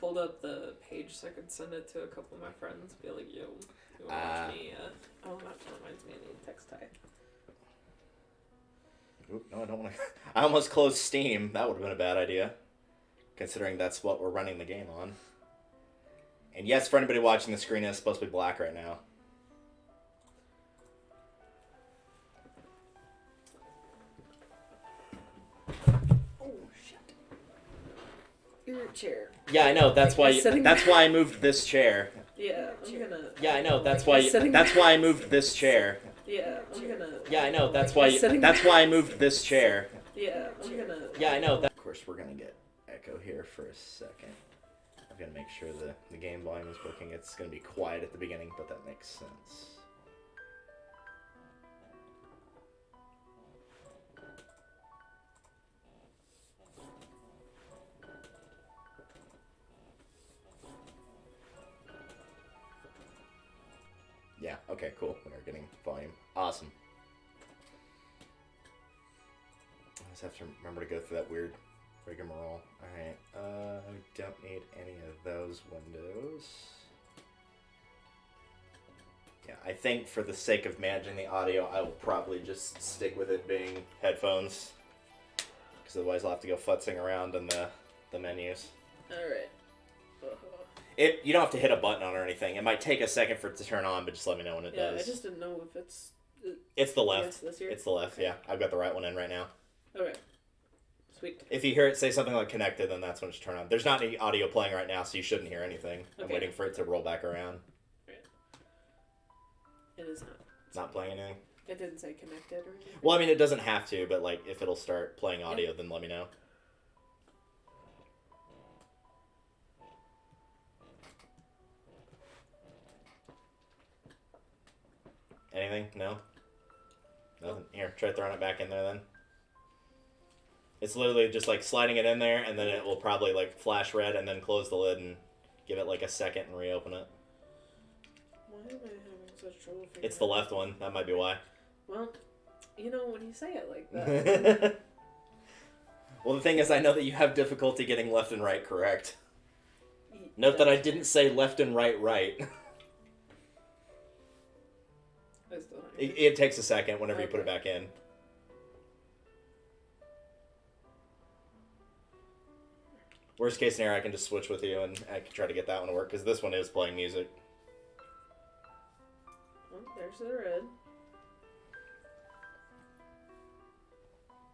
pulled up the page so I could send it to a couple of my friends. Be like, yo, you want to watch me? Oh, that reminds me, I need text tie. Oop, no, I don't want to. I almost closed Steam. That would have been a bad idea, considering that's what we're running the game on. And yes, for anybody watching, the screen is supposed to be black right now. Oh shit! Your chair. Yeah, I know. That's why. That's why I moved this chair. Yeah, I'm gonna. Yeah, I know. That's why. That's why I moved this chair. Yeah, I'm gonna. Yeah, I know. That's why. That's why I moved this chair. Yeah, I'm gonna. Yeah, I know. Of course, we're gonna get echo here for a second. I'm gonna make sure the game volume is working. It's gonna be quiet at the beginning, but that makes sense. Yeah, okay, cool. We are getting volume. Awesome. I just have to remember to go through that weird rigmarole. Alright, we don't need any of those windows. Yeah, I think for the sake of managing the audio, I will probably just stick with it being headphones. Because otherwise I'll have to go futzing around in the menus. Alright. You don't have to hit a button on or anything. It might take a second for it to turn on, but just let me know when it does. Yeah, I just didn't know if it's... It's the left. This year? It's the left, yeah. I've got the right one in right now. Okay. Sweet. If you hear it say something like connected, then that's when it should turn on. There's not any audio playing right now, so you shouldn't hear anything. Okay. I'm waiting for it to roll back around. Right. It is not. It's not playing anything? It didn't say connected or anything? Well, I mean, it doesn't have to, but like if it'll start playing audio, then let me know. Anything? No? Nothing? Here, try throwing it back in there then. It's literally just like sliding it in there, and then it will probably like flash red and then close the lid and give it like a second and reopen it. Why am I having such trouble figuring It's the left one. That might be why. Well, you know, when you say it like that. Well, the thing is, I know that you have difficulty getting left and right correct. Note that I didn't say left and right. It takes a second whenever you put it back in. Worst case scenario, I can just switch with you and I can try to get that one to work, because this one is playing music. Oh, there's the red.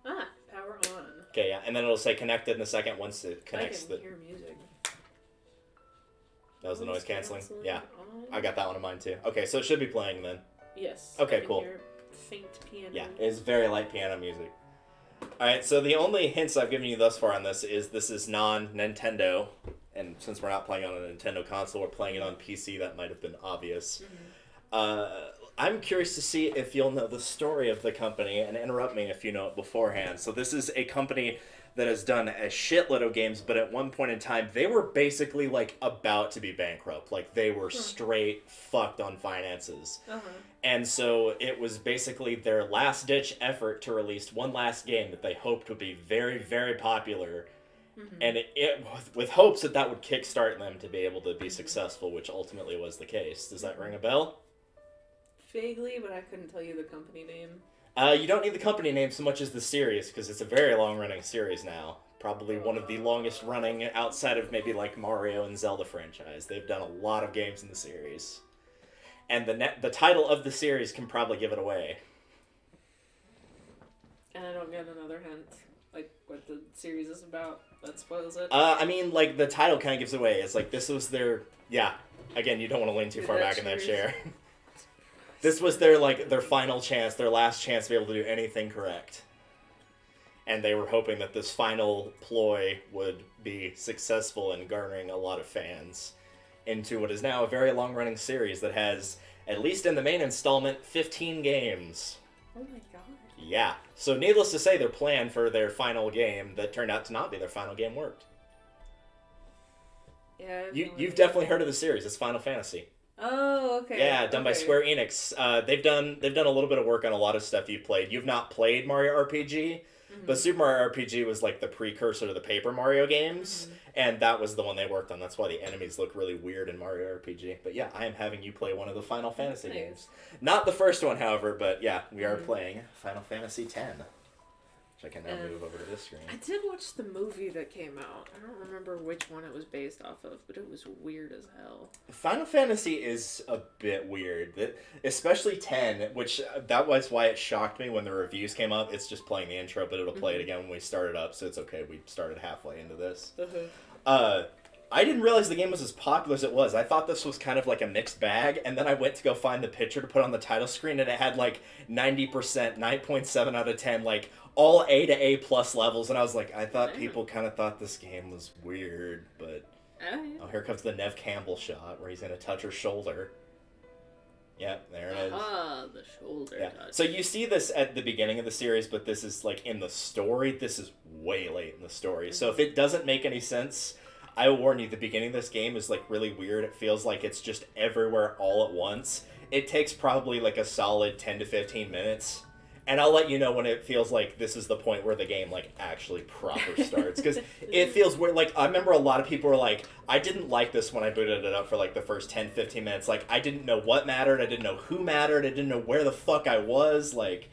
Ah, power on. Okay, yeah, and then it'll say connected in a second once it connects. I can hear music. That was the noise canceling? Yeah, on. I got that one in mind too. Okay, so it should be playing then. Yes. Okay, cool. Hear faint piano. Yeah, it's very light piano music. Alright, so the only hints I've given you thus far on this is non-Nintendo, and since we're not playing on a Nintendo console, we're playing it on PC. That might have been obvious. Mm-hmm. I'm curious to see if you'll know the story of the company, and interrupt me if you know it beforehand. So this is a company that has done a shitload of games, but at one point in time, they were basically, like, about to be bankrupt. Like, they were straight fucked on finances. Uh-huh. And so it was basically their last-ditch effort to release one last game that they hoped would be very, very popular. Mm-hmm. And it with hopes that would kickstart them to be able to be successful, which ultimately was the case. Does that ring a bell? Vaguely, but I couldn't tell you the company name. You don't need the company name so much as the series, because it's a very long-running series now. Probably one of the longest-running outside of maybe like Mario and Zelda franchise. They've done a lot of games in the series. And the title of the series can probably give it away. And I don't get another hint, like what the series is about. That spoils it. I mean, like the title kind of gives it away. It's like this was their Again, you don't want to lean too far back in that chair. This was their final chance, their last chance to be able to do anything correct. And they were hoping that this final ploy would be successful in garnering a lot of fans into what is now a very long-running series that has, at least in the main installment, 15 games. Oh my god. Yeah. So needless to say, their plan for their final game that turned out to not be their final game worked. Yeah. You've definitely heard of the series. It's Final Fantasy. Oh, okay. Yeah, done by Square Enix. They've done a little bit of work on a lot of stuff you've played. You've not played Mario RPG, But Super Mario RPG was like the precursor to the Paper Mario games, and that was the one they worked on. That's why the enemies look really weird in Mario RPG. But yeah, I am having you play one of the Final Fantasy games. Not the first one, however, but yeah, we are playing Final Fantasy X. Which I can now move over to this screen. I did watch the movie that came out. I don't remember which one it was based off of, but it was weird as hell. Final Fantasy is a bit weird, especially 10, which that was why it shocked me when the reviews came up. It's just playing the intro, but it'll play it again when we start it up, so it's okay. We started halfway into this. I didn't realize the game was as popular as it was. I thought this was kind of like a mixed bag, and then I went to go find the picture to put on the title screen, and it had like 90%, 9.7 out of 10, like all A to A plus levels, and I was like, I thought people kind of thought this game was weird, but... Oh, here comes the Nev Campbell shot, where he's going to touch her shoulder. Yep, there it is. The shoulder touch. So you see this at the beginning of the series, but this is like in the story. This is way late in the story. So if it doesn't make any sense... I will warn you, the beginning of this game is like really weird. It feels like it's just everywhere all at once. It takes probably like a solid 10 to 15 minutes. And I'll let you know when it feels like this is the point where the game like actually proper starts. Because it feels weird. Like, I remember a lot of people were like, I didn't like this when I booted it up for like the first 10, 15 minutes. Like, I didn't know what mattered. I didn't know who mattered. I didn't know where the fuck I was. Like,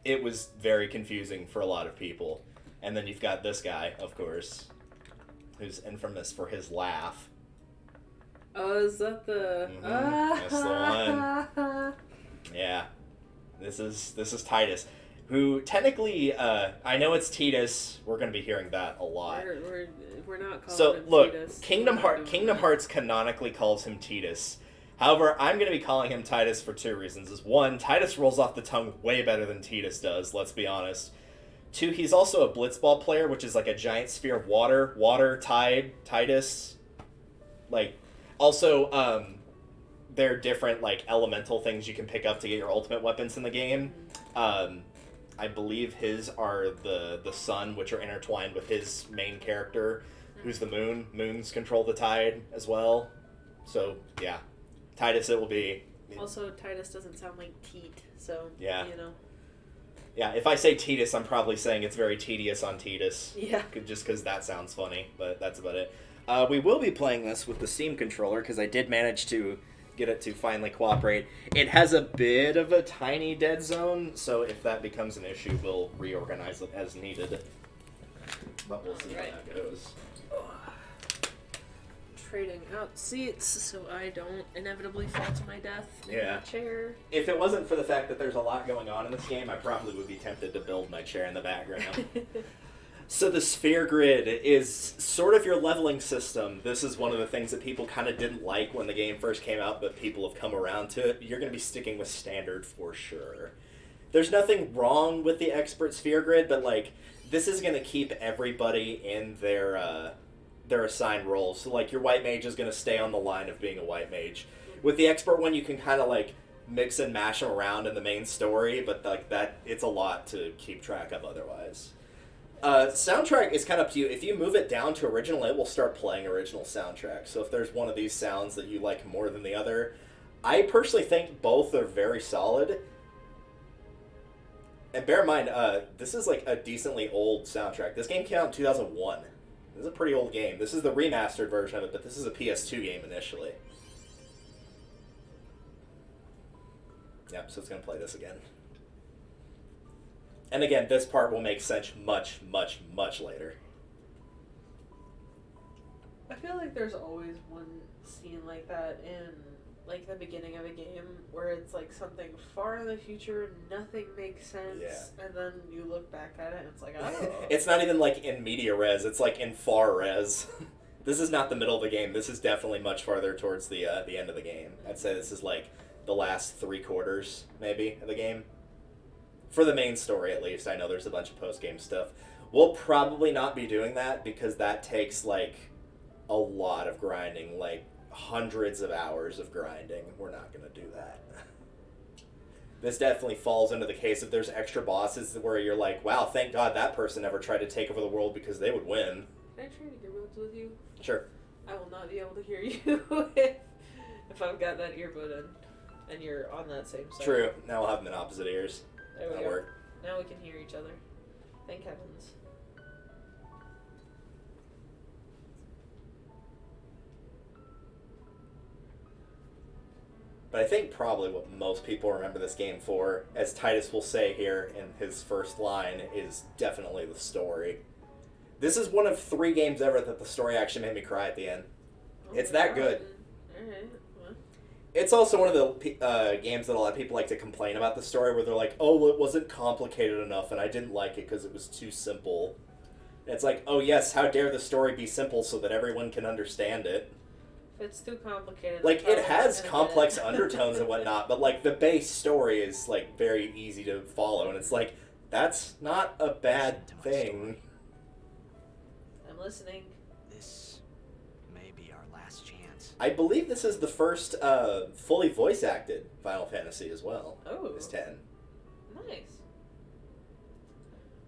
it was very confusing for a lot of people. And then you've got this guy, of course, who's infamous for his laugh. Oh, is that the... That's the one. Yeah. This is Titus, who technically, I know it's Titus. We're going to be hearing that a lot. We're not calling him look, Titus. Kingdom Hearts canonically calls him Titus. However, I'm going to be calling him Titus for two reasons. One, Titus rolls off the tongue way better than Titus does, let's be honest. Two, he's also a blitzball player, which is like a giant sphere of water, tide, Titus. Like, also, there are different, like, elemental things you can pick up to get your ultimate weapons in the game. I believe his are the sun, which are intertwined with his main character, who's the moon. Moons control the tide as well. So, yeah. Titus it will be. Also, Titus doesn't sound like teat, so, yeah. You know. Yeah, if I say Titus, I'm probably saying it's very tedious on Titus. Yeah. Just because that sounds funny, but that's about it. We will be playing this with the Steam controller, because I did manage to get it to finally cooperate. It has a bit of a tiny dead zone, so if that becomes an issue, we'll reorganize it as needed. But we'll see how that goes. Trading out seats so I don't inevitably fall to my death in that chair. If it wasn't for the fact that there's a lot going on in this game, I probably would be tempted to build my chair in the background. So the sphere grid is sort of your leveling system. This is one of the things that people kind of didn't like when the game first came out, but people have come around to it. You're going to be sticking with standard for sure. There's nothing wrong with the expert sphere grid, but like this is going to keep everybody in their assigned roles. So like your white mage is going to stay on the line of being a white mage. With the expert one, you can kind of like mix and mash them around in the main story, but like that, it's a lot to keep track of otherwise. Soundtrack is kind of up to you. If you move it down to original, it will start playing original soundtrack. So if there's one of these sounds that you like more than the other, I personally think both are very solid. And bear in mind, this is like a decently old soundtrack. This game came out in 2001. This is a pretty old game. This is the remastered version of it, but this is a PS2 game initially. Yep, so it's going to play this again. And again, this part will make sense much, much, much later. I feel like there's always one scene like that in like the beginning of a game where it's like something far in the future, nothing makes sense, and then you look back at it and it's like, oh. It's not even like in media res, it's like in far res. This is not the middle of the game. This is definitely much farther towards the end of the game. I'd say this is like the last 3/4, maybe, of the game. For the main story, at least. I know there's a bunch of post-game stuff. We'll probably not be doing that because that takes, like, a lot of grinding. Like, hundreds of hours of grinding. We're not going to do that. This definitely falls into the case of there's extra bosses where you're like, wow, thank God that person never tried to take over the world because they would win. Can I trade earbuds with you? Sure. I will not be able to hear you if I've got that earbud in and you're on that same side. True. Now we'll have them in opposite ears. There we That'll go. work. Now we can hear each other. Thank heavens. But I think probably what most people remember this game for, as Titus will say here in his first line, is definitely the story. This is one of 3 games ever that the story actually made me cry at the end. Oh, It's that good. Alright. Well. It's also one of the games that a lot of people like to complain about the story, where they're like, oh, well, it wasn't complicated enough, and I didn't like it because it was too simple. And it's like, oh yes, how dare the story be simple so that everyone can understand it. If it's too complicated... Like, it has complex undertones and whatnot, but, like, the base story is, like, very easy to follow, and it's like, that's not a bad thing. I'm listening. This may be our last chance. I believe this is the first fully voice-acted Final Fantasy as well. Oh. It's 10. Nice.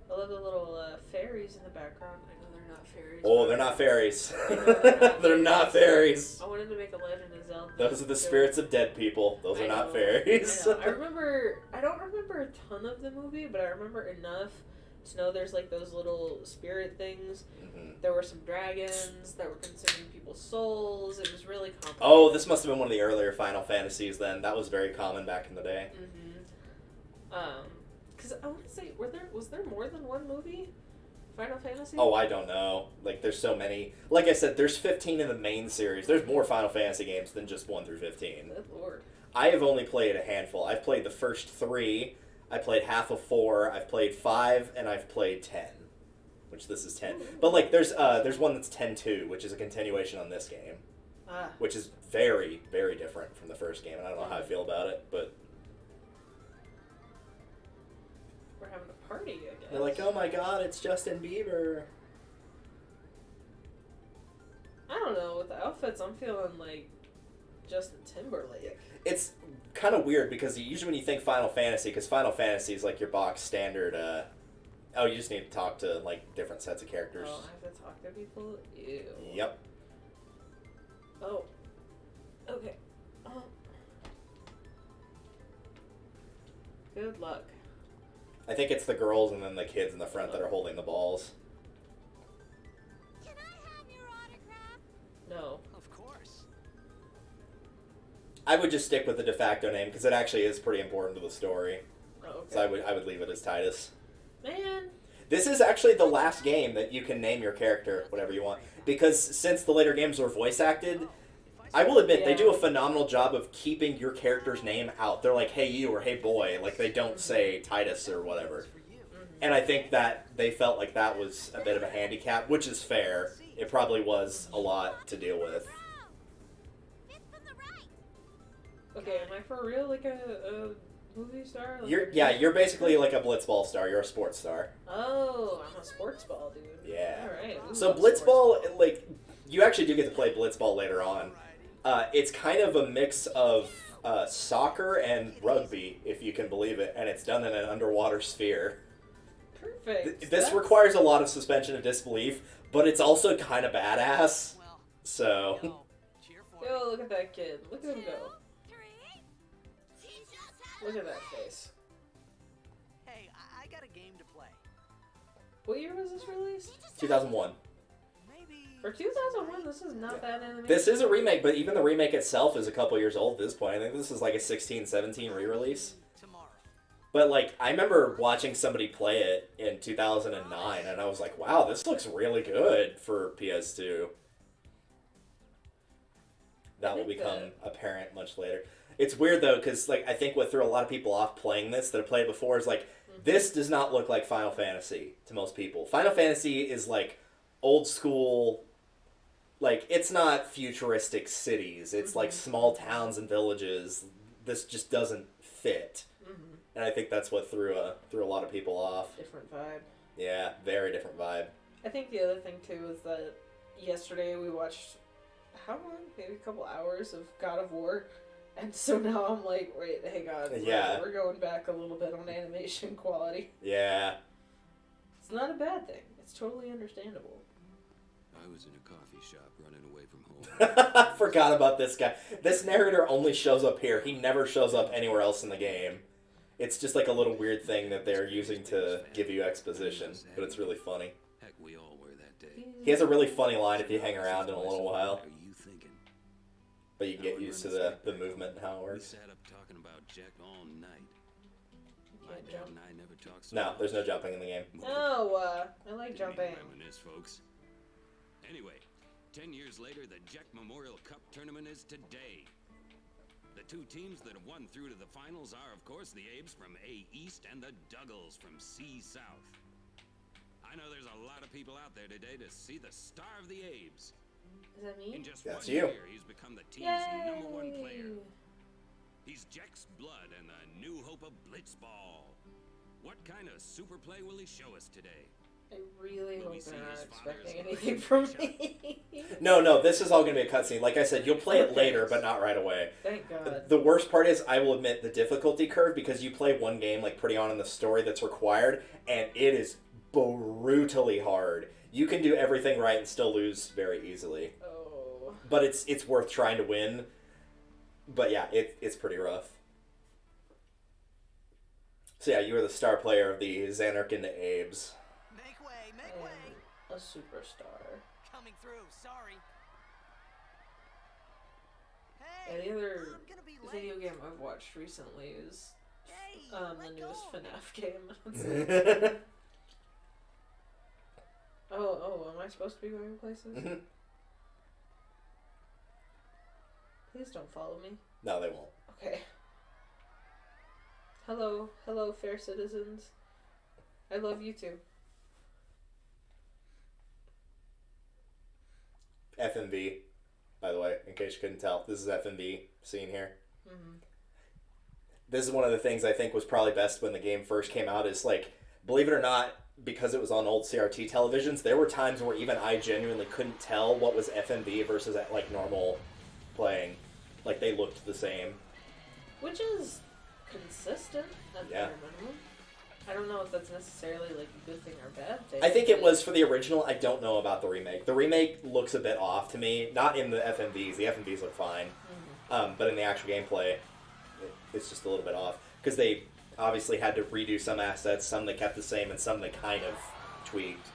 I love the little fairies in the background. I know they're not fairies. Oh, they're not fairies. They're They're not fairies. I wanted to make a Legend of Zelda. Those are the spirits of dead people. Those are not fairies. I don't remember a ton of the movie, but I remember enough to know there's like those little spirit things. Mm-hmm. There were some dragons that were consuming people's souls. It was really complicated. Oh, this must have been one of the earlier Final Fantasies then. That was very common back in the day. Because I want to say, was there more than one movie? Final Fantasy? Oh, I don't know. Like, there's so many. Like I said, there's 15 in the main series. There's more Final Fantasy games than just 1 through 15. Good lord. I have only played a handful. I've played the first 3. I played half of 4. I've played 5, and I've played 10. Which this is 10. But, like, there's one that's 10-2, which is a continuation on this game. Which is very, very different from the first game, and I don't know how I feel about it, but... We're having a party, I guess. They're like, oh my god, it's Justin Bieber. I don't know, with the outfits, I'm feeling like Justin Timberlake. It's kind of weird, because usually when you think Final Fantasy, because Final Fantasy is like your box standard, oh, you just need to talk to, like, different sets of characters. Oh, I have to talk to people? Ew. Yep. Oh. Okay. Good luck. I think it's the girls and then the kids in the front that are holding the balls. Can I have your autograph? No. Of course. I would just stick with the de facto name, because it actually is pretty important to the story. Oh, okay. So I would leave it as Titus. Man. This is actually the last game that you can name your character whatever you want. Because since the later games were voice acted, I will admit, they do a phenomenal job of keeping your character's name out. They're like, hey you, or hey boy. Like, they don't say Titus or whatever. And I think that they felt like that was a bit of a handicap, which is fair. It probably was a lot to deal with. Okay, am I for real like a movie star? Like You're basically like a Blitzball star. You're a sports star. Oh, I'm a sports ball dude. Yeah. Alright. So Blitzball, like, you actually do get to play Blitzball later on. It's kind of a mix of soccer and rugby, if you can believe it, and it's done in an underwater sphere. Perfect. This requires a lot of suspension of disbelief, but it's also kind of badass. So. Yo, look at that kid. Look at him go. Look at that face. Hey, I got a game to play. What year was this released? 2001. For 2001, this is not that animated. This is a remake, but even the remake itself is a couple years old at this point. I think this is like a 16-17 re-release. But, like, I remember watching somebody play it in 2009, and I was like, wow, this looks really good for PS2. That will become apparent much later. It's weird, though, because, like, I think what threw a lot of people off playing this that have played it before is, like, this does not look like Final Fantasy to most people. Final Fantasy is, like, old school... Like, it's not futuristic cities. It's like small towns and villages. This just doesn't fit. And I think that's what threw a lot of people off. Different vibe. Yeah, very different vibe. I think the other thing, too, is that yesterday we watched, how long? Maybe a couple hours of God of War. And so now I'm like, wait, hang on. Yeah. We're going back a little bit on animation quality. Yeah. It's not a bad thing. It's totally understandable. I was in a coffee shop running away from home. I forgot about this guy. This narrator only shows up here. He never shows up anywhere else in the game. It's just like a little weird thing that they're using to give you exposition, but it's really funny. Heck, we all were that day. He has a really funny line if you hang around in a little while, What are you thinking? but you can get used to the movement and how it We works. sat up talking about Jack all night. My Can't dad jump. and I never talked so No, much. there's no jumping in the game. Oh, I like Didn't mean to jumping. reminisce, folks. Anyway, 10 years later, the Jack Memorial Cup tournament is today. The two teams that have won through to the finals are, of course, the Abes from A East and the Duggles from C South. I know there's a lot of people out there today to see the star of the Abes. Is that me? In just That's 1 you. year, he's become the team's #1 player. He's Jack's blood and the new hope of Blitzball. What kind of super play will he show us today? I really Will we hope see they're not his expecting father's anything great from me. No, this is all going to be a cutscene. Like I said, you'll play it later, but not right away. Thank God. The worst part is, I will admit, the difficulty curve, because you play one game like pretty on in the story that's required, and it is brutally hard. You can do everything right and still lose very easily. Oh. But it's worth trying to win. But yeah, it's pretty rough. So yeah, you are the star player of the Xanarkin Abes. Make way, I make way. am a superstar. Coming through, sorry. Yeah, Hey, the other I'm gonna be late. video game I've watched recently is Hey, the let newest go. FNAF game. It's like, oh, am I supposed to be going places? Please don't follow me. No, they won't. Okay. Hello, fair citizens. I love you too. FMV, by the way, in case you couldn't tell. This is FMV scene here. Mm-hmm. This is one of the things I think was probably best when the game first came out, is like, believe it or not, because it was on old CRT televisions, there were times where even I genuinely couldn't tell what was FMV versus like normal playing. Like, they looked the same. Which is consistent at Yeah. bare minimum. I don't know if that's necessarily like a good thing or a bad thing. I think it but- was for the original. I don't know about the remake. The remake looks a bit off to me. Not in the FMVs. The FMVs look fine. But in the actual gameplay, it's just a little bit off. Because they obviously had to redo some assets. Some they kept the same, and some they kind of tweaked.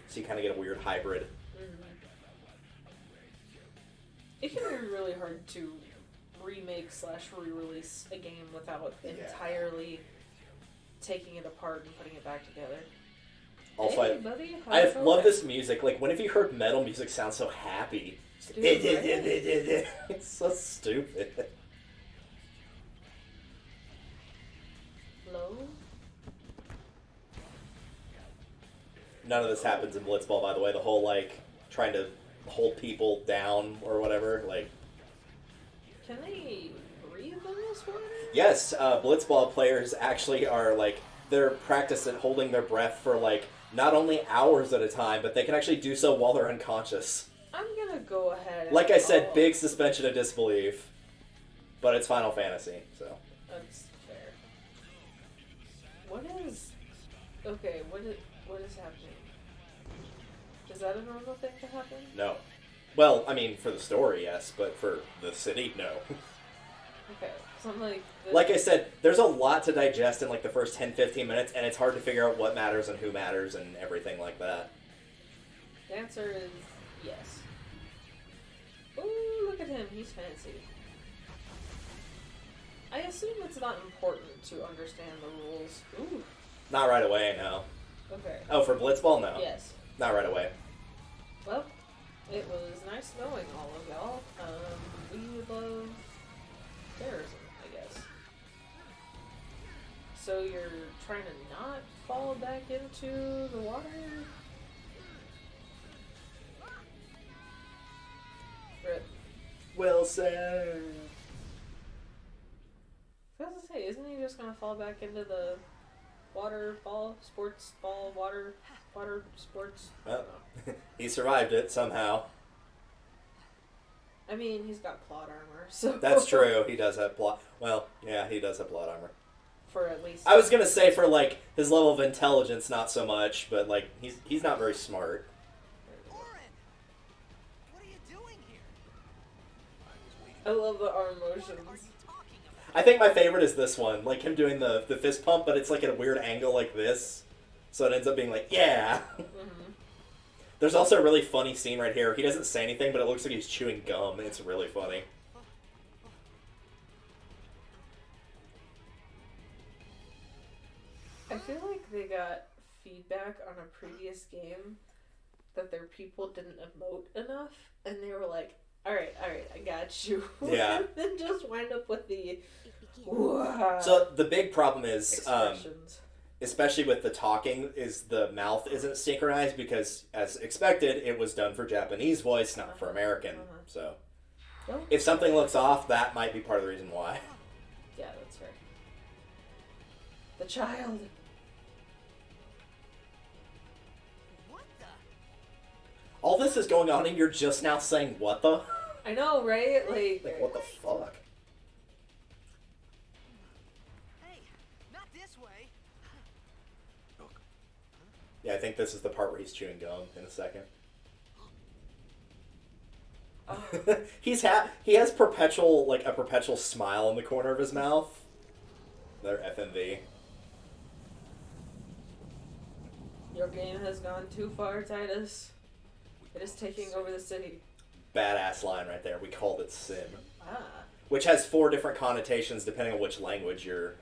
So you kind of get a weird hybrid. It can be really hard to remake / re-release a game without entirely taking it apart and putting it back together. Also, Hey, buddy, I how's it love going? this music. Like, when have you heard metal music sound so happy? Dude, right? It's so stupid. Hello? None of this happens in Blitzball, by the way. The whole, like, trying to hold people down or whatever. Like, Can they breathe in this water? yes, Blitzball players actually are, like, they're practiced at holding their breath for, like, not only hours at a time, but they can actually do so while they're unconscious. I'm gonna go ahead and Like I said, follow. big suspension of disbelief. But it's Final Fantasy, so. That's fair. What is... Okay, what is happening? Is that a normal thing to happen? No. Well, I mean, for the story, yes, but for the city, no. Okay, so I'm like... Like I said, there's a lot to digest in like the first 10-15 minutes, and it's hard to figure out what matters and who matters and everything like that. The answer is yes. Ooh, look at him, he's fancy. I assume it's not important to understand the rules. Ooh, Not right away, no. okay. Oh, for Blitzball, no. Yes. Not right away. Well, it was nice knowing all of y'all. We love terrorism, I guess. So you're trying to not fall back into the water? Rip. Well said. I was gonna say, isn't he just gonna fall back into the water ball, sports ball, water sports? Well, he survived it somehow. I mean, he's got plot armor, so That's true. He does have plot. Well, yeah, he does have plot armor. For at least I was gonna say for like his level of intelligence, not so much, but like he's not very smart. Orin! What are you doing here? I love the arm What are motions. you talking about? I think my favorite is this one, like him doing the fist pump, but it's like at a weird angle like this, so it ends up being like, yeah. Mm-hmm. There's also a really funny scene right here. He doesn't say anything, but it looks like he's chewing gum. It's really funny. I feel like they got feedback on a previous game that their people didn't emote enough, and they were like, alright, I got you. Yeah. And then just wind up with the... So the big problem is, expressions. especially with the talking, is the mouth isn't synchronized because, as expected, it was done for Japanese voice, not for American. So if something looks off, that might be part of the reason why. Yeah, that's right. The child. What the? All this is going on and you're just now saying what the? I know, right? Like, what the fuck? Hey, not this way. Yeah, I think this is the part where he's chewing gum in a second. Oh. He has perpetual, like, a perpetual smile in the corner of his mouth. Another FMV. Your game has gone too far, Titus. It is taking over the city. Badass line right there. We called it sin. Ah. Which has 4 different connotations depending on which language your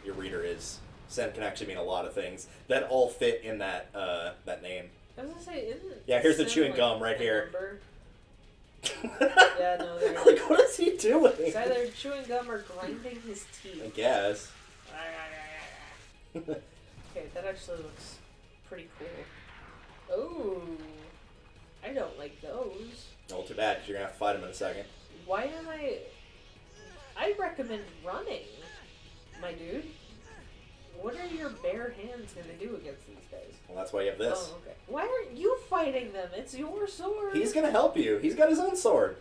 reader is. Sin can actually mean a lot of things that all fit in that that name. I was gonna say, isn't Yeah, here's the sin, chewing like, gum right a here. number? Yeah, no, they're Like, what is he doing? It's either chewing gum or grinding his I teeth. guess. Okay, that actually looks pretty cool. Oh, I don't like those. Oh, too bad, because you're going to have to fight him in a second. Why am I recommend running, my dude. What are your bare hands gonna do against these guys? Well, that's why you have this. Oh, okay. Why aren't you fighting them? It's your sword. He's going to help you. He's got his own sword.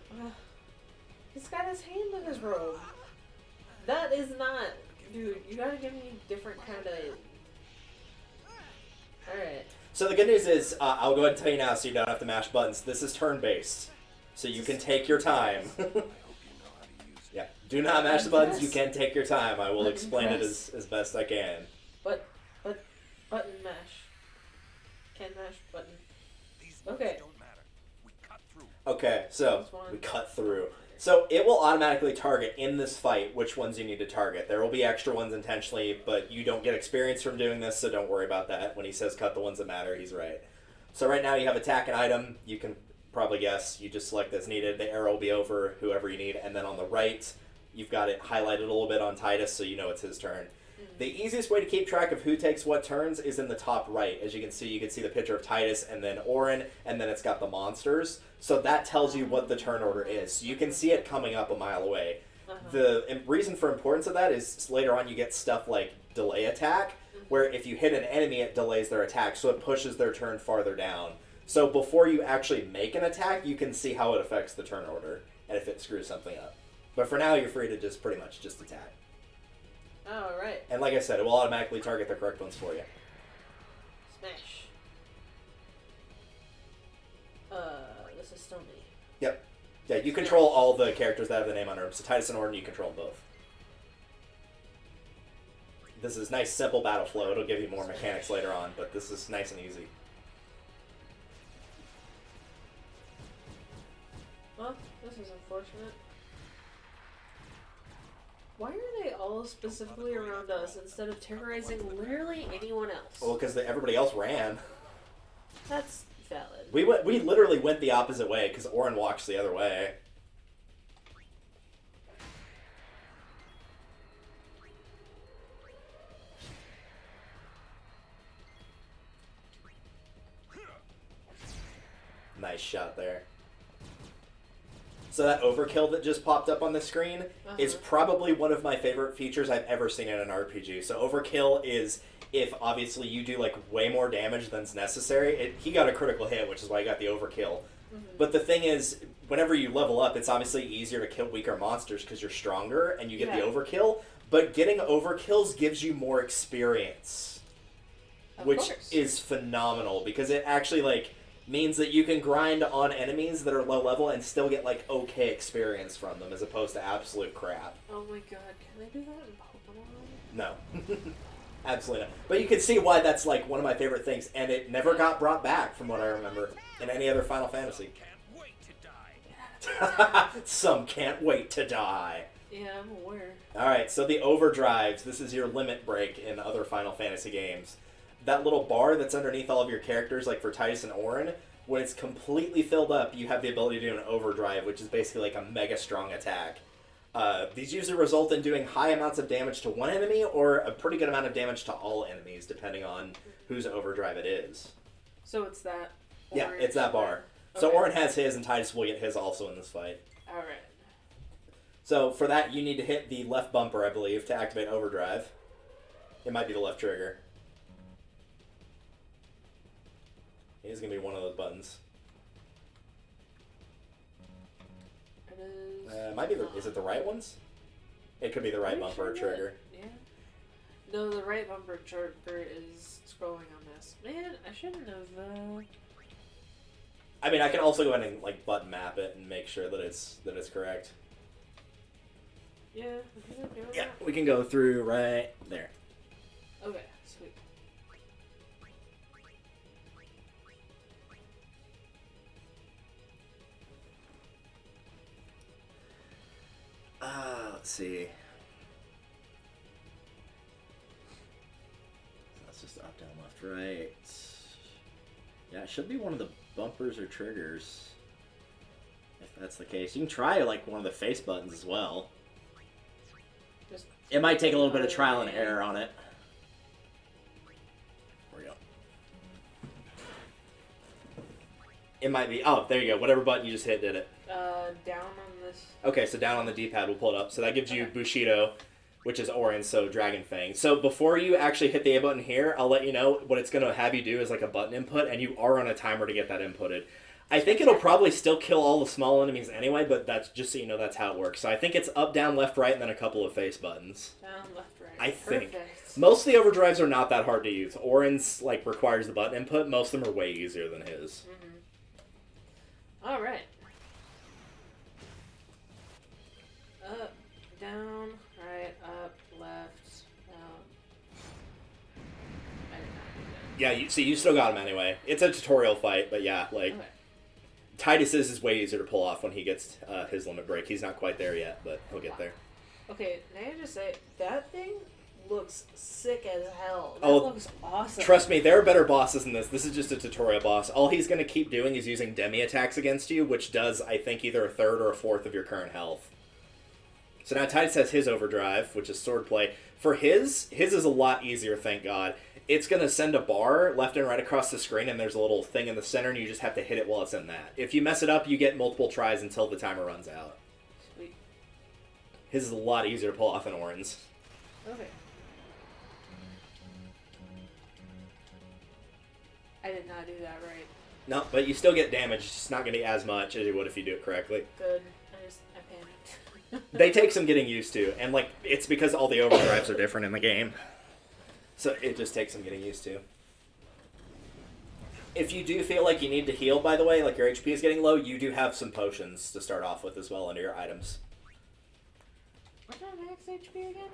He's got his hand in his robe. That is not... Dude, you gotta give me different kind of... Alright. So the good news is, I'll go ahead and tell you now so you don't have to mash buttons. This is turn-based. So you can take your time. Yeah. Do not mash the buttons. You can take your time. I will explain it as best I can. But button mash. Can mash button. Okay. Okay, so we cut through. So it will automatically target in this fight which ones you need to target. There will be extra ones intentionally, but you don't get experience from doing this, so don't worry about that. When he says cut the ones that matter, he's right. So right now you have attack and item. You can probably guess. You just select as needed. The arrow will be over whoever you need. And then on the right, you've got it highlighted a little bit on Titus, so you know it's his turn. The easiest way to keep track of who takes what turns is in the top right. As you can see the picture of Titus and then Orin, and then it's got the monsters. So that tells you what the turn order is. So you can see it coming up a mile away. The reason for importance of that is later on you get stuff like delay attack, where if you hit an enemy, it delays their attack, so it pushes their turn farther down. So before you actually make an attack, you can see how it affects the turn order, and if it screws something up. But for now, you're free to just pretty much just attack. Oh, right. And like I said, it will automatically target the correct ones for you. Smash. This is still me. Yep. Yeah, you control all the characters that have the name under them. So Titus and Orton, you control both. This is nice, simple battle flow. It'll give you more mechanics later on, but this is nice and easy. Well, this is unfortunate. Why are they all specifically around us instead of terrorizing literally anyone else? Well, because everybody else ran. That's valid. We literally went the opposite way because Orin walks the other way. Nice shot there. So that overkill that just popped up on the screen is probably one of my favorite features I've ever seen in an RPG. So overkill is if obviously you do like way more damage than's necessary. He got a critical hit, which is why he got the overkill. But the thing is, whenever you level up, it's obviously easier to kill weaker monsters because you're stronger and you get the overkill. But getting overkills gives you more experience, which is phenomenal because it actually like means that you can grind on enemies that are low level and still get, like, okay experience from them, as opposed to absolute crap. Oh my god, can they do that in Pokemon? No. Absolutely not. But you can see why that's, like, one of my favorite things, and it never got brought back, from what I remember, in any other Final Fantasy. Can't wait to die. Some can't wait to die. Yeah, I'm aware. Alright, so the overdrives. This is your limit break in other Final Fantasy games. That little bar that's underneath all of your characters, like for Titus and Auron, when it's completely filled up, you have the ability to do an overdrive, which is basically like a mega strong attack. These usually result in doing high amounts of damage to one enemy, or a pretty good amount of damage to all enemies, depending on whose overdrive it is. So it's that Yeah, orange it's that bar. So Okay. Auron has his, and Titus will get his also in this fight. Alright. So for that, you need to hit the left bumper, I believe, to activate overdrive. It might be the left trigger. It is going to be one of those buttons. It is. It might be the... Is it the right ones? It could be the right Are you bumper or sure that- trigger. Yeah. No, the right bumper trigger is scrolling on this. Man, I shouldn't have. I mean, I can also go ahead and like button map it and make sure that it's correct. Yeah, we can do it. Yeah, we can go through right there. Okay, sweet. Let's see. That's just up, down, left, right. Yeah, it should be one of the bumpers or triggers. If that's the case. You can try like one of the face buttons as well. Just It might take a little bit of trial and error on it. There we go. It might be... Oh, there you go. Whatever button you just hit did it. down on this. Okay, so down on the D-pad, we'll pull it up. So that gives you Bushido, which is Auron, so Dragon Fang. So before you actually hit the A button here, I'll let you know what it's going to have you do is like a button input, and you are on a timer to get that inputted. I think it'll probably still kill all the small enemies anyway, but that's just so you know that's how it works. So I think it's up, down, left, right, and then a couple of face buttons. Down, left, right. I think. Perfect. Most of the overdrives are not that hard to use. Auron's like requires the button input. Most of them are way easier than his. All right. Up, down, right, up, left, down. I did not do that. Yeah, you still got him anyway. It's a tutorial fight, but yeah, like Okay. Titus's is way easier to pull off when he gets his limit break. He's not quite there yet, but he'll get there. Okay, may I just say, that thing looks sick as hell. That Oh, looks awesome. Trust me, there are better bosses than this. This is just a tutorial boss. All he's going to keep doing is using demi attacks against you, which does, I think, either a third or a fourth of your current health. So now Titus has his overdrive, which is swordplay. For his is a lot easier, thank God. It's going to send a bar left and right across the screen, and there's a little thing in the center, and you just have to hit it while it's in that. If you mess it up, you get multiple tries until the timer runs out. Sweet. His is a lot easier to pull off than Auron's. Okay. I did not do that right. No, but you still get damage. It's just not going to be as much as you would if you do it correctly. Good. I panicked. They take some getting used to, and like it's because all the overdrives are different in the game. So it just takes some getting used to. If you do feel like you need to heal, by the way, like your HP is getting low, you do have some potions to start off with as well under your items. What's my max HP again?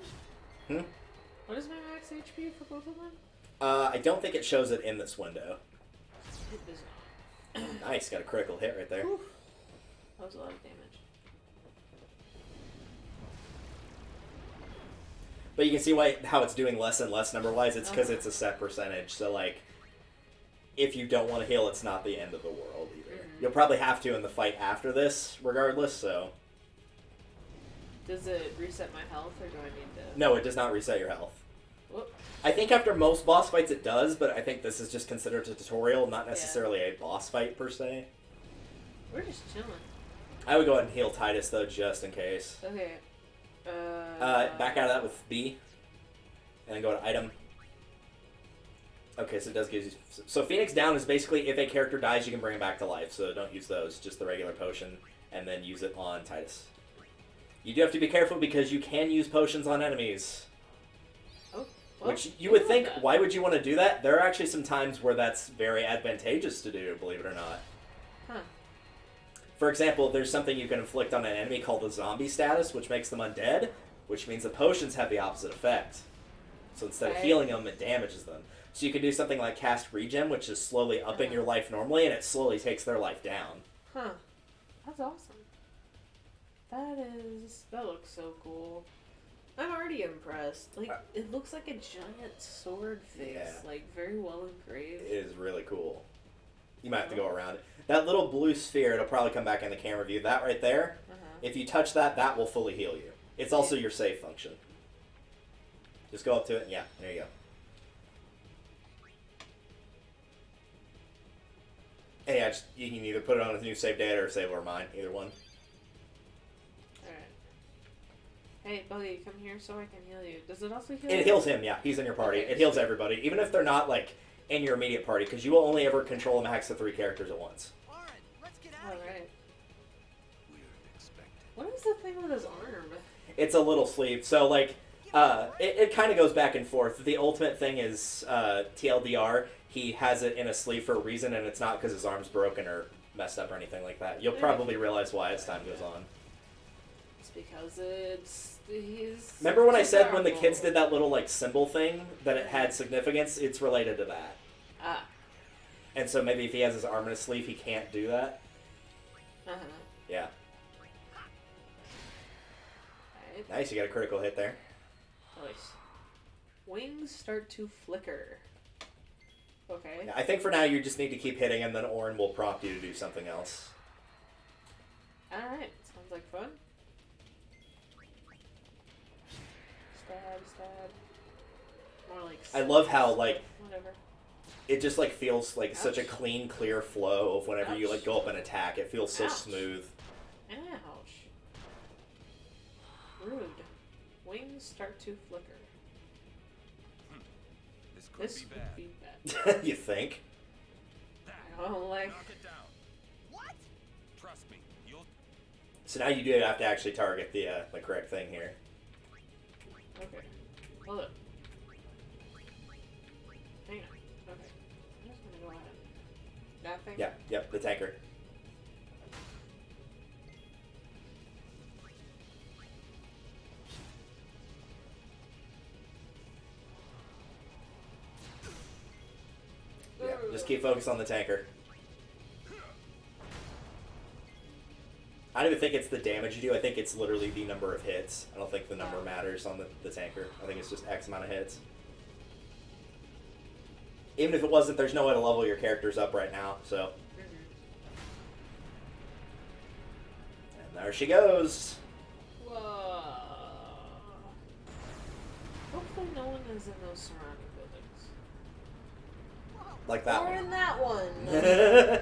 Hmm? What is my max HP for both of them? I don't think it shows it in this window. It does not. Nice, got a critical hit right there. Whew. That was a lot of damage. But you can see how it's doing less and less number-wise. It's because it's a set percentage. So, like, if you don't want to heal, it's not the end of the world either. Mm-hmm. You'll probably have to in the fight after this, regardless, so... Does it reset my health, or do I need to... No, it does not reset your health. Whoop. I think after most boss fights it does, but I think this is just considered a tutorial, not necessarily a boss fight per se. We're just chilling. I would go ahead and heal Titus, though, just in case. Okay. Back out of that with B. And then go to item. Okay, so it does give you... So Phoenix Down is basically if a character dies, you can bring him back to life. So don't use those, just the regular potion. And then use it on Titus. You do have to be careful because you can use potions on enemies. Oh. Well, Which you would think, that. why would you want to do that? There are actually some times where that's very advantageous to do, believe it or not. Huh. For example, there's something you can inflict on an enemy called the zombie status, which makes them undead, which means the potions have the opposite effect. So instead of healing them, it damages them. So you can do something like cast regen, which is slowly upping your life normally, and it slowly takes their life down. Huh. That's awesome. That looks so cool. I'm already impressed. Like, it looks like a giant sword face. Yeah. Like, very well engraved. It is really cool. You might have to go around it. That little blue sphere, it'll probably come back in the camera view. That right there, if you touch that, that will fully heal you. It's also your save function. Just go up to it, and yeah, there you go. And yeah, you can either put it on a new save data or save over mine, either one. Alright. Hey, buddy, come here so I can heal you. Does it also heal It heals him, yeah. He's in your party. Okay. It heals everybody, even if they're not, like, in your immediate party, because you will only ever control a max of 3 characters at once. Alright, let's get out of here. Alright. What is the thing with his arm? It's a little sleeve. So, like, it kind of goes back and forth. The ultimate thing is TLDR. He has it in a sleeve for a reason, and it's not because his arm's broken or messed up or anything like that. You'll probably realize why as time goes on. It's because he's... Remember when I said when the powerful. kids did that little, like, symbol thing, that it had significance? It's related to that. Ah. And so maybe if he has his arm in his sleeve, he can't do that? Uh-huh. Yeah. Alright. Nice, you got a critical hit there. Nice. Wings start to flicker. Okay. Yeah, I think for now you just need to keep hitting, and then Orin will prompt you to do something else. Alright. Sounds like fun. Stab, stab. More like... I love how, like, Whatever. it just, like, feels like such a Ouch. clean, clear flow of whenever you, Ouch. like, go up and attack. It feels so Ouch. smooth. Ouch. Rude. Wings start to flicker. This could be bad. You think? I don't like... What? Trust me, you'll So now you do have to actually target the correct thing here. Okay. Hold up. Hang on. Okay. I'm just gonna go ahead. That thing? Yeah, yep, the tanker. Yeah, just keep focused on the tanker. I don't even think it's the damage you do. I think it's literally the number of hits. I don't think the number matters on the tanker. I think it's just X amount of hits. Even if it wasn't, there's no way to level your characters up right now, so. And there she goes. Whoa. Hopefully no one is in those surrounding buildings. Like that or one. in that one.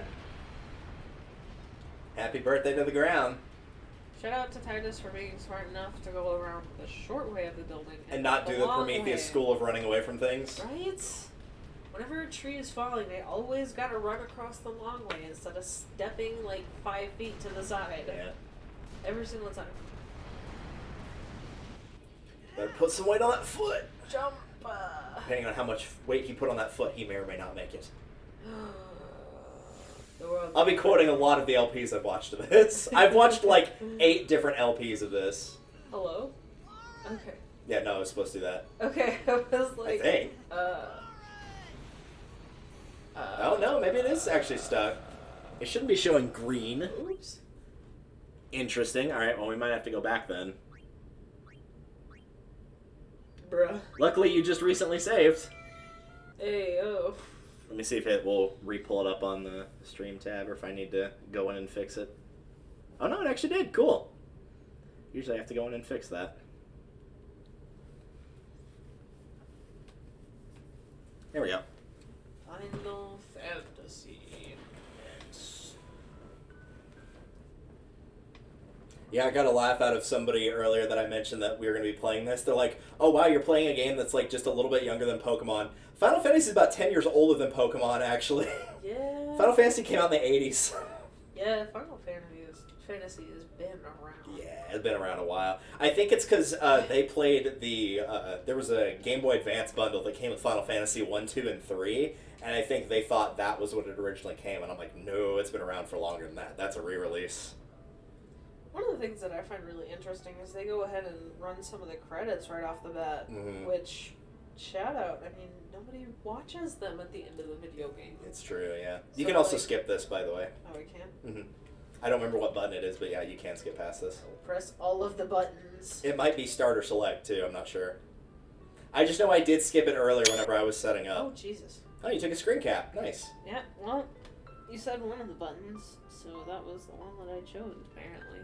Happy birthday to the ground. Shout out to Titus for being smart enough to go around the short way of the building. And not do the long Prometheus way. school of running away from things. Right? Whenever a tree is falling, they always gotta run across the long way instead of stepping like 5 feet to the side. Yeah. Every single time. Better put some weight on that foot. Jump! Depending on how much weight he put on that foot, he may or may not make it. I'll be quoting a lot of the LPs I've watched of this. I've watched like 8 different LPs of this. Hello? Okay. Yeah, no, I was supposed to do that. Okay, I was like... I think. Oh no, maybe it is actually stuck. It shouldn't be showing green. Oops. Interesting. Alright, well we might have to go back then. Bruh. Luckily you just recently saved. Hey, oh. Let me see if it will re-pull it up on the stream tab or if I need to go in and fix it. Oh no, it actually did. Cool. Usually I have to go in and fix that. There we go. Final Fantasy. Yeah, I got a laugh out of somebody earlier that I mentioned that we were going to be playing this. They're like, oh wow, you're playing a game that's like just a little bit younger than Pokemon. Final Fantasy is about 10 years older than Pokemon, actually. Yeah. Final Fantasy came out in the 80s. Yeah, Final Fantasy Fantasy has been around. Yeah, it's been around a while. I think it's because they played the... there was a Game Boy Advance bundle that came with Final Fantasy 1, 2, and 3, and I think they thought that was what it originally came, and I'm like, no, it's been around for longer than that. That's a re-release. One of the things that I find really interesting is they go ahead and run some of the credits right off the bat, which, shout out, I mean, nobody watches them at the end of the video game. It's true, yeah. You So, can also like- skip this, by the way. Oh, we can? Mm-hmm. I don't remember what button it is, but yeah, you can skip past this. Press all of the buttons. It might be start or select, too. I'm not sure. I just know I did skip it earlier whenever I was setting up. Oh, Jesus. Oh, you took a screen cap. Nice. Yeah, well, you said one of the buttons, so that was the one that I chose, apparently.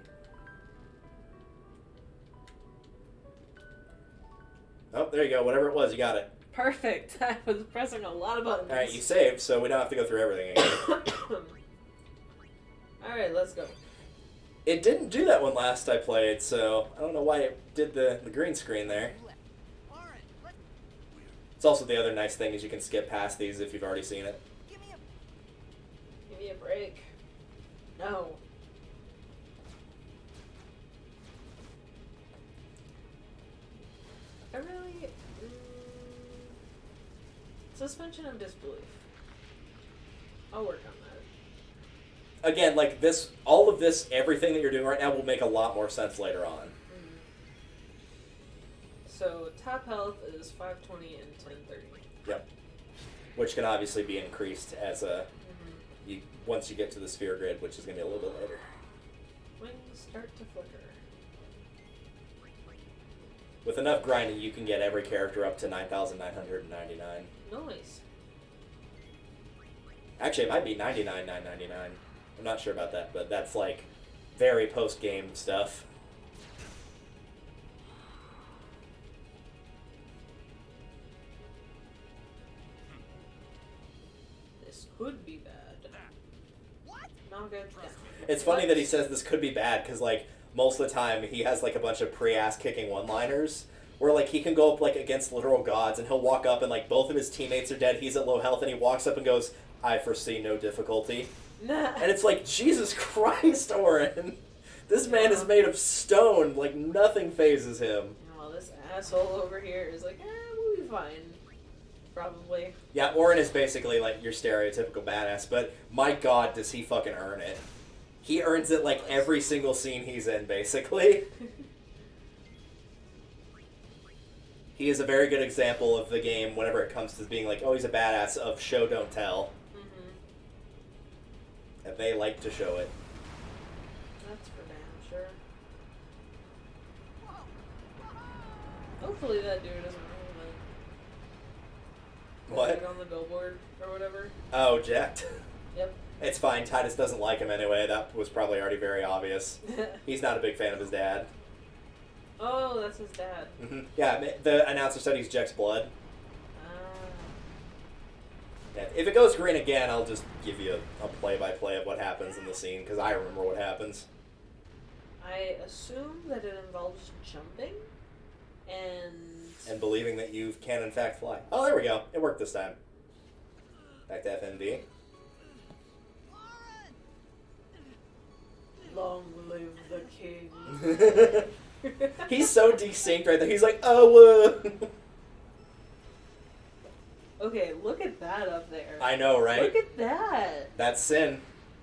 Oh, there you go. Whatever it was, you got it. Perfect. I was pressing a lot of buttons. Alright, you saved, so we don't have to go through everything again. Alright, let's go. It didn't do that one last I played, so I don't know why it did the green screen there. Alright, let's It's also the other nice thing is you can skip past these if you've already seen it. give me a Give me a break. No. I really... suspension of disbelief. I'll work on that. Again, like this, all of this, everything that you're doing right now will make a lot more sense later on. So, top health is 520 and 1030. Yep. Which can obviously be increased as you once you get to the sphere grid, which is going to be a little bit later. Wings start to flicker. With enough grinding, you can get every character up to 9,999. Nice. Actually, it might be 99,999. I'm not sure about that, but that's like very post-game stuff. This could be bad. what? Not good. It's funny that he says this could be bad, because like most of the time he has like a bunch of pre-ass kicking one-liners where like he can go up like against literal gods and he'll walk up and like both of his teammates are dead, he's at low health, and he walks up and goes, "I foresee no difficulty." Nah. And it's like, Jesus Christ, Orin! This man is made of stone, like nothing phases him. Well, this asshole over here is like, we'll be fine. Probably. Yeah, Orin is basically like your stereotypical badass, but my god, does he fucking earn it. He earns it like every single scene he's in, basically. He is a very good example of the game whenever it comes to being like, oh, he's a badass, of show, don't tell. And they like to show it. That's for damn sure. Hopefully that dude doesn't What? on the billboard or whatever. Oh, jacked. Yep. It's fine, Titus doesn't like him anyway, that was probably already very obvious. He's not a big fan of his dad. Oh, that's his dad. Yeah, the announcer said he's Jack's blood. Ah. Yeah, if it goes green again, I'll just give you a play-by-play of what happens in the scene, because I remember what happens. I assume that it involves jumping And believing that you can, in fact, fly. Oh, there we go. It worked this time. Back to FMV. long live the king. He's so desynced right there. He's like, oh, Okay, look at that up there. I know, right? Look at that. That's Sin.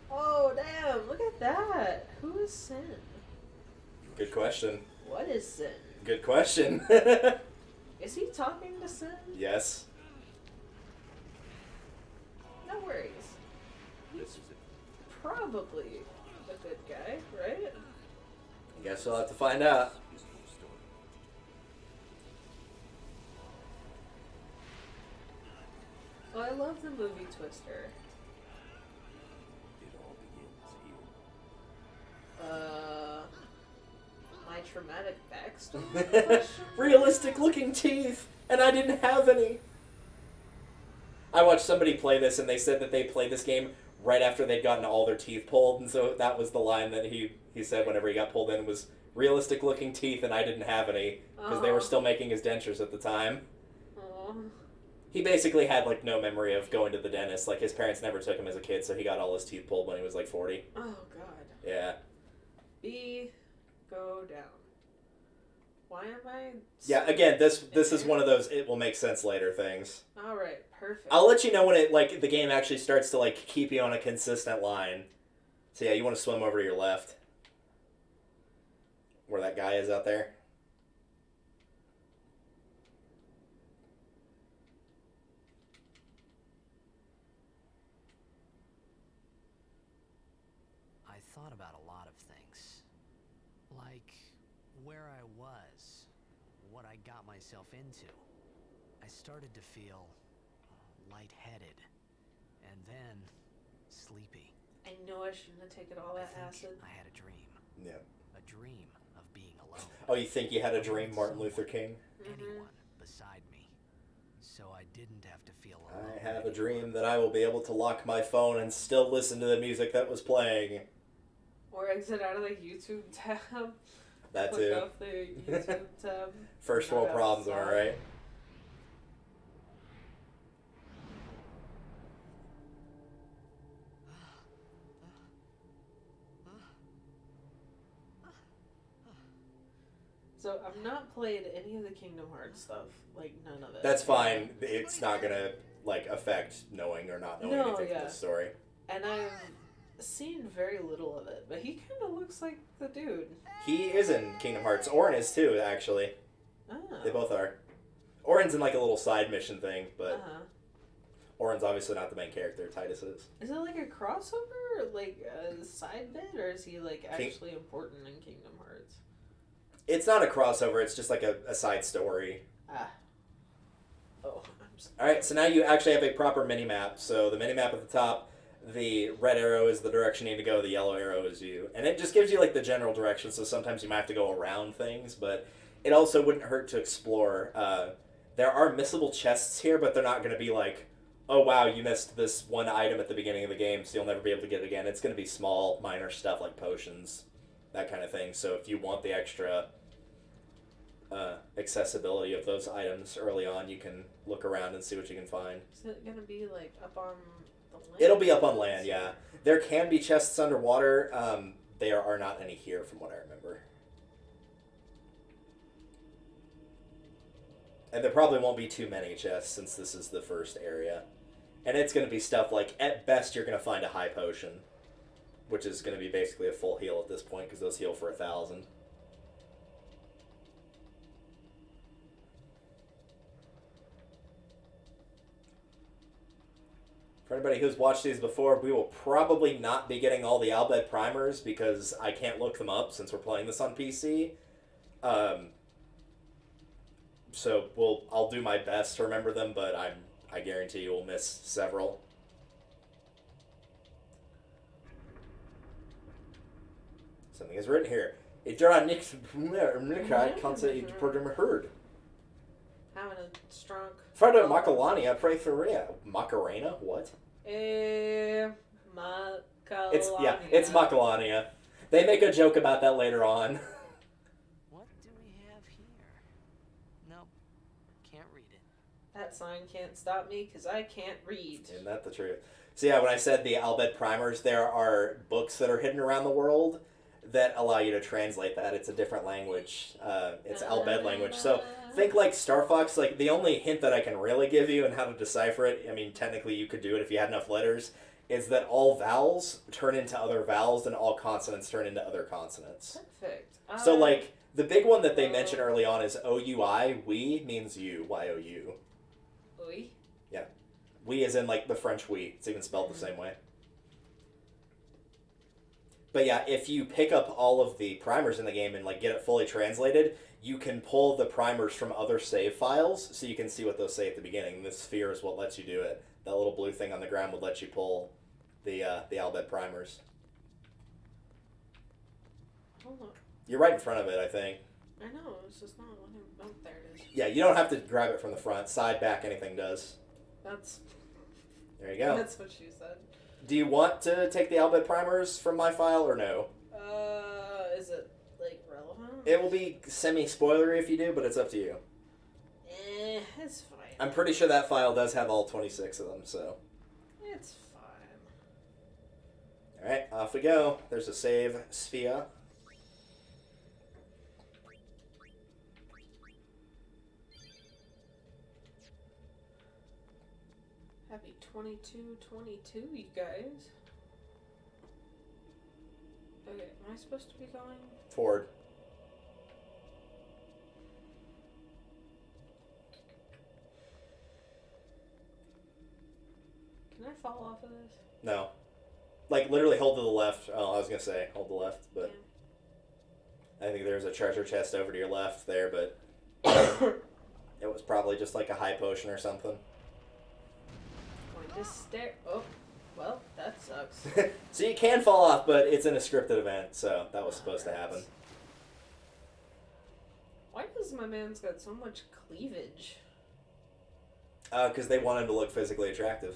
Oh, damn. Look at that. Who is Sin? Good question. What is Sin? Good question. Is he talking to Sin? Yes. No worries. He's probably a good guy, right? I guess we'll have to find out. Well, I love the movie Twister. My traumatic backstory? Realistic looking teeth, and I didn't have any. I watched somebody play this, and they said that they played this game right after they'd gotten all their teeth pulled, and so that was the line that he said whenever he got pulled in was, realistic looking teeth, and I didn't have any, because they were still making his dentures at the time. Aww. He basically had, like, no memory of going to the dentist. Like, his parents never took him as a kid, so he got all his teeth pulled when he was, like, 40. Oh, God. Yeah. B, go down. Why am I... Yeah, again, this is one of those it will make sense later things. Alright, perfect. I'll let you know when it, like, the game actually starts to, like, keep you on a consistent line. So yeah, you want to swim over to your left. Where that guy is out there. I thought about a lot of things. Like where I was, what I got myself into. I started to feel lightheaded, and then sleepy. I know I shouldn't have taken all that I acid. think I had a dream. Yeah. A dream of being alone. Oh, you think you had a dream, Martin Luther King? Anyone beside me. So I didn't have to feel alone. I have a dream that I will be able to lock my phone and still listen to the music that was playing. Or exit out of the YouTube tab. That Click too. off the YouTube tab. First world Not problems, am I outside. right? So I've not played any of the Kingdom Hearts stuff. Like, none of it. That's fine. It's not gonna, like, affect knowing or not knowing No, anything from yeah. the story. And I've seen very little of it. But he kind of looks like the dude. He is in Kingdom Hearts. Orin is too, actually. Oh. They both are. Orin's in, like, a little side mission thing, but Uh-huh. Orin's obviously not the main character. Titus is. Is it like a crossover? Like a side bit? Or is he, like, actually important in Kingdom Hearts? It's not a crossover. It's just, like, a side story. Ah. Oh, I'm sorry. Alright, so now you actually have a proper mini-map. So the mini-map at the top, the red arrow is the direction you need to go, the yellow arrow is you. And it just gives you, like, the general direction, so sometimes you might have to go around things, but it also wouldn't hurt to explore. There are missable chests here, but they're not going to be like, oh wow, you missed this one item at the beginning of the game, so you'll never be able to get it again. It's going to be small, minor stuff like potions, that kind of thing. So if you want the extra accessibility of those items early on, you can look around and see what you can find. Is it gonna be like up on the land? It'll be up on land, yeah. There can be chests underwater. There are not any here from what I remember. And there probably won't be too many chests since this is the first area. And it's going to be stuff like, at best, you're going to find a high potion. Which is going to be basically a full heal at this point, because those heal for 1,000. For anybody who's watched these before, we will probably not be getting all the Al-Bhed primers, because I can't look them up since we're playing this on PC. So I'll do my best to remember them, but I guarantee you we'll miss several. Something is written here. Heard. Having a strong... Freda Makalania, pray for Ria. Macarena? What? Makalania. It's Makalania. They make a joke about that later on. What do we have here? Nope. Can't read it. That sign can't stop me because I can't read. Isn't that the truth? So yeah, when I said the Al-Bhed primers, there are books that are hidden around the world that allow you to translate that. It's a different language. It's Al-Bhed language. So think like Star Fox. Like the only hint that I can really give you and how to decipher it, I mean, technically you could do it if you had enough letters, is that all vowels turn into other vowels and all consonants turn into other consonants. Perfect. So like the big one that they mentioned early on is O-U-I. We means you. Y-O-U. Oui. Yeah. We as in like the French we. It's even spelled the same way. But yeah, if you pick up all of the primers in the game and like get it fully translated, you can pull the primers from other save files so you can see what those say at the beginning. This sphere is what lets you do it. That little blue thing on the ground would let you pull the Al-Bhed primers. Hold on. You're right in front of it, I think. I know, it's just not... Oh, there it is. Yeah, you don't have to grab it from the front. Side, back, anything does. That's... There you go. That's what she said. Do you want to take the Al-Bhed primers from my file or no? Is it, like, relevant? It will be semi-spoilery if you do, but it's up to you. It's fine. I'm pretty sure that file does have all 26 of them, so... It's fine. Alright, off we go. There's a save Spira. Happy 22/22, you guys. Okay, am I supposed to be going? Forward. Can I fall off of this? No. Like, literally hold to the left. Oh, I was going to say hold the left, but I think there's a treasure chest over to your left there, but it was probably just like a high potion or something. Going to stare. Oh, well, that sucks. So you can fall off, but it's in a scripted event, so that was supposed to happen. Why does my man's got so much cleavage? Because they want him to look physically attractive.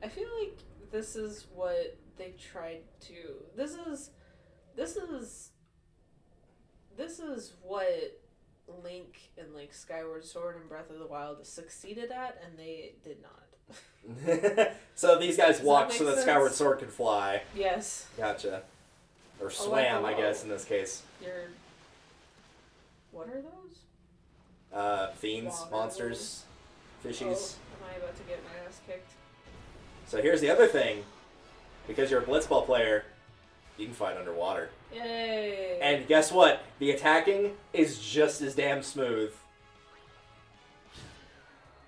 I feel like this is what they tried to. This is what Link and like Skyward Sword and Breath of the Wild succeeded at, and they did not. So these guys Does walked that so make that sense? Skyward Sword could fly. Yes. Gotcha. Or Oh, swam, like, I guess, in this case. You're. What are those? Fiends, Water monsters, fishies. Oh, am I about to get my ass kicked? So here's the other thing. Because you're a blitzball player, you can fight underwater. Yay! And guess what? The attacking is just as damn smooth.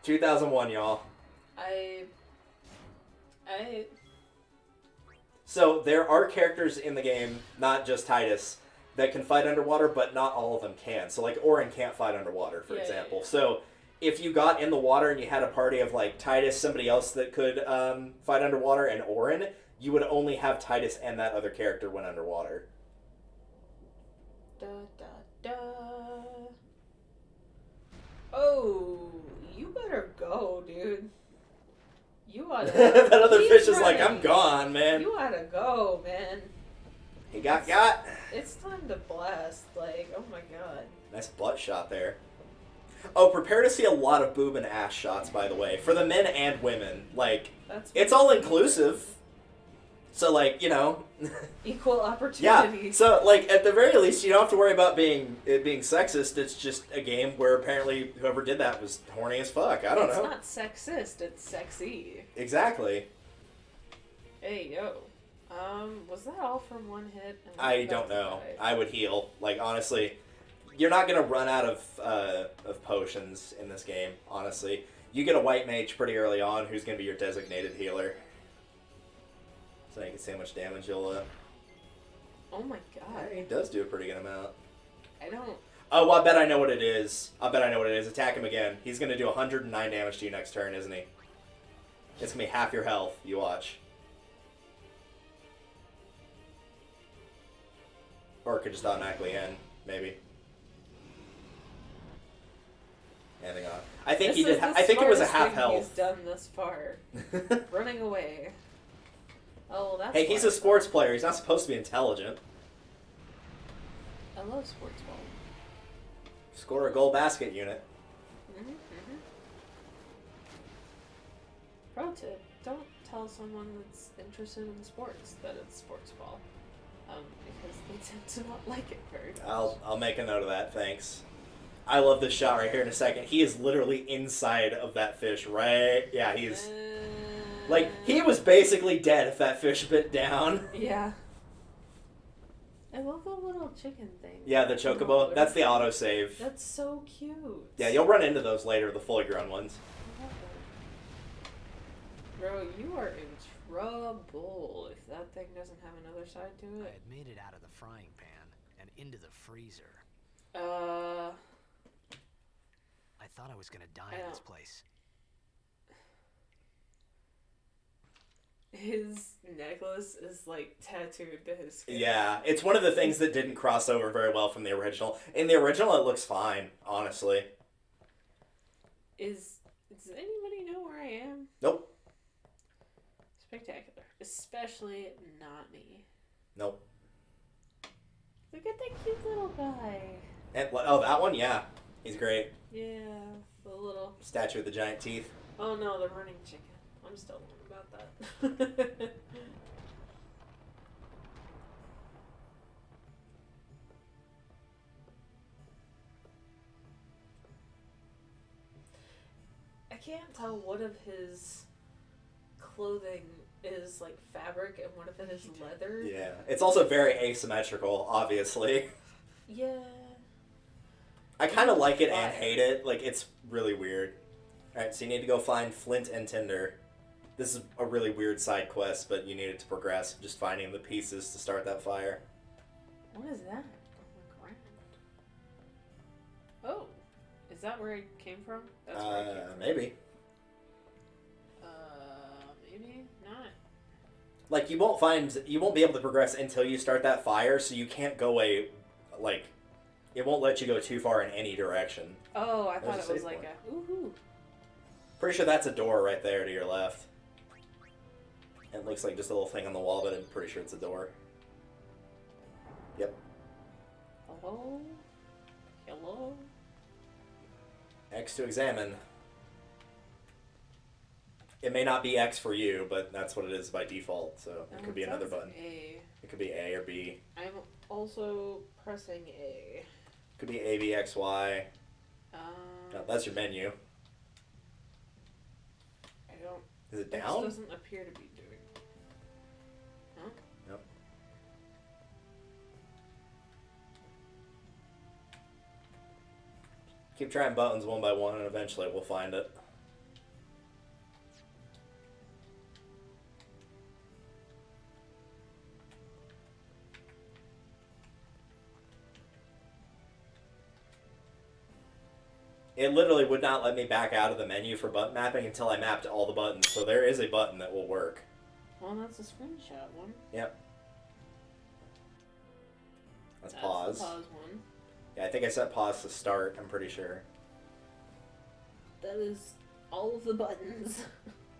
2001, y'all. So there are characters in the game, not just Titus, that can fight underwater, but not all of them can. So like Orin can't fight underwater, for example. Yeah. So if you got in the water and you had a party of like Titus, somebody else that could fight underwater, and Orin, you would only have Titus and that other character when underwater. Da da da. Oh, you better go, dude. You oughta. That other He's fish is like, ready. I'm gone, man. You oughta go, man. He got. It's time to blast. Like, oh my god. Nice butt shot there. Oh, prepare to see a lot of boob and ass shots, by the way, for the men and women. Like, That's it's all inclusive. So, like, you know. equal Yeah. opportunity. So, like, at the very least, you don't have to worry about it being sexist. It's just a game where apparently whoever did that was horny as fuck. I don't know. It's not sexist. It's sexy. Exactly. Hey yo. Was that all from one hit? I don't know. I would heal. Like, honestly, you're not gonna run out of potions in this game. Honestly, you get a white mage pretty early on, who's gonna be your designated healer. So you can see how much damage you'll. Oh my god. He does do a pretty good amount. I don't. Oh, well, I bet I know what it is. Attack him again. He's gonna do 109 damage to you next turn, isn't he? It's gonna be half your health. You watch. Or it could just automatically end, maybe. Ending on. I think he did. I think it was a half He's health. done this far. Running away. Oh, well, that's. Hey, he's a sports player. He's not supposed to be intelligent. I love sports ball. Score a goal basket unit. Mm-hmm. Pro tip: don't tell someone that's interested in sports that it's sports ball, because they tend to not like it very much. I'll make a note of that. Thanks. I love this shot right here in a second. He is literally inside of that fish, right? Yeah, he's like he was basically dead if that fish bit down. Yeah. I love the little chicken thing. Yeah, the chocobo. That's the autosave. That's so cute. Yeah, you'll run into those later, the fully grown ones. I love that. Bro, you are in trouble if that thing doesn't have another side to I it. had made it out of the frying pan and into the freezer. I thought I was gonna die in this place. His necklace is like tattooed to his skin. Yeah, it's one of the things that didn't cross over very well from the original. In the original, it looks fine, honestly. Does anybody know where I am? Nope. Spectacular. Especially not me. Nope. Look at that cute little guy. And, oh, that one? Yeah. He's great. Yeah, the little... Statue with the giant teeth. Oh no, the running chicken. I'm still thinking about that. can't tell what of his clothing is like fabric and what of it is leather. Yeah. It's also very asymmetrical, obviously. Yeah. I kind of like it and hate it. Like, it's really weird. Alright, so you need to go find Flint and Tinder. This is a really weird side quest, but you need it to progress. Just finding the pieces to start that fire. What is that on the ground? Oh, is that where it came from? That's where it came from. Maybe. Maybe not. Like, you won't be able to progress until you start that fire, so you can't go away, like, it won't let you go too far in any direction. Oh, I thought There's it a was save like point. a woohoo. Pretty sure that's a door right there to your left. It looks like just a little thing on the wall, but I'm pretty sure it's a door. Yep. Hello? Hello? X to examine. It may not be X for you, but that's what it is by default, so it could be another button. A. It could be A or B. I'm also pressing A. Could be A, B, X, Y. No, that's your menu. I don't. Is it This down? doesn't appear to be doing. Huh? Nope. Keep trying buttons one by one, and eventually we'll find it. It literally would not let me back out of the menu for button mapping until I mapped all the buttons, so there is a button that will work. Well, that's a screenshot one. Yep. That's pause. The pause one. Yeah, I think I set pause to start, I'm pretty sure. That is all of the buttons.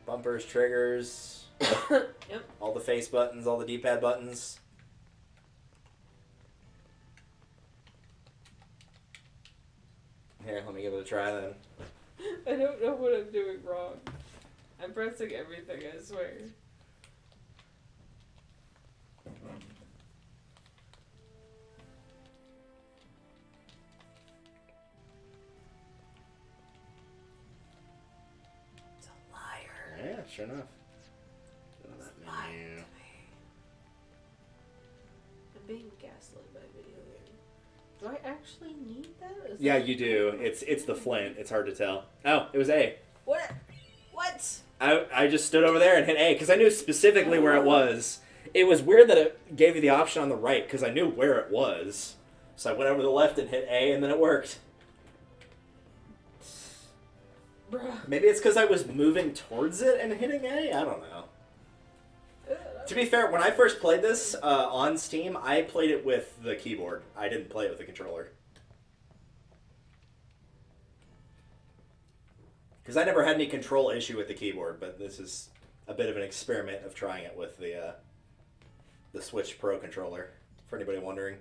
Bumpers, triggers, Yep. all the face buttons, all the D-pad buttons. Here, let me give it a try then. I don't know what I'm doing wrong. I'm pressing everything, I swear. It's a liar. Yeah, sure enough. Go to that Lying menu. to me. I'm being gaslit by video game. Do I actually need that? Is Yeah, that- you do. It's the Flint. It's hard to tell. Oh, it was A. What? What? I just stood over there and hit A because I knew specifically where it was. It was weird that it gave you the option on the right because I knew where it was. So I went over to the left and hit A and then it worked. Bruh. Maybe it's because I was moving towards it and hitting A? I don't know. To be fair, when I first played this on Steam, I played it with the keyboard. I didn't play it with the controller. Because I never had any control issue with the keyboard, but this is a bit of an experiment of trying it with the Switch Pro controller, for anybody wondering.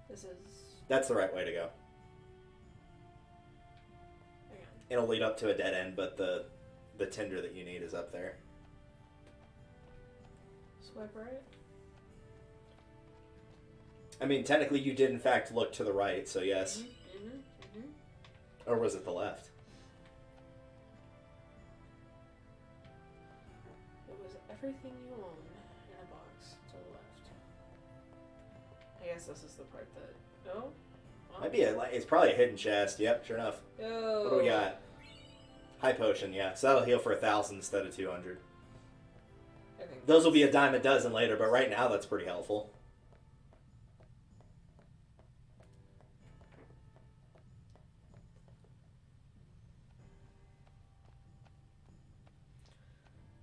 This is. That's the right way to go. Hang on. It'll lead up to a dead end, but the tinder that you need is up there. Swipe right? I mean, technically you did in fact look to the right, so yes. Mm-hmm. Or was it the left? It was everything you own in a box to the left. I guess this is the part that. No? Oh. Might be it's probably a hidden chest. Yep, sure enough. Yo. What do we got? High potion, yeah. So that'll heal for 1,000 instead of 200. I think Those will be a dime a dozen later, but right now that's pretty helpful.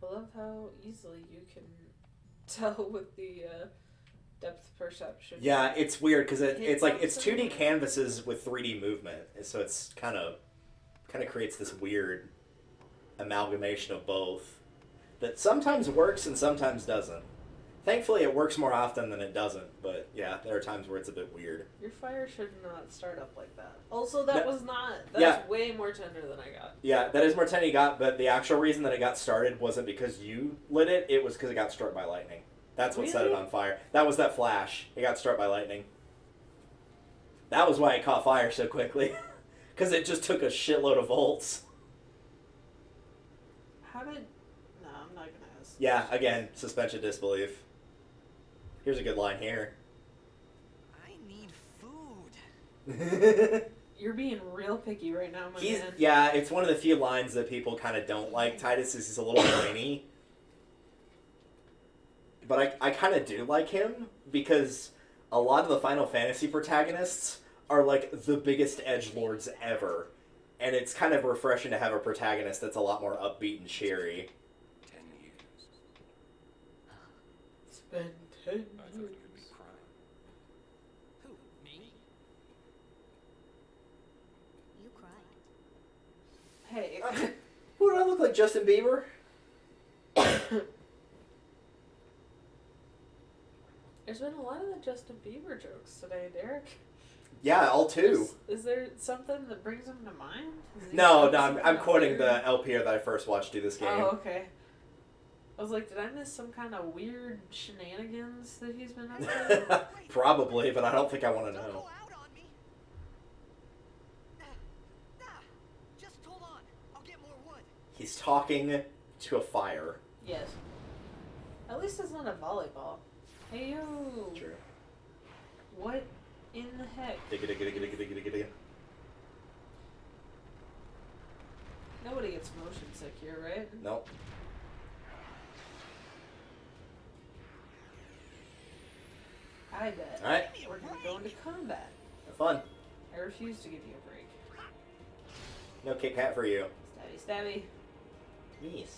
I love how easily you can tell with the depth perception. Yeah, it's weird because it's like it's Something. 2D canvases with 3D movement, so it's kind of creates this weird amalgamation of both that sometimes works and sometimes doesn't. Thankfully, it works more often than it doesn't, but yeah, there are times where it's a bit weird. Your fire should not start up like that. Also, that No. was not. That's Yeah. way more tender than I got. Yeah, that is more than you got, but the actual reason that it got started wasn't because you lit it, it was because it got struck by lightning. That's what set it on fire. That was that flash. It got struck by lightning. That was why it caught fire so quickly. Because it just took a shitload of volts. How did... No, I'm not gonna ask. Yeah, again, suspension disbelief. Here's a good line here. I need food. You're being real picky right now, my man. Yeah, it's one of the few lines that people kind of don't like. Titus is a little brainy. But I kind of do like him, because a lot of the Final Fantasy protagonists are like the biggest edgelords ever. And it's kind of refreshing to have a protagonist that's a lot more upbeat and cheery. 10 years. It's been 10 I years. thought you'd be crying. Who? Me? You cried. Hey. Who do I look like, Justin Bieber? There's been a lot of the Justin Bieber jokes today, Derek. Yeah, all two. Is there something that brings him to mind? Is he No, something I'm that quoting weird? the LPR that I first watched do this game. Oh, okay. I was like, did I miss some kind of weird shenanigans that he's been up to? Probably, but I don't think I want to Don't know. go out on me. Just hold on. I'll get more wood. He's talking to a fire. Yes. At least it's not a volleyball. Hey, yo. True. What in the heck? Digga. Nobody gets motion sick here, right? Nope. I bet. Alright, We're gonna go into combat. have fun. I refuse to give you a break. No Kit Kat for you. Stabby, stabby. Yes.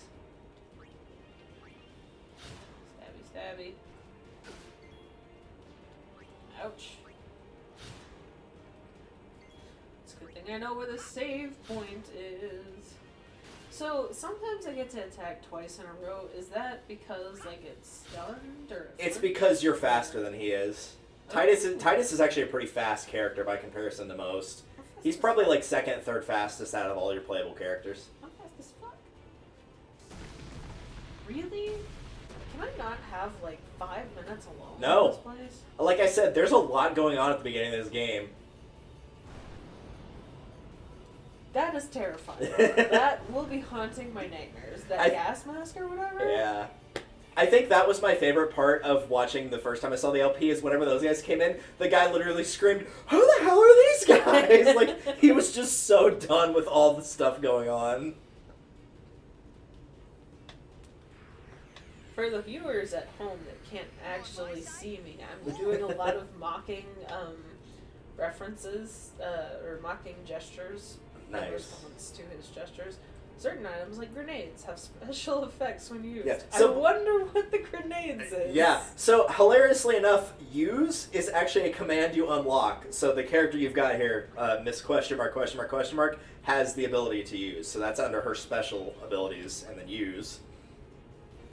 Stabby, stabby. Ouch. It's a good thing I know where the save point is. So, sometimes I get to attack twice in a row. Is that because, like, it's stunned, or... It's because you're faster than he is. Titus is actually a pretty fast character by comparison to most. He's probably like second, third fastest out of all your playable characters. I'm fast as fuck. Really? Can I not have, like, 5 minutes alone No. in this place? Like I said, there's a lot going on at the beginning of this game. That is terrifying. That will be haunting my nightmares. That gas mask or whatever? Yeah. I think that was my favorite part of watching the first time I saw the LP is whenever those guys came in, the guy literally screamed, "Who the hell are these guys?" Like, he was just so done with all the stuff going on. For the viewers at home that can't actually see me, I'm doing a lot of mocking references, or mocking gestures in Nice. response to his gestures. Certain items, like grenades, have special effects when used. Yeah, so- I wonder what the grenades is. Yeah, so hilariously enough, use is actually a command you unlock. So the character you've got here, Miss question mark, has the ability to use. So that's under her special abilities, and then use.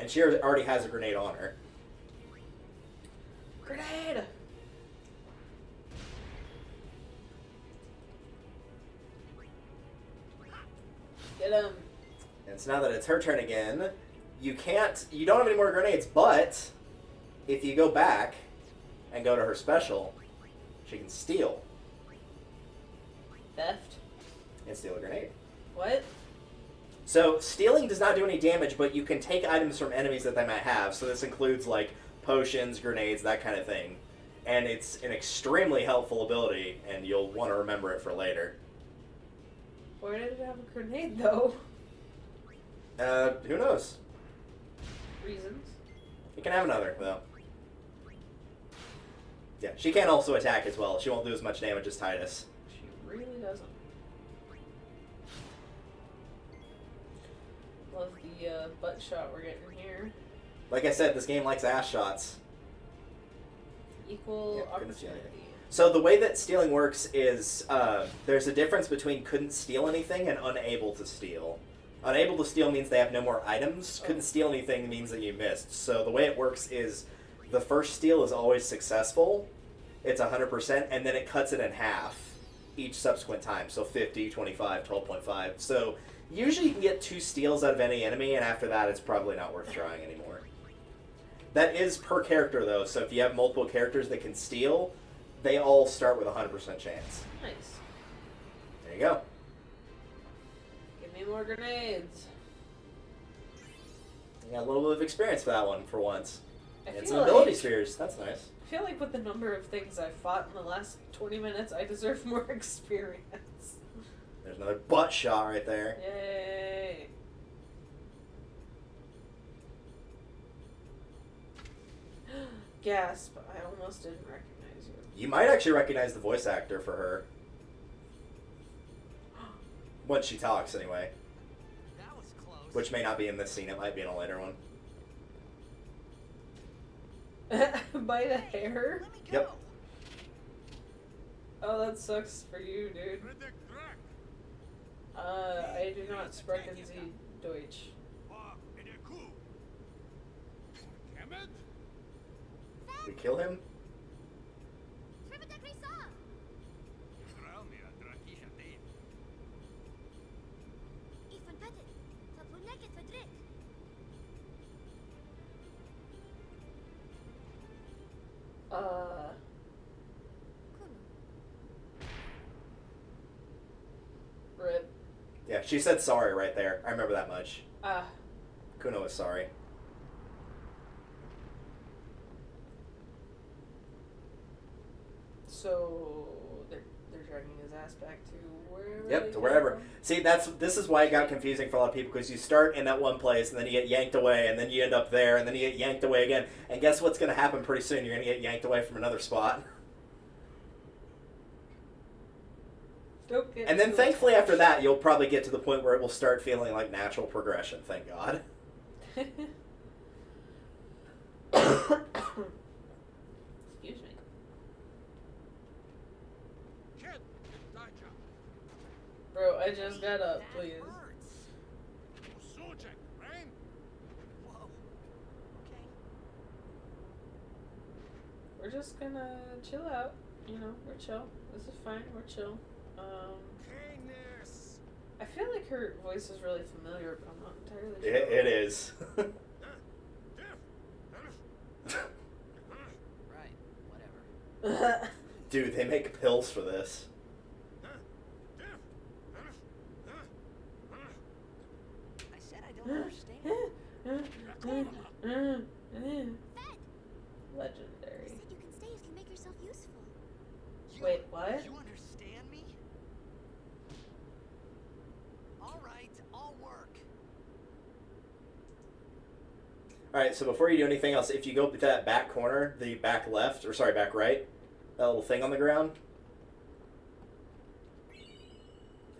And she already has a grenade on her. Grenade! Get him. And so now that it's her turn again, you don't have any more grenades, but if you go back and go to her special, she can steal Theft. and steal a grenade. What? So stealing does not do any damage, but you can take items from enemies that they might have. So this includes like potions, grenades, that kind of thing. And it's an extremely helpful ability, and you'll want to remember it for later. Where did it have a grenade, though? Who knows? Reasons. You can have another, though. Yeah, she can also attack as well. She won't do as much damage as Titus. She really doesn't. Love the butt shot we're getting here. Like I said, this game likes ass shots. Equal Yeah, couldn't steal opportunity. So the way that stealing works is there's a difference between couldn't steal anything and unable to steal. Unable to steal means they have no more items. Couldn't steal anything means that you missed. So the way it works is the first steal is always successful. It's 100%, and then it cuts it in half each subsequent time. So 50, 25, 12.5. So usually you can get 2 steals out of any enemy, and after that it's probably not worth trying anymore. That is per character, though, so if you have multiple characters that can steal, they all start with a 100% chance. Nice. There you go. Give me more grenades. You got a little bit of experience for that one, for once. I And feel some ability like- spheres. That's nice. I feel like with the number of things I've fought in the last 20 minutes, I deserve more experience. There's another butt shot right there. Yay. Gasp. I almost didn't recognize you. You might actually recognize the voice actor for her. Once she talks, anyway. That was close. Which may not be in this scene. It might be in a later one. By the hair? Let me go. Yep. Oh, that sucks for you, dude. I do not sprechen Sie Deutsch. We kill him? Rip. Yeah, she said sorry right there. I remember that much. Ah. Kuno was sorry. So they're dragging his ass back to wherever. Yep, they to came wherever. from? See, this is why it got confusing for a lot of people, because you start in that one place, and then you get yanked away, and then you end up there, and then you get yanked away again. And guess what's going to happen pretty soon? You're going to get yanked away from another spot. Don't get And then too thankfully after attached. that, you'll probably get to the point where it will start feeling like natural progression, thank God. Excuse me. Bro, I just got up, please. That hurts. Whoa. Okay. We're just gonna chill out. You know, we're chill. This is fine. We're chill. I feel like her voice is really familiar, but I'm not entirely sure. It is. Right, whatever. Dude, they make pills for this. I said I don't understand. Legendary. You can stay if you make yourself useful. Wait, what? You understand me? All right, I'll work. Alright, so before you do anything else, if you go to that back corner, the back left, or sorry, back right, that little thing on the ground,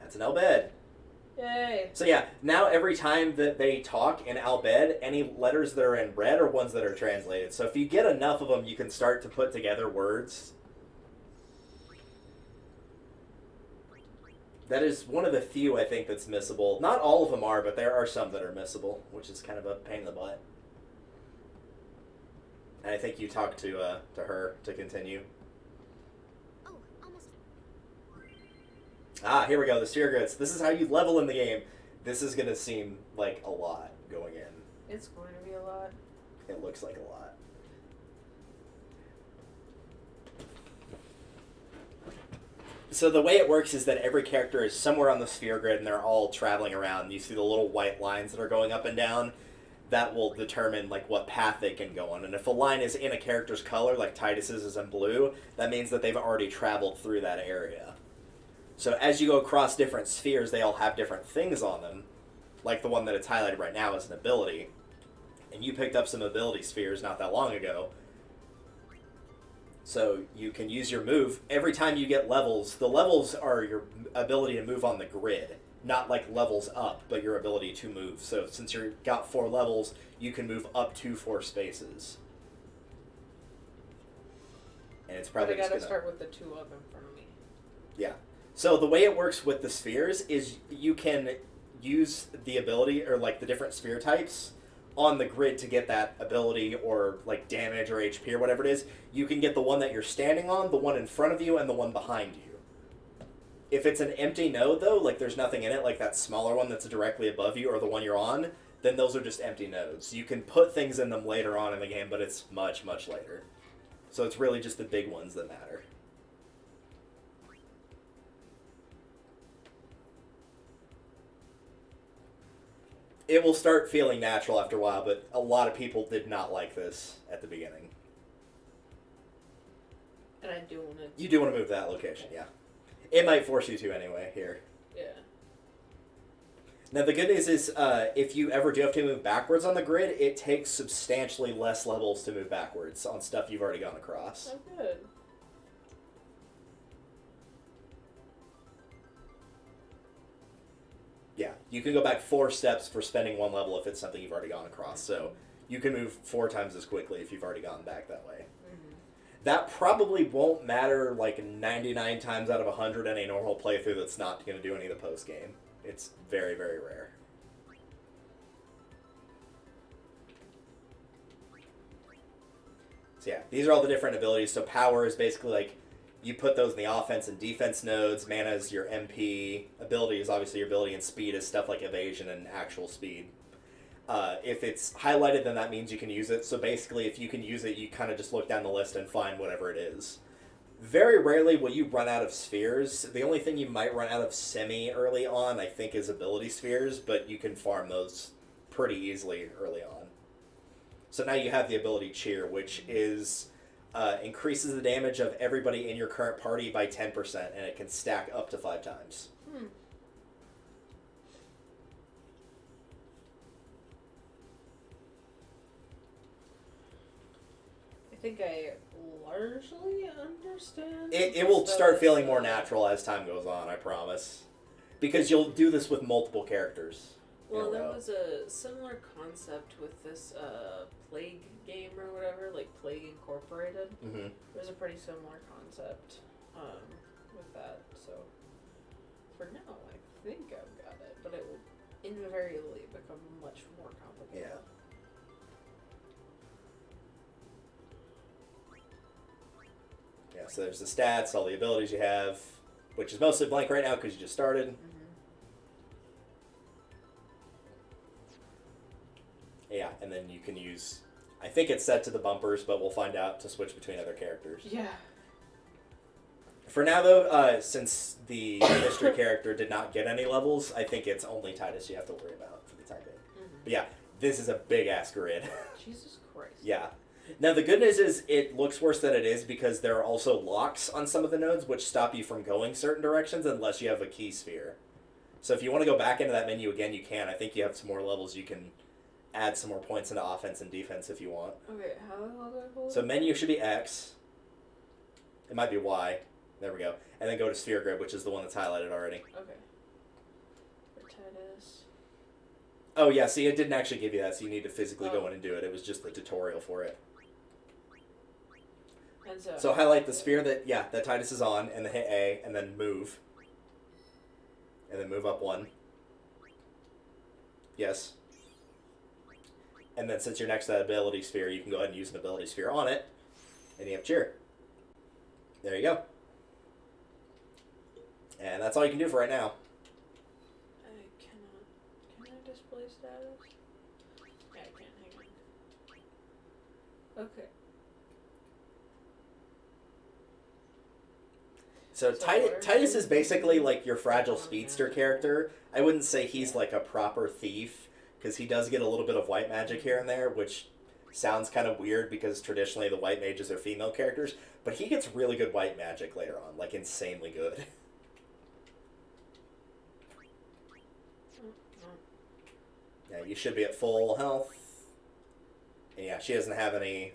that's an Al-Bhed. Yay. So yeah, now every time that they talk in Al-Bhed, any letters that are in red are ones that are translated. So if you get enough of them, you can start to put together words. That is one of the few, I think, that's missable. Not all of them are, but there are some that are missable, which is kind of a pain in the butt. And I think you talked to her to continue. Oh, almost. Ah, here we go, the sphere grids. This is how you level in the game. This is going to seem like a lot going in. It's going to be a lot. It looks like a lot. So the way it works is that every character is somewhere on the sphere grid and they're all traveling around. You see the little white lines that are going up and down. That will determine like what path they can go on. And if a line is in a character's color, like Titus's is in blue, that means that they've already traveled through that area. So as you go across different spheres, they all have different things on them. Like the one that it's highlighted right now is an ability. And you picked up some ability spheres not that long ago. So you can use your move. Every time you get levels, the levels are your ability to move on the grid. Not like levels up, but your ability to move. So since you've got 4 levels, you can move up to 4 spaces. And it's probably But I gotta just start with the 2 up in front of me. Yeah. So the way it works with the spheres is you can use the ability, or like the different sphere types, on the grid to get that ability or like damage or HP or whatever it is. You can get the one that you're standing on, the one in front of you, and the one behind you. If it's an empty node, though, like there's nothing in it, like that smaller one that's directly above you or the one you're on, then those are just empty nodes. You can put things in them later on in the game, but it's much, much later. So it's really just the big ones that matter. It will start feeling natural after a while, but a lot of people did not like this at the beginning. And I do want to... You do want to move to that location, yeah. It might force you to anyway, here. Yeah. Now, the good news is, if you ever do have to move backwards on the grid, it takes substantially less levels to move backwards on stuff you've already gone across. Oh, good. Yeah, you can go back 4 steps for spending 1 level if it's something you've already gone across. So you can move 4 times as quickly if you've already gone back that way. Mm-hmm. That probably won't matter like 99 times out of 100 in a normal playthrough that's not going to do any of the post-game. It's very, very rare. So yeah, these are all the different abilities. So power is basically like you put those in the offense and defense nodes. Mana is your MP. Ability is obviously your ability, and speed is stuff like evasion and actual speed. If it's highlighted, then that means you can use it. So basically, if you can use it, you kind of just look down the list and find whatever it is. Very rarely will you run out of spheres. The only thing you might run out of semi early on, I think, is ability spheres, but you can farm those pretty easily early on. So now you have the ability Cheer, which is increases the damage of everybody in your current party by 10%, and it can stack up to 5 times. I think I largely understand. It will start feeling more natural as time goes on, I promise. Because you'll do this with multiple characters. Well, there was a similar concept with this Plague game or whatever, like Plague Incorporated. Mm-hmm. There's a pretty similar concept with that. So for now, I think I've got it, but it will invariably become much more complicated. Yeah. Yeah, so there's the stats, all the abilities you have, which is mostly blank right now because you just started. Mm-hmm. Yeah, and then you can use, I think it's set to the bumpers, but we'll find out to switch between other characters. Yeah. For now, though, since the mystery character did not get any levels, I think it's only Titus you have to worry about for the time being. Mm-hmm. But yeah, this is a big-ass grid. Jesus Christ. Yeah. Now, the good news is it looks worse than it is because there are also locks on some of the nodes which stop you from going certain directions unless you have a key sphere. So if you want to go back into that menu again, you can. I think you have some more levels you can add some more points into offense and defense if you want. Okay, how do I hold So menu should be X. It might be Y. There we go. And then go to sphere grid, which is the one that's highlighted already. Okay. For Titus. Oh, yeah, see, it didn't actually give you that, so you need to physically go in and do it. It was just the tutorial for it. And so highlight the sphere that Titus is on, and then hit A, and then move. And then move up 1. Yes. And then since you're next to that ability sphere, you can go ahead and use an ability sphere on it, and you have Cheer. There you go. And that's all you can do for right now. I cannot. Can I display status? Yeah, I can't. Hang on. Okay. So Titus is basically like your fragile speedster character. I wouldn't say he's like a proper thief, because he does get a little bit of white magic here and there, which sounds kind of weird because traditionally the white mages are female characters, but he gets really good white magic later on, like insanely good. Yeah, you should be at full health. And yeah, she doesn't have any,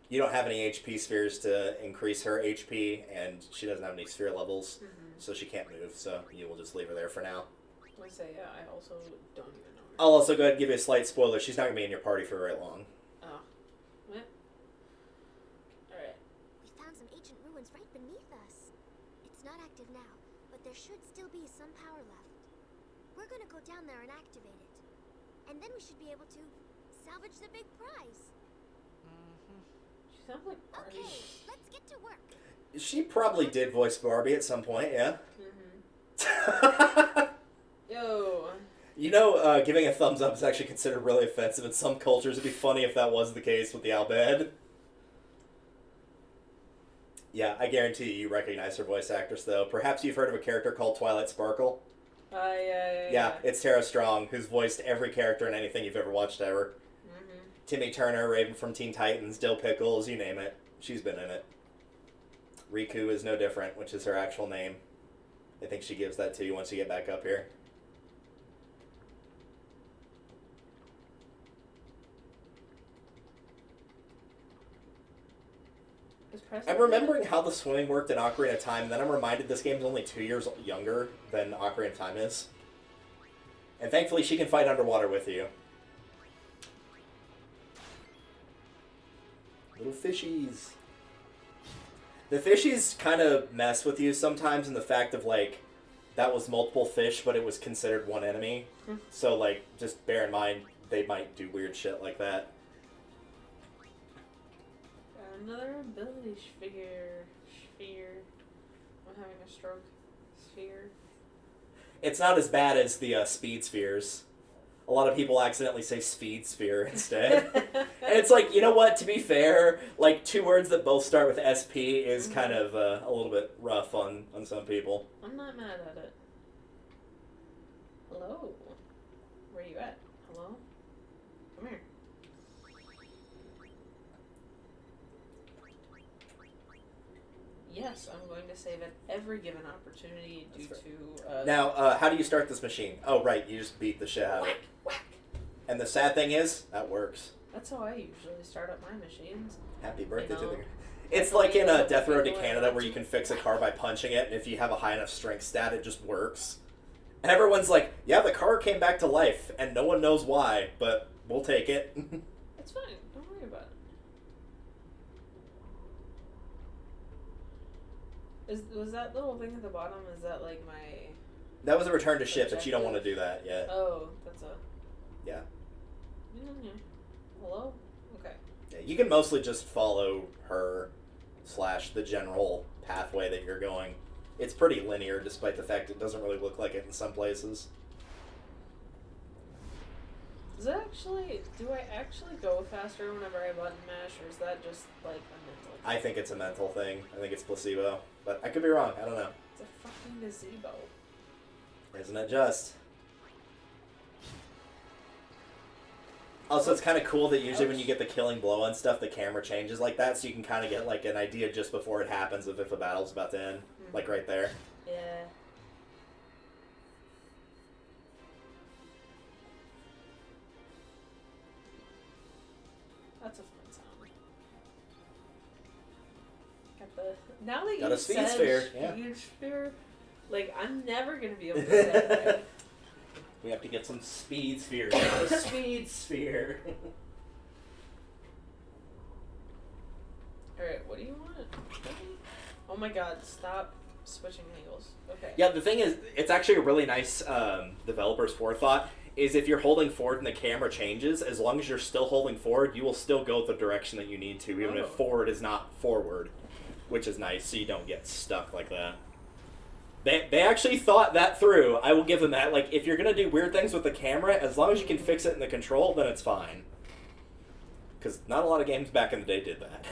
you don't have any HP spheres to increase her HP, and she doesn't have any sphere levels, so she can't move, so you will just leave her there for now. I say, yeah, I also don't even know her. I'll also go ahead and give you a slight spoiler. She's not going to be in your party for very long. Oh. What? Alright. We found some ancient ruins right beneath us. It's not active now, but there should still be some power left. We're gonna go down there and activate it. And then we should be able to salvage the big prize. She sounds like Barbie. Okay, let's get to work. She probably did voice Barbie at some point, yeah. Yo. You know, giving a thumbs up is actually considered really offensive in some cultures. It'd be funny if that was the case with the Al-Bhed. Yeah, I guarantee you recognize her voice actress, though. Perhaps you've heard of a character called Twilight Sparkle? Yeah. It's Tara Strong, who's voiced every character in anything you've ever watched ever. Timmy Turner, Raven from Teen Titans, Dill Pickles, you name it. She's been in it. Riku is no different, which is her actual name. I think she gives that to you once you get back up here. I'm remembering how the swimming worked in Ocarina of Time, and then I'm reminded this game's only 2 years younger than Ocarina of Time is. And thankfully she can fight underwater with you. Little fishies. The fishies kind of mess with you sometimes in the fact of, like, that was multiple fish, but it was considered one enemy. So, like, just bear in mind, they might do weird shit like that. Another ability sphere. I'm having a stroke. Sphere. It's not as bad as the speed spheres. A lot of people accidentally say speed sphere instead. And it's like, you know what, to be fair, like, two words that both start with SP is kind of a little bit rough on some people. I'm not mad at it. Hello? Where you at? Hello? Come here. Yes, I'm going to save at every given opportunity due to... Now, how do you start this machine? Oh, right, you just beat the shit out of it. Whack! And the sad thing is, that works. That's how I usually start up my machines. Happy birthday You to know, the... It's like in Death Road to people Canada are where you can fix a car by punching it, and if you have a high enough strength stat, it just works. And everyone's like, yeah, the car came back to life, and no one knows why, but we'll take it. It's fine. Don't worry about it. Was that little thing at the bottom, is that like my... That was a return to ship, but you don't want to do that yet. Oh, that's a... Yeah. Hello? Okay. Yeah, you can mostly just follow her / the general pathway that you're going. It's pretty linear, despite the fact it doesn't really look like it in some places. Does it actually... Do I actually go faster whenever I button mash, or is that just like a mental thing? I think it's a mental thing. I think it's placebo. But I could be wrong. I don't know. It's a fucking gazebo. Isn't it just? Also, it's kind of cool that usually when you get the killing blow and stuff, the camera changes like that, so you can kind of get like an idea just before it happens of if a battle's about to end. Like right there. Yeah. That's a fun sound. Got the... Now that Got you a speed said sphere, yeah. speed sphere, like, I'm never going to be able to say that. We have to get some speed sphere. The speed sphere. Alright, what do you want? Oh my god, stop switching angles. Okay. Yeah, the thing is, it's actually a really nice developer's forethought, is if you're holding forward and the camera changes, as long as you're still holding forward, you will still go the direction that you need to, even if forward is not forward, which is nice, so you don't get stuck like that. They actually thought that through. I will give them that. Like, if you're going to do weird things with the camera, as long as you can fix it in the control, then it's fine. Because not a lot of games back in the day did that.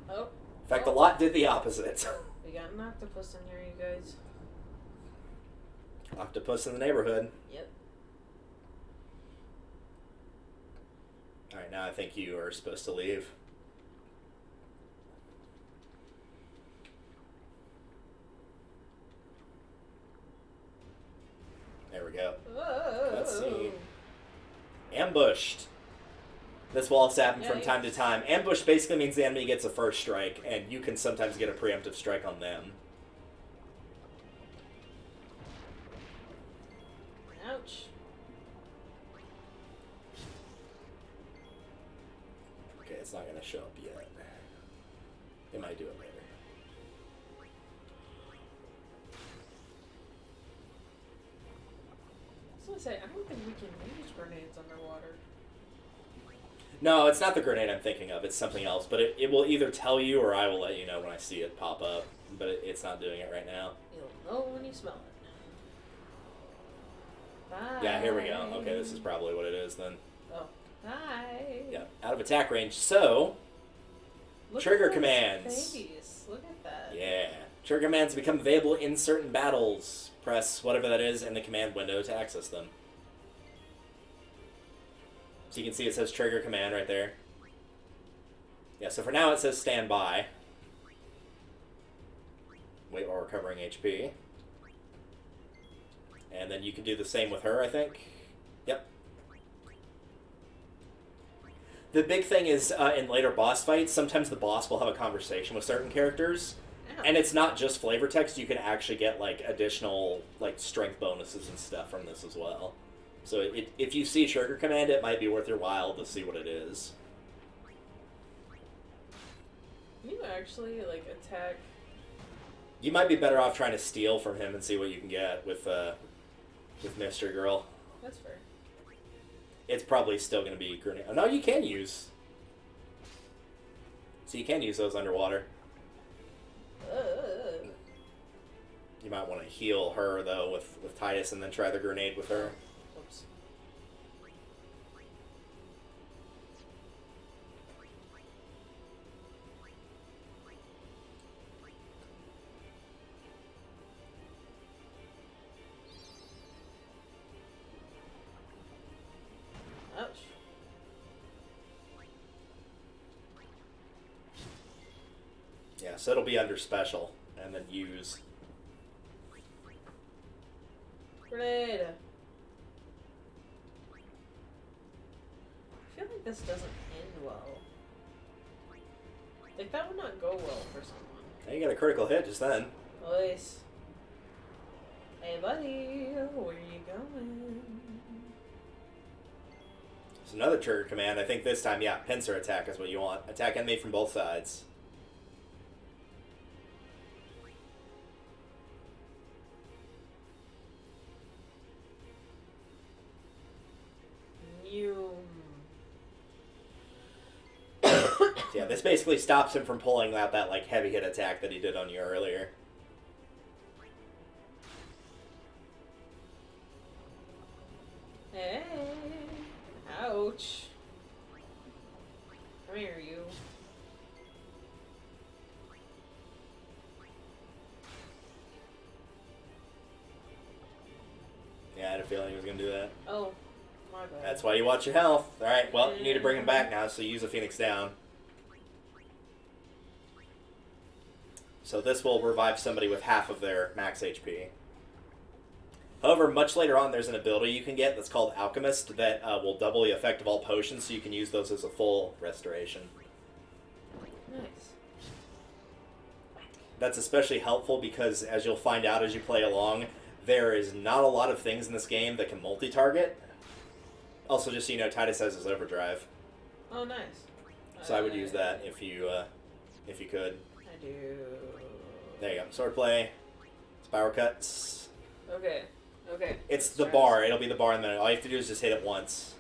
Oh. In fact, a lot did the opposite. We got an octopus in here, you guys. Octopus in the neighborhood. Yep. Alright, now I think you are supposed to leave. There we go. Let's see. Ambushed. This will also happen from time to time. Ambush basically means the enemy gets a first strike, and you can sometimes get a preemptive strike on them. Ouch. Okay, it's not going to show up yet. It might do it later. I was gonna say, I don't think we can use grenades underwater. No, it's not the grenade I'm thinking of. It's something else. But it will either tell you or I will let you know when I see it pop up. But it's not doing it right now. You'll know when you smell it. Bye. Yeah, here we go. Okay, this is probably what it is then. Oh, hi. Yeah, out of attack range. So, Look trigger at those commands. Babies. Look at that. Yeah. Trigger commands become available in certain battles. Press whatever that is in the command window to access them. So you can see it says trigger command right there. Yeah, so for now it says stand by. Wait while recovering HP. And then you can do the same with her, I think. Yep. The big thing is, in later boss fights, sometimes the boss will have a conversation with certain characters. Ow. And it's not just flavor text, you can actually get, like, additional, like, strength bonuses and stuff from this as well. So if you see trigger command, it might be worth your while to see what it is. Can you actually, like, attack... You might be better off trying to steal from him and see what you can get with Mystery Girl. That's fair. It's probably still going to be grenade. Oh, no, you can use. So you can use those underwater. You might want to heal her, though, with Titus and then try the grenade with her. Oops. Ouch. Yeah, so it'll be under special, and then use. Grenade. I feel like this doesn't end well. Like, that would not go well for someone. Hey, you got a critical hit just then. Nice. Hey, buddy, where you going? There's another trigger command. I think this time, yeah, pincer attack is what you want. Attack enemy from both sides. You. Yeah, this basically stops him from pulling out that, like, heavy hit attack that he did on you earlier. Hey. Ouch. Come here, you. Yeah, I had a feeling he was going to do that. Oh, my bad. That's why you watch your health. Alright, well, you need to bring him back now, so use a Phoenix down. So this will revive somebody with half of their max HP. However, much later on, there's an ability you can get that's called Alchemist that will double the effect of all potions, so you can use those as a full restoration. Nice. That's especially helpful because, as you'll find out as you play along, there is not a lot of things in this game that can multi-target. Also, just so you know, Titus has his overdrive. Oh, nice. So I would use that if you could. I do. There you go. Swordplay. Spiral cuts. Okay. Okay. It's Let's the try bar. this. It'll be the bar in the middle. All you have to do is just hit it once.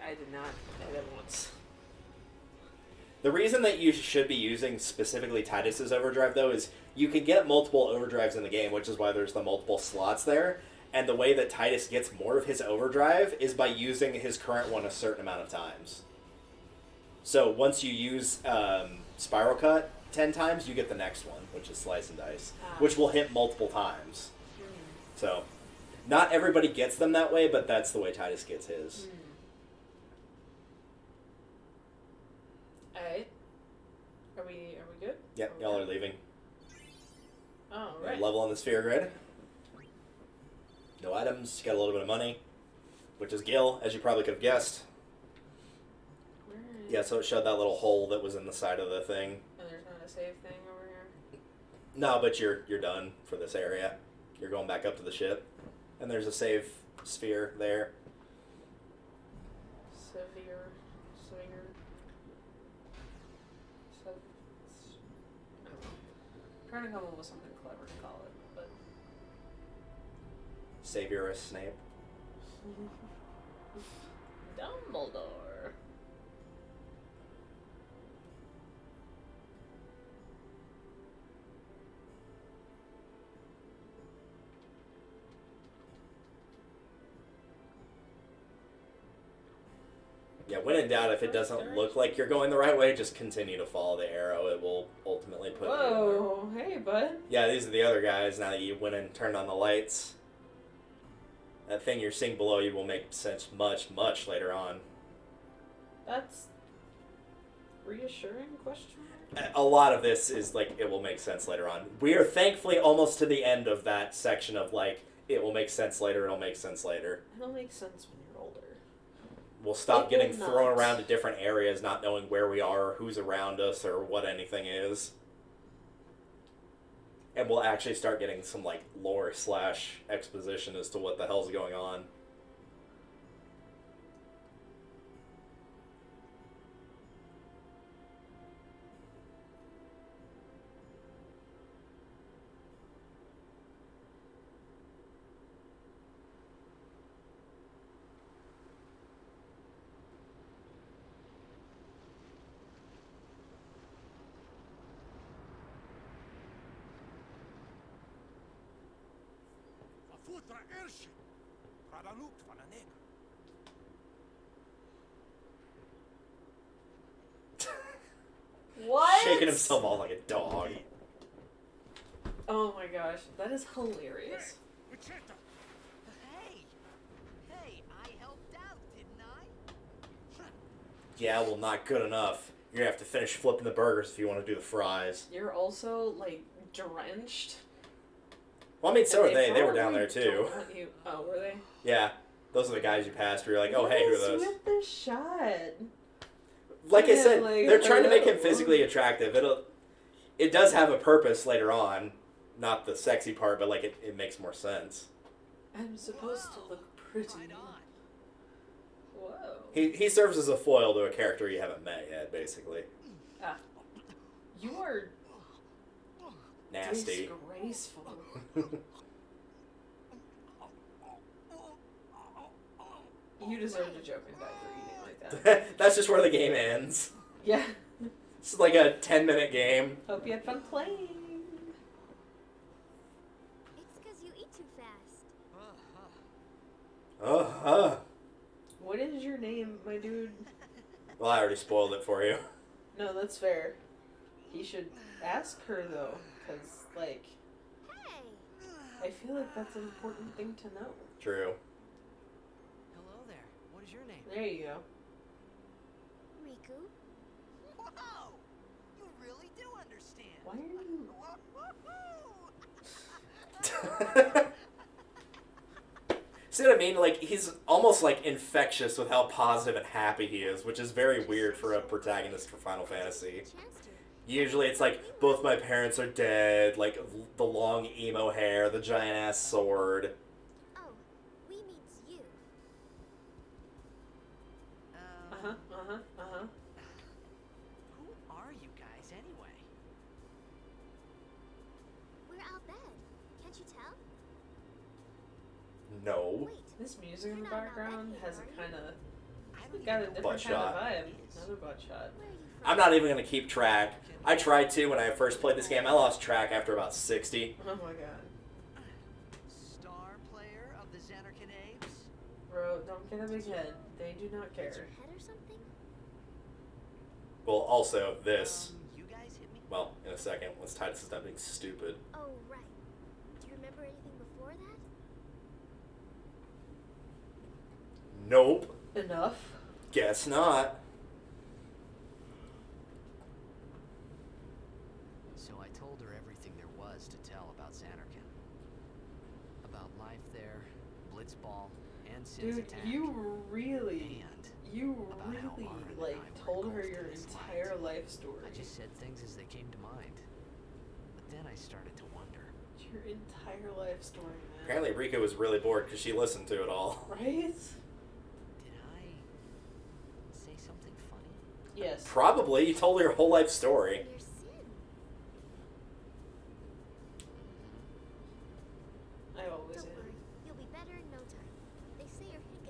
I did not hit it once. The reason that you should be using specifically Titus's overdrive, though, is you can get multiple overdrives in the game, which is why there's the multiple slots there. And the way that Titus gets more of his overdrive is by using his current one a certain amount of times. So once you use Spiral Cut 10 times, you get the next one, which is Slice and Dice, which will hit multiple times. So not everybody gets them that way, but that's the way Titus gets his. Alright. Are we good? Yep, y'all are leaving. Oh, right. Level on the sphere grid. No items, got a little bit of money, which is Gil, as you probably could have guessed. Yeah, so it showed that little hole that was in the side of the thing. And there's not a save thing over here? No, but you're done for this area. You're going back up to the ship. And there's a save sphere there. Severe. I don't know. I'm trying to come up with something clever to call it, but... Saviorus Snape. Dumbledore. Yeah, when in doubt, if it doesn't look like you're going the right way, just continue to follow the arrow. It will ultimately put you in there. Whoa, hey, bud. Yeah, these are the other guys. Now that you went and turned on the lights, that thing you're seeing below you will make sense much, much later on. That's reassuring, question mark? A lot of this is like, it will make sense later on. We are thankfully almost to the end of that section of like, it will make sense later, it'll make sense later. It'll make sense when you're older. We'll stop It will getting thrown not. around to different areas, not knowing where we are, or who's around us, or what anything is. And we'll actually start getting some like lore / exposition as to what the hell's going on. Futra ershi. Pradanuk vananeg. What? Shaking himself off like a dog. Oh my gosh, that is hilarious. Ucheta. Hey! Hey, I helped out, didn't I? Yeah, well, not good enough. You're gonna have to finish flipping the burgers if you want to do the fries. You're also, like, drenched. Well, I mean, so And are they. They were down probably there, too. don't want you- Oh, were they? Yeah, those are the guys you passed where you're like, oh, What hey, who are is those? with this shot? Like I Yeah, said, like, they're trying to make him hello. physically attractive. It does have a purpose later on. Not the sexy part, but, like, it makes more sense. I'm supposed to look pretty. Right on. Whoa. He serves as a foil to a character you haven't met yet, basically. Ah. You are Nasty. disgraceful. You deserve to joke and die for eating like that. That's just where the game ends. Yeah. It's like a 10-minute game. Hope you had fun playing. It's because you eat too fast. What is your name, my dude? Well, I already spoiled it for you. No, that's fair. He should ask her, though, because, like, Hey! I feel like that's an important thing to know. True. Hello there. What is your name? There you go. Riku? Wow! You really do understand. Why are you... See what I mean? Like, he's almost, like, infectious with how positive and happy he is, which is very weird for a protagonist for Final Fantasy. Chance to. Usually it's like, both my parents are dead, like, the long emo hair, the giant-ass sword. Oh, we means you. Uh-huh, uh-huh. Who are you guys anyway? We're Al-Bhed. Can't you tell? No. Wait. This music in the You're not background Al-Bhed, has are a you? kind of... I It's don't got a even know different kind Buttshot. of vibe. Is. Another buttshot. Where are you from? I'm not even going to keep track. I tried to when I first played this game. I lost track after about 60. Oh my god. Star player of the Xanarkin Apes? Bro, don't get a big head. They do not Hit care. your head or something? Well, also, this. You guys hit me? Well, in a second. Let's tie this up being stupid. Oh, right. Do you remember anything before that? Nope. Enough. Guess not. So I told her everything there was to tell about Xanarkin. About life there, Blitzball, and Sin's Dude, attack. you really, And about how like, Armin and I were told her engulfed your in his entire light. life story. I just said things as they came to mind. But then I started to wonder. Your entire life story, man. Apparently, Rika was really bored because she listened to it all. Right? Did I say something funny? Yes. Probably. You told her your whole life story. Your sin. I always Don't am. worry. You'll be better in no time. They say you're hitting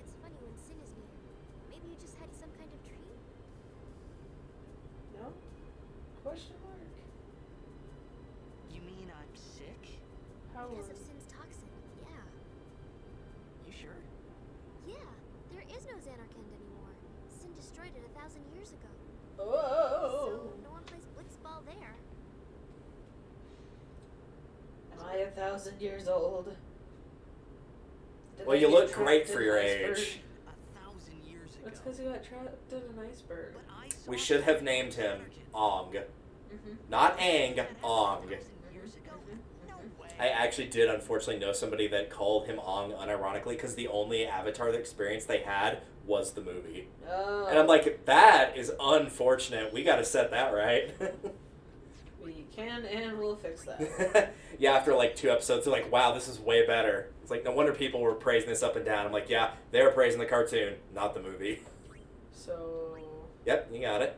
power. Because of Sin's toxin, yeah. You sure? Yeah, there is no Xanarkand anymore. Sin destroyed it 1,000 years ago. Oh. So, no one plays blitzball there. Am I 1,000 years old? Did Well, I you get look trapped great in for an your iceberg? age. 1,000 years ago. That's because you got trapped in an iceberg. But I saw We should have named him Ong. Not Aang, Ong. 1,000 years ago? No way. I actually did unfortunately know somebody that called him Ong unironically because the only Avatar experience they had was the movie. Oh. And I'm like, that is unfortunate. We gotta set that right. We can and will fix that. Yeah, after like 2 episodes, they're like, wow, this is way better. It's like, no wonder people were praising this up and down. I'm like, yeah, they were praising the cartoon, not the movie. So Yep, you got it.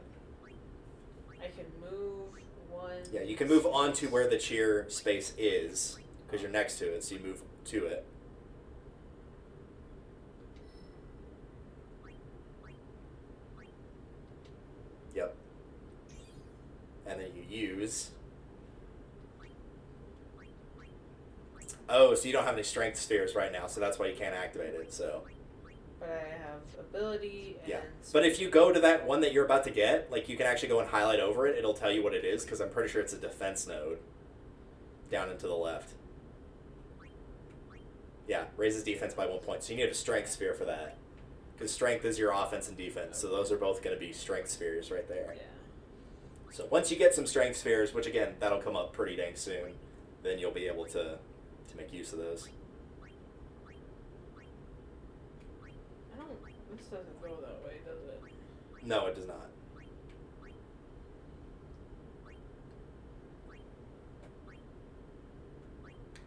I can move one. Yeah, you can move on to where the cheer space is because you're next to it, so you move to it. Yep. And then you use... Oh, so you don't have any strength spheres right now, so that's why you can't activate it, so... But I have ability and. Yeah. But if you go to that one that you're about to get, like, you can actually go and highlight over it. It'll tell you what it is, because I'm pretty sure it's a defense node. Down and to the left. Yeah, raises defense by 1 point. So you need a strength sphere for that. Because strength is your offense and defense, so those are both going to be strength spheres right there. Yeah. So once you get some strength spheres, which again, that'll come up pretty dang soon, then you'll be able to make use of those. This doesn't go that way, does it? No, it does not.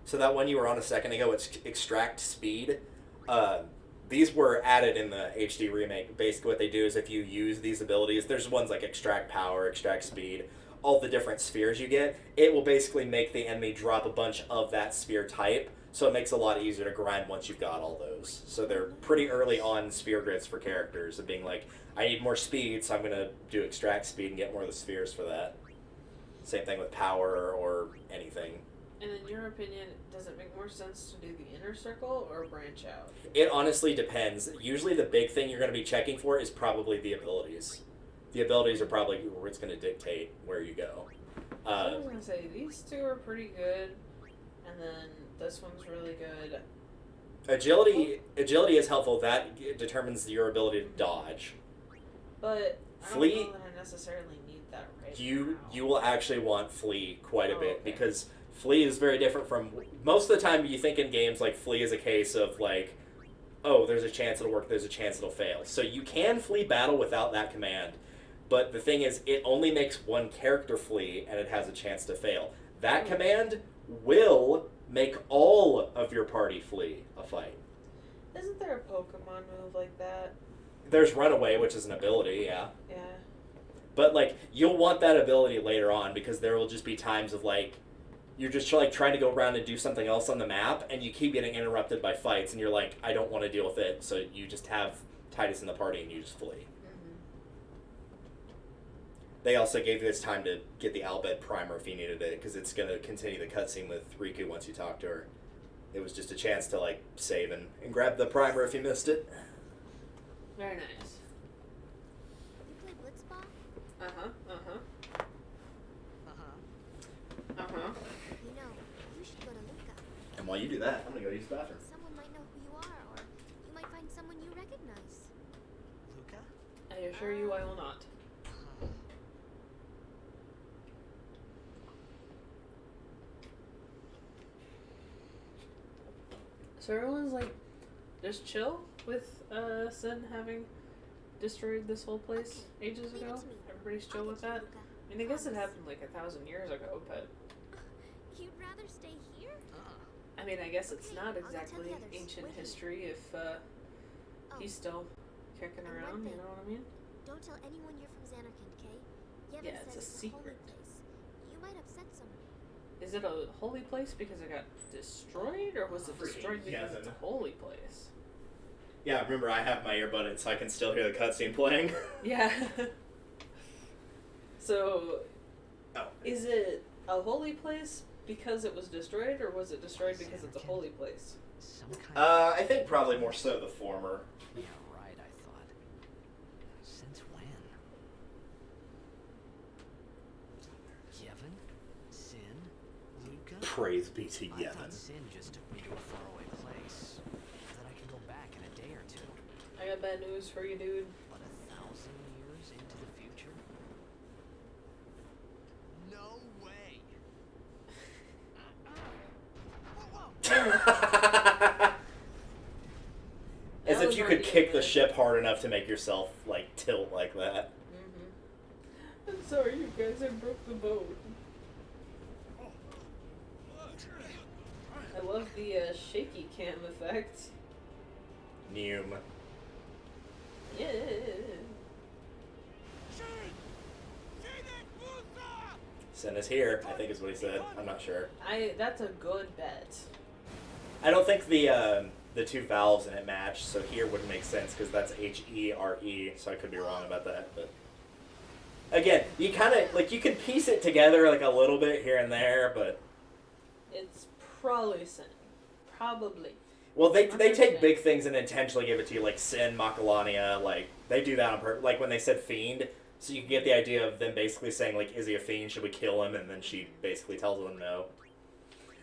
So that one you were on a second ago, it's extract speed. These were added in the HD remake. Basically what they do is if you use these abilities, there's ones like extract power, extract speed, all the different spheres you get, it will basically make the enemy drop a bunch of that sphere type, so it makes it a lot easier to grind once you've got all those. So they're pretty early on sphere grids for characters, of being like, I need more speed, so I'm going to do extract speed and get more of the spheres for that. Same thing with power or anything. And in your opinion, does it make more sense to do the inner circle or branch out? It honestly depends. Usually the big thing you're going to be checking for is probably the abilities. The abilities are probably where it's going to dictate where you go. I was going to say, these two are pretty good, and then this one's really good. Agility is helpful. That determines your ability to dodge. But I don't Flee, know that I necessarily need that right you now. will actually want Flee quite a bit, Okay. because Flee is very different from... Most of the time you think in games like Flee is a case of like, oh, there's a chance it'll work, there's a chance it'll fail. So you can flee battle without that command, but the thing is, it only makes one character flee, and it has a chance to fail. That command will make all of your party flee a fight. Isn't there a Pokemon move like that? There's Runaway, which is an ability, yeah. Yeah. But, like, you'll want that ability later on, because there will just be times of, like, you're just, like, trying to go around and do something else on the map, and you keep getting interrupted by fights, and you're like, I don't want to deal with it, so you just have Titus in the party, and you just flee. They also gave you this time to get the Al-Bhed primer if you needed it, because it's going to continue the cutscene with Riku once you talk to her. It was just a chance to, like, save and grab the primer if you missed it. Very nice. You play blitzball? Uh-huh, uh-huh, Uh-huh. uh-huh. You know, you should go to Luca. And while you do that, I'm going to go use the bathroom. Someone might know who you are, or you might find someone you recognize. Luca? I assure you I will not. So everyone's like, just chill with Sin having destroyed this whole place ages Leave it ago? to me. Everybody's chill I'll with get you, that? Luca. I mean, I guess it Promise. happened like 1,000 years ago, but You'd rather stay here? I mean, I guess it's Okay, not I'll go tell the exactly others. ancient Wait here. history if Oh, he's still kicking and one around, you thing. know what I mean? don't tell anyone you're from Xanarkand, okay? Yevon Yeah, it's says a it's secret. holy place. You might upset someone. Is it a holy place because it got destroyed, or was it Freaking destroyed because it's a Yevon. holy place? Yeah, remember, I have my earbud in so I can still hear the cutscene playing. Yeah. So, Oh. is it a holy place because it was destroyed, or was it destroyed because it's a holy place? Some kind I think probably more so the former. Yeah, right, I thought. Since when? Yevon? Sin? Luca? Praise be to I Yevon. thought Sin just took me to a faraway place. That I could go back in a day or two. I got bad news for you, dude. But 1,000 years into the future? No way! As That if was you already could kick in the there. ship hard enough to make yourself, like, tilt like that. Mm-hmm. I'm sorry, you guys, I broke the boat. I love the shaky cam effect. Neum. Yeah. Sin is here, I think is what he said. I'm not sure. That's a good bet. I don't think the two valves in it match, so here wouldn't make sense because that's H-E-R-E, so I could be wrong about that. But again, you kind of, like, you can piece it together, like, a little bit here and there, but... It's probably Sin. Probably. Well, they take big things and intentionally give it to you, like Sin, Macalania, like, they do that on purpose. Like, when they said Fiend, so you can get the idea of them basically saying, like, is he a Fiend? Should we kill him? And then she basically tells them no.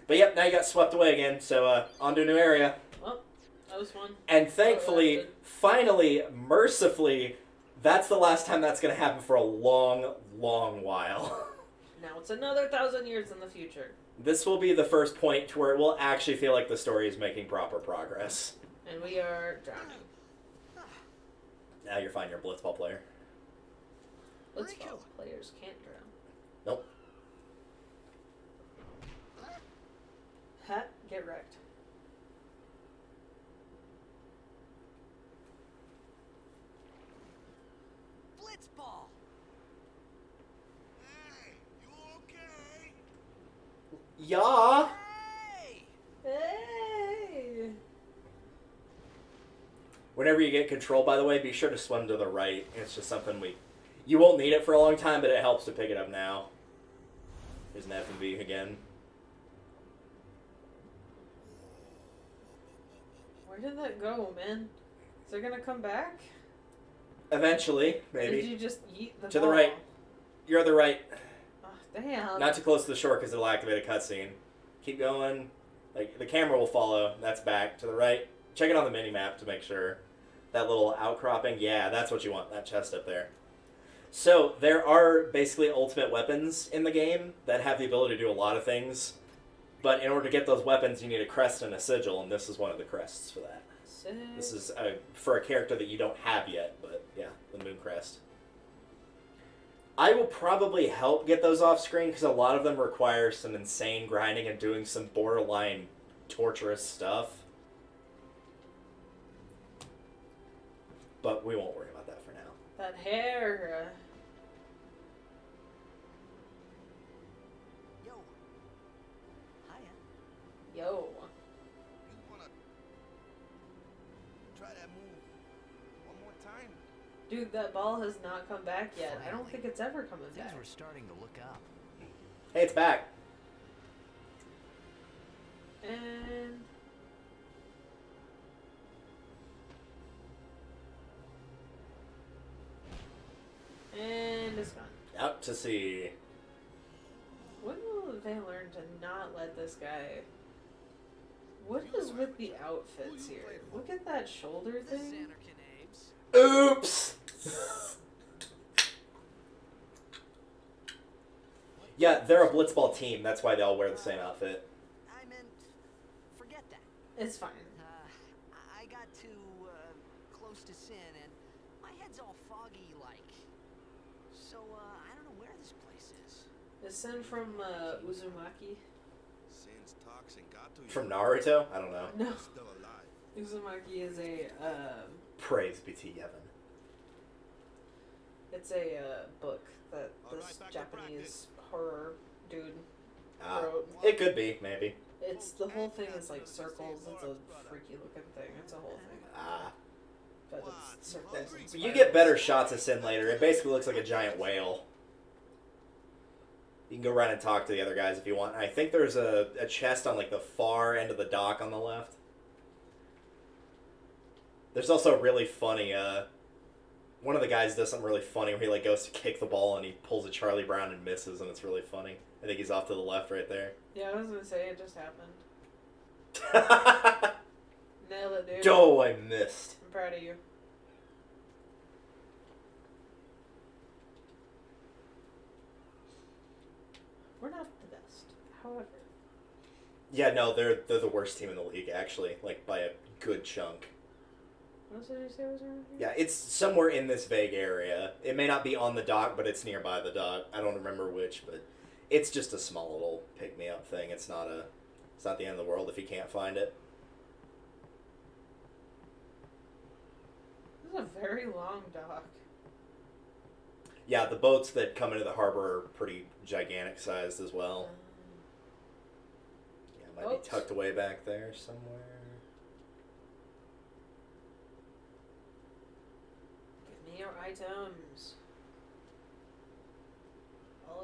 But yep, now you got swept away again, so on to a new area. Well, that was fun. And thankfully, lasted. finally, mercifully, that's the last time that's going to happen for a long, long while. Now it's another 1,000 years in the future. This will be the first point to where it will actually feel like the story is making proper progress. And we are drowning. Now you're fine, you're a Blitzball player. Blitzball players can't drown. Nope. Ha, get wrecked. Blitzball! Hey, you okay? Yeah. Hey! Hey! Whenever you get control, by the way, be sure to swim to the right. It's just something you won't need it for a long time, but it helps to pick it up now. There's an F&B again. Where did that go, man? Is it gonna come back? Eventually, maybe. Did you just eat the To ball? the right. You're on the right. Oh, damn. Not too close to the shore because it'll activate a cutscene. Keep going. Like, the camera will follow. That's back. To the right. Check it on the mini-map to make sure. That little outcropping. Yeah, that's what you want. That chest up there. So, there are basically ultimate weapons in the game that have the ability to do a lot of things. But in order to get those weapons, you need a crest and a sigil, and this is one of the crests for that. Sick. This is for a character that you don't have yet, but yeah, the Moon Crest. I will probably help get those off screen because a lot of them require some insane grinding and doing some borderline torturous stuff. But we won't worry about that for now. That hair. Yo. Hiya. Yo. You wanna try that move one more time? Dude, that ball has not come back yet. I don't think it's ever coming Things back. were starting to look up. Hey, it's back. And... And it's gone. Out to sea. When will they learn to not let this guy... What is with the outfits here? Look at that shoulder The thing. Xanarkin Abes. Oops! Yeah, they're a Blitzball team. That's why they all wear the same outfit. I meant, forget that. It's fine. I got too close to Sin, and my head's all foggy like. So I don't know where this place is. Is Sin from Uzumaki? Since toxin got to you, From Naruto? I don't know. No. you're still alive. Uzumaki is a, Praise be to Yevon. it's a book that All this right, back to Japanese practice. horror dude Ah, wrote. it could be, maybe. It's, the whole thing is like circles. It's a freaky looking thing. It's a whole thing. Ah. But it's circles and You spirals. get better shots of Sin later. It basically looks like a giant whale. You can go around and talk to the other guys if you want. I think there's a chest on like the far end of the dock on the left. There's also really funny, one of the guys does something really funny where he like goes to kick the ball and he pulls a Charlie Brown and misses, and it's really funny. I think he's off to the left right there. Yeah, I was gonna say it just happened. Nailed it, dude. Oh, I missed. I'm proud of you. We're not the best, however. Yeah, no, they're the worst team in the league, actually, like by a good chunk. What else did you say was around here? Yeah, it's somewhere in this vague area. It may not be on the dock, but it's nearby the dock. I don't remember which, but it's just a small little pick-me-up thing. It's not the end of the world if you can't find it. This is a very long dock. Yeah, the boats that come into the harbor are pretty gigantic sized as well. Yeah, it might be tucked away back there somewhere. Give me your items.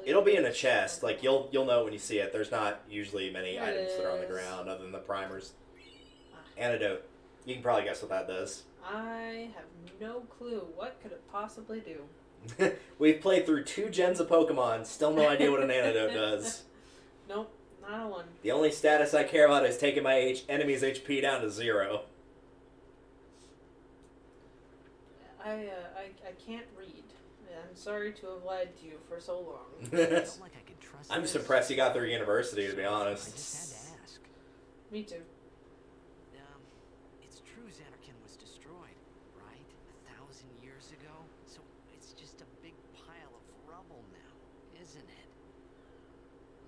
It'll be in a chest. Like you'll know when you see it. There's not usually many items that are on the ground other than the primers. Antidote. You can probably guess what that does. I have no clue. What could it possibly do? We've played through 2 gens of Pokemon, still no idea what an antidote does. Nope, not a one. The only status I care about is taking my enemy's HP down to 0. I can't read. I'm sorry to have lied to you for so long. Felt like I could trust I'm this. just impressed you got through university, to be I honest. just had to ask. Me too. It's true Xanarkand was destroyed, right? 1,000 years ago? So it's just a big pile of rubble now, isn't it?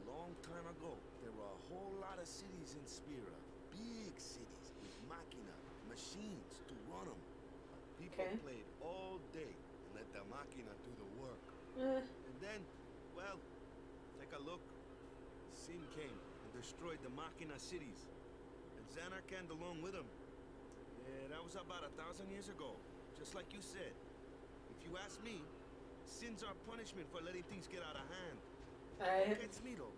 Long time ago, there were a whole lot of cities in Spira. Big cities with machines to run them. People played all day and let the machina do the work. And then, well, take a look. Sin came and destroyed the machina cities. And Xanarkand along with them. Yeah, that was about 1,000 years ago. Just like you said. If you ask me, sin's our punishment for letting things get out of hand. What gets me though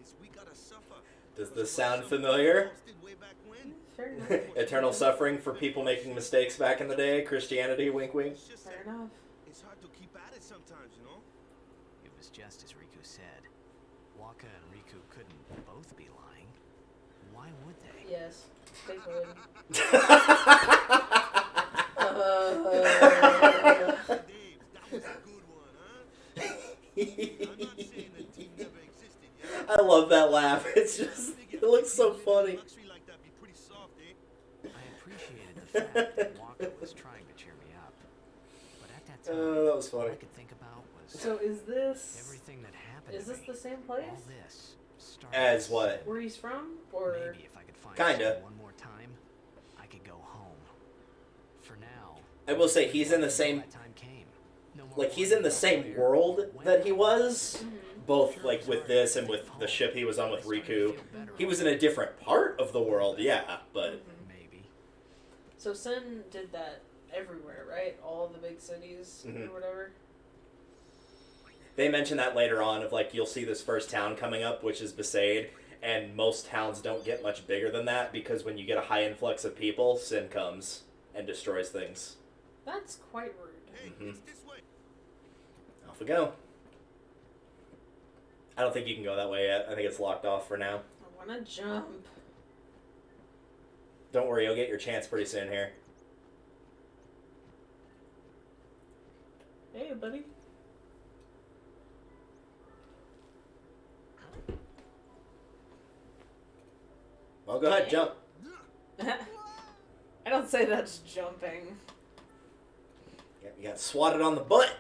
is we gotta suffer. Does this sound familiar? Fair enough. Eternal suffering for people making mistakes back in the day. Christianity, wink wink. Fair enough. It's hard to keep at it sometimes, you know? It was just as Riku said. Waka and Riku couldn't both be lying. Why would they? Yes, they would. Dave, that was a good one, huh? I'm not saying the team never existed, yeah? I love that laugh. It's just, it looks so funny. Like that be pretty soft, eh? I appreciated the fact that Waka was trying to cheer me up. But at that time, That was all funny. I could think about was So is this... everything that happened Is to this me. the same place? All this started As what? Where he's from? Or... Maybe if I could find Kinda. Sin one more time, I could go home. For now, I will say he's in the same, my time came. No more like he's in the same world that he was, both like with this and with the ship he was on with Riku. He was in a different part of the world, yeah, but Maybe. So Sin did that everywhere, right? All the big cities or whatever? they mention that later on of like you'll see this first town coming up, which is Besaid, and most towns don't get much bigger than that because when you get a high influx of people, Sin comes and destroys things. That's quite rude. Hey, it's this way. Off we go. I don't think you can go that way yet. I think it's locked off for now. I wanna jump. Don't worry, you'll get your chance pretty soon here. Hey, buddy. Well, go ahead, jump. I don't say that's jumping. Yeah, you got swatted on the butt.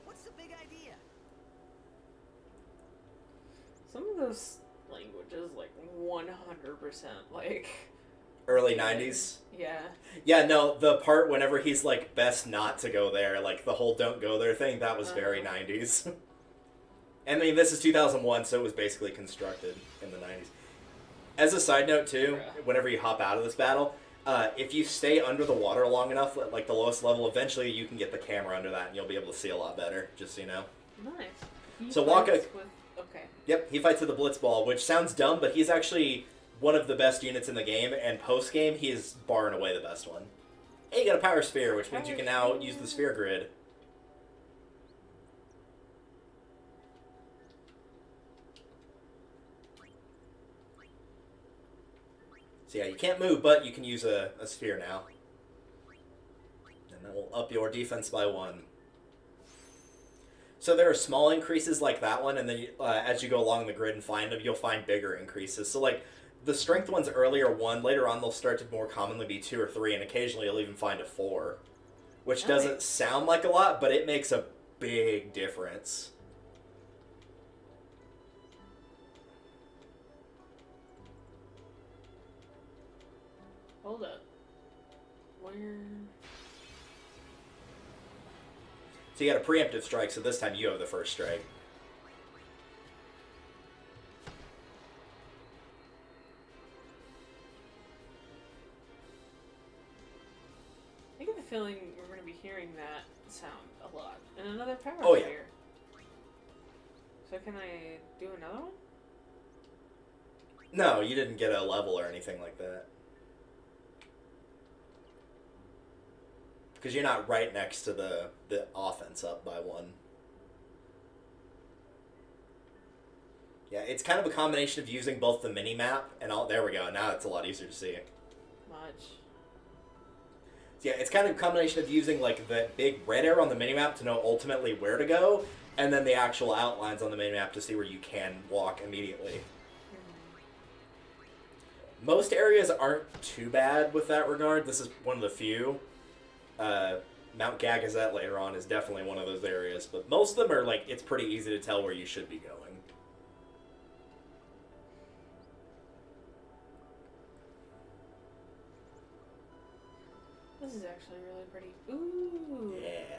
What's the big idea? Some of those languages, like 100%, like... Early 90s. Yeah. Yeah, no, the part whenever he's like, best not to go there, like the whole don't go there thing, that was very 90s. And I mean, this is 2001, so it was basically constructed in the 90s. As a side note, too, whenever you hop out of this battle, if you stay under the water long enough, like the lowest level, eventually you can get the camera under that and you'll be able to see a lot better, just so you know. Nice. He So fights Waka... with... Okay. Yep, he fights with the Blitzball, which sounds dumb, but he's actually one of the best units in the game, and post-game, he is bar and away the best one. And you got a Power Sphere, which means you can now use the Sphere Grid. So yeah, you can't move, but you can use a sphere now. And that will up your defense by 1. So there are small increases like that one, and then as you go along the grid and find them, you'll find bigger increases. So like, the strength ones earlier 1, later on they'll start to more commonly be 2 or 3, and occasionally you'll even find a 4. Which doesn't sound like a lot, but it makes a big difference. Hold up. Where... So you got a preemptive strike, so this time you have the first strike. I get the feeling we're going to be hearing that sound a lot. And another power Oh, sphere. So can I do another one? No, you didn't get a level or anything like that. Because you're not right next to the offense up by 1. Yeah, it's kind of a combination of using both the mini-map and all... There we go, now it's a lot easier to see. Much. Yeah, it's kind of a combination of using, like, the big red arrow on the minimap to know ultimately where to go, and then the actual outlines on the minimap to see where you can walk immediately. Most areas aren't too bad with that regard. This is one of the few. Mount Gagazet later on is definitely one of those areas, but most of them are, like, it's pretty easy to tell where you should be going. This is actually really pretty. Ooh. Yeah.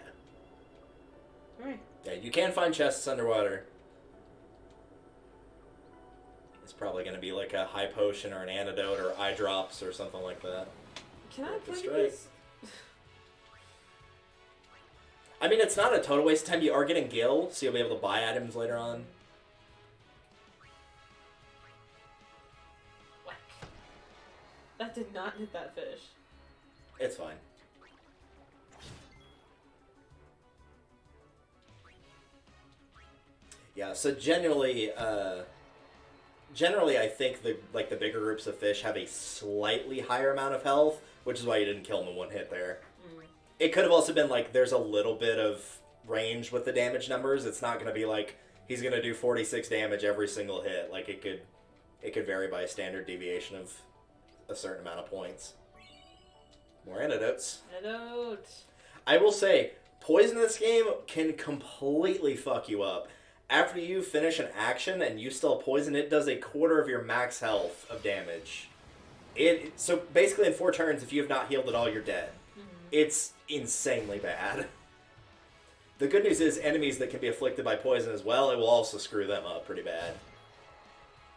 Alright. Yeah, you can find chests underwater. It's probably going to be like a high potion or an antidote or eye drops or something like that. Can I play strike. this? I mean, it's not a total waste of time. You are getting Gil, so you'll be able to buy items later on. Whack. That did not hit that fish. It's fine. Yeah, so generally I think the bigger groups of fish have a slightly higher amount of health, which is why you didn't kill them in one hit there. It could have also been like there's a little bit of range with the damage numbers. It's not going to be like he's going to do 46 damage every single hit. Like it could vary by a standard deviation of a certain amount of points. More antidotes. Antidotes. I will say, poison in this game can completely fuck you up. After you finish an action and you still poison, it does a quarter of your max health of damage. So basically in 4 turns, if you have not healed at all, you're dead. It's insanely bad. The good news is enemies that can be afflicted by poison as well, it will also screw them up pretty bad.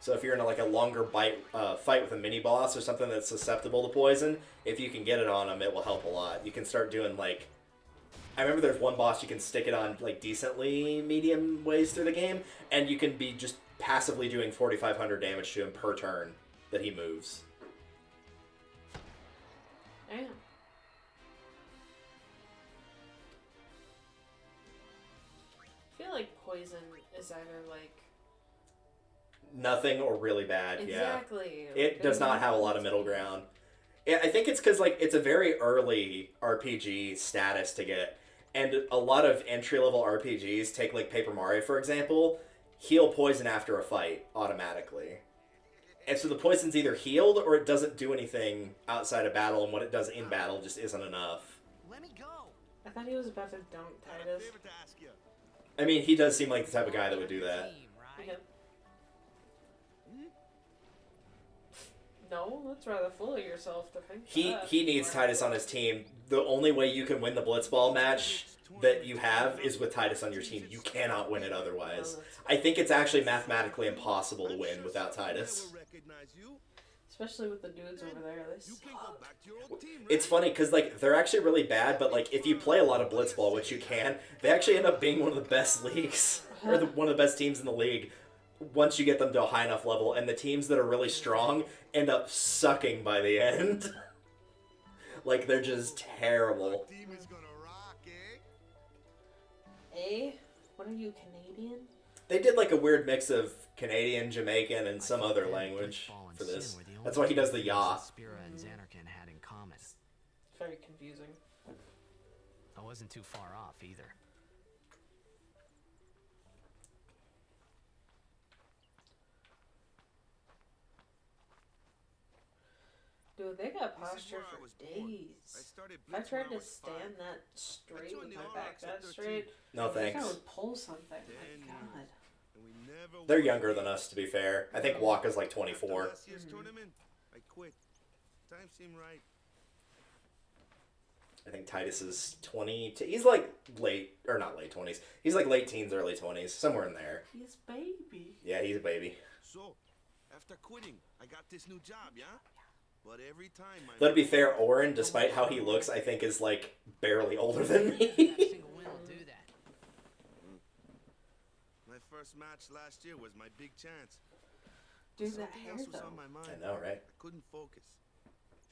So if you're in a longer fight with a mini boss or something that's susceptible to poison, if you can get it on them, it will help a lot. You can start doing I remember there's one boss you can stick it on decently medium ways through the game, and you can be just passively doing 4,500 damage to him per turn that he moves. Damn. I feel like poison is either nothing or really bad. exactly. Yeah. It does not have a lot of middle ground. Yeah, I think it's because it's a very early RPG status to get, and a lot of entry level RPGs take Paper Mario for example, heal poison after a fight automatically, and so the poison's either healed or it doesn't do anything outside of battle, and what it does in battle just isn't enough. Let me go. I thought he was about to dunk Titus. I mean, he does seem like the type of guy that would do that. Team, right? Okay. No, that's rather full of yourself to think that. He needs Titus on his team. The only way you can win the Blitzball match that you have is with Titus on your team. You cannot win it otherwise. I think it's actually mathematically impossible to win without Titus. Especially with the dudes over there. They You can go back to your old team, right? It's funny because like they're actually really bad, but like if you play a lot of blitzball, which you can, they actually end up being one of the best leagues or one of the best teams in the league once you get them to a high enough level. And the teams that are really strong end up sucking by the end. Like they're just terrible. Team is gonna rock, eh? Eh? What are you, Canadian? They did like a weird mix of Canadian, Jamaican, and some other language for this. That's why he does the yah. Spira and Xanarkin had in common. Very confusing. I wasn't too far off either. Dude, they got This is posture where I for was born. days. I started If I blitzing tried when I to was stand 5. that straight joined with the my All back Blacks at that 13. straight, No I think thanks. I would pull something. 10 My years. God. And we never They're won younger a than game. us, to be fair. I think Waka's like 24. After last year's tournament, I quit. Time seemed right. I think Titus is 20. He's like late, or not late 20s. He's like late teens, early 20s, somewhere in there. He's baby. Yeah, he's a baby. So, after quitting, I got this new job, yeah? But every time my Though to be fair, Oren, despite how he looks, I think is like barely older than Not a me. single win will do that. my first match last year was my big chance. Dude, that Something hair else was though. on my mind. I know, right? I couldn't focus.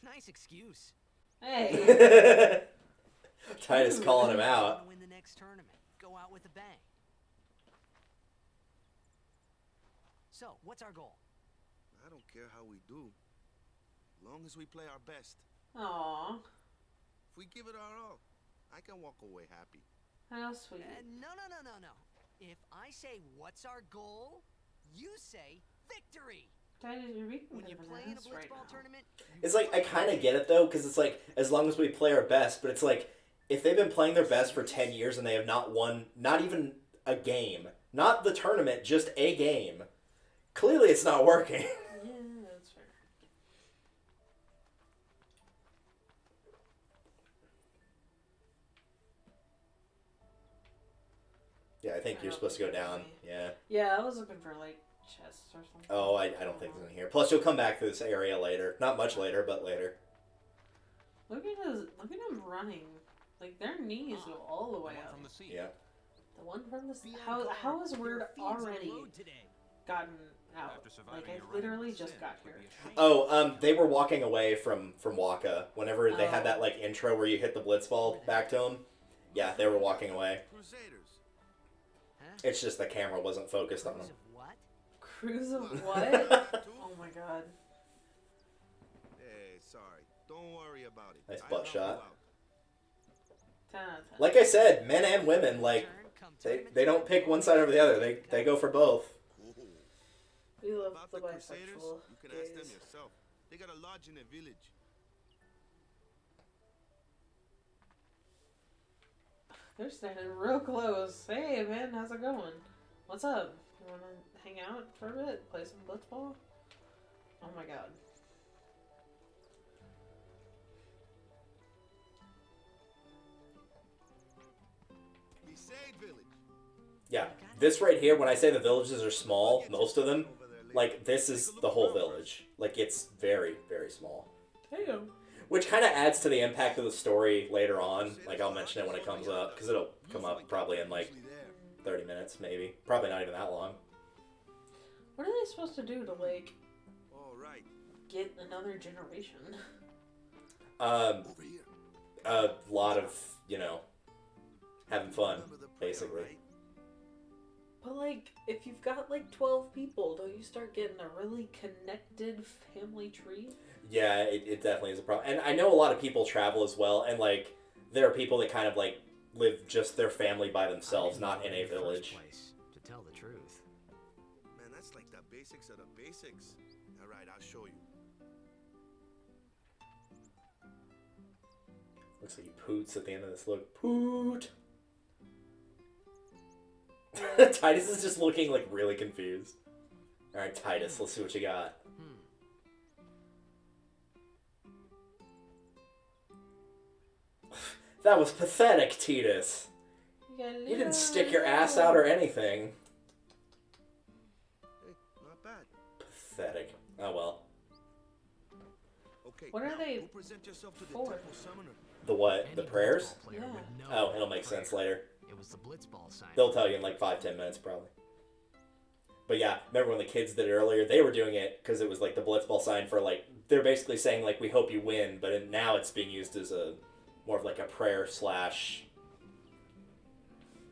Nice excuse. Hey. Titus calling him out. Wanna win the next tournament. Go out with a bang. So, what's our goal? I don't care how we do. Long as we play our best. Aw. If we give it our all, I can walk away happy. How sweet. No. If I say what's our goal, you say victory. Titus, you're being When you play in a blitzball blitzball tournament, It's like, I kind of get it though, because it's like, as long as we play our best, but it's like, if they've been playing their best for 10 years and they have not won, not even a game, not the tournament, just a game, clearly it's not working. Yeah, that's fair. Yeah, I think I you're don't supposed to go think down. there's Yeah. Yeah, I was looking for like chests or something. Oh, I don't think it's in here. Plus, you'll come back to this area later. Not much later, but later. Look at him running. Like their knees go all the way up. From the sea. Yeah. The one from the be on how guard. how has There word are thieves on the already road today. gotten out? After surviving Like your I run literally with just sin, got it would here. be a shame. Oh, they were walking away from Waka. Whenever they had Oh. that like intro where you hit the blitzball back to them. Yeah, they were walking away. Crusaders. Huh? It's just the camera wasn't focused on them. Cruise of what? Cruise of what? Oh my god. Hey, sorry. Don't worry about it. Nice I'll butt help shot. you out. 10 out of 10. Like I said, men and women, like, Turn come they tournament don't pick one side over the other. They go for both. Cool. We love About the the Crusaders, bisexual you can ask them gays. yourself. They got a lodge in a village. They're standing real close. Hey man, how's it going? What's up? You wanna hang out for a bit? Play some blitzball? Oh my god. Besaid village. Yeah, this right here, when I say the villages are small, most of them, like, this is the whole village. Like, it's very, very small. Damn. Which kind of adds to the impact of the story later on. Like, I'll mention it when it comes up, because it'll come up probably in, like, 30 minutes, maybe. Probably not even that long. What are they supposed to do to like All right. get another generation? Um, Over here. a lot of, you know, having fun, Remember the prayer, basically. right? But like, if you've got like 12 people, don't you start getting a really connected family tree? Yeah, it definitely is a problem. And I know a lot of people travel as well, and, like, there are people that kind of, like, live just their family by themselves, not in a First village. place, to tell the truth. Man, that's like the basics of the basics. All right, I'll show you. Looks like he poots at the end of this. Look, poot! Titus is just looking, like, really confused. Alright, Titus, let's see what you got. That was pathetic, Titus. You didn't stick your ass out or anything. Hey, not bad. Pathetic. Oh well. Okay. What are they Go present yourself to the for? temple summoner. The what? The Any prayers? blitzball player Yeah. would know Oh, about it'll the make sense prayer. later. It was the blitzball sign. They'll tell you in like 5-10 minutes probably. But yeah, remember when the kids did it earlier? They were doing it because it was like the blitzball sign for like, they're basically saying like, we hope you win, but now it's being used as a more of like a prayer slash.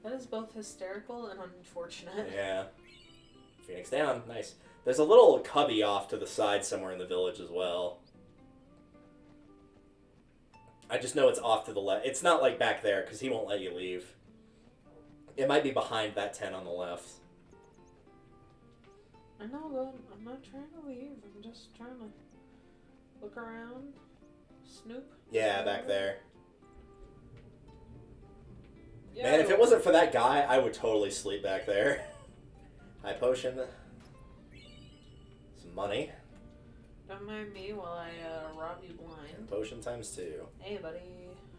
That is both hysterical and unfortunate. Yeah. Phoenix down, nice. There's a little cubby off to the side somewhere in the village as well. I just know it's off to the left. It's not like back there because he won't let you leave. It might be behind that tent on the left. I know, but I'm not trying to leave. I'm just trying to look around, snoop. Yeah, back there. Yo. Man, if it wasn't for that guy, I would totally sleep back there. High potion. Some money. Don't mind me while I rob you blind. Potion times 2. Hey, buddy.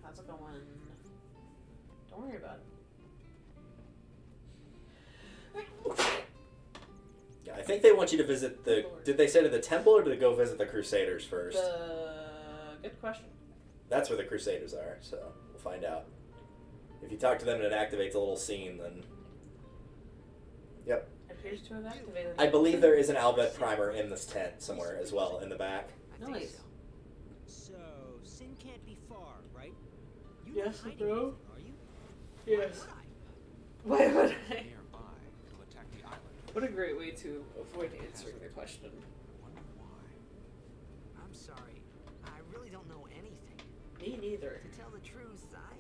How's it going? Don't worry about it. Yeah, I think they want you to visit the... Did they say to the temple or did they go visit the Crusaders first? Good question. That's where the Crusaders are, so we'll find out. If you talk to them and it activates a little scene, then... Yep. It appears to have activated. I believe there is an Al-Bhed primer in this tent somewhere as well, in the back. I think Nice. so. So, Sin can't be far, right? You Yes, not hiding bro. anything, are you? Yes. Why would I? Why would I? Nearby, it'll attack the island. What a great way to avoid answering the question. Wonder why. I'm sorry. I really don't know anything. Me neither. To tell the truth, I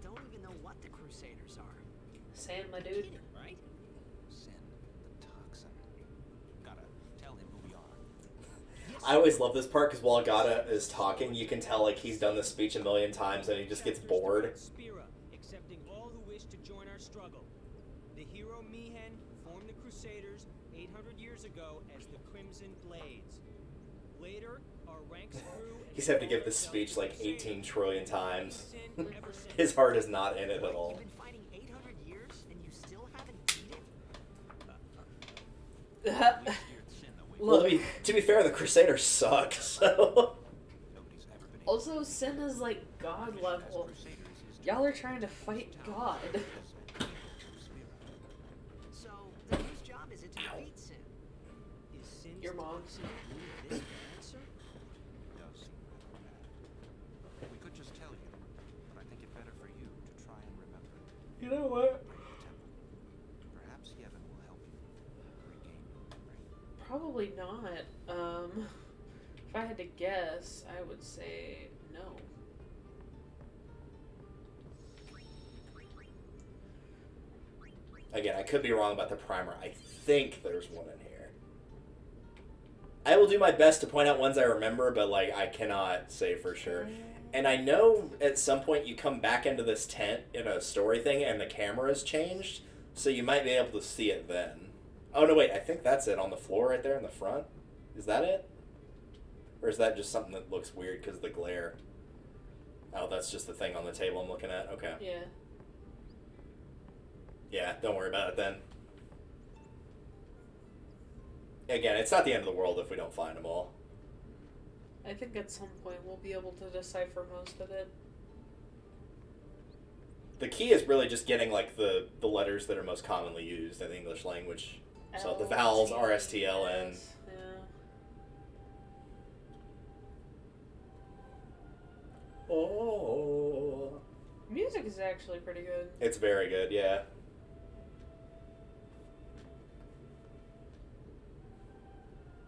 don't even know what the Crusaders are. Sand, my You're dude. kidding, right? Sin, the toxin. Gotta tell him who we are. I always love this part because while Gata is talking, you can tell like he's done this speech a million times and he just gets bored. Spira, accepting all who wish to join our struggle. The hero Mihen formed the Crusaders 800 years ago as the Crimson Blades. Later, our ranks grew. He's had to give this speech like 18 trillion times. Sin ever since. His heart is not in it at all. You've been fighting 800 years and you still haven't beat it? We steered Sin away. Well, Look. to be fair, the Crusaders suck, so... Nobody's ever been able Also, Sin is like God to level. Crusaders is Y'all are trying to fight God. So, then whose job is it to defeat Sin? Is Sin's Your mom. toxin really this bad, sir? does seem rather bad. We could just tell you, but I think it better for you to try and remember. You know what? Bring the temple. Perhaps Yevon will help you regain your memory. Probably not. If I had to guess, I would say no. Again, I could be wrong about the primer. I think there's one in here. I will do my best to point out ones I remember, but like I cannot say for sure. And I know at some point you come back into this tent in a story thing and the camera has changed, so you might be able to see it then. Oh no, wait, I think that's it on the floor right there in the front. Is that it? Or is that just something that looks weird because of the glare? Oh, that's just the thing on the table I'm looking at. Okay. Yeah. Yeah, don't worry about it then. Again, it's not the end of the world if we don't find them all. I think at some point we'll be able to decipher most of it. The key is really just getting like the letters that are most commonly used in the English language. So the vowels, R, S, T, L, N. Yeah. Oh. Music is actually pretty good. It's very good, yeah.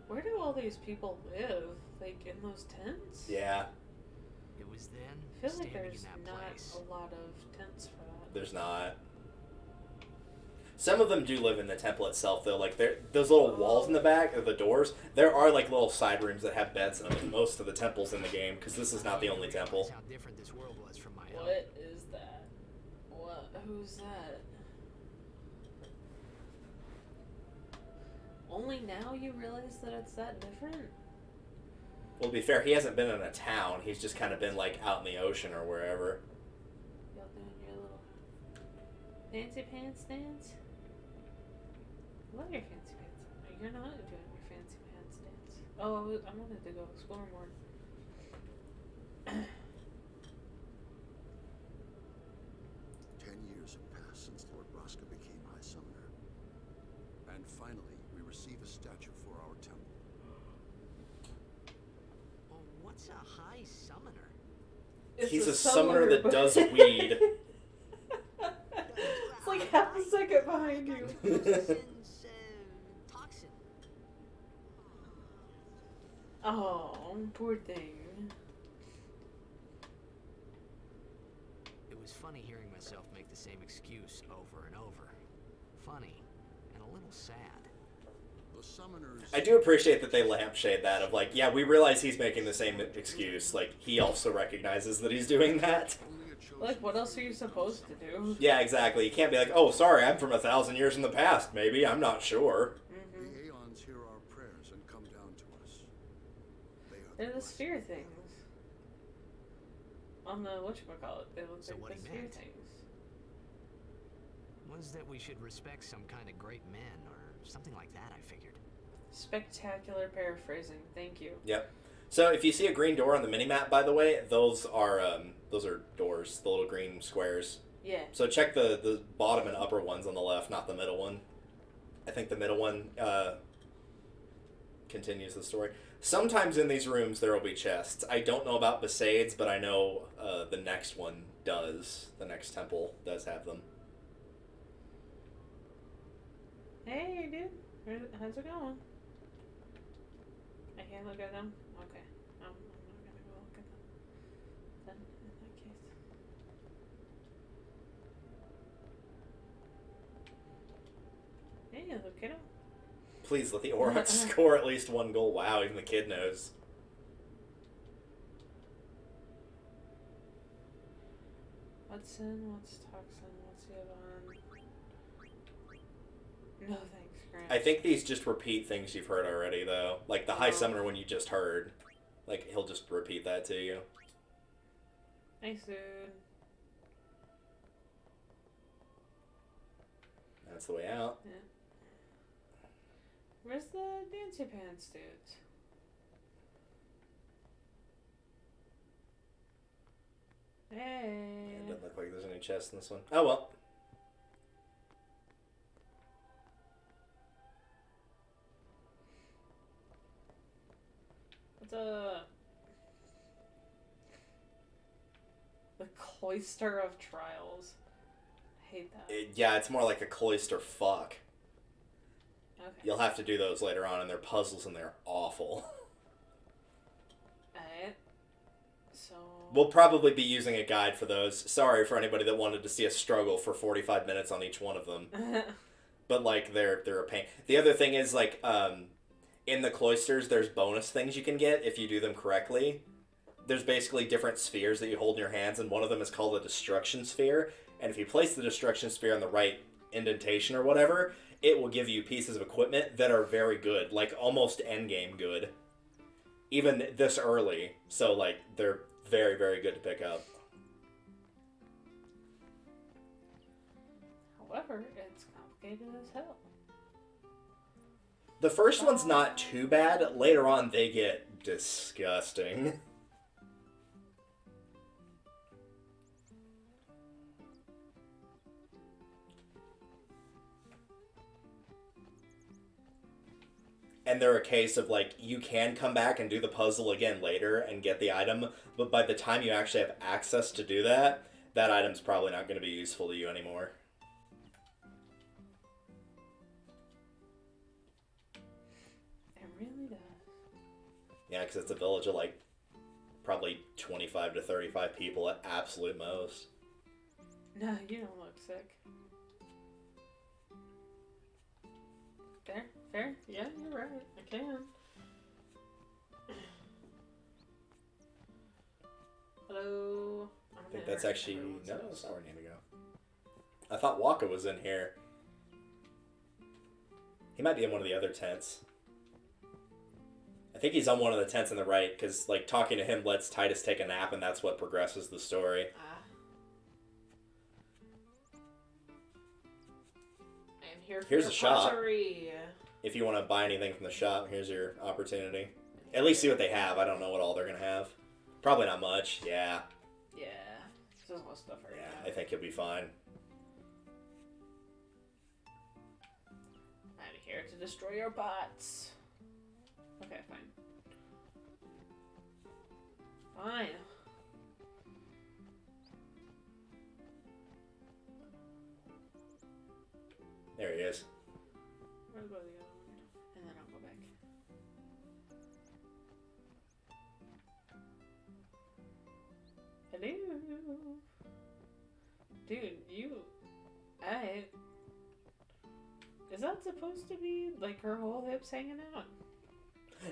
Where do all these people live? Like in those tents? Yeah, It was then, I feel like standing there's in that not place. a lot of tents for that. there's not. Some of them do live in the temple itself, though. Like those little walls in the back of the doors. There are like little side rooms that have beds in them in most of the temples in the game, because this is not the only temple. That's how different this world was from my own. What is that? What? Who's that? Only now you realize that it's that different? Well, to be fair, he hasn't been in a town. He's just kind of been like out in the ocean or wherever. Y'all doing your little fancy pants dance? I love your fancy pants. You're not doing your fancy pants dance. Oh, I wanted to go explore more. Years have passed since Lord Braska became High Summoner. And finally, we receive a statue for our temple. Well, what's a High Summoner? He's a summoner that does weed. It's like half a second behind you. Toxin. Oh, poor thing. It was funny hearing myself make the same excuse over and over. Funny, and a little sad. The summoners... I do appreciate that they lampshade that of like, yeah, we realize he's making the same excuse. Like, he also recognizes that he's doing that. Like, what else are you supposed to do? Yeah, exactly. You can't be like, oh, sorry, I'm from 1,000 years in the past, maybe. I'm not sure. The Aeons hear our prayers and come down to us. They're the sphere things. On the whatchamacallit, they look So like what the he sphere meant things. Was that we should respect some kind of great men, or something like that, I figured. Spectacular paraphrasing, thank you. Yep. So if you see a green door on the minimap, by the way, those are doors, the little green squares. Yeah. So check the bottom and upper ones on the left, not the middle one. I think the middle one continues the story. Sometimes in these rooms there will be chests. I don't know about Besades, but I know the next one does. The next temple does have them. Hey, dude. How's it going? I can't look at them? Okay. I'm not gonna go look at them. Then, in that case. Hey, look at him. Please let the Aurochs score at least one goal. Wow, even the kid knows. What's in? What's toxin? What's the other one? No thanks, Grant. I think these just repeat things you've heard already, though. Like the High Summoner one you just heard. Like, he'll just repeat that to you. Nice, dude. That's the way out. Yeah. Where's the Dancy Pants dude? Hey. It doesn't look like there's any chests in this one. Oh well. What's up? The Cloister of Trials. I hate that. Yeah, it's more like a cloister fuck. Okay. You'll have to do those later on, and they're puzzles, and they're awful. Alright. So... We'll probably be using a guide for those. Sorry for anybody that wanted to see us struggle for 45 minutes on each one of them. But, like, they're a pain. The other thing is, like, in the cloisters, there's bonus things you can get if you do them correctly. There's basically different spheres that you hold in your hands, and one of them is called a destruction sphere. And if you place the destruction sphere on the right indentation or whatever, it will give you pieces of equipment that are very good, like almost endgame good. Even this early, so like they're very, very good to pick up. However, it's complicated as hell. The first one's not too bad. Later on, they get disgusting. And they're a case of, like, you can come back and do the puzzle again later and get the item, but by the time you actually have access to do that, that item's probably not going to be useful to you anymore. It really does. Yeah, because it's a village of, like, probably 25 to 35 people at absolute most. No, you don't look sick. Fair? Fair? Yeah, you're right. I can. Hello? I think that's actually... No, that's not where I need to go. I thought Waka was in here. He might be in one of the other tents. I think he's on one of the tents on the right, because, like, talking to him lets Titus take a nap, and that's what progresses the story. I am here for Here's your a shop. pottery. If you want to buy anything from the shop, here's your opportunity. At least see what they have. I don't know what all they're going to have. Probably not much, yeah. Yeah. There's more stuff right Yeah, now. I think you'll be fine. I'm here to destroy your bots. Okay, fine. Fine. There he is. Where's the other one? And then I'll go back. Hello. Dude, is that supposed to be like her whole hips hanging out?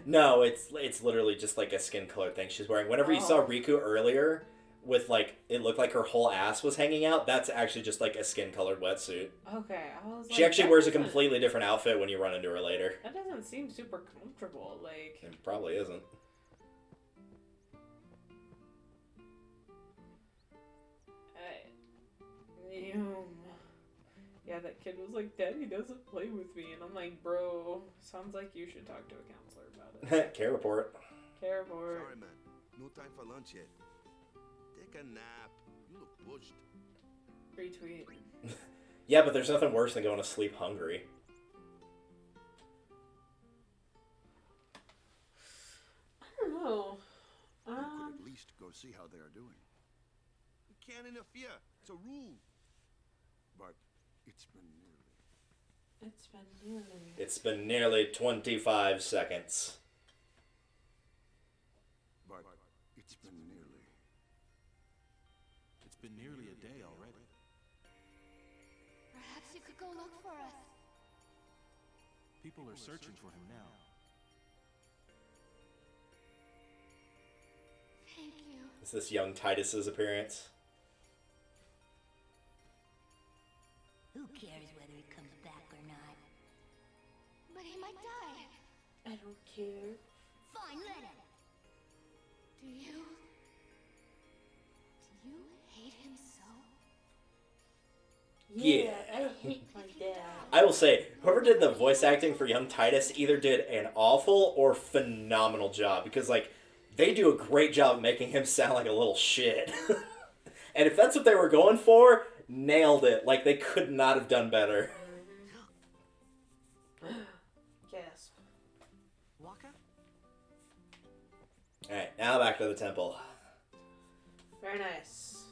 No, it's literally just like a skin color thing she's wearing. Whenever you saw Riku earlier with like, it looked like her whole ass was hanging out, that's actually just like a skin colored wetsuit. Okay, I was like, she actually wears a completely different outfit when you run into her later. That doesn't seem super comfortable, like. It probably isn't. Yeah, that kid was like, Daddy doesn't play with me. And I'm like, bro, sounds like you should talk to a counselor about it. Care report. Care report. Sorry, man. No time for lunch yet. Take a nap. You look pushed. Retweet. Yeah, but there's nothing worse than going to sleep hungry. I don't know. You could at least go see how they are doing. You can't interfere. It's a rule. But it's been nearly... It's been nearly 25 seconds. But it's been nearly... It's been nearly a day already. Perhaps you could go look for us. People are searching for him now. Thank you. Is this young Titus's appearance? Who cares whether he comes back or not? But he might die. I don't care. Fine, let him. Do you hate him so? Yeah. I hate my dad. I will say, whoever did the voice acting for young Titus either did an awful or phenomenal job, because, like, they do a great job of making him sound like a little shit. And if that's what they were going for, nailed it. Like, they could not have done better. Gasp. Waka? Alright, now back to the temple. Very nice.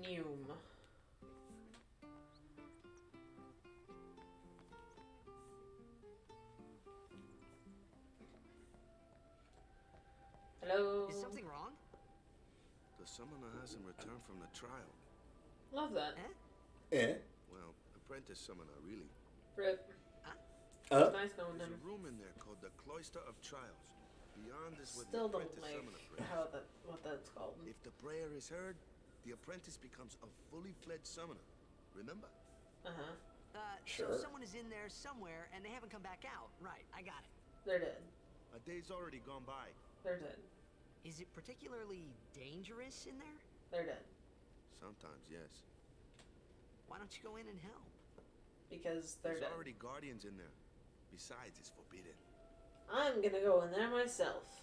Neum. Hello. Is something wrong? The summoner hasn't returned from the trial. Love that. Well, apprentice summoner, really. Rip. Uh, Nice knowing There's him. a room in there called the Cloister of Trials. Beyond is where Still the don't apprentice like summoner prays. what that's called. If the prayer is heard, the apprentice becomes a fully fledged summoner. Remember? Sure. So someone is in there somewhere and they haven't come back out. Right, I got it. They're dead. A day's already gone by. They're dead. Is it particularly dangerous in there? They're dead. Sometimes, yes. Why don't you go in and help? Because they're There's dead. already guardians in there. Besides, it's forbidden. I'm gonna go in there myself.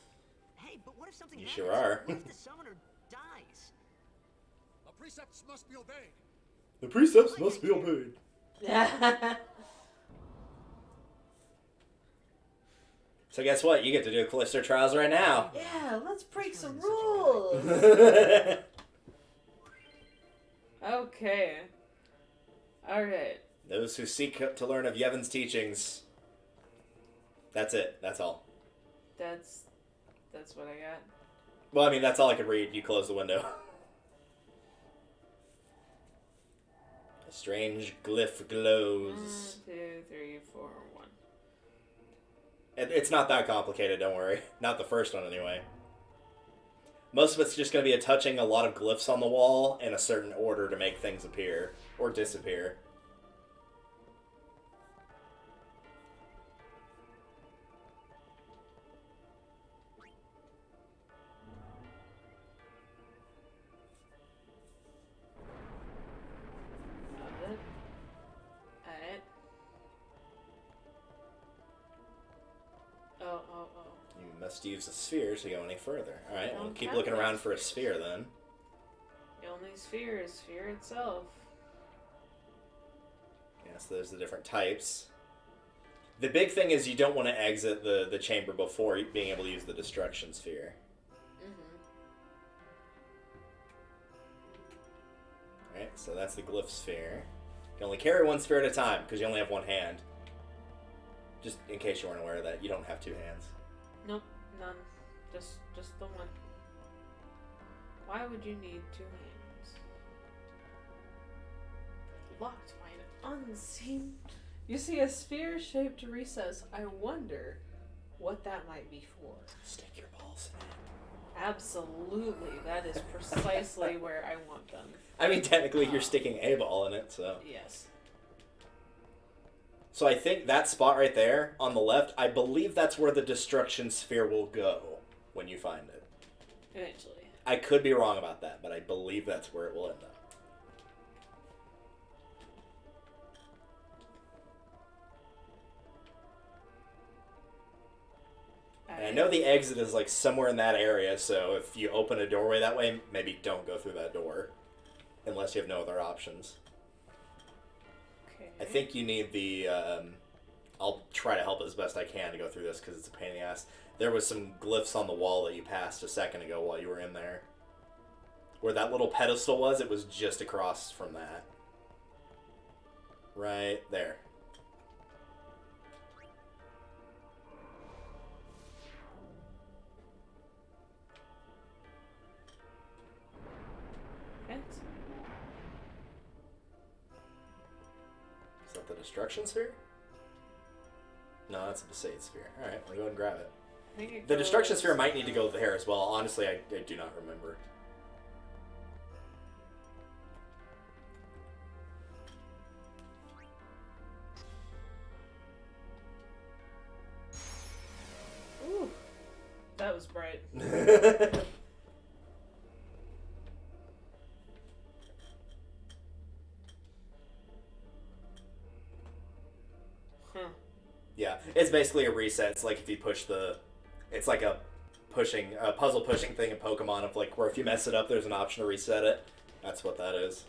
Hey, but what if something You happens? sure are. What if the summoner dies? The precepts must be obeyed. The precepts must be obeyed. So guess what? You get to do Callisto Trials right now. Yeah, let's break some rules. Okay. Alright. Those who seek to learn of Yevon's teachings. That's it. That's all. That's what I got. Well, I mean, that's all I could read. You close the window. A strange glyph glows. 1, 2, 3, 4, 1. It's not that complicated, don't worry. Not the first one, anyway. Most of it's just going to be a touching a lot of glyphs on the wall in a certain order to make things appear. Or disappear. Alright. Oh. You must use a sphere to go any further. Alright, we'll keep have looking any around for a sphere then. The only sphere is sphere itself. Yeah, so there's the different types. The big thing is you don't want to exit the chamber before being able to use the destruction sphere. Alright, so that's the glyph sphere. You can only carry one sphere at a time because you only have one hand. Just in case you weren't aware of that, you don't have two hands. Nope, none. Just the one. Why would you need two hands? Locked by an unseen. You see a sphere-shaped recess. I wonder what that might be for. Stick your balls in it. Absolutely, that is precisely where I want them. I mean, technically, you're sticking a ball in it, so. Yes. So I think that spot right there on the left, I believe that's where the destruction sphere will go when you find it. Eventually. I could be wrong about that, but I believe that's where it will end up. And I know the exit is like somewhere in that area, so if you open a doorway that way, maybe don't go through that door. Unless you have no other options. Okay. I think you need the, I'll try to help as best I can to go through this because it's a pain in the ass. There was some glyphs on the wall that you passed a second ago while you were in there. Where that little pedestal was, it was just across from that. Right there. Is that the destruction sphere? No, that's a Besaid sphere. Alright, I'll go ahead and grab it. The destruction sphere might need to go there as well. Honestly, I do not remember. Ooh, that was bright. Yeah, it's basically a reset. It's like if you push it's like a puzzle pushing thing in Pokemon of like where if you mess it up, there's an option to reset it. That's what that is.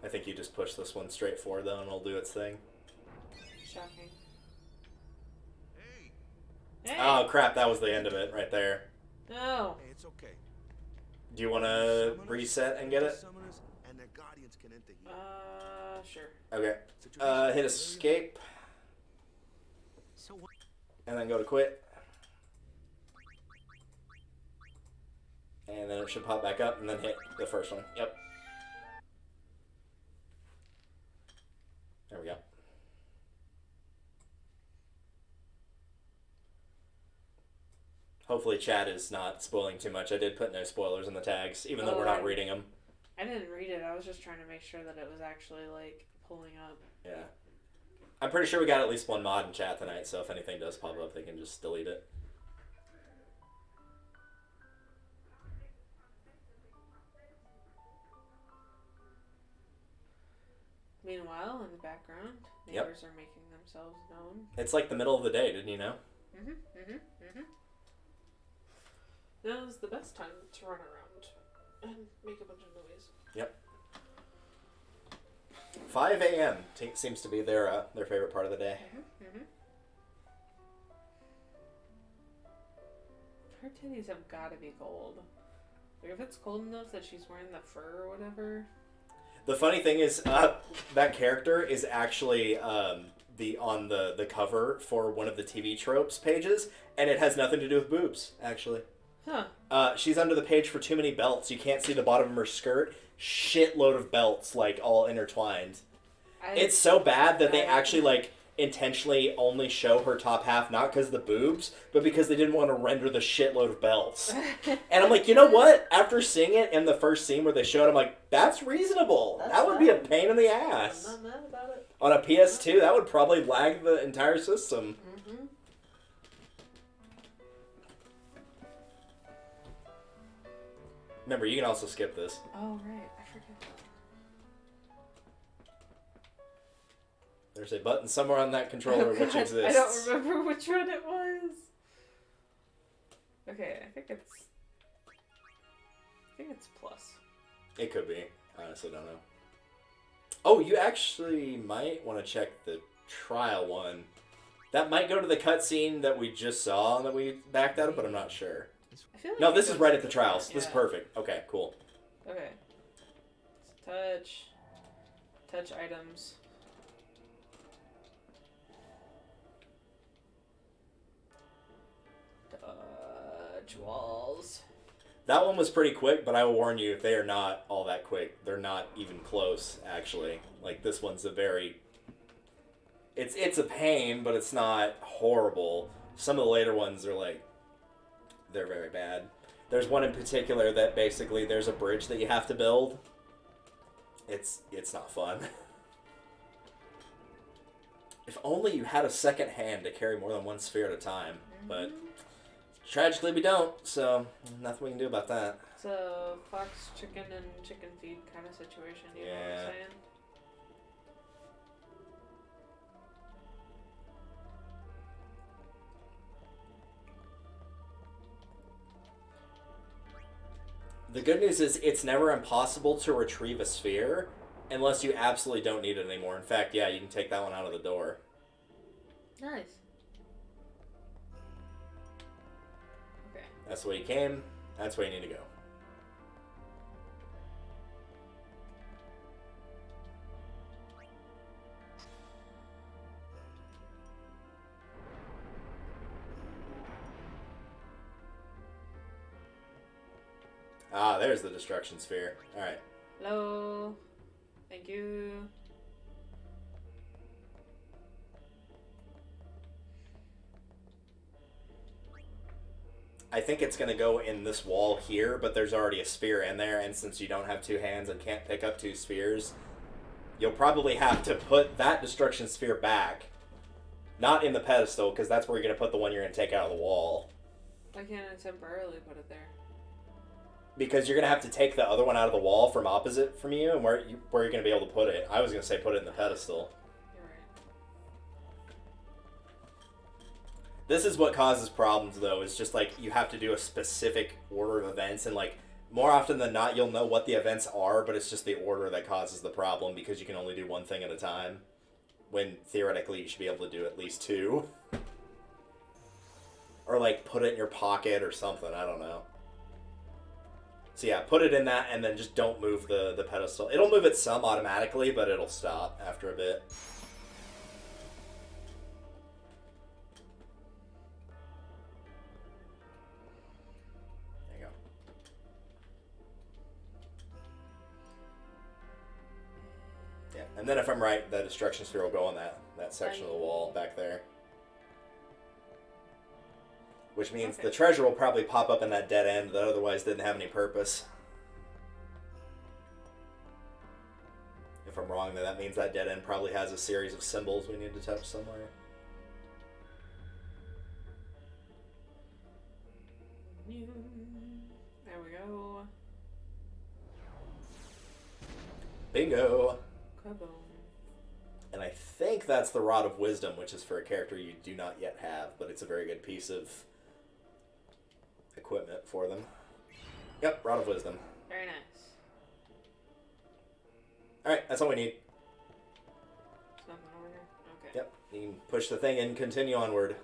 I think you just push this one straight forward though, and it'll do its thing. Shocking. Hey. Oh crap! That was the end of it right there. No. Hey, it's okay. Do you want to reset and get it? And their guardians can enter here. Sure. Okay. Hit escape. And then go to quit. And then it should pop back up and then hit the first one. Yep. There we go. Hopefully chat is not spoiling too much. I did put no spoilers in the tags, even though we're not reading them. I didn't read it. I was just trying to make sure that it was actually, like, pulling up. Yeah. I'm pretty sure we got at least one mod in chat tonight, so if anything does pop up, they can just delete it. Meanwhile, in the background, neighbors are making themselves known. It's like the middle of the day, didn't you know? Now's the best time to run around and make a bunch of noise. Yep. 5 a.m. seems to be their favorite part of the day. Her titties have got to be cold. Like, if it's cold enough that she's wearing the fur or whatever. The funny thing is, that character is actually on the cover for one of the TV tropes pages, and it has nothing to do with boobs, actually. Huh. She's under the page for too many belts. You can't see the bottom of her skirt. Shitload of belts, like, all intertwined. It's so bad that they actually, like, intentionally only show her top half, not because of the boobs, but because they didn't want to render the shitload of belts. And I'm like, you know what? After seeing it in the first scene where they showed, I'm like, that's reasonable. That would be a pain in the ass. I'm not mad about it. On a PS2, that would probably lag the entire system. Remember, you can also skip this. Oh, right. I forget that. There's a button somewhere on that controller which exists. I don't remember which one it was. Okay, I think it's plus. It could be. I honestly don't know. Oh, you actually might want to check the trial one. That might go to the cutscene that we just saw and that we backed out of, but I'm not sure. I feel like No, it this is goes right to at the the trials. front, This is yeah. perfect. Okay, cool. Okay. Touch. Touch items. Touch walls. That one was pretty quick, but I will warn you, they are not all that quick. They're not even close, actually. Like, this one's a very... It's a pain, but it's not horrible. Some of the later ones are like... They're very bad. There's one in particular that basically there's a bridge that you have to build. It's not fun. If only you had a second hand to carry more than one sphere at a time. But tragically we don't, so nothing we can do about that. It's a fox, chicken, and chicken feed kind of situation, you know what I'm saying? The good news is it's never impossible to retrieve a sphere unless you absolutely don't need it anymore. In fact, yeah, you can take that one out of the door. Nice. Okay. That's the way you came. That's where you need to go. Ah, there's the destruction sphere. Alright. Hello. Thank you. I think it's going to go in this wall here, but there's already a sphere in there, and since you don't have two hands and can't pick up two spheres, you'll probably have to put that destruction sphere back. Not in the pedestal, because that's where you're going to put the one you're going to take out of the wall. Why can't I temporarily put it there? Because you're going to have to take the other one out of the wall from opposite from you, and where you're going to be able to put it. I was going to say put it in the pedestal. You're right. This is what causes problems, though, is just, like, you have to do a specific order of events, and, like, more often than not, you'll know what the events are, but it's just the order that causes the problem, because you can only do one thing at a time, when, theoretically, you should be able to do at least two. Or, like, put it in your pocket or something, I don't know. So yeah, put it in that, and then just don't move the pedestal. It'll move it some automatically, but it'll stop after a bit. There you go. Yeah, and then if I'm right, the destruction sphere will go on that section of the wall back there. Which means the treasure will probably pop up in that dead end that otherwise didn't have any purpose. If I'm wrong, then that means that dead end probably has a series of symbols we need to touch somewhere. There we go. Bingo! Kaboom. And I think that's the Rod of Wisdom, which is for a character you do not yet have, but it's a very good piece of equipment for them. Yep, Rod of Wisdom. Very nice. Alright, that's all we need. There's nothing over here? Okay. Yep, you can push the thing and continue onward.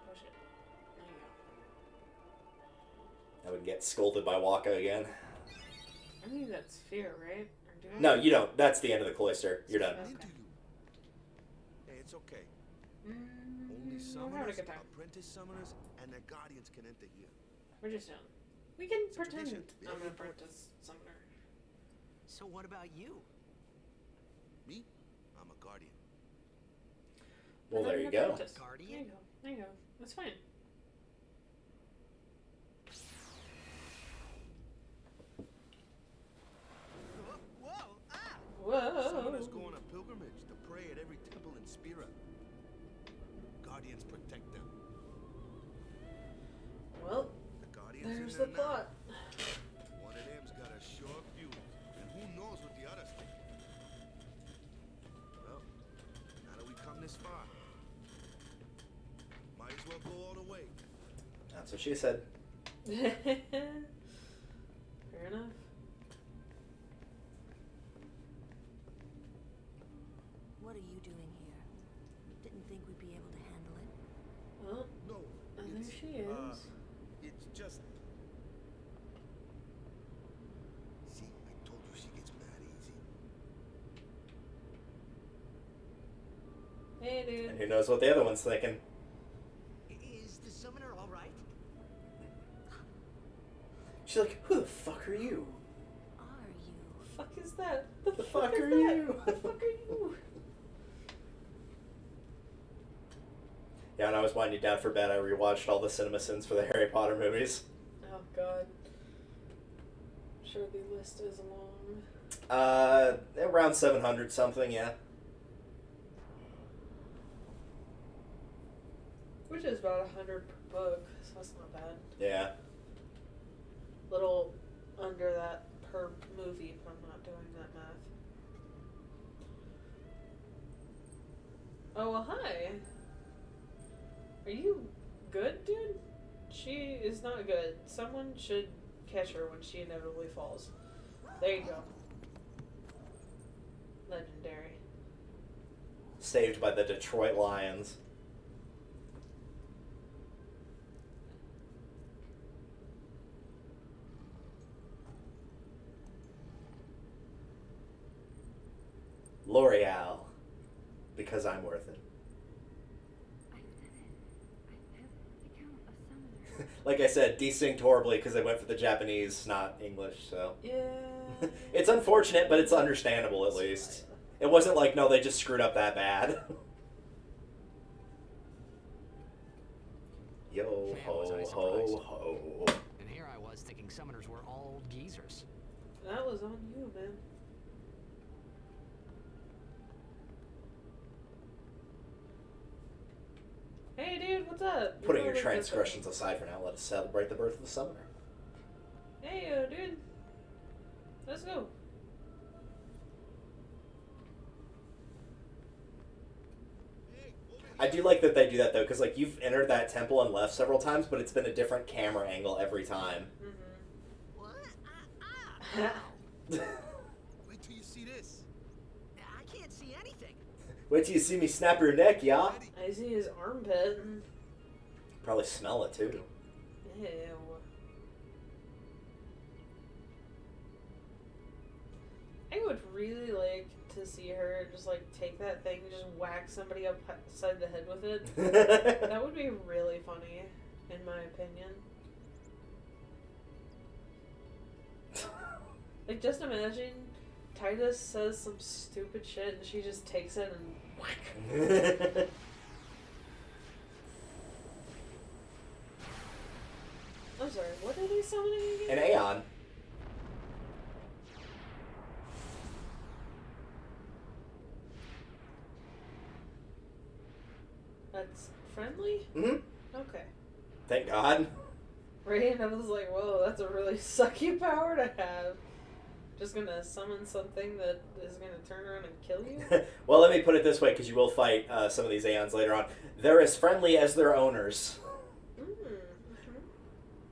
Push it. There you go. I would get scolded by Waka again. I need that sphere, right? Or do I? No, you don't. That's the end of the cloister. You're done. Okay. Hey, it's okay. Only We're having a summoners, good time. apprentice summoners, and their guardians can enter here. We're just young. We can It's a pretend tradition to be I'm an every apprentice summoner. So what about you? Me? I'm a guardian. Well, And there I'm you an go. apprentice. There you Guardian? go. There you go. That's fine. Whoa! Ah! Whoa! Summoners go on a pilgrimage to pray at every temple in Spira. Guardians protect them. Well, The guardians there's in the there now. plot. One of them's got a sure fuse, and who knows what the others think. Well, That's what she said. Fair enough. What are you doing here? Didn't think we'd be able to handle it. Well, No, there it's, she is. It's just... See, I told you she gets mad easy. Hey, dude. And who knows what the other one's thinking. Is the summoner all right? She's like, who the fuck are you? Are you? The fuck is that? The fuck is are that? you? The fuck are you? Yeah, when I was winding down for bed, I rewatched all the cinema sins for the Harry Potter movies. Oh god. I'm sure the list is long. Around 700 something, yeah. Which is about 100 per book, so that's not bad. Yeah. Little under that per movie, but I'm not doing that math. Oh, well, hi. Are you good, dude? She is not good. Someone should catch her when she inevitably falls. There you go. Legendary. Saved by the Detroit Lions. L'Oreal. Because I'm worth it. Like I said, desynced horribly because they went for the Japanese, not English, so. Yeah. It's unfortunate, but it's understandable at least. It wasn't like, no, they just screwed up that bad. Yo Man, ho was I ho surprised. ho. And here I was thinking summoners were all old geezers. That was on you, man. Hey, dude, what's up? Putting You're your over this way. transgressions aside for now, let us celebrate the birth of the summoner. Hey, dude. Let's go. I do like that they do that though, because like you've entered that temple and left several times, but it's been a different camera angle every time. What? Wait till you see this. I can't see anything. Wait till you see me snap your neck, yeah? I see his armpit. Probably smell it too. Ew. I would really like to see her just like take that thing and just whack somebody upside the head with it. That would be really funny, in my opinion. Like, just imagine Titus says some stupid shit and she just takes it and whack. I'm sorry, what are they summoning again? An Aeon. That's friendly? Mm-hmm. Okay. Thank God. Right? And I was like, whoa, that's a really sucky power to have. Just gonna summon something that is gonna turn around and kill you? Well, let me put it this way, because you will fight some of these Aeons later on. They're as friendly as their owners.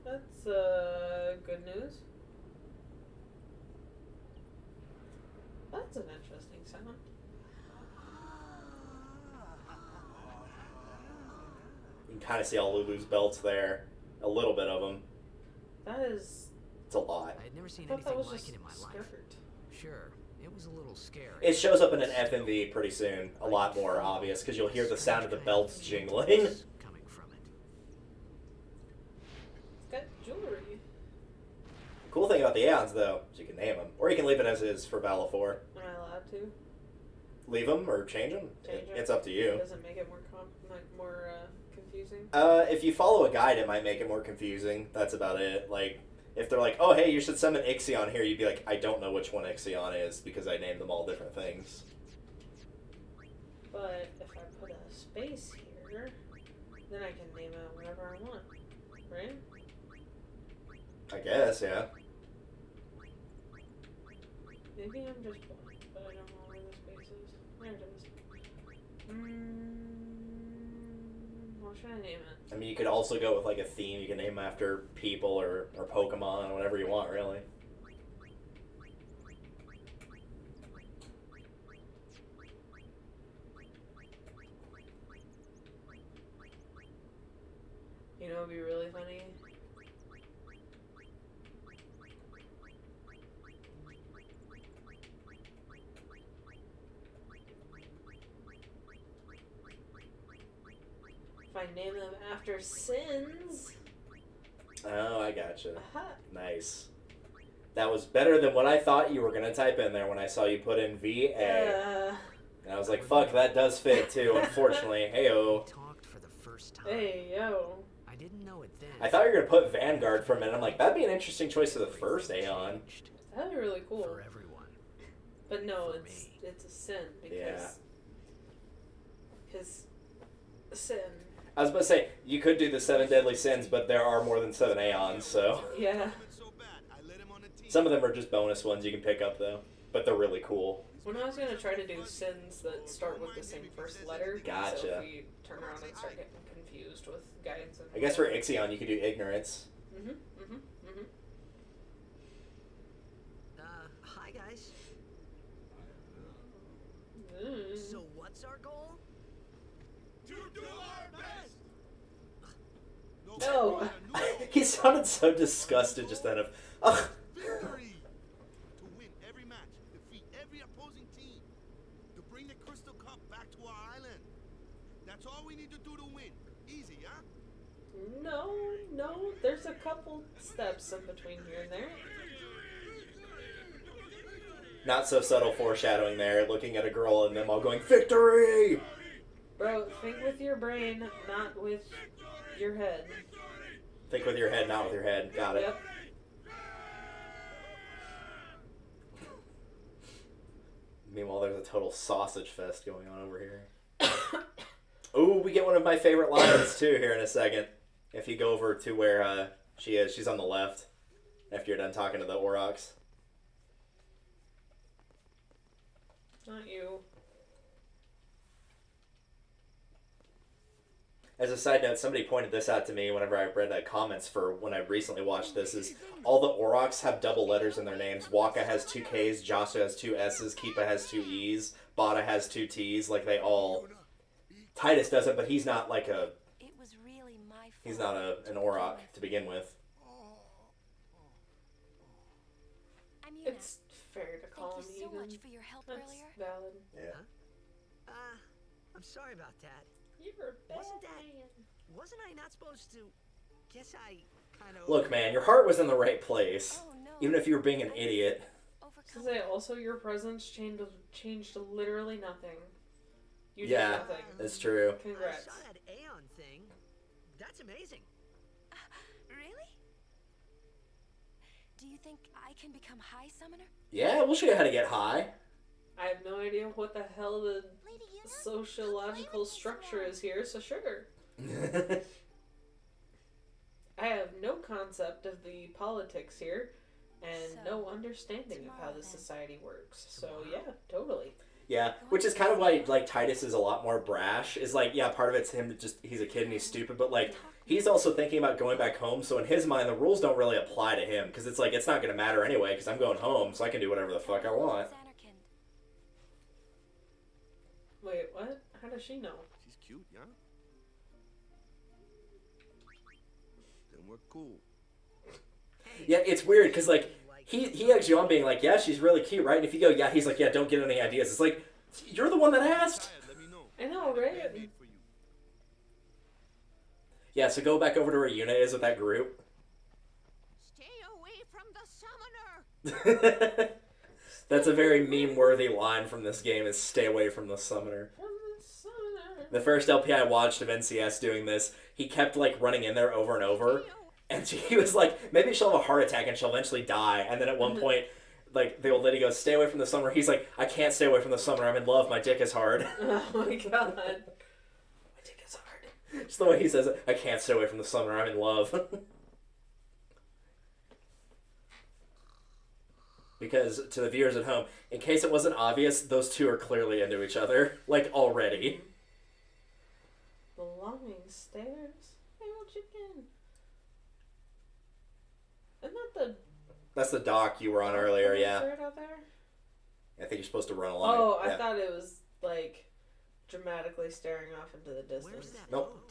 That's good news. That's an interesting sound. You can kind of see all Lulu's belts there. A little bit of them. That is... It's a lot. I had never seen I thought that anything was like it in my just life. skirt. Sure, it was a little scary. It shows up in an FMV pretty soon. A lot more obvious, because you'll hear the sound of the belts jingling. Coming from it. It's got jewelry. Cool thing about the Aeons, though, is you can name them. Or you can leave it as is for Valifor. Am I allowed to? Leave them or change them? Change them? It's up to you. Does it make it more confusing? If you follow a guide, it might make it more confusing. That's about it. Like, if they're like, oh, hey, you should summon Ixion here, you'd be like, I don't know which one Ixion is, because I named them all different things. But if I put a space here, then I can name it whatever I want, right? I guess, yeah. Maybe I'm just blind, but I don't know where the space is. There it is. Well, should I name it? I mean, you could also go with like a theme. You can name them after people or Pokemon or whatever you want, really. You know, it'd be really funny. If I name them after sins. Oh, I gotcha. Uh-huh. Nice. That was better than what I thought you were going to type in there when I saw you put in VA. And I was like, fuck, that does fit too, unfortunately. Hey-o. Talked for the first time. Hey, yo. I didn't know it then. I thought you were going to put Vanguard for a minute. I'm like, that'd be an interesting choice for the first Aeon. That'd be really cool. For everyone. But no, For it's a sin because... Yeah. Because sin... I was about to say, you could do the 7 deadly sins, but there are more than 7 Aeons, so... Yeah. Some of them are just bonus ones you can pick up, though. But they're really cool. When I was going to try to do sins that start with the same first letter, Gotcha. so if we turn around and start getting confused with guidance and... I guess for Ixion, you could do ignorance. Hi guys. Mm. So what's our goal? To do our best! No. He sounded so disgusted just then of, ugh. Victory! To win every match, defeat every opposing team, to bring the Crystal Cup back to our island. That's all we need to do to win. Easy, huh? No, there's a couple steps in between here and there. Not so subtle foreshadowing there, looking at a girl and them all going, victory! Bro, think with your brain, not with your head. Think with your head, not with your head. Got it. Yep. Meanwhile, there's a total sausage fest going on over here. Ooh, we get one of my favorite lines, too, here in a second. If you go over to where she is, she's on the left, after you're done talking to the Aurochs. Not you. As a side note, somebody pointed this out to me whenever I read comments for when I recently watched this, is all the Aurochs have double letters in their names. Waka has 2 Ks, Jasa has 2 S's, Keepa has 2 E's, Bada has 2 T's, like they all... Titus doesn't, but he's not like a... It was really my fault. He's not an Auroch to begin with. I'm Yuna. It's fair to call him Thank you so even. much for your help That's earlier. valid. Yeah. I'm sorry about that. You're a bad Wasn't that- man. Wasn't I not supposed to? Guess I kind of. Look, man, your heart was in the right place. Oh no. Even if you were being an idiot. To say also your presence changed literally nothing. You Yeah, did nothing. that's true. Congrats. I saw that Aeon thing. That's amazing. Really? Do you think I can become High Summoner? Yeah, we'll show you how to get high. I have no idea what the hell the Lady Yuna, sociological structure is here, so sure. I have no concept of the politics here, and So, no understanding of how tomorrow the then. society works. So yeah, totally. Yeah, which is kind of why, like, Titus is a lot more brash. Is like, yeah, part of it's him just, he's a kid and he's stupid, but, like, he's also thinking about going back home, so in his mind, the rules don't really apply to him, because it's like, it's not going to matter anyway, because I'm going home, so I can do whatever the fuck I want. Xanarkand. Wait, what? How does she know? She's cute, yeah? Then we're cool. Yeah, it's weird, because, like, he eggs you on being like, yeah, she's really cute, right? And if you go, yeah, he's like, yeah, don't get any ideas. It's like, you're the one that asked. Let me know. I know, right? Made for you. Yeah, so go back over to where Yuna is with that group. stay away from the summoner. That's a very meme-worthy line from this game, is stay away from the summoner. The first LP I watched of NCS doing this, he kept, like, running in there over and over. And he was like, maybe she'll have a heart attack and she'll eventually die. And then at one point, like, the old lady goes, stay away from the summoner. He's like, I can't stay away from the summoner. I'm in love. My dick is hard. Oh my god. My dick is hard. Just the way he says it. I can't stay away from the summoner. I'm in love. Because, to the viewers at home, in case it wasn't obvious, those two are clearly into each other. Like, already. The calming stairs. Hey, old chicken. Isn't that the... That's the dock you were on earlier, yeah. Right out there? I think you're supposed to run along Oh, it. I thought it was, like, dramatically staring off into the distance. Where's that Nope. boat?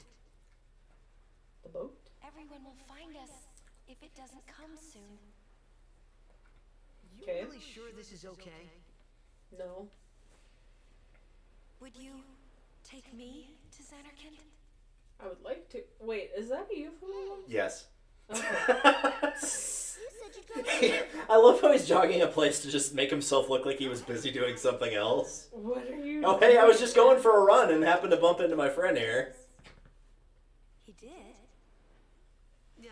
The boat? Everyone will find us if it doesn't come soon. You Okay. really sure this is okay? No. Would you take me to Xanarkand? I would like to... Wait, is that a euphemism? Yes. Okay. You said you'd go with me. I love how he's jogging a place to just make himself look like he was busy doing something else. What are you... Oh, hey, I was just going for a run and happened to bump into my friend here. He did? Yeah,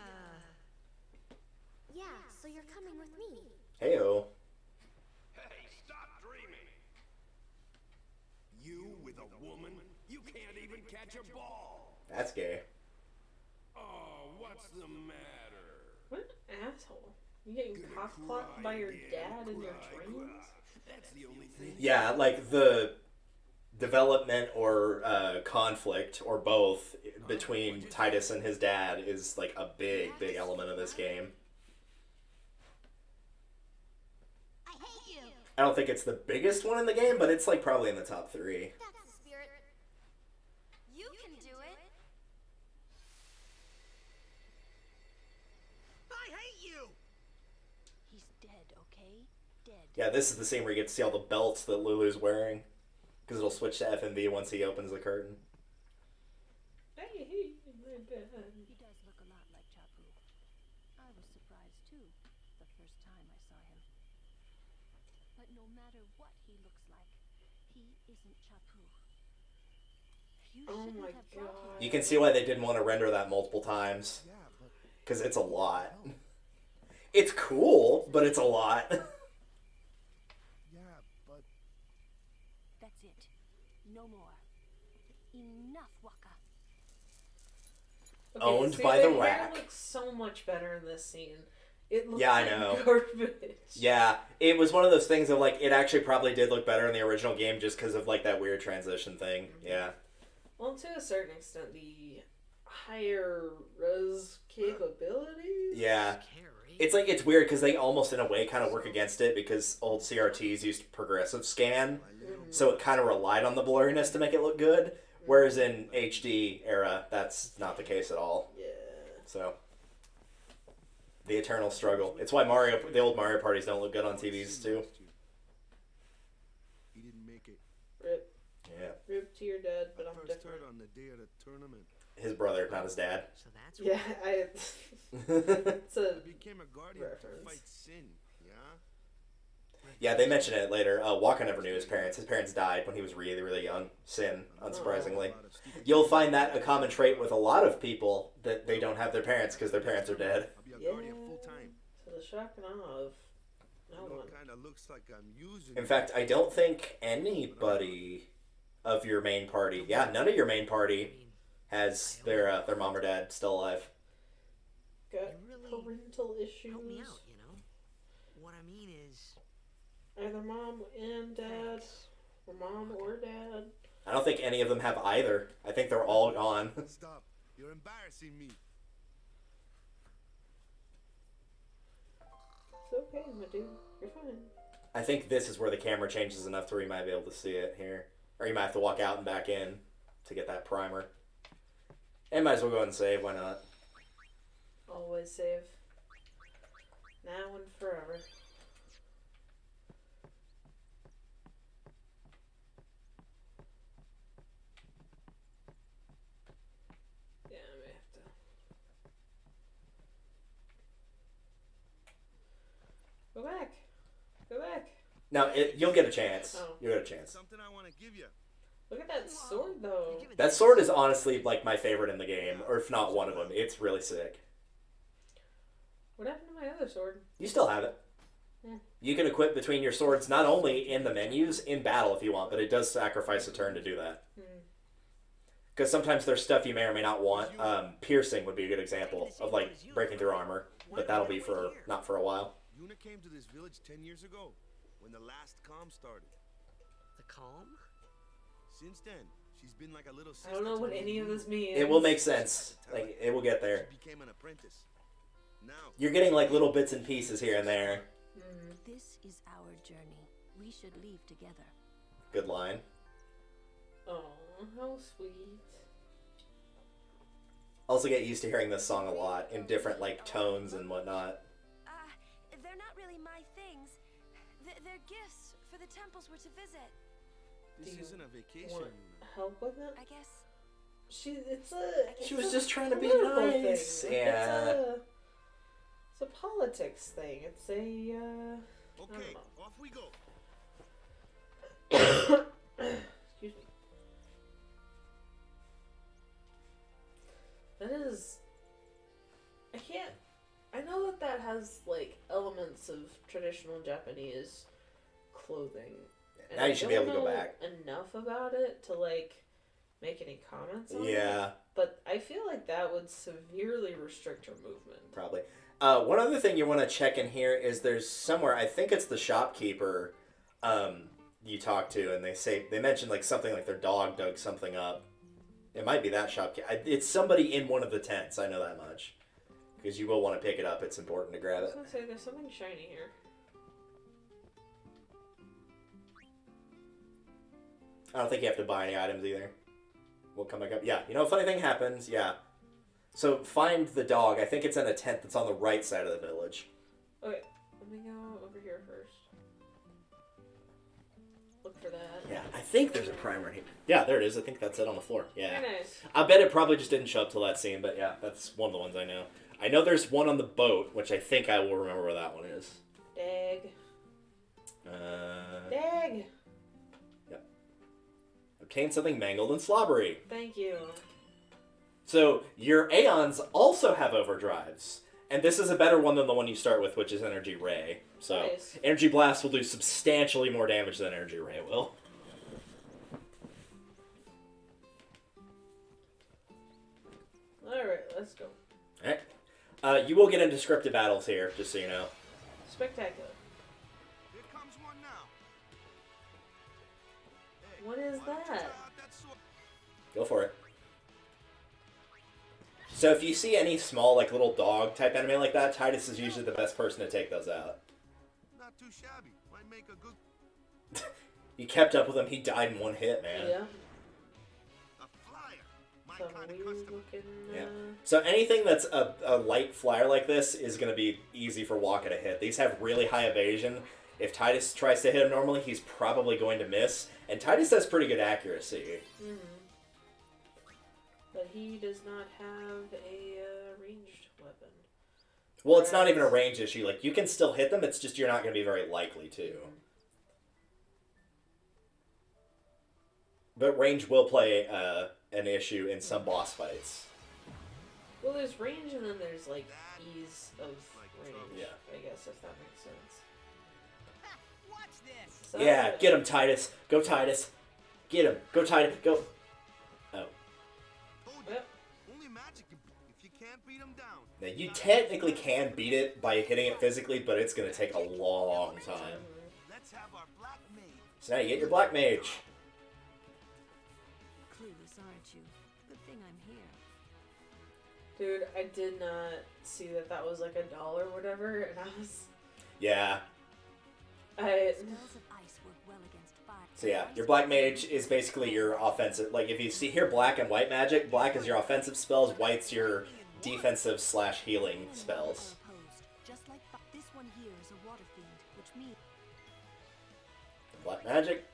so you're coming with me. Heyo. Hey, stop dreaming! You with a woman? You can't even catch a ball! That's gay. Oh, what's the matter? What an asshole. You getting cock-blocked by your dad in your dreams? That's the only thing. Yeah, like the development or conflict or both between Titus and his dad is like a big element of this game. I hate you. I don't think it's the biggest one in the game, but it's like probably in the top 3. That's the spirit. You can do it. I hate you! He's dead, okay? Dead. Yeah, this is the scene where you get to see all the belts that Lulu's wearing. Because it'll switch to FMV once he opens the curtain. Hey, my dad. He does look a lot like Chapu. I was surprised too, the first time I saw him. But no matter what he looks like, he isn't Chapu. You Oh shouldn't my have brought him. You can see why they didn't want to render that multiple times. Yeah, but Because it's a lot. It's cool, but it's a lot. yeah, but That's it. No more. Enough, Waka. Okay, Owned see, by the hair rack. looks so much better in this scene. It looks Yeah, I like know. garbage. Yeah, it was one of those things of like, it actually probably did look better in the original game just because of like that weird transition thing. Yeah. Well, to a certain extent, the higher res capabilities. Yeah. Scary. It's like, it's weird because they almost in a way kind of work against it because old CRTs used progressive scan. So it kind of relied on the blurriness to make it look good. Whereas in HD era, that's not the case at all. Yeah. So, the eternal struggle. It's why the old Mario parties don't look good on TVs too. he didn't make it. Rip. Yeah. Rip to your dad, but I'm First different. heard on the day of the tournament. His brother, not his dad. So that's Yeah, it's a... I became a guardian Reference. to fight sin. Yeah. Yeah, they mention it later. Waka never knew his parents. His parents died when he was really, really young. Sin, unsurprisingly. You'll find that a common trait with a lot of people that they don't have their parents because their parents are dead. I'll be a Yeah. guardian full time. To the shock and awe of no one. Kind of looks like I'm using. In fact, I don't think anybody of your main party, none of your main party has their mom or dad still alive. Got You really parental issues. help me out, you know? What I mean is, Either mom and dad, or mom or dad. I don't think any of them have either. I think they're all gone. Stop! You're embarrassing me. It's okay, my dude. You're fine. I think this is where the camera changes enough to where you might be able to see it here. Or you might have to walk out and back in to get that primer. And might as well go ahead and save, why not? Always save. Now and forever. Yeah, I may have to. Go back. Go back. No, you'll get a chance. Oh. You'll get a chance. Something I want to give you. Look at that sword, though. you give it That sword is honestly like my favorite in the game, or if not one of them. It's really sick. What happened to my other sword? You still have it. Yeah. You can equip between your swords not only in the menus, in battle if you want, but it does sacrifice a turn to do that. Because sometimes there's stuff you may or may not want. Piercing would be a good example of like breaking through armor, but that'll be for not for a while. Yuna came to this village 10 years ago, when the last calm started. the calm? Since then, She's been like a little sister I don't know what any of this means. It will make sense. Like, it will get there. She became an apprentice. Now You're getting like little bits and pieces here and there. This is our journey. We should leave together. Good line. Oh, how sweet. Also get used to hearing this song a lot in different like tones and whatnot. They're not really my things. They're gifts for the temples we're to visit. this Do isn't a you vacation. want help with it? I guess. She was just trying to be political nice. thing. Yeah. It's a politics thing. It's a Okay, off we go. excuse me. That is. I know that has like elements of traditional Japanese clothing. And Now you should be able to go I don't back. know enough about it to like make any comments on it. Yeah. But I feel like that would severely restrict her movement. Probably. One other thing you want to check in here is there's somewhere, I think it's the shopkeeper you talk to, and they mention like something like their dog dug something up. It might be that shopkeeper. It's somebody in one of the tents, I know that much. Because you will want to pick it up, it's important to grab I was it. gonna say, there's something shiny here. I don't think you have to buy any items either. We'll come back up. Yeah, you know, a funny thing happens, yeah. So find the dog. I think it's in a tent that's on the right side of the village. Okay, let me go over here first. Look for that. Yeah, I think there's a primer in here. Yeah, there it is. I think that's it on the floor. Yeah. Very nice. I bet it probably just didn't show up till that scene, but yeah, that's one of the ones I know. I know there's one on the boat, which I think I will remember where that one is. Dag. Uh, Dag. Yep. Obtain something mangled and slobbery. Thank you. So your Aeons also have overdrives. And this is a better one than the one you start with, which is Energy Ray. So Nice. Energy Blast will do substantially more damage than Energy Ray will. Alright, let's go. Alright. You will get into scripted battles here, just so you know. Spectacular. Here comes one now. Hey, What is why don't you that? try out that sword? Go for it. So if you see any small, like, little dog type enemy like that, Titus is usually the best person to take those out. Not too shabby. Might make a good You kept up with him, he died in one hit, man. Yeah. a flyer. My Some kind of weird customer. looking. Yeah. So anything that's a light flyer like this is going to be easy for Waka to hit. These have really high evasion. If Titus tries to hit him normally, he's probably going to miss. And Titus has pretty good accuracy. Mm-hmm. But he does not have a ranged weapon. Well, it's not even a range issue. Like, you can still hit them, it's just you're not going to be very likely to. But range will play an issue in some boss fights. Well, there's range and then there's, like, ease of range. Yeah. I guess, if that makes sense. Watch this. So, Yeah, get him, Titus. Go, Titus. Get him. Go, Titus. Go. Oh. Told you. Yep. Only magic can if you can't beat him down. Now, you technically can beat it by hitting it physically, but it's going to take a long time. Let's have our black maid. So now you get your Black Mage. Clueless, aren't you? Good thing I'm here. Dude, I did not see that was, like, $1 or whatever, and I was... Yeah. Spells of ice work well against fire. So yeah, your Black Mage is basically your offensive. Like, if you see here black and white magic, black is your offensive spells, white's your defensive / healing spells. Just like this one here is a water fiend, which means Black magic.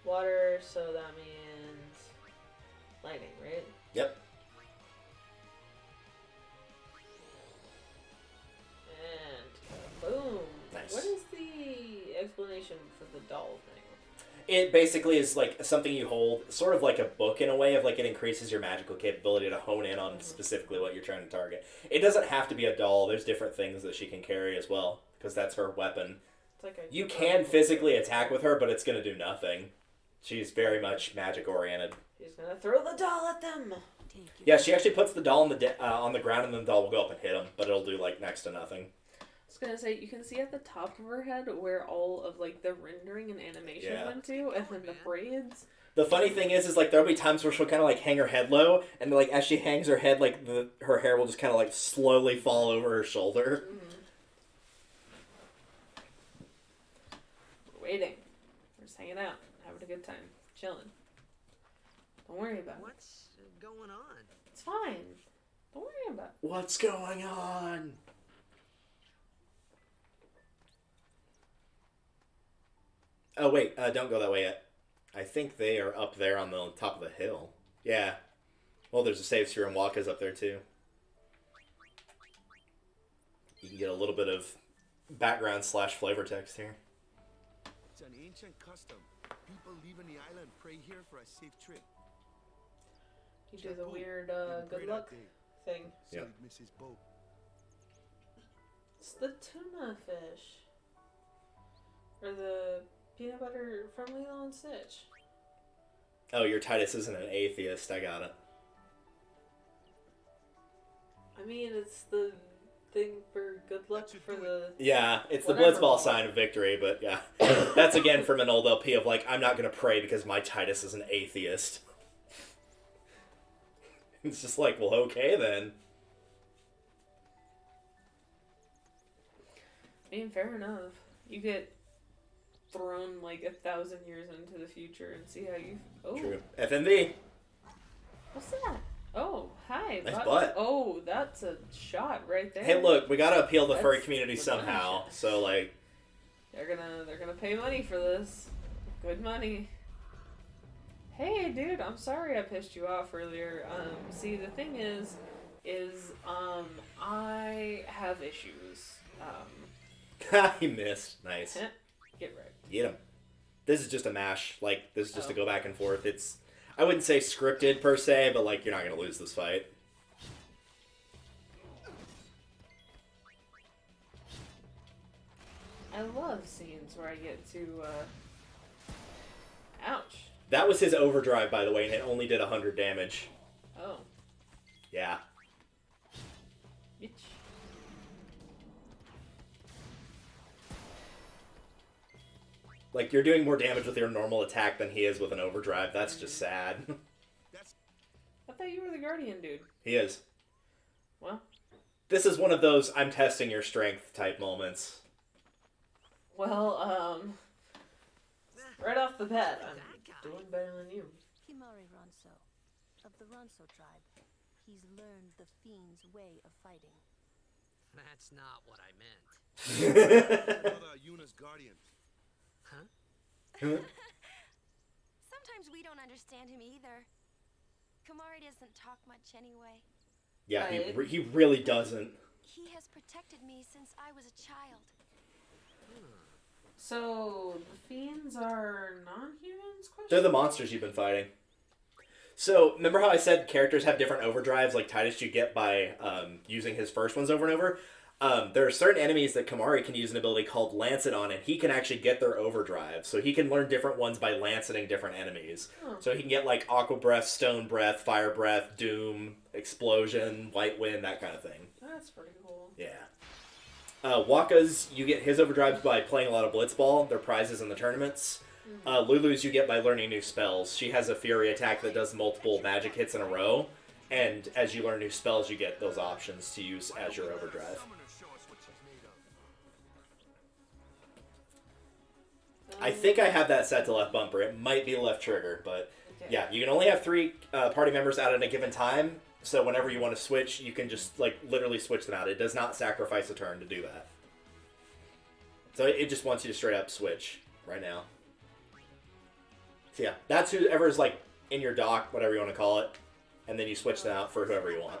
Water, so that means... lightning, right? Yep. And boom. Nice. What is the explanation for the doll thing? It basically is like something you hold, sort of like a book in a way, of like it increases your magical capability to hone in on specifically what you're trying to target. It doesn't have to be a doll. There's different things that she can carry as well, because that's her weapon. It's like a You can physically attack with her, but it's going to do nothing. She's very much magic oriented. He's gonna throw the doll at them. take your Yeah, she actually puts the doll on the ground, and then the doll will go up and hit him, but it'll do like next to nothing. was gonna say, you can see at the top of her head where all of, like, the rendering and animation went to, and then the braids. The funny thing is like, there'll be times where she'll kind of, like, hang her head low, and, like, as she hangs her head, like, her hair will just kind of, like, slowly fall over her shoulder. We're waiting. We're just hanging out, having a good time, chilling. Don't worry about it. What's going on? It's fine. Don't worry about it. What's going on? Oh, wait, don't go that way yet. I think they are up there on the top of the hill. Yeah. Well, there's a save sphere and Waka's up there, too. You can get a little bit of background / flavor text here. It's an ancient custom. People leaving the island pray here for a safe trip. You do the weird good luck thing. Yeah. Miss his boat. It's the tuna fish. Or the peanut butter from Lilo and Stitch. Oh, your Titus isn't an atheist. I got it. I mean, it's the thing for good luck for the... Yeah, it's the blitzball sign of victory, but yeah. That's again from an old LP of like, I'm not going to pray because my Titus is an atheist. It's just like, well, okay then. I mean, fair enough. You get thrown like 1,000 years into the future and see how you... Oh. True. FMV. What's that? Oh, hi. Nice butt. Oh, that's a shot right there. Hey, look, we gotta appeal the furry community somehow. So, like... They're gonna pay money for this. Good money. Hey, dude, I'm sorry I pissed you off earlier. See, the thing is, I have issues. He missed. Nice. Get right. Get him. This is just a mash. Like, this is just to go back and forth. It's, I wouldn't say scripted per se, but like, you're not gonna lose this fight. I love scenes where I get to, ouch. That was his overdrive, by the way, and it only did 100 damage. Oh. Yeah. Bitch. Like, you're doing more damage with your normal attack than he is with an overdrive. That's just sad. I thought you were the Guardian dude. He is. Well. This is one of those I'm testing your strength type moments. Well, right off the bat, I'm doing better than you. Himari Ronso, of the Ronso tribe. He's learned the Fiend's way of fighting. That's not what I meant. Another Yuna's guardian. Huh? Sometimes we don't understand him either. Kumari doesn't talk much anyway. Yeah, he really doesn't. He has protected me since I was a child. So, the Fiends are non-humans? They're the monsters you've been fighting. So, remember how I said characters have different overdrives, like Titus you get by using his first ones over and over? There are certain enemies that Kumari can use an ability called Lancet on, and he can actually get their overdrive. So he can learn different ones by lanceting different enemies. Oh. So he can get like Aqua Breath, Stone Breath, Fire Breath, Doom, Explosion, Light Wind, that kind of thing. That's pretty cool. Yeah. Waka's, you get his overdrives by playing a lot of Blitzball. They're prizes in the tournaments. Lulu's you get by learning new spells. She has a Fury attack that does multiple magic hits in a row. And as you learn new spells, you get those options to use as your overdrive. I think I have that set to left bumper. It might be left trigger, but yeah, you can only have 3 party members out at a given time. So whenever you want to switch, you can just like literally switch them out. It does not sacrifice a turn to do that. So it just wants you to straight up switch right now. So yeah, that's whoever's like in your dock, whatever you want to call it, and then you switch them out for whoever you want.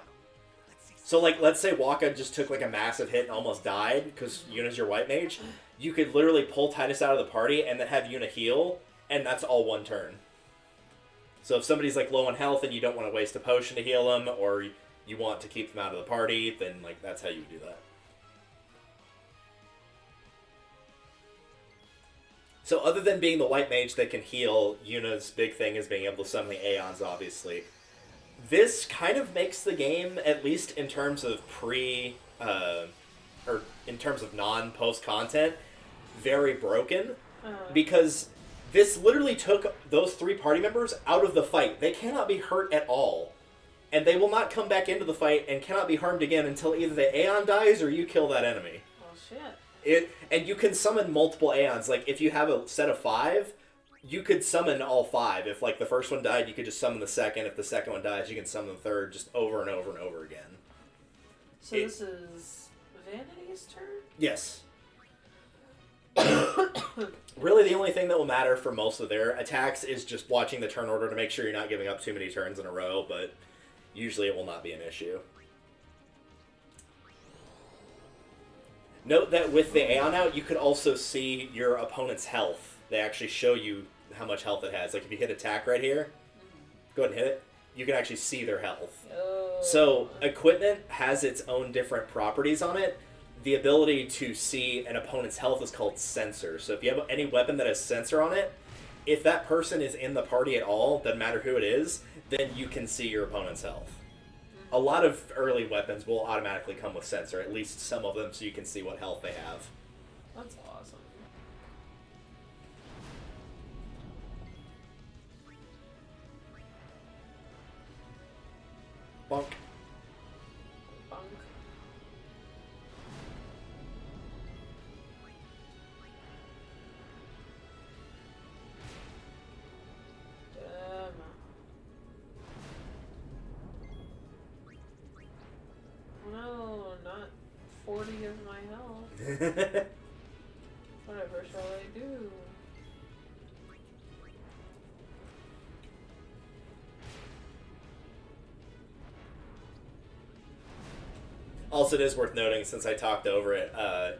So like, let's say Waka just took like a massive hit and almost died because Yuna's your white mage. You could literally pull Titus out of the party and then have Yuna heal, and that's all one turn. So if somebody's like low on health and you don't want to waste a potion to heal them, or you want to keep them out of the party, then like that's how you do that. So other than being the white mage that can heal, Yuna's big thing is being able to summon the Aeons, obviously. This kind of makes the game, at least in terms of or in terms of non-post content, very broken. Because this literally took those 3 party members out of the fight. They cannot be hurt at all. And they will not come back into the fight and cannot be harmed again until either the Aeon dies or you kill that enemy. Oh, shit. And you can summon multiple Aeons. Like, if you have a set of 5, you could summon all 5. If, like, the first one died, you could just summon the second. If the second one dies, you can summon the third, just over and over and over again. So this is Vanity's turn? Yes. Really, the only thing that will matter for most of their attacks is just watching the turn order to make sure you're not giving up too many turns in a row, but usually it will not be an issue. Note that with the Aeon out, you could also see your opponent's health. They actually show you how much health it has. Like, if you hit attack right here, go ahead and hit it, you can actually see their health. Oh. So, equipment has its own different properties on it. The ability to see an opponent's health is called sensor. So if you have any weapon that has sensor on it, if that person is in the party at all, doesn't matter who it is, then you can see your opponent's health. A lot of early weapons will automatically come with sensor, at least some of them, so you can see what health they have. That's awesome. Bonk. Bonk. No, not 40 of my health. Whatever shall I do? Also, it is worth noting, since I talked over it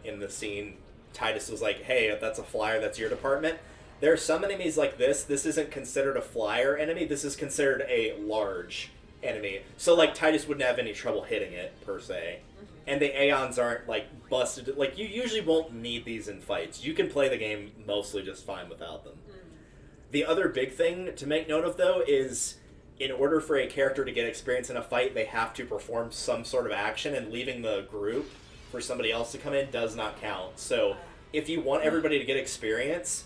in the scene, Titus was like, hey, if that's a flyer, that's your department. There are some enemies like this. This isn't considered a flyer enemy. This is considered a large enemy. So, like, Titus wouldn't have any trouble hitting it, per se. And the Aeons aren't, like, busted. Like, you usually won't need these in fights. You can play the game mostly just fine without them. The other big thing to make note of, though, is in order for a character to get experience in a fight, they have to perform some sort of action, and leaving the group for somebody else to come in does not count. So, if you want everybody to get experience,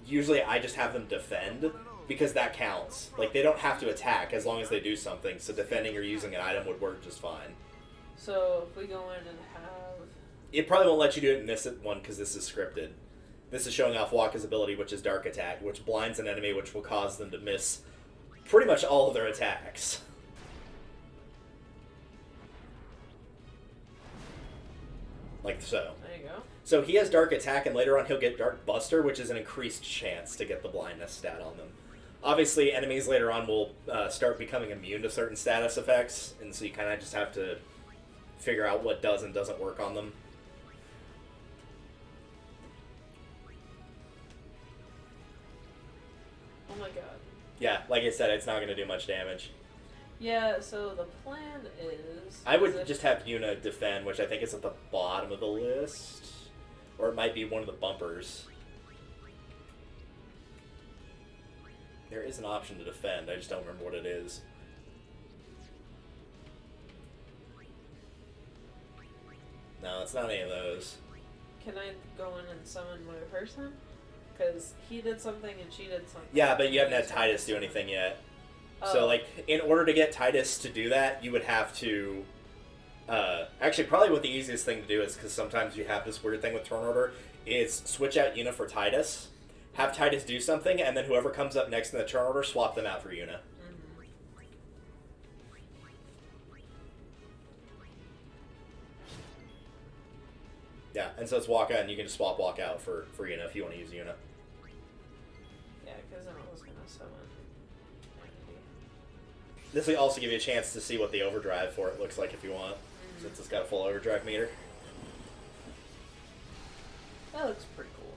usually I just have them defend, because that counts. Like, they don't have to attack as long as they do something, so defending or using an item would work just fine. So, if we go in and have... It probably won't let you do it in this one, because this is scripted. This is showing off Waka's ability, which is Dark Attack, which blinds an enemy, which will cause them to miss pretty much all of their attacks. Like so. There you go. So he has Dark Attack, and later on he'll get Dark Buster, which is an increased chance to get the blindness stat on them. Obviously, enemies later on will start becoming immune to certain status effects, and so you kind of just have to figure out what does and doesn't work on them. Oh my god. Yeah, like I said, it's not going to do much damage. Yeah, so the plan is... I would just have Yuna defend, which I think is at the bottom of the list. Or it might be one of the bumpers. There is an option to defend, I just don't remember what it is. No, it's not any of those. Can I go in and summon my person? Because he did something and she did something. Yeah, but you haven't had Titus do anything yet. Oh. So, like, in order to get Titus to do that, you would have to... actually, probably what the easiest thing to do is, because sometimes you have this weird thing with turn order, is switch out Yuna for Titus, have Titus do something, and then whoever comes up next in the turn order, swap them out for Yuna. Yeah, and so it's Waka, and you can just swap Waka out for Yuna if you want to use Yuna. Yeah, because then I was going to summon Andy. This will also give you a chance to see what the overdrive for it looks like if you want, since it's got a full overdrive meter. That looks pretty cool.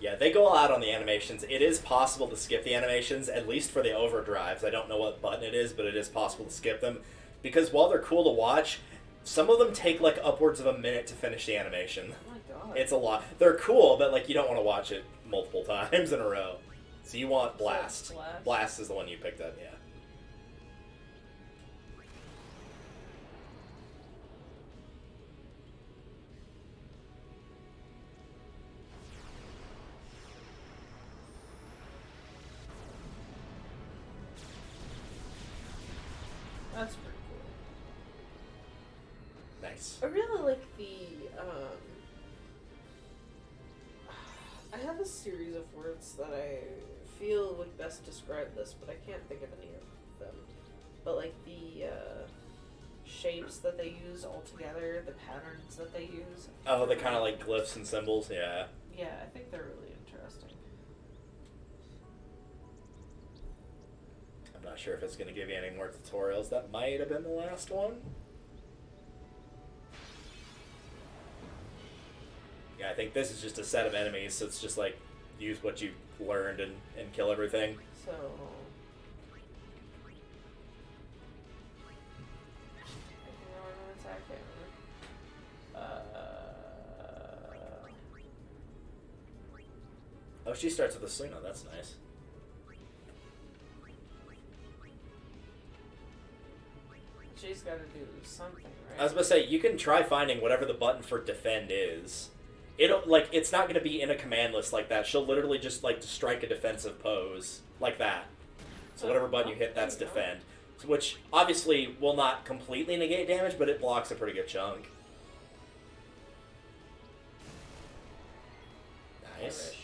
Yeah, they go all out on the animations. It is possible to skip the animations, at least for the overdrives. I don't know what button it is, but it is possible to skip them. Because while they're cool to watch, some of them take like upwards of a minute to finish the animation. Oh my god. It's a lot. They're cool, but like you don't want to watch it multiple times in a row. So you want Blast. So Blast. Blast is the one you picked up, yeah. That's pretty cool. Nice. I really like the, I have a series of words that I feel would best describe this, but I can't think of any of them. But like the shapes that they use all together, the patterns that they use. Oh, the kind of like glyphs and symbols, yeah. Yeah, I think they're really interesting. I'm not sure if it's going to give you any more tutorials. That might have been the last one. Yeah, I think this is just a set of enemies, so it's just like use what you've learned and kill everything. So... Oh, she starts with a Suna. That's nice. She's got to do something, right? I was about to say, you can try finding whatever the button for defend is. It'll, like, it's not going to be in a command list like that. She'll literally just, like, strike a defensive pose. Like that. So whatever button you hit, that's defend. Which, obviously, will not completely negate damage, but it blocks a pretty good chunk. Nice. Yep.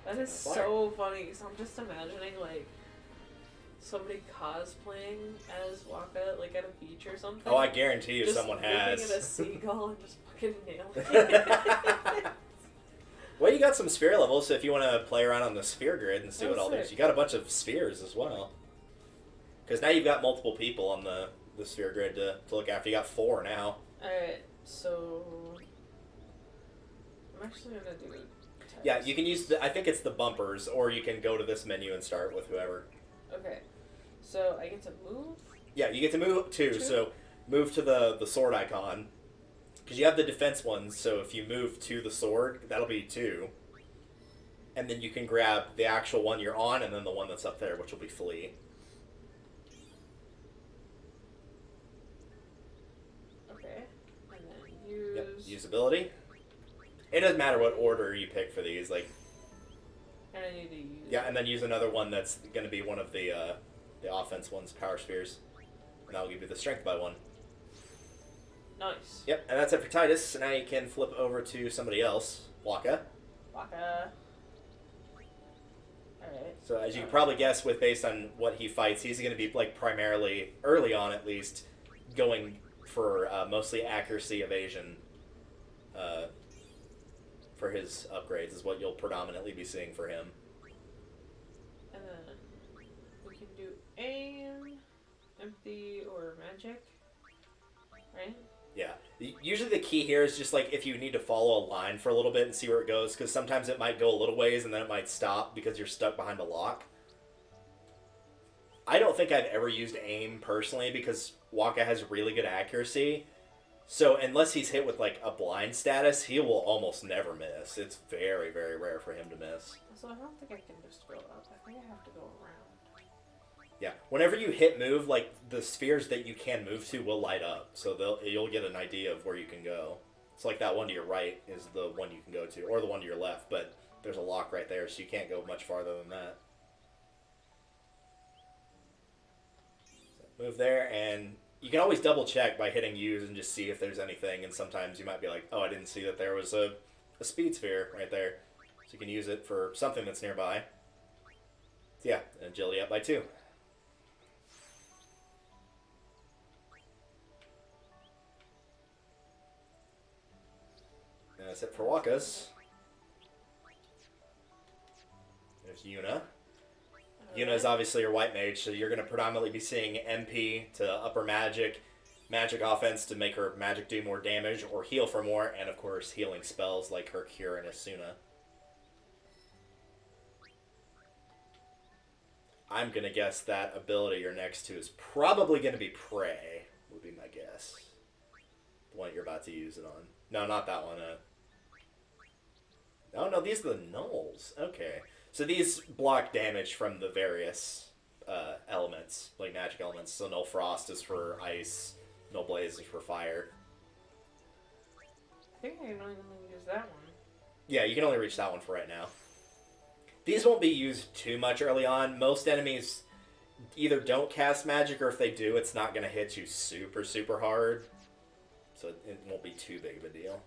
That is so funny, because I'm just imagining, like, somebody cosplaying as Waka, like, at a beach or something. Oh, I guarantee you just someone has. looking at a seagull and just fucking nailing it. Well, you got some sphere levels, so if you want to play around on the sphere grid and see what all those... You got a bunch of spheres as well. Because now you've got multiple people on the sphere grid to look after. You got 4 now. Alright, so... I'm actually going to do... Yeah, you can use I think it's the bumpers, or you can go to this menu and start with whoever. Okay. So, I get to move? Yeah, you get to move too. So, move to the sword icon. Because you have the defense ones, so if you move to the sword, that'll be 2. And then you can grab the actual one you're on, and then the one that's up there, which will be flee. Okay. And then use... Yep, usability. It doesn't matter what order you pick for these, like... And I need to use... Yeah, and then use another one that's going to be one of the offense ones, power spheres. And that'll give you the strength by 1. Nice. Yep, and that's it for Titus. So now you can flip over to somebody else. Waka. Waka. Alright. So as you can probably guess, based on what he fights, he's going to be, like, primarily, early on at least, going for mostly accuracy evasion for his upgrades is what you'll predominantly be seeing for him. And then we can do aim, empty, or magic, right? Yeah. Usually the key here is just, like, if you need to follow a line for a little bit and see where it goes, because sometimes it might go a little ways and then it might stop because you're stuck behind a lock. I don't think I've ever used aim personally because Waka has really good accuracy. So unless he's hit with, like, a blind status, he will almost never miss. It's very, very rare for him to miss. So I don't think I can just go up. I think I have to go around. Yeah. Whenever you hit move, like, the spheres that you can move to will light up. So you'll get an idea of where you can go. It's like that one to your right is the one you can go to, or the one to your left, but there's a lock right there, so you can't go much farther than that. So move there, and you can always double check by hitting use and just see if there's anything, and sometimes you might be like, oh, I didn't see that there was a speed sphere right there. So you can use it for something that's nearby. So yeah, agility up by 2. And that's it for Wakas. There's Yuna. Yuna is obviously your white mage, so you're going to predominantly be seeing MP to upper magic, magic offense to make her magic do more damage or heal for more, and of course healing spells like her Cure and Asuna. I'm going to guess that ability you're next to is probably going to be Prey, would be my guess. The one you're about to use it on. No, not that one. Oh, no, these are the nulls. Okay. So these block damage from the various elements, like magic elements. So Null Frost is for ice. no blazes for fire. I think I can only use that one. Yeah, you can only reach that one for right now. These won't be used too much early on. Most enemies either don't cast magic, or if they do, it's not going to hit you super, super hard. So it won't be too big of a deal.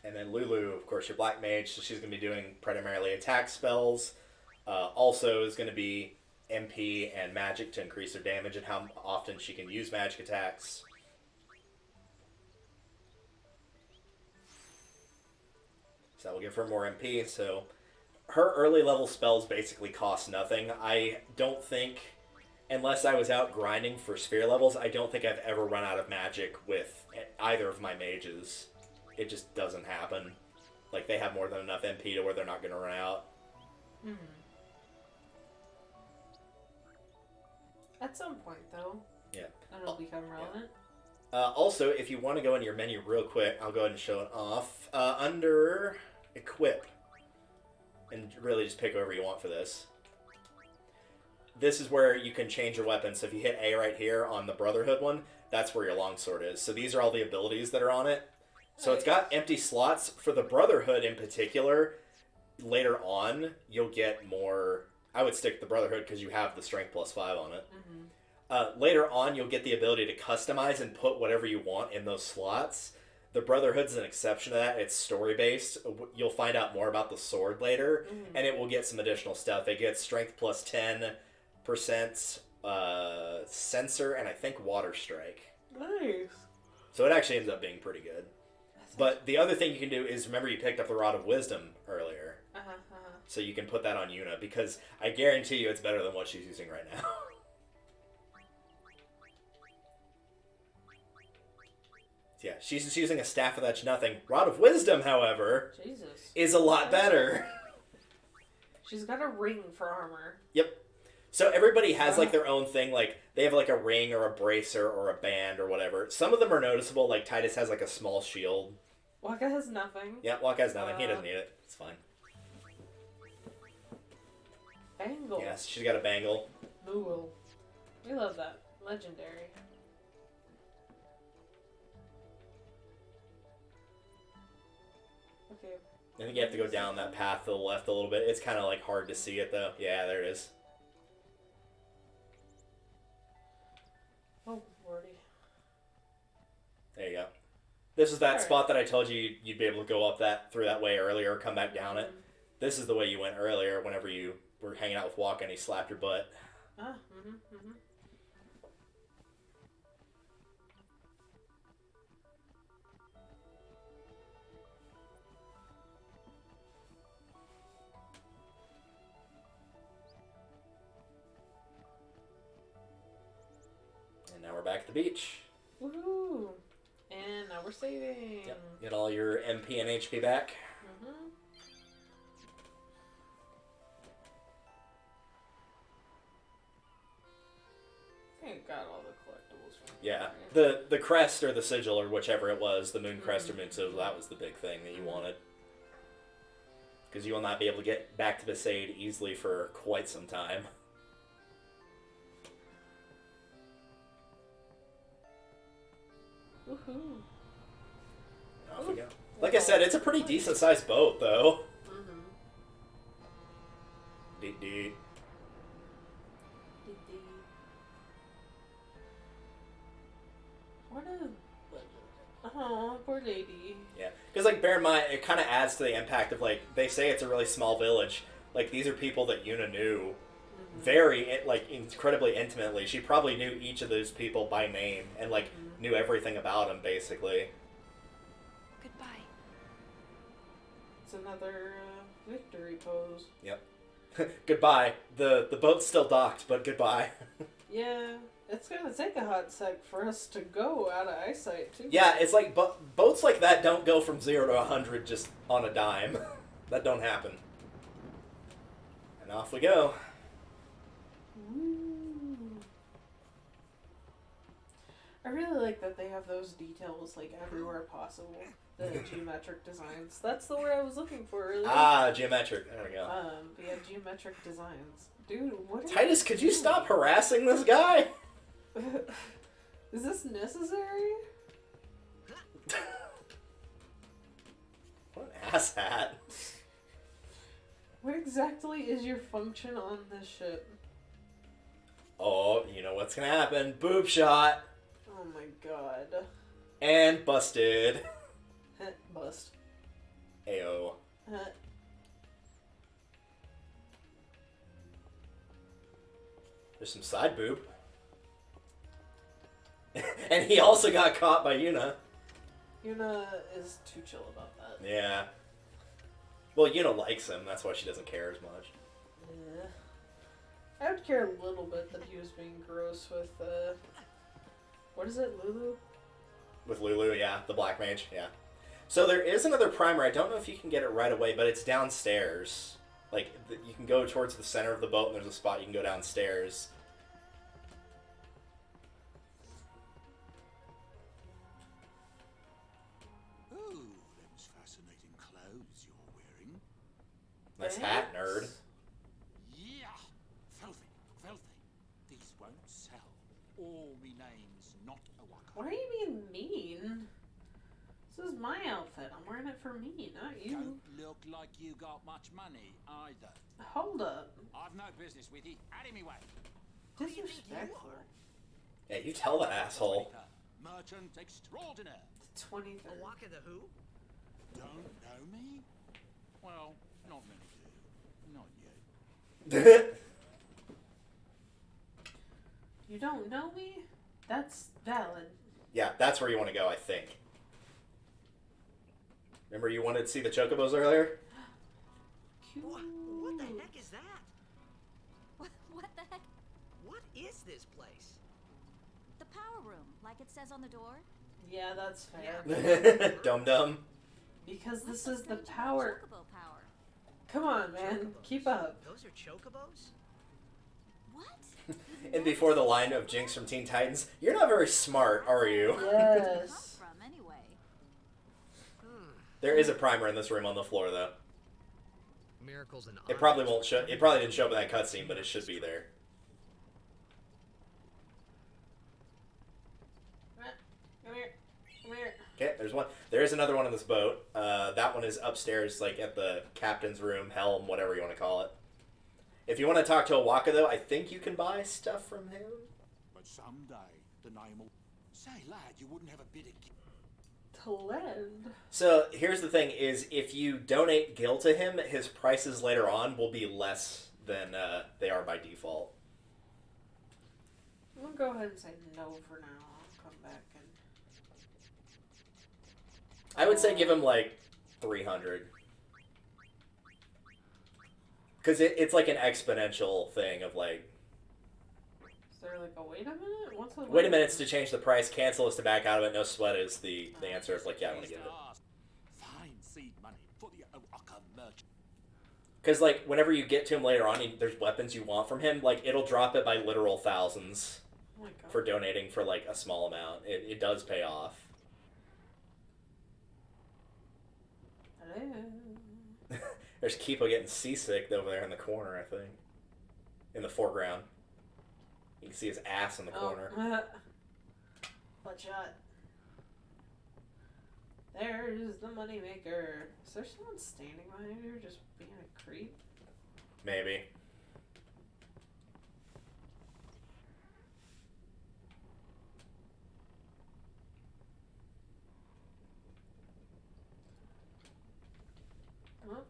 And then Lulu, of course, your black mage, so she's going to be doing primarily attack spells. Also is going to be MP and magic to increase her damage and how often she can use magic attacks. So that will give her more MP. So her early level spells basically cost nothing. I don't think, unless I was out grinding for sphere levels, I don't think I've ever run out of magic with either of my mages. It just doesn't happen. Like, they have more than enough MP to where they're not going to run out. Mm-hmm. At some point, though. Yeah. It'll become relevant. Yeah. Also, if you want to go into your menu real quick, I'll go ahead and show it off. Under Equip, and really just pick whoever you want for this. This is where you can change your weapon. So if you hit A right here on the Brotherhood one, that's where your longsword is. So these are all the abilities that are on it. So it's got empty slots. For the Brotherhood in particular, later on, you'll get more... I would stick to the Brotherhood because you have the Strength +5 on it. Mm-hmm. Later on, you'll get the ability to customize and put whatever you want in those slots. The Brotherhood's an exception to that. It's story-based. You'll find out more about the sword later, and it will get some additional stuff. It gets Strength +10%, Sensor, and I think Water Strike. Nice. So it actually ends up being pretty good. But the other thing you can do is, remember you picked up the Rod of Wisdom earlier. So you can put that on Yuna, because I guarantee you it's better than what she's using right now. Yeah, she's just using a staff of that's nothing. Rod of Wisdom, however, is a lot better. She's got a ring for armor. Yep. So everybody has like their own thing. Like they have like a ring or a bracer or a band or whatever. Some of them are noticeable. Like Titus has like a small shield. Waka has nothing. Yeah, Waka has nothing. He doesn't need it. It's fine. Bangle. Yes, she's got a bangle. Ooh, we love that. Legendary. Okay. I think you have to go down that path to the left a little bit. It's kind of like hard to see it though. Yeah, there it is. Oh, lordy. There you go. This is that spot that I told you you'd be able to go up that through that way earlier, come back down it. This is the way you went earlier whenever you were hanging out with Waka and he slapped your butt. And now we're back at the beach. Woohoo! And now we're saving. Yep. Get all your MP and HP back. I got all the collectibles from Yeah. The crest or the sigil or whichever it was, the moon crest or moon sigil, that was the big thing that you wanted. Because you will not be able to get back to the Besaid easily for quite some time. Woohoo! Off we go. Like I said, it's a pretty decent sized boat, though. Deet deet. What a... Oh, poor lady. Yeah, because like bear in mind, it kind of adds to the impact of like they say it's a really small village. Like these are people that Yuna knew very like incredibly intimately. She probably knew each of those people by name and like knew everything about them basically. Goodbye. It's another victory pose. Yep. Goodbye. The boat's still docked, but goodbye. Yeah. It's gonna take a hot sec for us to go out of eyesight, too. Yeah, it's like boats like that don't go from 0 to 100 just on a dime. That don't happen. And off we go. Woo. I really like that they have those details like everywhere possible. The geometric designs. That's the word I was looking for earlier. Ah, geometric. There we go. Yeah, geometric designs. Dude, what? Titus, could you stop harassing this guy? Is this necessary? What an asshat. What exactly is your function on this ship? Oh, you know what's gonna happen. Boob shot. Oh my god. And busted. Bust. Ayo. There's some side boob. And he also got caught by Yuna. Yuna is too chill about that. Yeah. Well, Yuna likes him. That's why she doesn't care as much. Yeah. I would care a little bit that he was being gross with, what is it, Lulu? With Lulu, yeah. The Black Mage, yeah. So there is another primer. I don't know if you can get it right away, but it's downstairs. Like, you can go towards the center of the boat, and there's a spot you can go downstairs. Oh, them's fascinating clothes you're wearing. Nice hat, nerd. Yeah, filthy, filthy. These won't sell. All me name's not a waka. Why are you being mean? This is my outfit. I'm wearing it for me, not you. Don't look like you got much money either. Hold up. I've no business with you. Out of me way. Disrespectful. Yeah, you tell that asshole. Merchant extraordinaire. 23rd. Waka the who? Don't know me? Well, not many do. Not yet. You don't know me? That's valid. Yeah, that's where you want to go, I think. Remember you wanted to see the chocobos earlier? What the heck is that? What the heck? What is this place? The power room, like it says on the door? Yeah, that's fair. Dum-dum. Because this What's is so the strange about power. chocobo power? Come on, man. Chocobos. Keep up. Those are chocobos? What? And before the line of Jinx from Teen Titans, you're not very smart, are you? Yes. From anyway. There is a primer in this room on the floor, though. Miracles and It probably won't show. It probably didn't show up in that cutscene, but it should be there. Come here. Come here. Okay, there's one. There is another one on this boat. That one is upstairs, like at the captain's room, helm, whatever you want to call it. If you want to talk to Awaka, though, I think you can buy stuff from him. But someday, the name will... Say, lad, you wouldn't have a bit of... To lend. So here's the thing: is if you donate gil to him, his prices later on will be less than they are by default. I'm gonna go ahead and say no for now. I'll come back and. I would say give him like 300. Because it's like an exponential thing of like... Is there like a wait a minute? What's the Wait a minute to change the price, cancel is to back out of it, no sweat is the answer. Is like, yeah, I want to give it. Fine seed money for the Oaka merchant. Because like, whenever you get to him later on, there's weapons you want from him, like, it'll drop it by literal thousands Oh my god. for donating for like a small amount. It does pay off. Hello. There's Kipo getting seasick over there in the corner, I think. In the foreground. You can see his ass in the corner. Butt shot. There's the moneymaker. Is there someone standing behind her just being a creep? Maybe.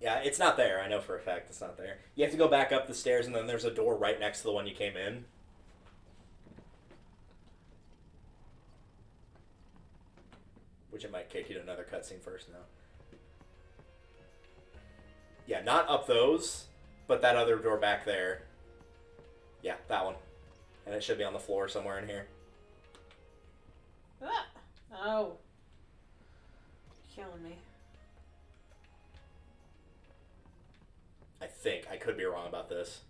Yeah, it's not there. I know for a fact it's not there. You have to go back up the stairs, and then there's a door right next to the one you came in. Which it might kick you to another cutscene first now. Yeah, not up those, but that other door back there. Yeah, that one. And it should be on the floor somewhere in here. Ah! Oh. Killing me. I think. I could be wrong about this.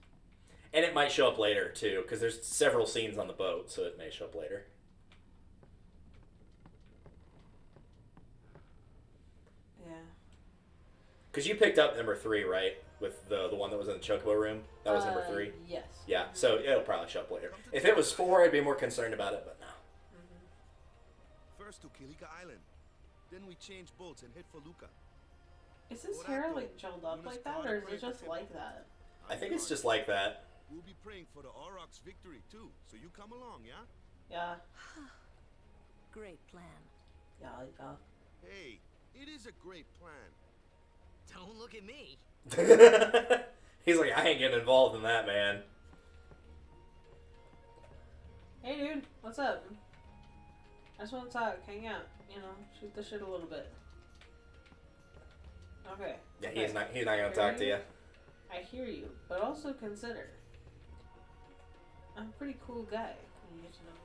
And it might show up later, too, because there's several scenes on the boat, so it may show up later. Yeah. Because you picked up number 3, right? With the one that was in the Chocobo room? That was number 3? Yes. Yeah, so it'll probably show up later. If it was 4, I'd be more concerned about it, but no. first to Kilika Island. Then we change boats and head for Luca. Is his hair like gelled up like that, or is it just like that? I think it's just like that. We'll be praying for the Aurochs' victory too, so you come along, yeah? Yeah. Great plan. Yeah, yeah. Hey, it is a great plan. Don't look at me. He's like, I ain't getting involved in that, man. Hey, dude, what's up? I just want to talk, hang out, you know, shoot the shit a little bit. Okay. Yeah, okay. he's not gonna talk to you. I hear you, but also consider, I'm a pretty cool guy when you get to know me.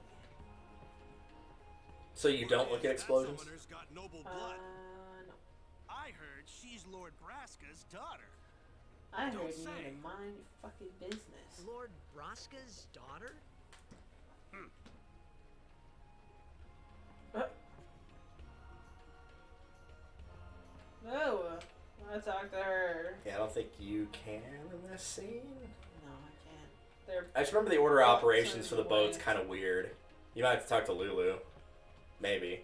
So you don't look at explosions? Got noble blood. No. I heard she's Lord Braska's daughter. I heard Don't you say. need to mind your fucking business. Lord Braska's daughter? No, I want to talk to her. Yeah, I don't think you can in this scene. No, I can't. I just remember the order of operations for the away. boat's kind of weird. You might have to talk to Lulu. Maybe.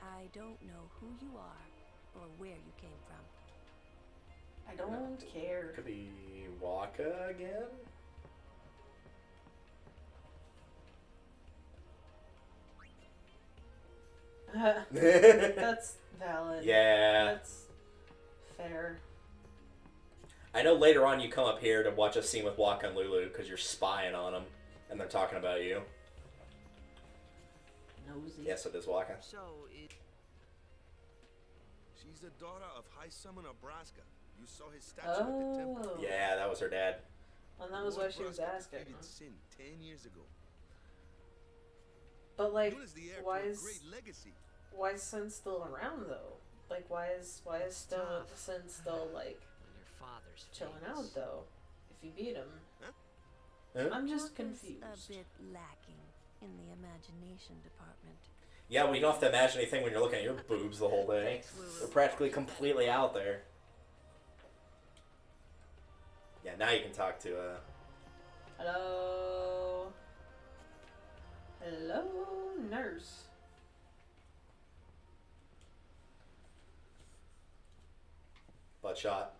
I don't know who you are or where you came from. I don't care. Could be Waka again? That's valid. Yeah. That's fair. I know later on you come up here to watch a scene with Waka and Lulu because you're spying on them and they're talking about you. Nosy. Yes, it is Waka. So, it... She's the daughter of High Summoner Braska. You saw his statue at the temple. Yeah, that was her dad. And that was why she was Braska asking. defeated Sin 10 years ago. But like, Known as the heir why to a is great legacy. why is Sin still around though? Like, why is still tough. Sin still like When your father's chilling famous. out though? If you beat him, Huh? I'm just Waka's confused. a bit lacking in the imagination department. Yeah, well, you don't have to imagine anything when you're looking at your boobs the whole day. They're practically completely out there. Yeah, now you can talk to, Hello. Hello, nurse. butt shot.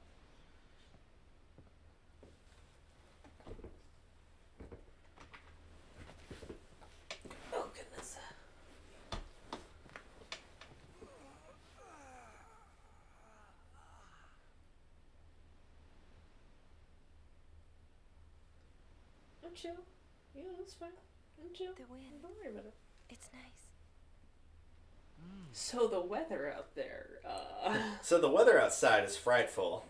Oh goodness. I'm chill. Yeah, that's fine. I'm chill. The wind. Don't worry about it. It's nice. So the weather out there, So the weather outside is frightful.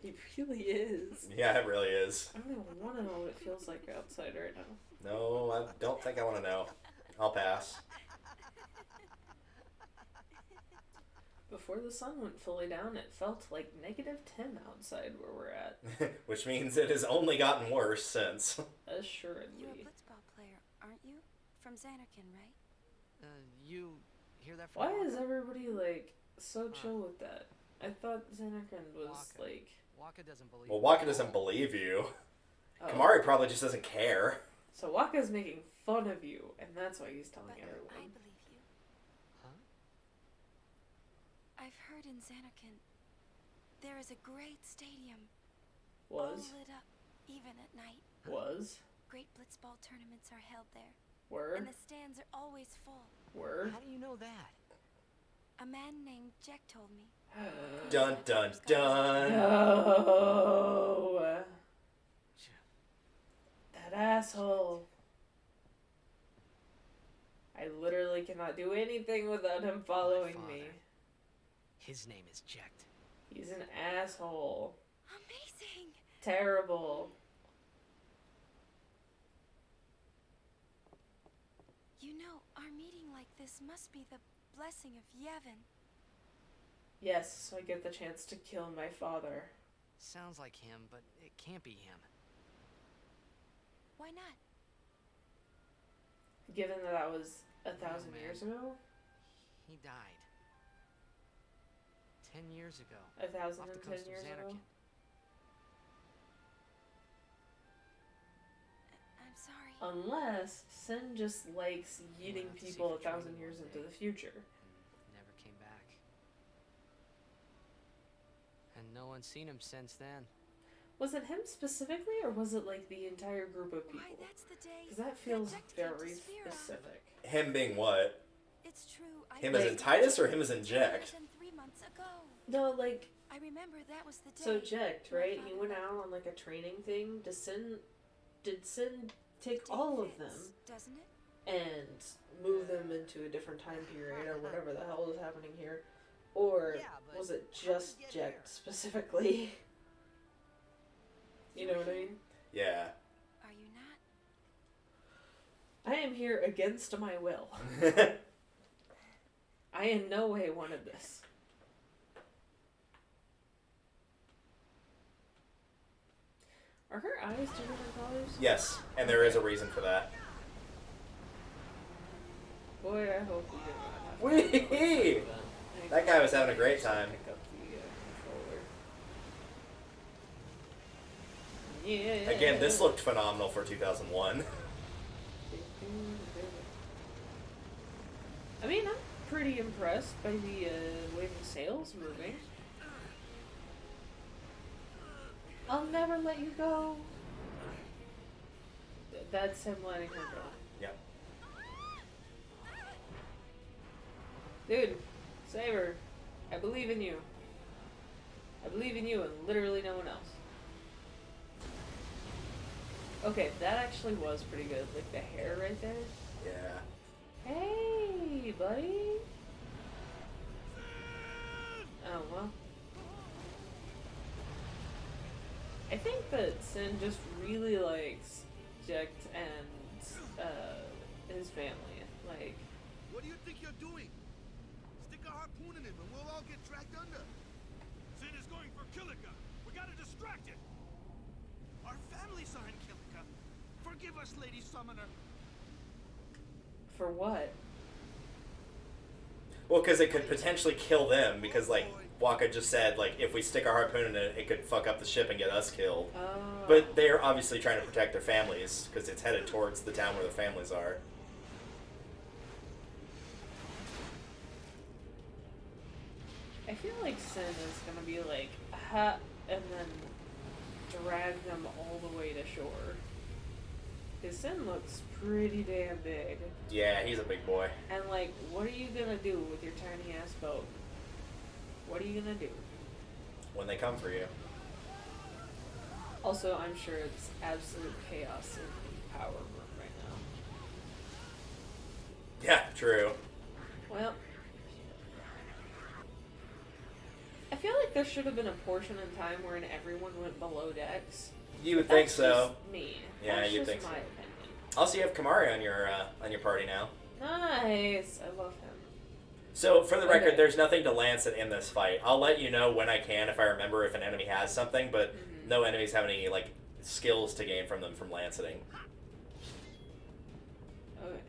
it really is. Yeah, it really is. I don't even want to know what it feels like outside right now. No, I don't think I want to know. I'll pass. Before the sun went fully down, it felt like -10 outside where we're at. Which means it has only gotten worse since. Assuredly. You're a blitzball player, aren't you? From Xanarkand, right? You hear that from Why Waka? is everybody like so chill with that? I thought Xanarkand was Waka. like. Waka doesn't believe Well, Waka doesn't believe you. Oh. Kamari probably just doesn't care. So Waka's making fun of you, and that's why he's telling But I everyone. believe you. Huh? I've heard in Xanarkand there is a great stadium. Was. All lit up, even at night. Was. Great blitzball tournaments are held there. Were. And the stands are always full. Were. How do you know that? A man named Jack told me. Dun dun dun. No. That asshole. I literally cannot do anything without him following My me. father. His name is Jekt. He's an asshole. Amazing! Terrible. You know, our meeting like this must be the blessing of Yevon. Yes, so I get the chance to kill my father. Sounds like him, but it can't be him. Why not? Given that that was 1,000 man. years ago? He died. 10 years ago. 1,010 Off the coast of years ago? Xanarkand. I'm sorry. Unless Sin just likes yeeting people 1,000 years into the future. Never came back. And no one's seen him since then. Was it him specifically, or was it like the entire group of people? Why, that's the day Because that feels Jack came to very Spira. specific. Him being what? It's true. Him as in Titus or him as in Jack? 3 months ago. No, like... I remember that was the day. So Jack, right? He went out on like a training thing. Did Sin take all of them doesn't it? and move them into a different time period or whatever the hell is happening here? Or was it just Jack specifically? You know what I mean? Yeah. Are you not? I am here against my will. I in no way wanted this. Are her eyes two different colors? Yes, and there is a reason for that. Boy, I hope we did not have to Whee! That guy was having a great time. pick up the controller. Yeah. Again, this looked phenomenal for 2001. I mean, I'm pretty impressed by the way the sail's moving. I'll never let you go. That's him letting her go. Yep. Dude, save her. I believe in you. I believe in you and literally no one else. Okay, that actually was pretty good. Like the hair right there. Yeah. Hey, buddy. Oh, well. I think that Sin just really likes Jack and his family. Like, What do you think you're doing? Stick a harpoon in him and we'll all get dragged under. Sin is going for Kilika. We gotta distract it. Our families are in Kilika. Forgive us, Lady Summoner. for what? Well, because it could potentially kill them, because, like, Waka just said, like, if we stick our harpoon in it, it could fuck up the ship and get us killed. Oh. But they're obviously trying to protect their families, because it's headed towards the town where their families are. I feel like Sin is gonna be like, ha, and then drag them all the way to shore. Because Sin looks pretty damn big. Yeah, he's a big boy. And like, what are you gonna do with your tiny ass boat? What are you gonna do? When they come for you. Also, I'm sure it's absolute chaos in the power room right now. Yeah, true. Well, I feel like there should have been a portion in time wherein everyone went below decks. You would But think that's so. just me. Yeah, That's you'd just think my so. opinion. Also, you have Kamari on your party now. Nice. I love him. So, for the record, Okay. there's nothing to lance it in this fight. I'll let you know when I can if I remember if an enemy has something, but no enemies have any, like, skills to gain from them from lancing. Okay.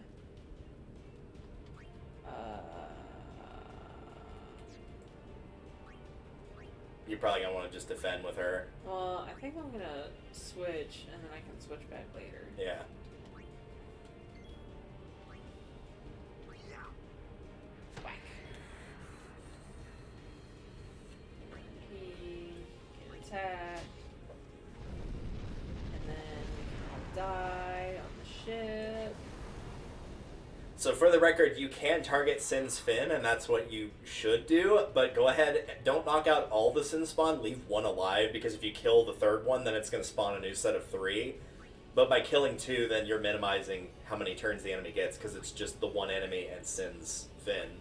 You're probably going to want to just defend with her. Well, I think I'm gonna switch, and then I can switch back later. Yeah. Whack. He can attack, and then we can all die on the ship. So for the record, you can target Sin's fin, and that's what you should do, but go ahead, don't knock out all the Sin spawn, leave one alive, because if you kill the third one, then it's going to spawn a new set of 3. But by killing 2, then you're minimizing how many turns the enemy gets, because it's just the one enemy and Sin's fin.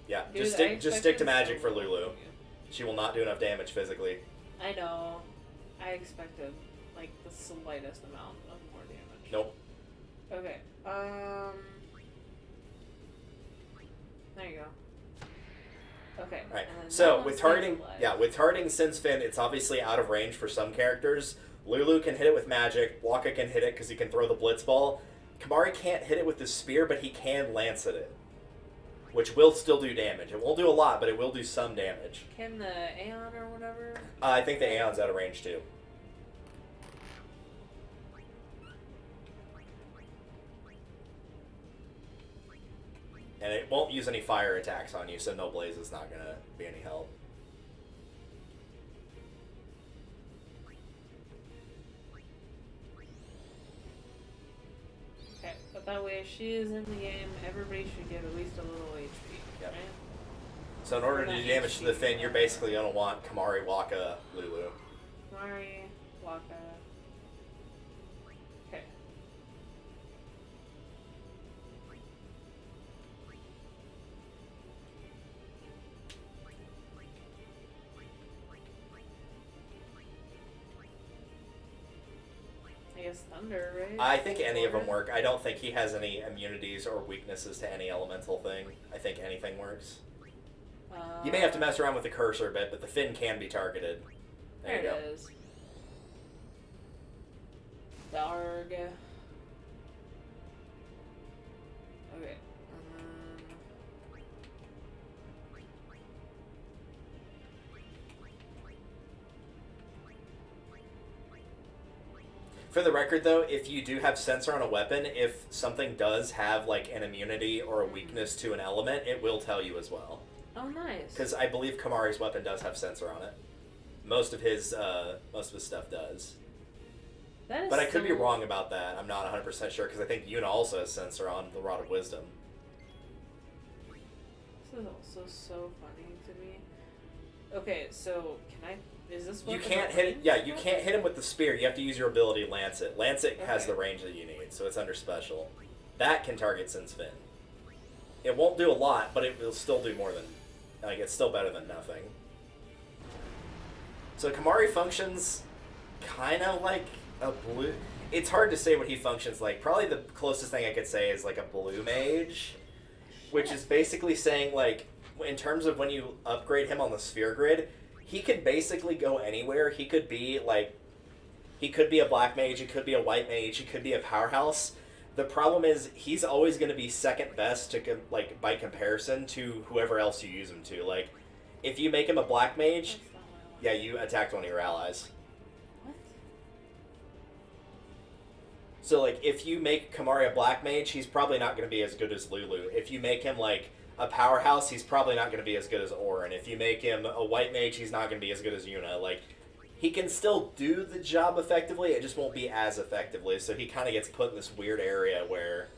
Yeah, Dude, just I stick to expected magic for so much Lulu. from you. She will not do enough damage physically. I know. I expected, like, the slightest amount of more damage. Nope. Okay, there you go. Okay. Right. and then So that with one targeting, stays alive. yeah, with targeting Sin's fin, it's obviously out of range for some characters. Lulu can hit it with magic. Waka can hit it because he can throw the blitz ball. Kamari can't hit it with his spear, but he can lance at it. which will still do damage. It won't do a lot, but it will do some damage. Can the Aeon or whatever? I think the Aeon's out of range too. And it won't use any fire attacks on you, so no blaze is not going to be any help. Okay, but that way if she is in the game, everybody should get at least a little HP, yep. right? So in order to do damage to the Finn, you're basically going to want Kamari, Waka, Lulu. Kamari, Waka. Okay. I guess Thunder, right? I think any of them work. I don't think he has any immunities or weaknesses to any elemental thing. I think anything works. You may have to mess around with the cursor a bit, but the Finn can be targeted. There you go. It is. Darg. Okay. For the record, though, if you do have sensor on a weapon, if something does have like an immunity or a weakness to an element, it will tell you as well. Oh, nice. Because I believe Kamari's weapon does have sensor on it. Most of his stuff does. But I could be wrong about that. I'm not 100% sure, because I think Yuna also has sensor on the Rod of Wisdom. This is also so funny to me. Okay, so can I... Is this You weapon can't a hit it. ranged Yeah, you weapon? can't hit him with the spear. You have to use your ability Lancet. Lancet has Okay. the range that you need, so it's under special. That can target Sin's Finn. It won't do a lot, but it will still do more than... Like, it's still better than nothing. So Kamari functions kind of like a blue... It's hard to say what he functions like. Probably the closest thing I could say is like a blue mage, which is basically saying, like, in terms of when you upgrade him on the sphere grid, he could basically go anywhere. He could be, like... He could be a black mage, he could be a white mage, he could be a powerhouse. The problem is, he's always going to be second best to like by comparison to whoever else you use him to. Like, if you make him a black mage, yeah, you attacked one of your allies. What? So, like, if you make Kamari a black mage, he's probably not going to be as good as Lulu. If you make him, like, a powerhouse, he's probably not going to be as good as Orin. If you make him a white mage, he's not going to be as good as Yuna. Like, he can still do the job effectively, it just won't be as effectively, so he kind of gets put in this weird area where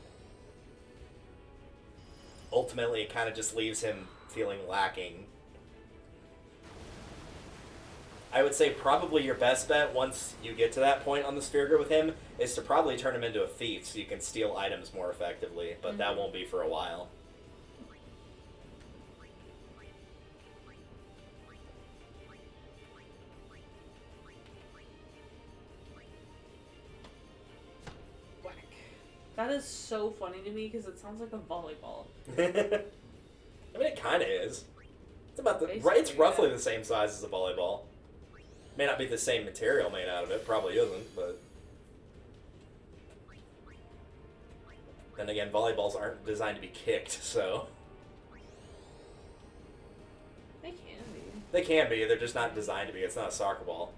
ultimately it kind of just leaves him feeling lacking. I would say probably your best bet once you get to that point on the sphere grid with him is to probably turn him into a thief so you can steal items more effectively, but that won't be for a while. That is so funny to me because it sounds like a volleyball. I mean, it kind of is. It's about the Basically, right. It's roughly the same size as a volleyball. May not be the same material made out of it. Probably isn't, but then again, volleyballs aren't designed to be kicked, so They can be. they can be. They're just not designed to be. It's not a soccer ball.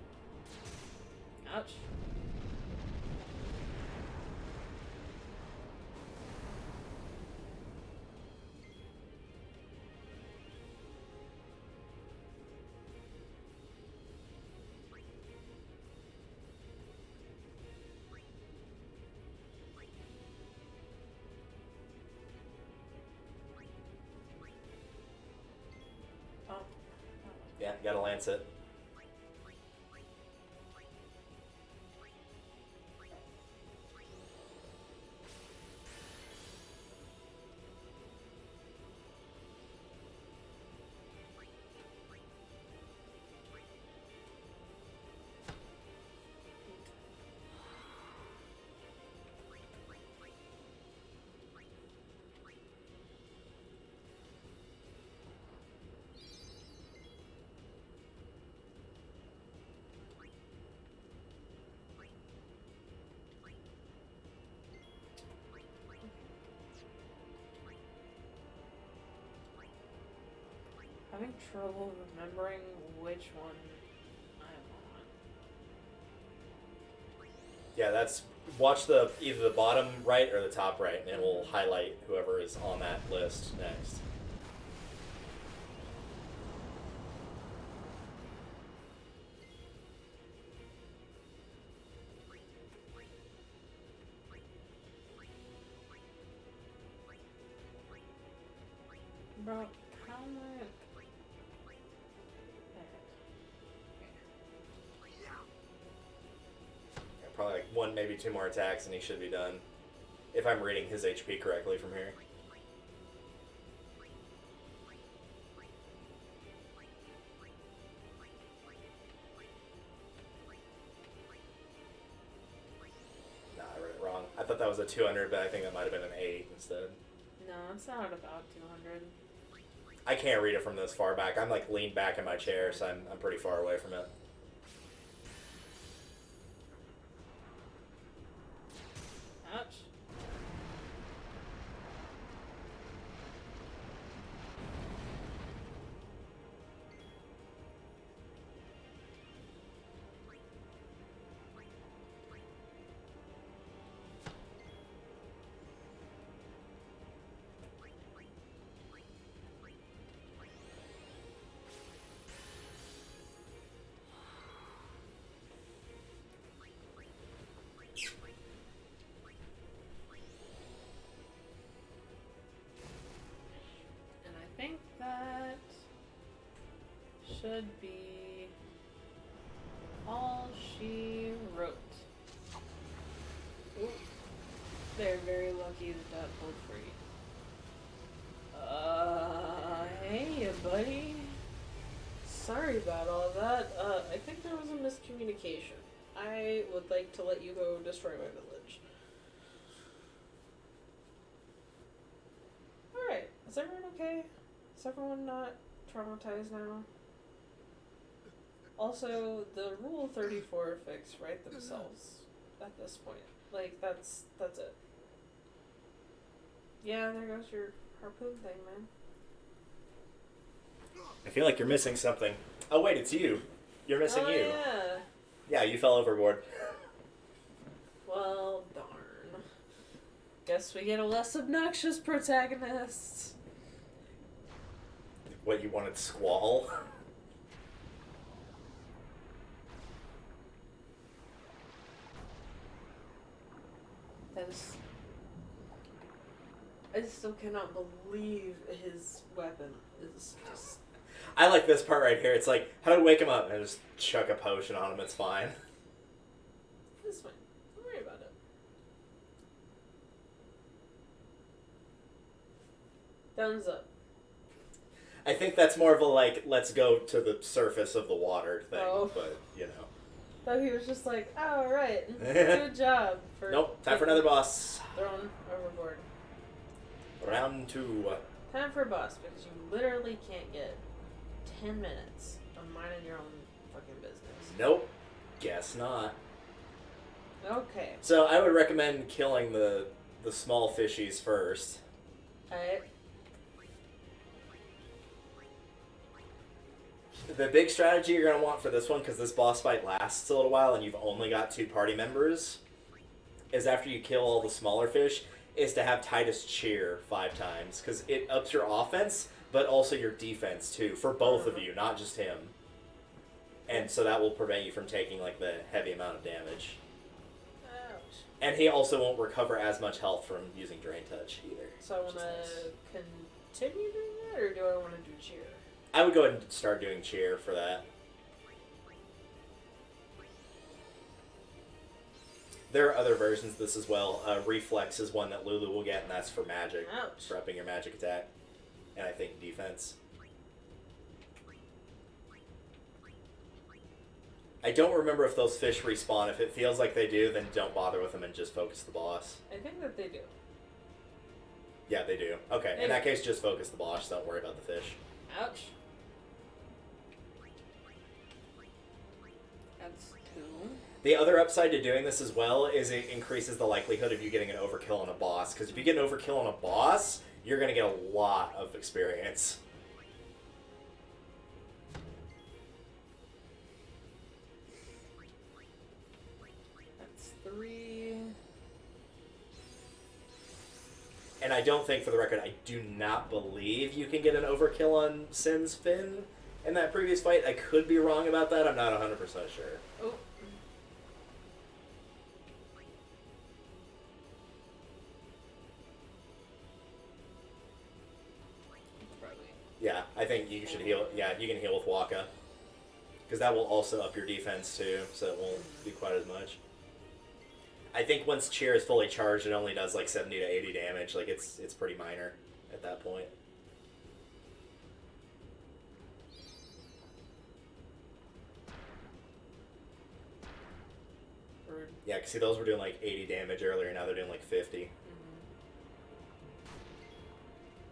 Ouch. Yeah, gotta lance it. having trouble remembering which one I'm on. Yeah, that's watch either the bottom right or the top right, and it will highlight whoever is on that list next. Bro, how am I? Yeah, probably like one, maybe two more attacks, and he should be done. If I'm reading his HP correctly from here. Nah, I read it wrong. I thought that was a 200, but I think that might have been an 8 instead. No, it's not about 200. I can't read it from this far back. I'm like leaned back in my chair, so I'm pretty far away from it. Ouch. And I think that should be all she wrote. Ooh. They're very lucky that that pulled free. Hey, buddy. Sorry about all that. I think there was a miscommunication. I would like to let you go destroy my village. Alright, is everyone okay? Is everyone not traumatized now? Also, the Rule 34 fix write themselves at this point. Like, that's it. Yeah, there goes your harpoon thing, man. I feel like you're missing something. Oh wait, it's you. You're missing you. Yeah. Yeah, you fell overboard. Well, darn. Guess we get a less obnoxious protagonist. What, you wanted Squall? That is... I still cannot believe his weapon is just... I like this part right here. It's like, how do I wake him up? And I just chuck a potion on him. It's fine. It's fine. Don't worry about it. Thumbs up. I think that's more of a, like, let's go to the surface of the water thing. Oh. But, you know. So he was just like, oh, right. Good job. Nope. Time for another boss. Thrown overboard. Round 2. Time for a boss, because you literally can't get 10 minutes of minding your own fucking business. Nope. Guess not. Okay. So I would recommend killing the small fishies first. Alright. The big strategy you're going to want for this one, because this boss fight lasts a little while and you've only got 2 party members, is after you kill all the smaller fish, is to have Titus cheer 5 times, because it ups your offense, but also your defense too, for both of you, not just him. And so that will prevent you from taking like the heavy amount of damage. Ouch. And he also won't recover as much health from using Drain Touch either. So I want to continue doing that, or do I want to do cheer? I would go ahead and start doing cheer for that. There are other versions of this as well. Reflex is one that Lulu will get, and that's for magic. Ouch. For upping your magic attack. And I think defense. I don't remember if those fish respawn. If it feels like they do, then don't bother with them and just focus the boss. I think that they do. Yeah, they do. Okay, in that case, just focus the boss. Don't worry about the fish. Ouch. That's 2. The other upside to doing this as well is it increases the likelihood of you getting an overkill on a boss. Because if you get an overkill on a boss, you're going to get a lot of experience. 3. And I don't think, for the record, I do not believe you can get an overkill on Sin's fin in that previous fight. I could be wrong about that. I'm not 100% sure. Oh. Yeah, I think you should heal. Yeah, you can heal with Waka. Because that will also up your defense too, so it won't be quite as much. I think once Cheer is fully charged, it only does like 70 to 80 damage. Like, it's pretty minor at that point. Yeah, because see, those were doing like 80 damage earlier, now they're doing like 50.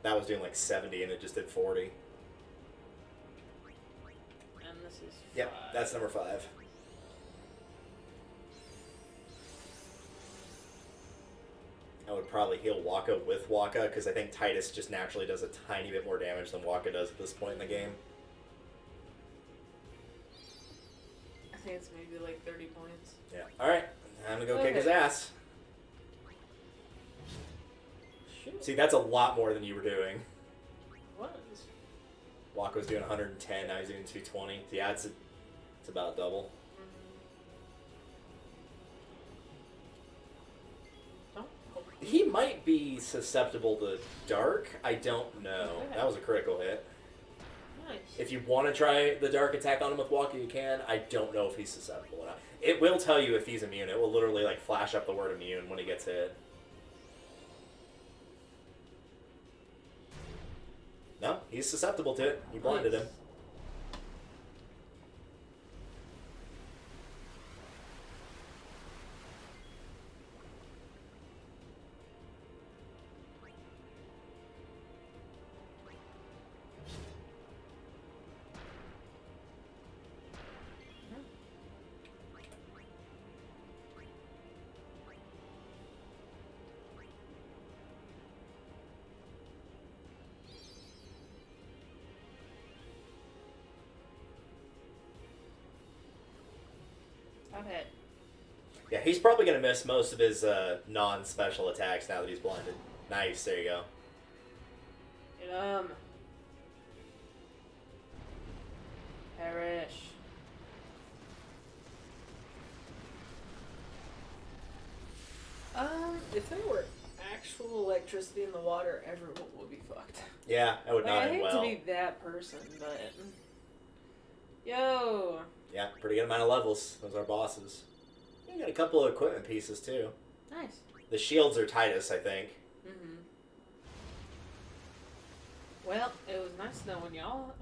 That was doing like 70 and it just did 40. And this is 5. Yep, that's number 5. I would probably heal Waka with Waka, because I think Titus just naturally does a tiny bit more damage than Waka does at this point in the game. I think it's maybe like 30 points. Yeah. Alright, time to go kick his ass. Shoot. See, that's a lot more than you were doing. What? Waka was doing 110, now he's doing 220. Yeah, it's about double. He might be susceptible to dark. I don't know. Okay. That was a critical hit. Nice. If you want to try the dark attack on him with Waka, you can. I don't know if he's susceptible or not. It will tell you if he's immune. It will literally like flash up the word immune when he gets hit. No, he's susceptible to it. You blinded him. Al-Bhed. Yeah, he's probably going to miss most of his non-special attacks now that he's blinded. Nice, there you go. Get him. Perish. If there were actual electricity in the water, everyone would be fucked. Yeah, I would not I end hate well. to be that person, but... Yo! Yeah, pretty good amount of levels. Those are bosses. You got a couple of equipment pieces, too. Nice. The shields are Titus, I think. Mm-hmm. Well, it was nice knowing y'all.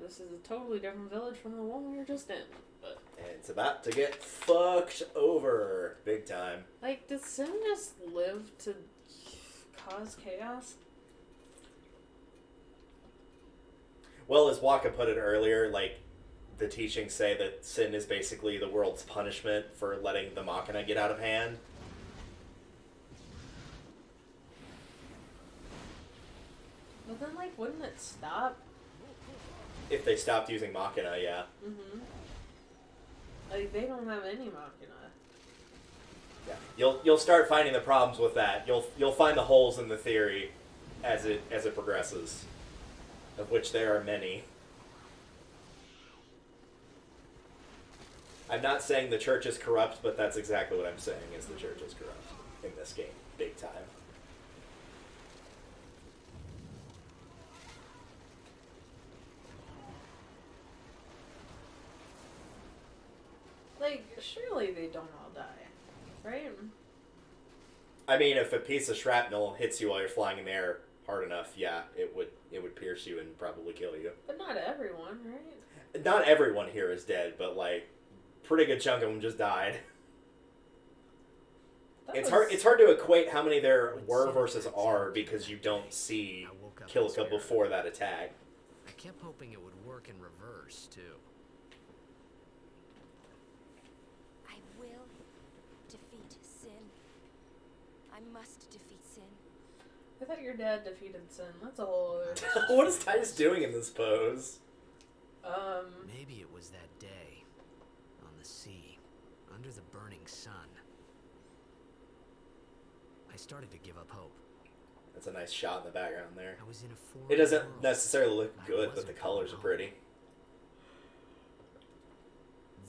This is a totally different village from the one we were just in, but... And it's about to get fucked over. Big time. Like, did Sin just live to cause chaos? Well, as Waka put it earlier, like, the teachings say that Sin is basically the world's punishment for letting the Machina get out of hand. But then, like, wouldn't it stop? If they stopped using Machina, yeah. Mm-hmm. Like, they don't have any Machina. Yeah. You'll start finding the problems with that. You'll find the holes in the theory as it progresses, of which there are many. I'm not saying the church is corrupt, but that's exactly what I'm saying, is the church is corrupt in this game. Big time. Like, surely they don't all die, right? I mean, if a piece of shrapnel hits you while you're flying in the air hard enough, yeah, it would pierce you and probably kill you. But not everyone, right? Not everyone here is dead, but like, pretty good chunk of them just died. It's hard to equate how many there were versus are because you don't see Kilika before that attack. I kept hoping it would work in reverse, too. I will defeat Sin. I must defeat Sin. I thought your dad defeated Sin. That's a whole other... What is Titus doing in this pose? Maybe it was that day. On the sea. Under the burning sun. started to give up hope. That's a nice shot in the background there. I was in a foreign It doesn't world. necessarily look I good, but the wasn't colors are home. pretty.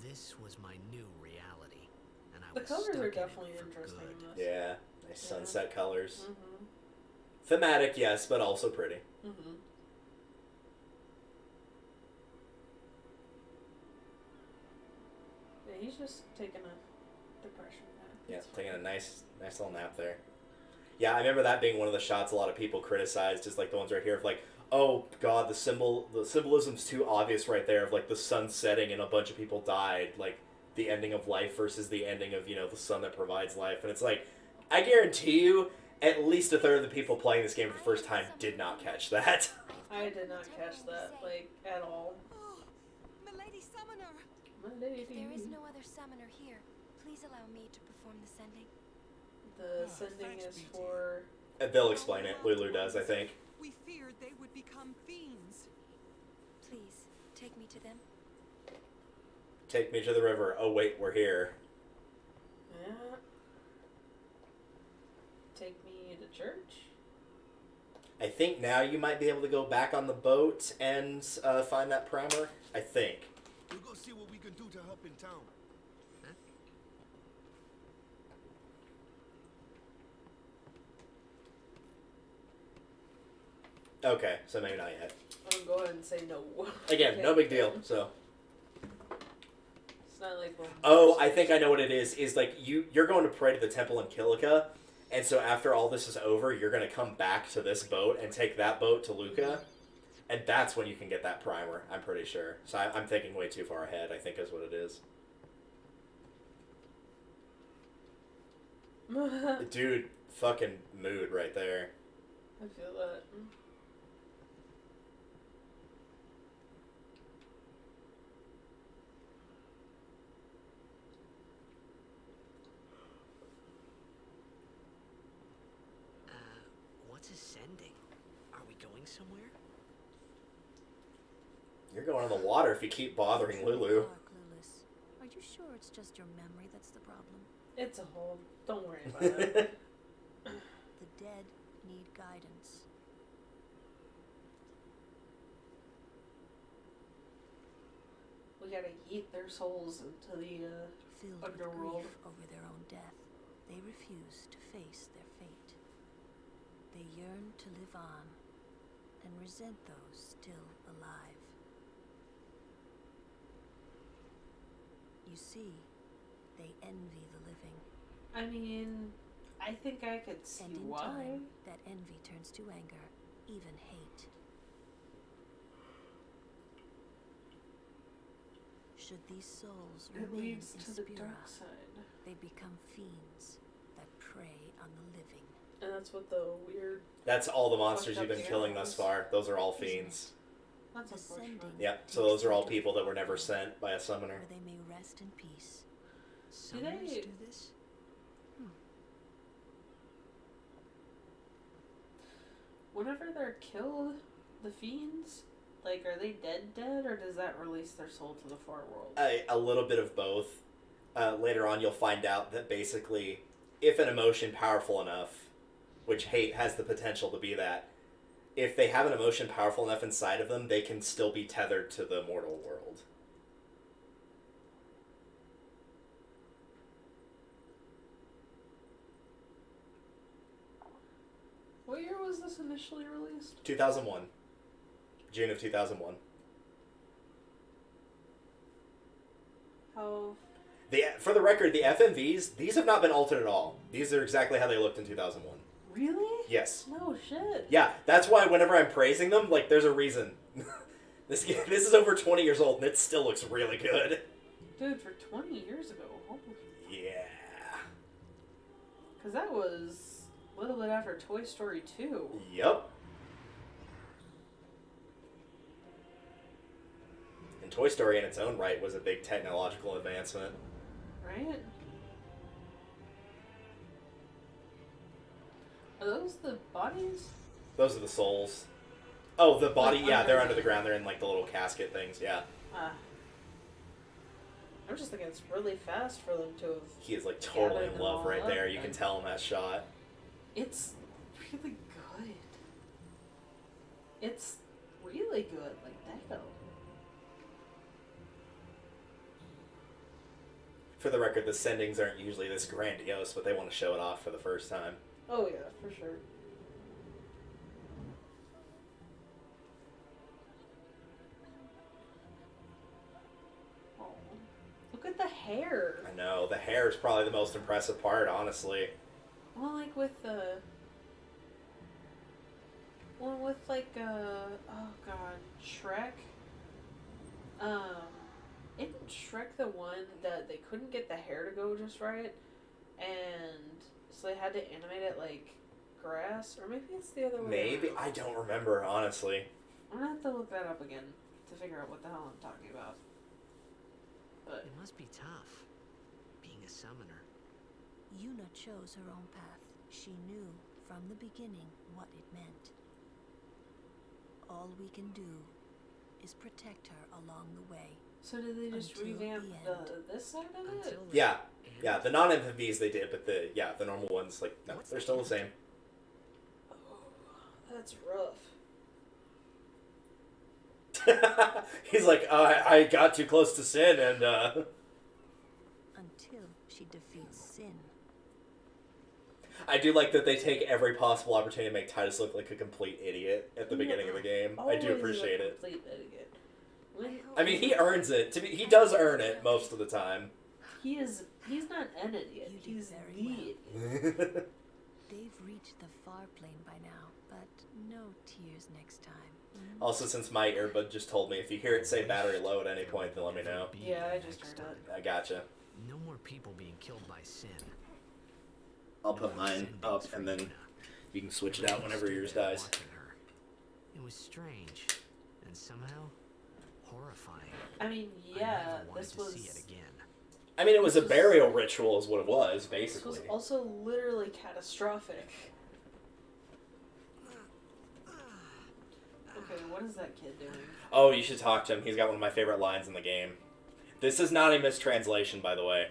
This was my new reality, and I The was colors stuck are in it definitely for interesting good. in this. Yeah, nice sunset colors. Mm-hmm. Thematic, yes, but also pretty. Mm-hmm. Yeah, he's just taking a depression nap. Yeah, It's taking a fine. nice little nap there. Yeah, I remember that being one of the shots a lot of people criticized, just like the ones right here of like, oh god, the symbolism's too obvious right there of like the sun setting and a bunch of people died, like the ending of life versus the ending of, you know, the sun that provides life. And it's like, I guarantee you, at least a third of the people playing this game for the first time did not catch that. I did not catch that, like, at all. Oh, Milady Summoner! Milady. If there is no other summoner here, please allow me to perform the sending. The sending is for... They'll explain it. Lulu does, I think. We feared they would become fiends. Please, take me to them. Take me to the river. Oh wait, we're here. Yeah. Take me to church? I think now you might be able to go back on the boat and find that primer. I think. We'll go see what we can do to help in town. Okay, so maybe not yet. I'm going to go ahead and say no. Again, no big deal, so. It's not like... Oh, I think I know what it is. Is like, you're going to pray to the temple in Kilika, and so after all this is over, you're going to come back to this boat and take that boat to Luca, and that's when you can get that primer, I'm pretty sure. So I'm thinking way too far ahead, I think is what it is. Dude, fucking mood right there. I feel that. What's ascending? Are we going somewhere? You're going on the water if you keep bothering Lulu. Clueless. Are you sure it's just your memory that's the problem? It's a hole. Don't worry about it. The dead need guidance. We gotta eat their souls into the Filled underworld. with grief over their own death, they refuse to face their fate. They yearn to live on and resent those still alive. You see, they envy the living. I mean, I think I could see And in why. time, that envy turns to anger, even hate. Should these souls It remain leads in to the Spira, dark side. they become fiends that prey on the living. And that's what the weird... That's all the monsters fucked you've up been killing thus far. Those are all fiends. That's unfortunate. Yep, so those are all people that were never sent by a summoner. Where they may rest in peace. Do they... Summoners do this? Whenever they're killed, the fiends, like, are they dead, or does that release their soul to the far world? A little bit of both. Later on, you'll find out that basically, if an emotion powerful enough, which hate has the potential to be that, if they have an emotion powerful enough inside of them, they can still be tethered to the mortal world. What year was this initially released? 2001. June of 2001. How... For the record, the FMVs, these have not been altered at all. These are exactly how they looked in 2001. Really? Yes. No shit. Yeah, that's why whenever I'm praising them, like, there's a reason. This is over 20 years old, and it still looks really good. Dude, for 20 years ago. Holy... Yeah. Because that was a little bit after Toy Story 2. Yep. And Toy Story in its own right was a big technological advancement. Right? Are those the bodies? Those are the souls. Oh, the body, Like yeah, they're under under the ground. They're in, like, the little casket things, yeah. I'm just thinking it's really fast for them to have... He is, like, totally gathered in them love all right up, there. You can and- tell in that shot. It's really good. It's really good, like damn. For the record, the sendings aren't usually this grandiose, but they want to show it off for the first time. Oh yeah, for sure. Oh, look at the hair. I know, the hair is probably the most impressive part, honestly. Well, like with the... Well, with like, oh god, Shrek. Isn't Shrek the one that they couldn't get the hair to go just right? And so they had to animate it like grass? Or maybe it's the other way Maybe? around. I don't remember, honestly. I'm gonna have to look that up again to figure out what the hell I'm talking about. But It must be tough, being a summoner. Yuna chose her own path. She knew from the beginning what it meant. All we can do is protect her along the way. so did they just Until revamp the end. this side of it? Yeah. Yeah, the non-MVPs they did, but the normal ones, like, no, they're still the same. Oh, that's rough. He's like, I got too close to Sin, and, Until she defeats Sin. I do like that they take every possible opportunity to make Titus look like a complete idiot at the beginning of the game. I do appreciate it. Complete idiot. I mean, he earns it. He does earn it most of the time. He's not an idiot. He's the idiot. They've reached the far plane by now, but no tears next time. Also, since my earbud just told me, if you hear it say battery low at any point, then let me know. Yeah, I just heard that. I gotcha. No more people being killed by Sin. I'll put mine up, and then you can switch it out whenever yours dies. It was strange, and somehow horrifying. I mean, I yeah, never wanted this to was... see it again. I mean, it was a burial ritual is what it was, This basically. was also literally catastrophic. Okay, what is that kid doing? Oh, you should talk to him. He's got one of my favorite lines in the game. This is not a mistranslation, by the way.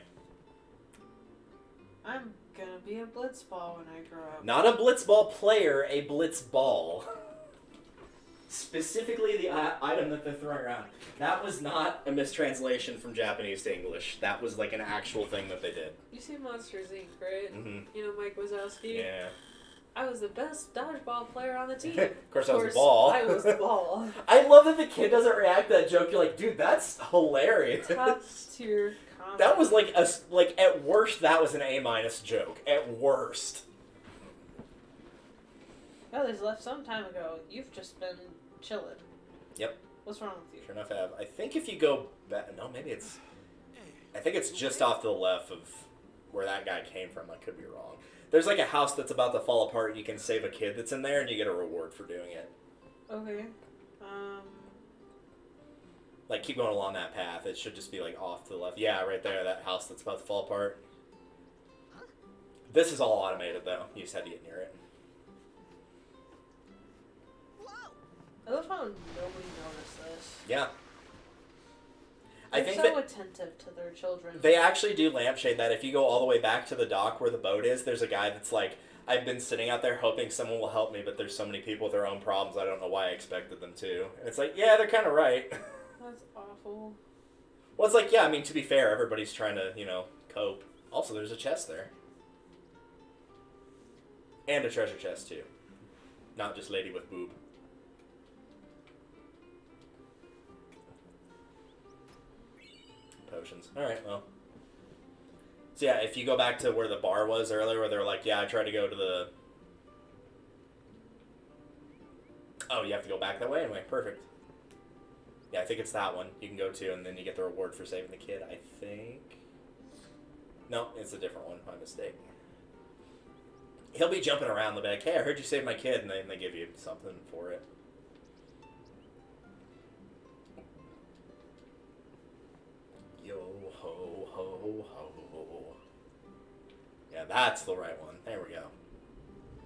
I'm gonna be a blitzball when I grow up. Not a blitzball player, a blitzball. Specifically the item that they're throwing around. That was not a mistranslation from Japanese to English. That was like an actual thing that they did. You see Monsters Inc., right? Mm-hmm. You know Mike Wazowski? Yeah. I was the best dodgeball player on the team. Of course, I was the ball. I was the ball. I love that the kid doesn't react to that joke. You're like, dude, that's hilarious. Top tier comedy. That was like at worst, that was an A- joke. At worst. Oh, they left some time ago. You've just been chilling. Yep. What's wrong with you? Sure enough, I have. I think if you go back, no, maybe it's. I think it's just off to the left of where that guy came from. I could be wrong. There's like a house that's about to fall apart, and you can save a kid that's in there, and you get a reward for doing it. Okay. Like, keep going along that path. It should just be like off to the left. Yeah, right there, that house that's about to fall apart. This is all automated, though. You just had to get near it. I love how nobody noticed this. Yeah. They're I think so that attentive to their children. they actually do lampshade that. If you go all the way back to the dock where the boat is, there's a guy that's like, I've been sitting out there hoping someone will help me, but there's so many people with their own problems, I don't know why I expected them to. And it's like, yeah, they're kind of right. That's awful. Well, it's like, yeah, I mean, to be fair, everybody's trying to, cope. Also, there's a chest there. And a treasure chest, too. Not just lady with boob. Potions. Alright, well. So yeah, if you go back to where the bar was earlier, where they were like, yeah, I tried to go to the... Oh, you have to go back that way? Anyway, perfect. Yeah, I think it's that one you can go to, and then you get the reward for saving the kid, I think. No, it's a different one. My mistake. He'll be jumping around the back. Hey, I heard you saved my kid, and then they give you something for it. Yo ho ho ho. Yeah, that's the right one. There we go.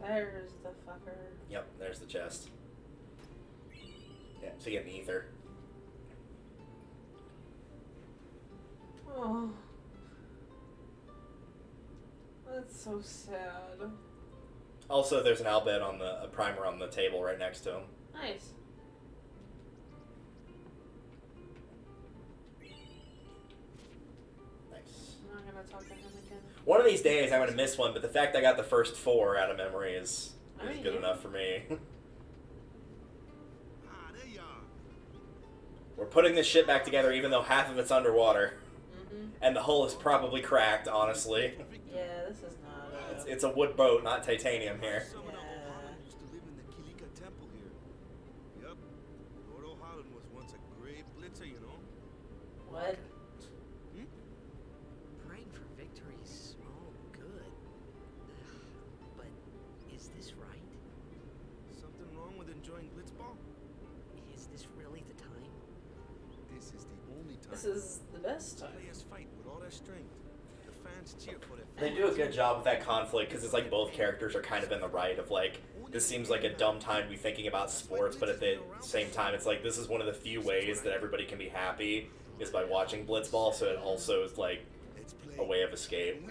There's the fucker. Yep, there's the chest. Yeah, so you get an ether. Oh. That's so sad. Also, there's an Al-Bhed on a primer on the table right next to him. Nice. Nice. I'm not gonna talk to him again. One of these days I'm gonna miss one, but the fact I got the first 4 out of memory is good yeah. enough for me. There you are. We're putting this ship back together even though half of it's underwater. Mm-hmm. And the hull is probably cracked, honestly. Yeah, this is not It's a wood boat, not titanium here. Some of the O'Holland used to live in the Kilika temple here. Yep. Lord O'Holland was once a great blitzer, you know? What? Praying for victories, all good. But is this right? Something wrong with enjoying blitzball? Is this really the time? This is the only time. This is the best time. Players fight with all their strength. The fans cheer for their They do a good job with that conflict because it's like both characters are kind of in the right of like, this seems like a dumb time to be thinking about sports, but at the same time it's like this is one of the few ways that everybody can be happy is by watching blitzball, so it also is like a way of escape.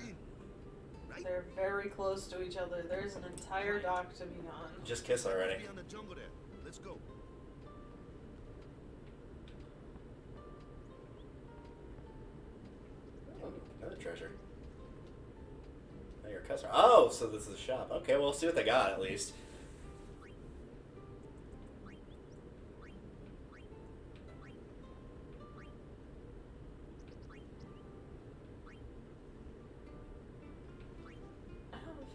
They're very close to each other. There's an entire dock to be on. Just kiss already. On the jungle there. Let's go. Oh, another treasure. Oh, you're a customer. Oh, so this is a shop. Okay, well, we'll see what they got at least.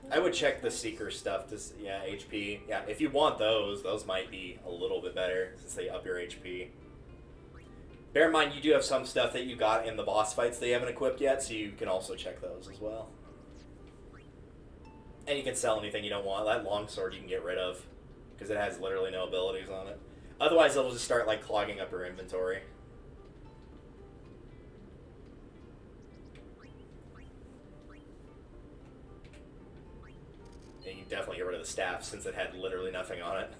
I would check the seeker stuff to yeah, HP. Yeah, if you want those might be a little bit better since they up your HP. Bear in mind, you do have some stuff that you got in the boss fights that you haven't equipped yet, so you can also check those as well. And you can sell anything you don't want. That longsword you can get rid of because it has literally no abilities on it. Otherwise, it'll just start like clogging up your inventory. And you can definitely get rid of the staff since it had literally nothing on it.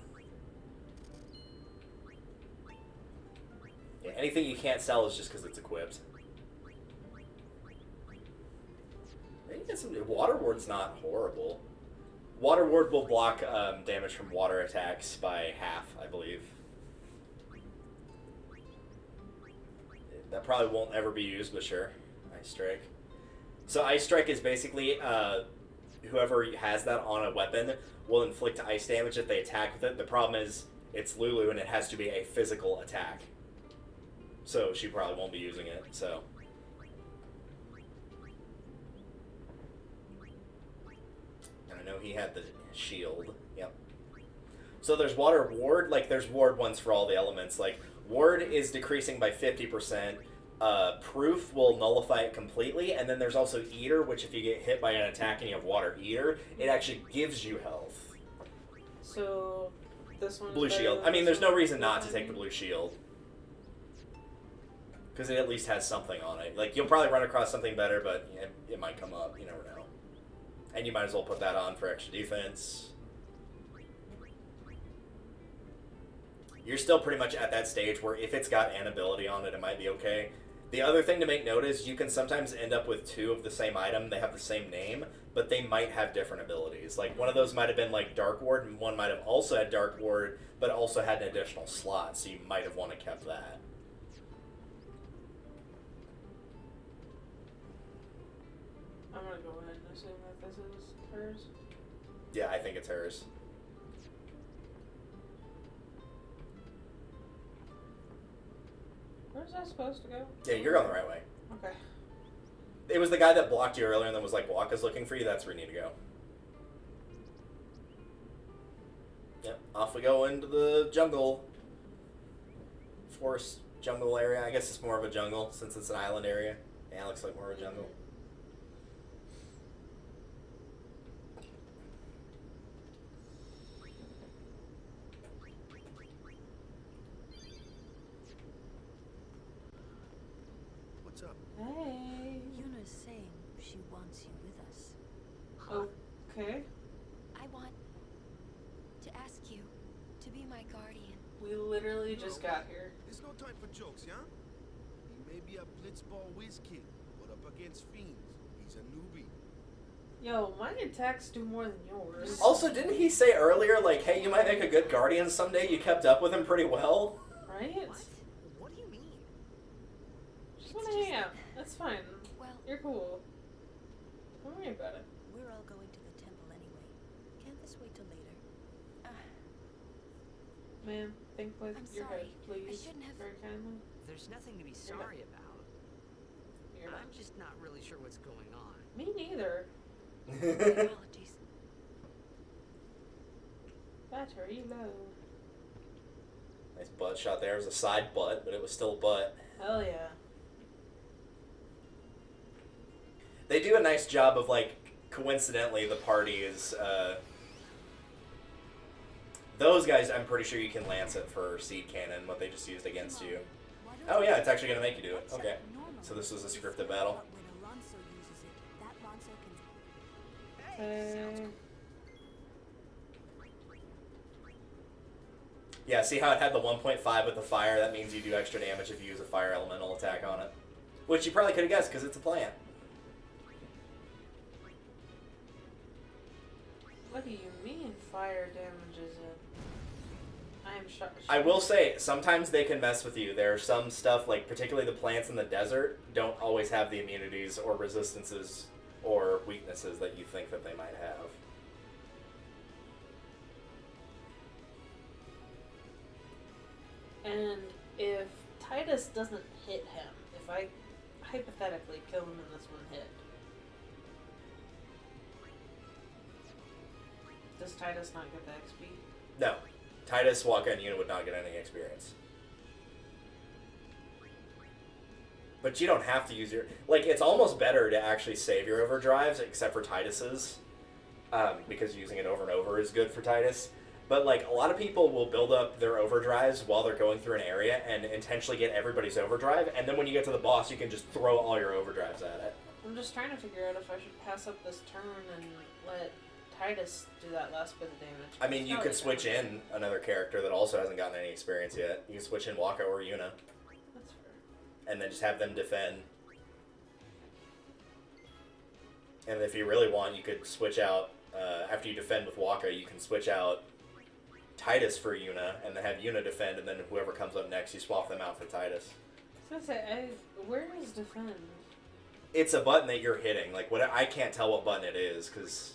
Yeah, anything you can't sell is just because it's equipped. You get some. Water Ward's not horrible. Water Ward will block damage from water attacks by half, I believe. That probably won't ever be used, but sure. Ice Strike. So Ice Strike is basically whoever has that on a weapon will inflict ice damage if they attack with it. The problem is it's Lulu and it has to be a physical attack. So she probably won't be using it, so. And I know he had the shield. Yep. So there's Water Ward, like there's Ward ones for all the elements. Like Ward is decreasing by 50%. Proof will nullify it completely, and then there's also Eater, which if you get hit by an attack and you have Water Eater, it actually gives you health. So this one. Blue Shield. I mean, there's no reason not to take the Blue Shield. Because it at least has something on it. Like, you'll probably run across something better, but it might come up. You never know. And you might as well put that on for extra defense. You're still pretty much at that stage where if it's got an ability on it, it might be okay. The other thing to make note is you can sometimes end up with 2 of the same item. They have the same name, but they might have different abilities. Like, one of those might have been, like, Dark Ward, and one might have also had Dark Ward, but also had an additional slot, so you might have wanted to kept that. I'm gonna go ahead and assume that this is hers. Yeah, I think it's hers. Where's that supposed to go? Yeah, you're going the right way. Okay. It was the guy that blocked you earlier and then was like, Waka's looking for you, that's where you need to go. Yep, off we go into the jungle. Forest jungle area. I guess it's more of a jungle since it's an island area. Yeah, it looks like more of a jungle. What's up? Hey. Yuna's saying she wants you with us. Okay. I want to ask you to be my guardian. We literally just got here. There's no time for jokes, yeah? He may be a blitzball whiz kid, but up against fiends, he's a newbie. Yo, my attacks do more than yours. Also, didn't he say earlier, like, hey, you might make a good guardian someday? You kept up with him pretty well. Right? What do you mean? Just want to hang out. That's fine. Well, you're cool. Don't worry about it. We're all going to the temple anyway. Can't this wait till later? Ma'am, think with I'm your sorry. head, please. I shouldn't have. Very kindly. There's nothing to be sorry about. I'm just not really sure what's going on. Me neither. Apologies. Battery low. Nice butt shot there. It was a side butt, but it was still a butt. Hell yeah. They do a nice job of, like, coincidentally, the party is, those guys, I'm pretty sure you can lance it for seed cannon, what they just used against you. Oh yeah, it's actually going to make you do it. Okay. So this was a scripted battle. Yeah, see how it had the 1.5 with the fire? That means you do extra damage if you use a fire elemental attack on it. Which you probably could have guessed, because it's a plant. What do you mean fire damages it? I am shocked. I will say, sometimes they can mess with you. There are some stuff, like particularly the plants in the desert, don't always have the immunities or resistances or weaknesses that you think that they might have. And if Titus doesn't hit him, if I hypothetically kill him in this one hit, does Titus not get the XP? No. Titus, Waka, and Yuna would not get any experience. But you don't have to use your... Like, it's almost better to actually save your overdrives, except for Titus's. Because using it over and over is good for Titus. But, like, a lot of people will build up their overdrives while they're going through an area and intentionally get everybody's overdrive, and then when you get to the boss, you can just throw all your overdrives at it. I'm just trying to figure out if I should pass up this turn and let Titus do that last bit of damage. I mean, you could switch in another character that also hasn't gotten any experience yet. You can switch in Waka or Yuna. That's fair. And then just have them defend. And if you really want, you could switch out, after you defend with Waka, you can switch out Titus for Yuna, and then have Yuna defend, and then whoever comes up next, you swap them out for Titus. I was gonna say, where is defend? It's a button that you're hitting. Like, what I can't tell what button it is, because...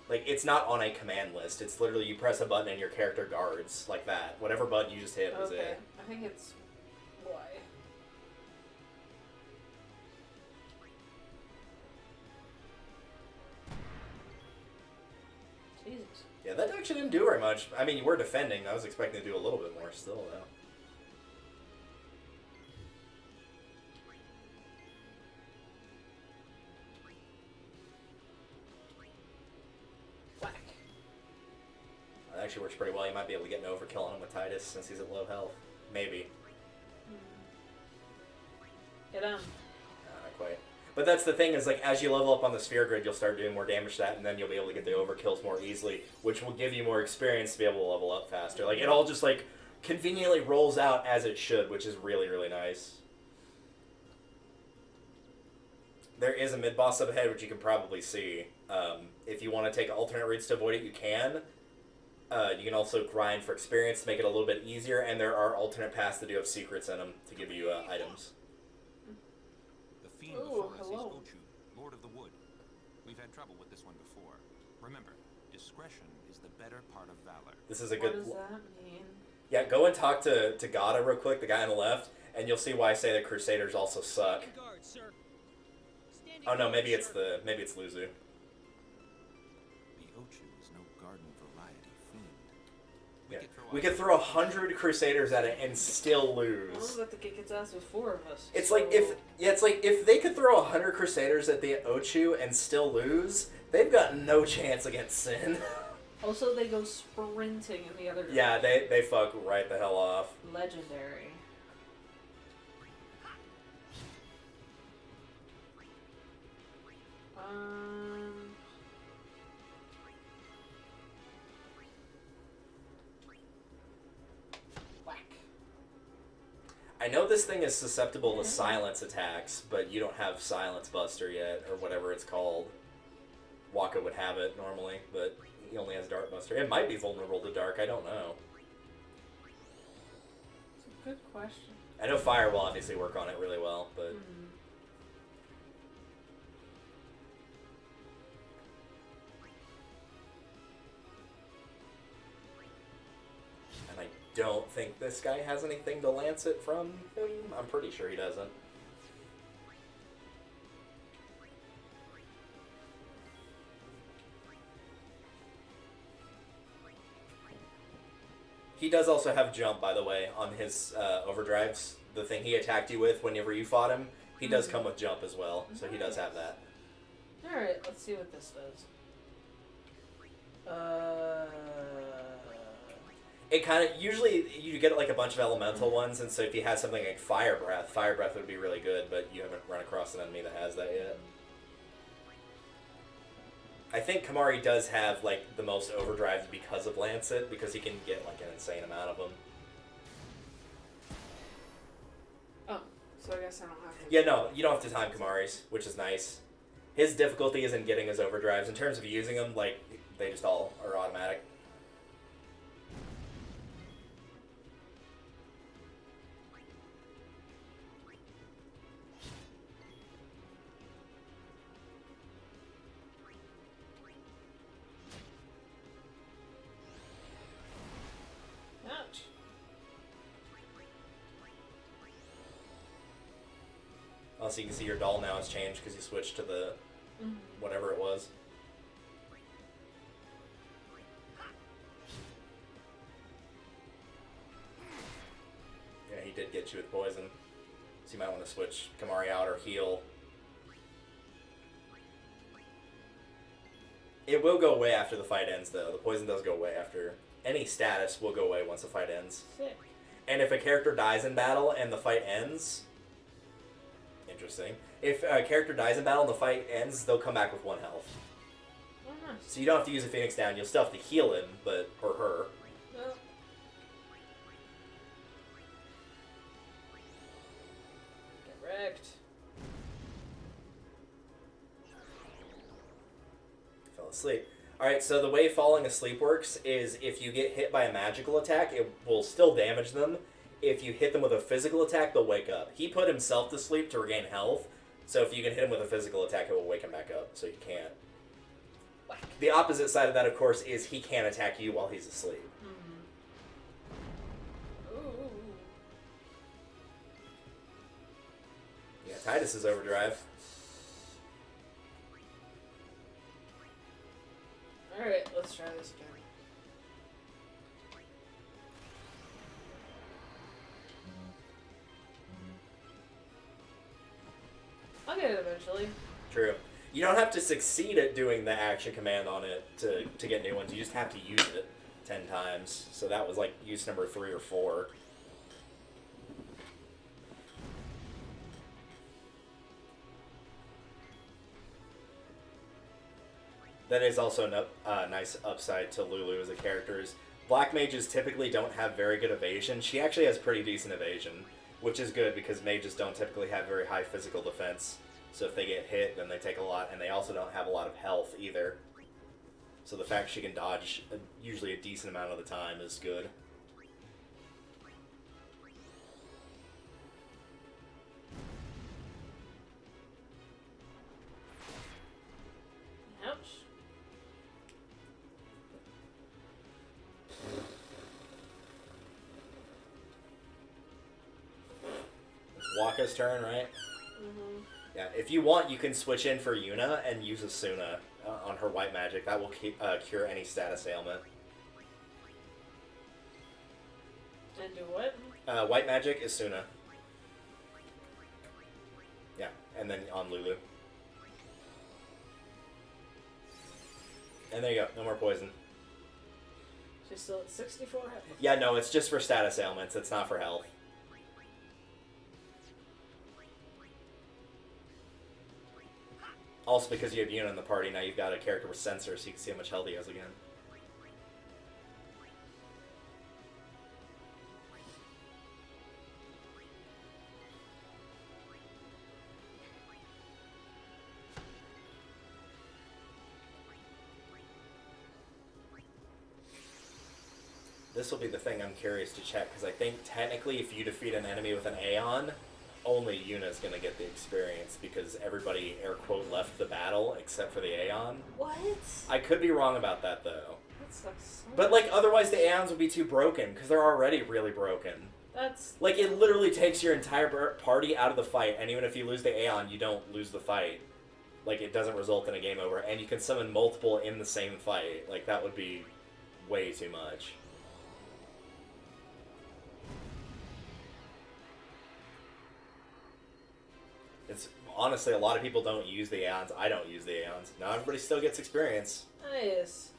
Like, it's not on a command list. It's literally you press a button and your character guards, like that. Whatever button you just hit was it. I think it's Y. Jesus. Yeah, that actually didn't do very much. I mean, you were defending. I was expecting to do a little bit more still, though. That actually works pretty well. You might be able to get an overkill on him with Titus since he's at low health. Maybe. Get him. Not quite. But that's the thing, is like as you level up on the sphere grid, you'll start doing more damage to that, and then you'll be able to get the overkills more easily, which will give you more experience to be able to level up faster. Like it all just like conveniently rolls out as it should, which is really, really nice. There is a mid-boss up ahead, which you can probably see. If you want to take alternate routes to avoid it, you can. You can also grind for experience to make it a little bit easier, and there are alternate paths that do have secrets in them to give you items. The fiend before us is Ochu, Lord of the Wood. We've had trouble with this one before. Remember, discretion is the better part of valor. This is a good... What does that mean? Yeah, go and talk to Gata real quick, the guy on the left, and you'll see why I say the Crusaders also suck. Oh no, maybe it's Luzu. The Ochu is no garden variety fiend. Yeah. We could throw 100 Crusaders at it and still I lose. was about to kick its ass with 4 of us. It's like if they could throw 100 Crusaders at the Ochu and still lose, they've got no chance against Sin. Also, they go sprinting in the other direction. Yeah, they fuck right the hell off. Legendary. I I know this thing is susceptible to silence attacks, but you don't have Silence Buster yet, or whatever it's called. Waka would have it normally, but he only has Dart Buster. It might be vulnerable to Dark, I don't know. It's a good question. I know Fire will obviously work on it really well, but... And I don't think this guy has anything to lance it from him. I'm pretty sure he doesn't. He does also have jump, by the way, on his overdrives. The thing he attacked you with whenever you fought him, he does come with jump as well, so he does have that. Alright, let's see what this does. It kind of, usually you get like a bunch of elemental ones, and so if you have something like Fire Breath would be really good, but you haven't run across an enemy that has that yet. I think Kamari does have like the most overdrives because of Lancet, because he can get like an insane amount of them. Oh, so I guess I don't have to... Yeah, no, you don't have to time Kamari's, which is nice. His difficulty isn't getting his overdrives. In terms of using them, like, they just all are automatic. Ouch. Also, you can see your doll now has changed because you switched to the whatever it was. Yeah, he did get you with poison. So you might want to switch Kamari out or heal. It will go away after the fight ends, though. The poison does go away after. Any status will go away once the fight ends. Sick. And if a character dies in battle and the fight ends... Interesting. If a character dies in battle and the fight ends, they'll come back with 1 health. Oh, nice. So you don't have to use a Phoenix down. You'll still have to heal him, but... or her. Well. Get wrecked. Fell asleep. Alright, so the way falling asleep works is if you get hit by a magical attack, it will still damage them. If you hit them with a physical attack, they'll wake up. He put himself to sleep to regain health, so if you can hit him with a physical attack, it will wake him back up, so you can't. The opposite side of that, of course, is he can't attack you while he's asleep. Ooh. Yeah, Titus's overdrive. Alright, let's try this again. I'll get it eventually. True. You don't have to succeed at doing the action command on it to get new ones. You just have to use it 10 times. So that was like use number 3 or 4. That is also a nice upside to Lulu as a character. Black mages typically don't have very good evasion. She actually has pretty decent evasion, which is good because mages don't typically have very high physical defense. So if they get hit, then they take a lot, and they also don't have a lot of health either. So the fact she can dodge usually a decent amount of the time is good. Ouch. It's Waka's turn, right? Mm-hmm. Yeah, if you want, you can switch in for Yuna and use Asuna on her white magic. That will cure any status ailment. And do what? White magic is Suna. Yeah, and then on Lulu. And there you go, no more poison. She's still at 64 health. Yeah, no, it's just for status ailments, it's not for health. Also, because you have Yuna in the party, now you've got a character with Sensor, so you can see how much health he has again. This will be the thing I'm curious to check, because I think technically if you defeat an enemy with an Aeon, only Yuna's going to get the experience, because everybody, air quote, left the battle except for the Aeon. What? I could be wrong about that, though. That sucks so But, like, otherwise the Aeons would be too broken, because they're already really broken. That's... Like, it literally takes your entire party out of the fight, and even if you lose the Aeon, you don't lose the fight. Like, it doesn't result in a game over, and you can summon multiple in the same fight. Like, that would be way too much. It's honestly, a lot of people don't use the Aeons. I don't use the Aeons. Now everybody still gets experience. Nice.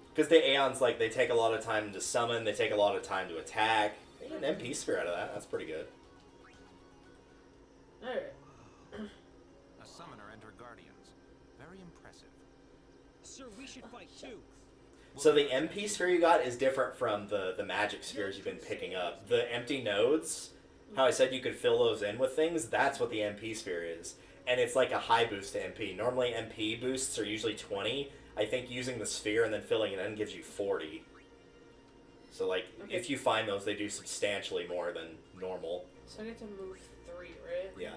Because the Aeons, like, they take a lot of time to summon, they take a lot of time to attack. They get an MP sphere out of that. That's pretty good. Alright. A summoner and her guardians. Very impressive. Sir, we should fight too. So the MP sphere you got is different from the magic spheres you've been picking up. The empty nodes, how I said you could fill those in with things, that's what the MP sphere is. And it's like a high boost to MP. Normally MP boosts are usually 20. I think using the sphere and then filling it in gives you 40. So, like, if you find those, they do substantially more than normal. So I get to move 3, right? Yeah.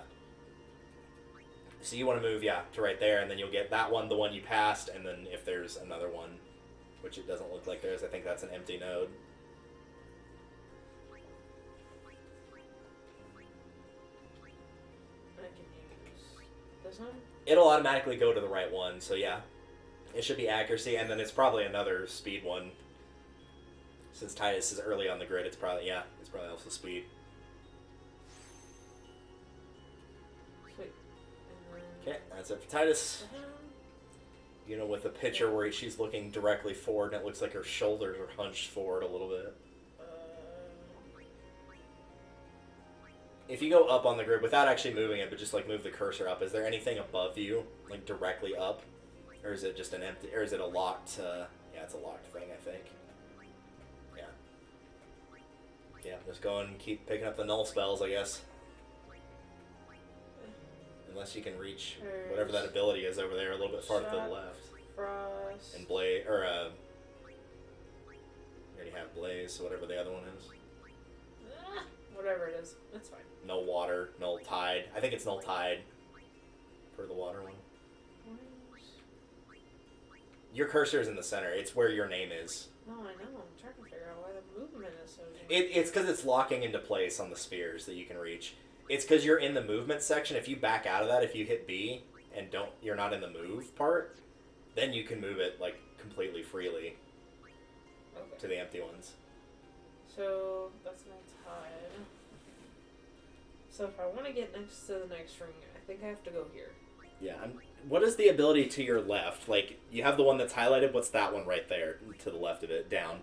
So you want to move, to right there, and then you'll get that one, the one you passed, and then if there's another one, which it doesn't look like there is, I think that's an empty node. I can use this one? It'll automatically go to the right one, so yeah. It should be accuracy, and then it's probably another speed one. Since Titus is early on the grid, it's probably also speed. Sweet. Okay, that's it for Titus. You know, with a picture where she's looking directly forward, and it looks like her shoulders are hunched forward a little bit. If you go up on the grid, without actually moving it, but just like move the cursor up, is there anything above you, like directly up? Or is it just an empty, or is it a locked, yeah, it's a locked thing, I think. Yeah. Yeah, just go and keep picking up the null spells, I guess. Unless you can reach whatever that ability is over there a little bit farther to the left. Frost. And Blaze, or, you already have Blaze, so whatever the other one is. Whatever it is, it's fine. Null Water, Null Tide. I think it's Null Tide for the water one. Your cursor is in the center. It's where your name is. No, I know. I'm trying to figure out why the movement is so good. It's because it's locking into place on the spheres that you can reach. It's because you're in the movement section. If you back out of that, if you hit B and you're not in the move part, then you can move it like completely freely to the empty ones. So that's my tide. So if I want to get next to the next ring, I think I have to go here. Yeah. What is the ability to your left? Like, you have the one that's highlighted. What's that one right there to the left of it? Down.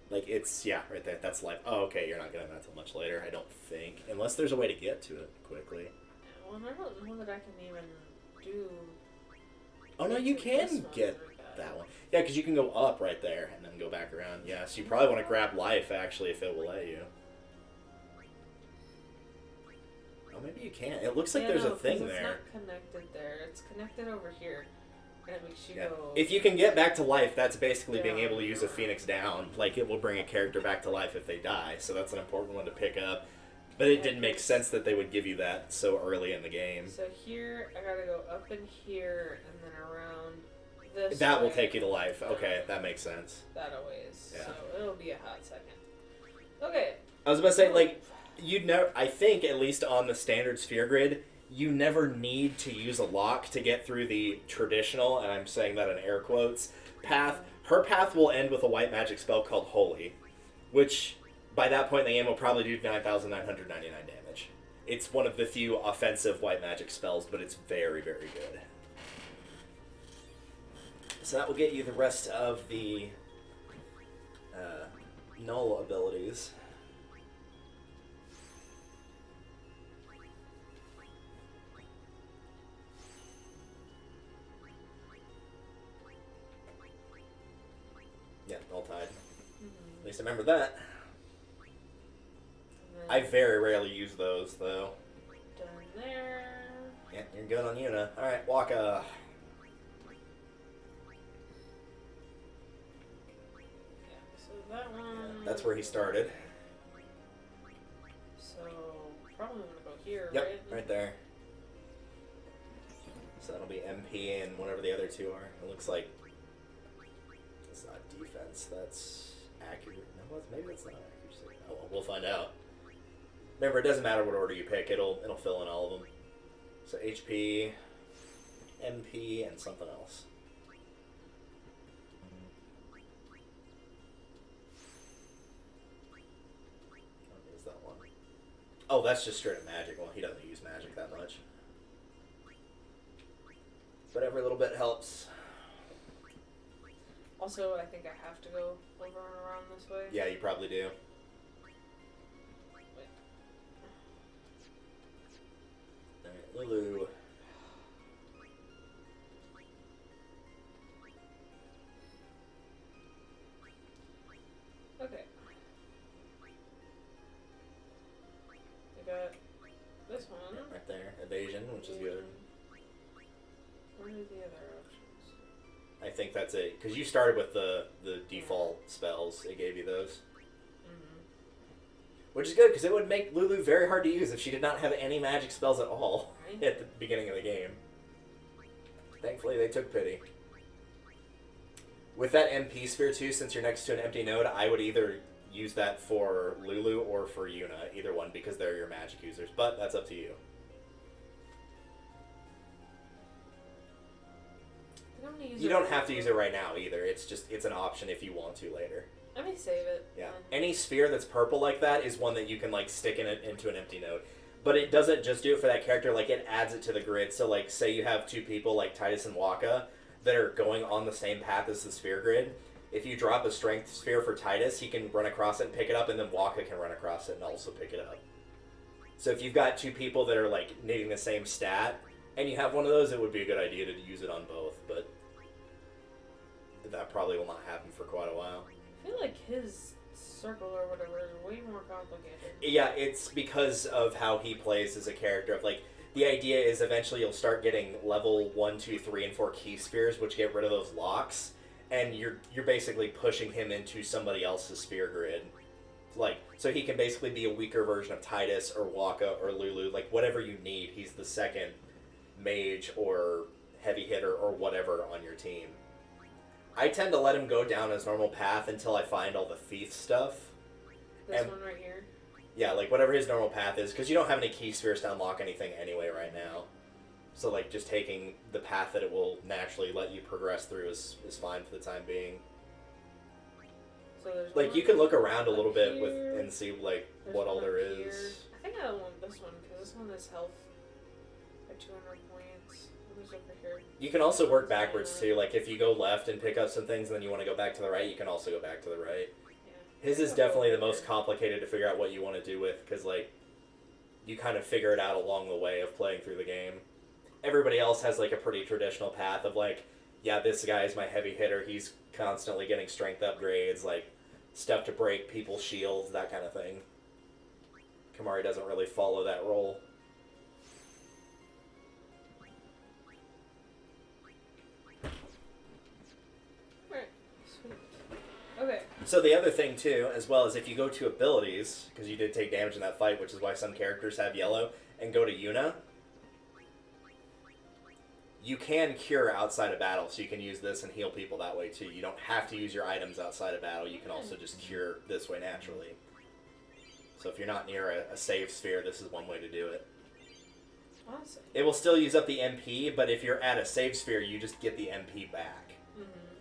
Like, it's, yeah, right there. That's life. Oh, okay, you're not getting that till much later, I don't think. Unless there's a way to get to it quickly. Well, I don't know that I can even do... Oh, no, you can get that one. Yeah, because you can go up right there and then go back around. Yeah, so you probably want to grab life, actually, if it will let you. Oh, maybe you can. It looks like there's a thing there. It's not connected there. It's connected over here. And it makes you go... If you can get back to life, that's basically being able to use a Phoenix down. Like, it will bring a character back to life if they die, so that's an important one to pick up. But it didn't make sense that they would give you that so early in the game. So here, I gotta go up in here, and then around this That will way. take you to life. Okay, that makes sense. That always. Yeah. So it'll be a hot second. Okay. I was about to say, like, you'd never... I think, at least on the standard sphere grid, you never need to use a lock to get through the traditional, and I'm saying that in air quotes, path. Her path will end with a white magic spell called Holy, which, by that point in the game, will probably do 9,999 damage. It's one of the few offensive white magic spells, but it's very, very good. So that will get you the rest of the null abilities. Yeah, null tide. At least I remember that. I very rarely use those, though. Done there. Yeah, you're good on Yuna. Alright, Waka. That's where he started. So, probably gonna go here, Yep, right? right there. So that'll be MP and whatever the other two are. It looks like it's not defense. That's accurate. No, maybe it's not accuracy. Oh, well, we'll find out. Remember, it doesn't matter what order you pick. It'll fill in all of them. So HP, MP, and something else. What is that one? Oh, that's just straight up magic. Well, he doesn't use magic that much. But every little bit helps. Also, I think I have to go over and around this way. Yeah, you probably do. Wait. Alright, Lulu. Okay. I got this one. Right there. Evasion, which is good. Where are the other options? I think that's it. Because you started with the default spells. It gave you those. Mm-hmm. Which is good, because it would make Lulu very hard to use if she did not have any magic spells at all at the beginning of the game. Thankfully, they took pity. With that MP sphere, too, since you're next to an empty node, I would either use that for Lulu or for Yuna. Either one, because they're your magic users. But that's up to you. You don't have to use it right now, either. It's an option if you want to later. Let me save it. Yeah. Any sphere that's purple like that is one that you can, like, stick into an empty node. But it doesn't just do it for that character, like, it adds it to the grid. So, like, say you have two people, like Titus and Waka, that are going on the same path as the sphere grid. If you drop a strength sphere for Titus, he can run across it and pick it up, and then Waka can run across it and also pick it up. So if you've got two people that are, like, needing the same stat, and you have one of those, it would be a good idea to use it on both, but that probably will not happen for quite a while. I feel like his circle or whatever is way more complicated. Yeah, it's because of how he plays as a character. Of like, the idea is eventually you'll start getting level 1, 2, 3, and 4 key spheres, which get rid of those locks, and you're basically pushing him into somebody else's sphere grid. Like, so he can basically be a weaker version of Titus or Waka or Lulu, like whatever you need. He's the second mage or heavy hitter or whatever on your team. I tend to let him go down his normal path until I find all the thief stuff. This one right here? Yeah, like whatever his normal path is, because you don't have any key spheres to unlock anything anyway right now. So like just taking the path that it will naturally let you progress through is fine for the time being. So there's like you can look around a little bit and see like what all there is. I think I want this one because this one is health at 200 points. What is over here? You can also work backwards too. Like if you go left and pick up some things, and then you want to go back to the right, you can also go back to the right. Yeah. His is definitely the most complicated to figure out what you want to do with, because like you kind of figure it out along the way of playing through the game. Everybody else has like a pretty traditional path of like, yeah, this guy is my heavy hitter. He's constantly getting strength upgrades, like stuff to break people's shields, that kind of thing. Kamari doesn't really follow that role. Okay. So the other thing too, as well, is if you go to abilities, because you did take damage in that fight, which is why some characters have yellow, and go to Yuna, you can cure outside of battle, so you can use this and heal people that way too. You don't have to use your items outside of battle, you can also just cure this way naturally. So if you're not near a save sphere, this is one way to do it. Awesome. It will still use up the MP, but if you're at a save sphere, you just get the MP back.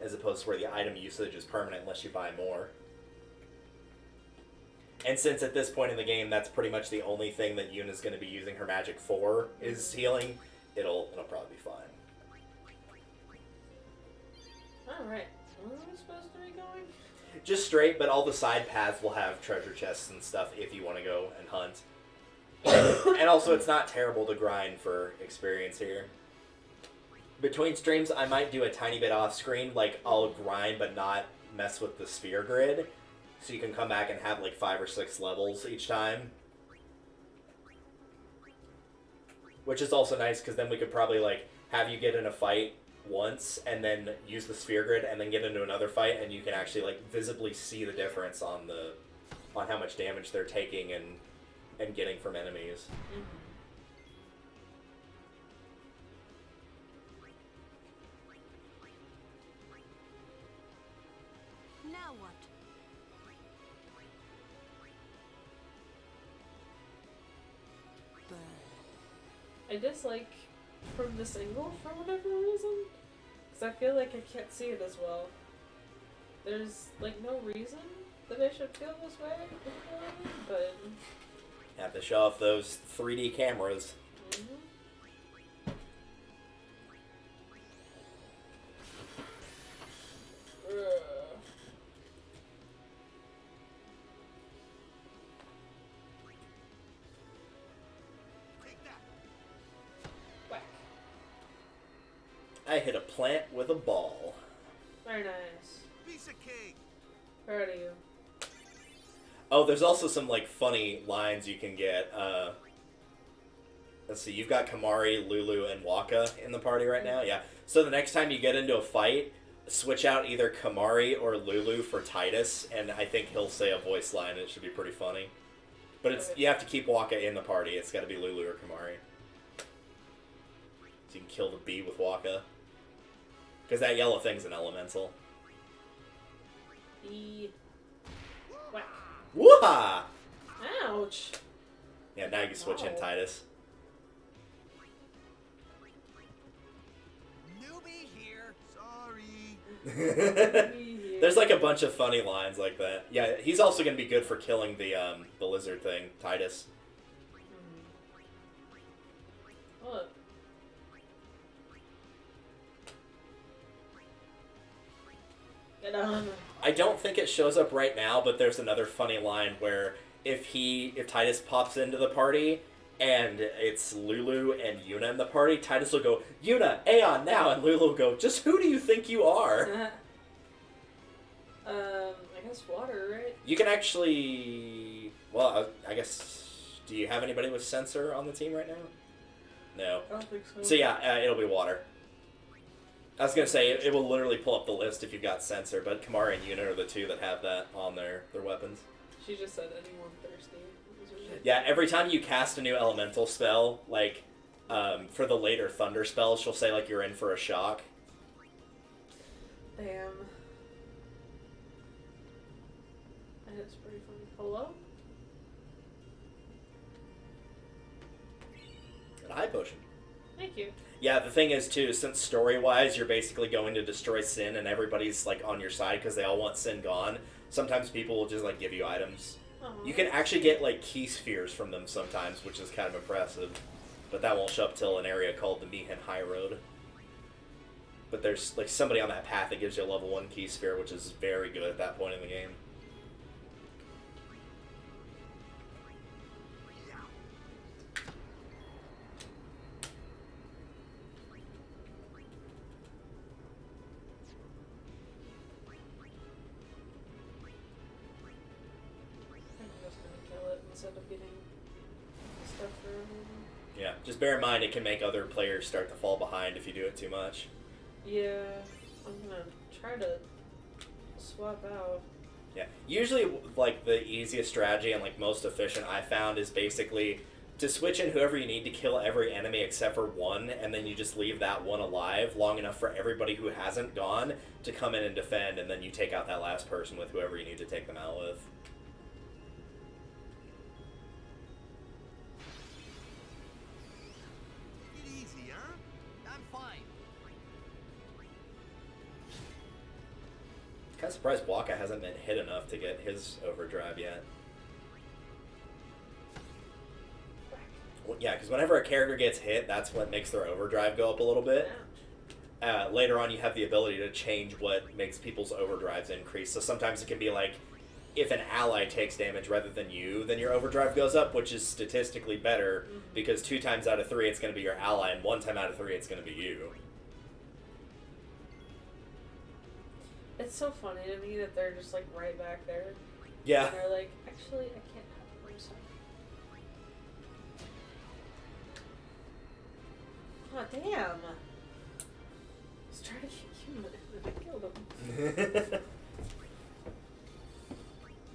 As opposed to where the item usage is permanent unless you buy more. And since at this point in the game, that's pretty much the only thing that Yuna's going to be using her magic for is healing, it'll probably be fine. Alright. Where are we supposed to be going? Just straight, but all the side paths will have treasure chests and stuff if you want to go and hunt. And also, it's not terrible to grind for experience here. Between streams, I might do a tiny bit off screen, like I'll grind but not mess with the sphere grid, so you can come back and have like 5 or 6 levels each time. Which is also nice, because then we could probably like have you get in a fight once and then use the sphere grid and then get into another fight, and you can actually like visibly see the difference on how much damage they're taking and getting from enemies. Now what? I dislike from this angle for whatever reason, because I feel like I can't see it as well. There's like no reason that I should feel this way, but Have to show off those 3D cameras. I hit a plant with a ball. Very nice. Piece of cake. Proud of you. Oh, there's also some like funny lines you can get. Let's see, you've got Kamari, Lulu, and Waka in the party right now. Yeah. So the next time you get into a fight, switch out either Kamari or Lulu for Titus, and I think he'll say a voice line. And it should be pretty funny. But it's you have to keep Waka in the party. It's got to be Lulu or Kamari. So you can kill the bee with Waka. Because that yellow thing's an elemental. Whack. Woo-ha! Ouch! Yeah, now you can switch in Titus. Newbie here. Sorry. There's like a bunch of funny lines like that. Yeah, he's also going to be good for killing the lizard thing, Titus. What? Get on. I don't think it shows up right now, but there's another funny line where if Titus pops into the party and it's Lulu and Yuna in the party, Titus will go, "Yuna, Aeon now," and Lulu will go, "Just who do you think you are?" I guess water, right? You can actually, well, I guess, do you have anybody with sensor on the team right now? No. I don't think so. So yeah, it'll be water. I was going to say, it will literally pull up the list if you've got sensor, but Kamari and Yuna are the two that have that on their weapons. She just said anyone thirsty. Yeah, every time you cast a new elemental spell, like, for the later thunder spells, she'll say, like, you're in for a shock. Damn. And it's pretty funny. Hello? An eye potion. Thank you. Yeah, the thing is, too, since story-wise, you're basically going to destroy Sin and everybody's, like, on your side because they all want Sin gone, sometimes people will just, like, give you items. You can actually get, like, key spheres from them sometimes, which is kind of impressive. But that won't show up till an area called the Mihan High Road. But there's, like, somebody on that path that gives you a level 1 key sphere, which is very good at that point in the game. Instead of getting stuff for everything. Yeah, just bear in mind it can make other players start to fall behind if you do it too much. Yeah, I'm gonna try to swap out. Yeah, usually, like, the easiest strategy and, like, most efficient I found is basically to switch in whoever you need to kill every enemy except for one, and then you just leave that one alive long enough for everybody who hasn't gone to come in and defend, and then you take out that last person with whoever you need to take them out with. Kind of surprised Waka hasn't been hit enough to get his overdrive yet. Well, yeah, because whenever a character gets hit, that's what makes their overdrive go up a little bit. Later on, you have the ability to change what makes people's overdrives increase. So sometimes it can be like, if an ally takes damage rather than you, then your overdrive goes up, which is statistically better, because 2 times out of 3 it's going to be your ally, and 1 time out of 3 it's going to be you. It's so funny to me that they're just like right back there. Yeah. And they're like, actually, I can't have them. Sorry. Oh, damn. was trying to get human and I killed him.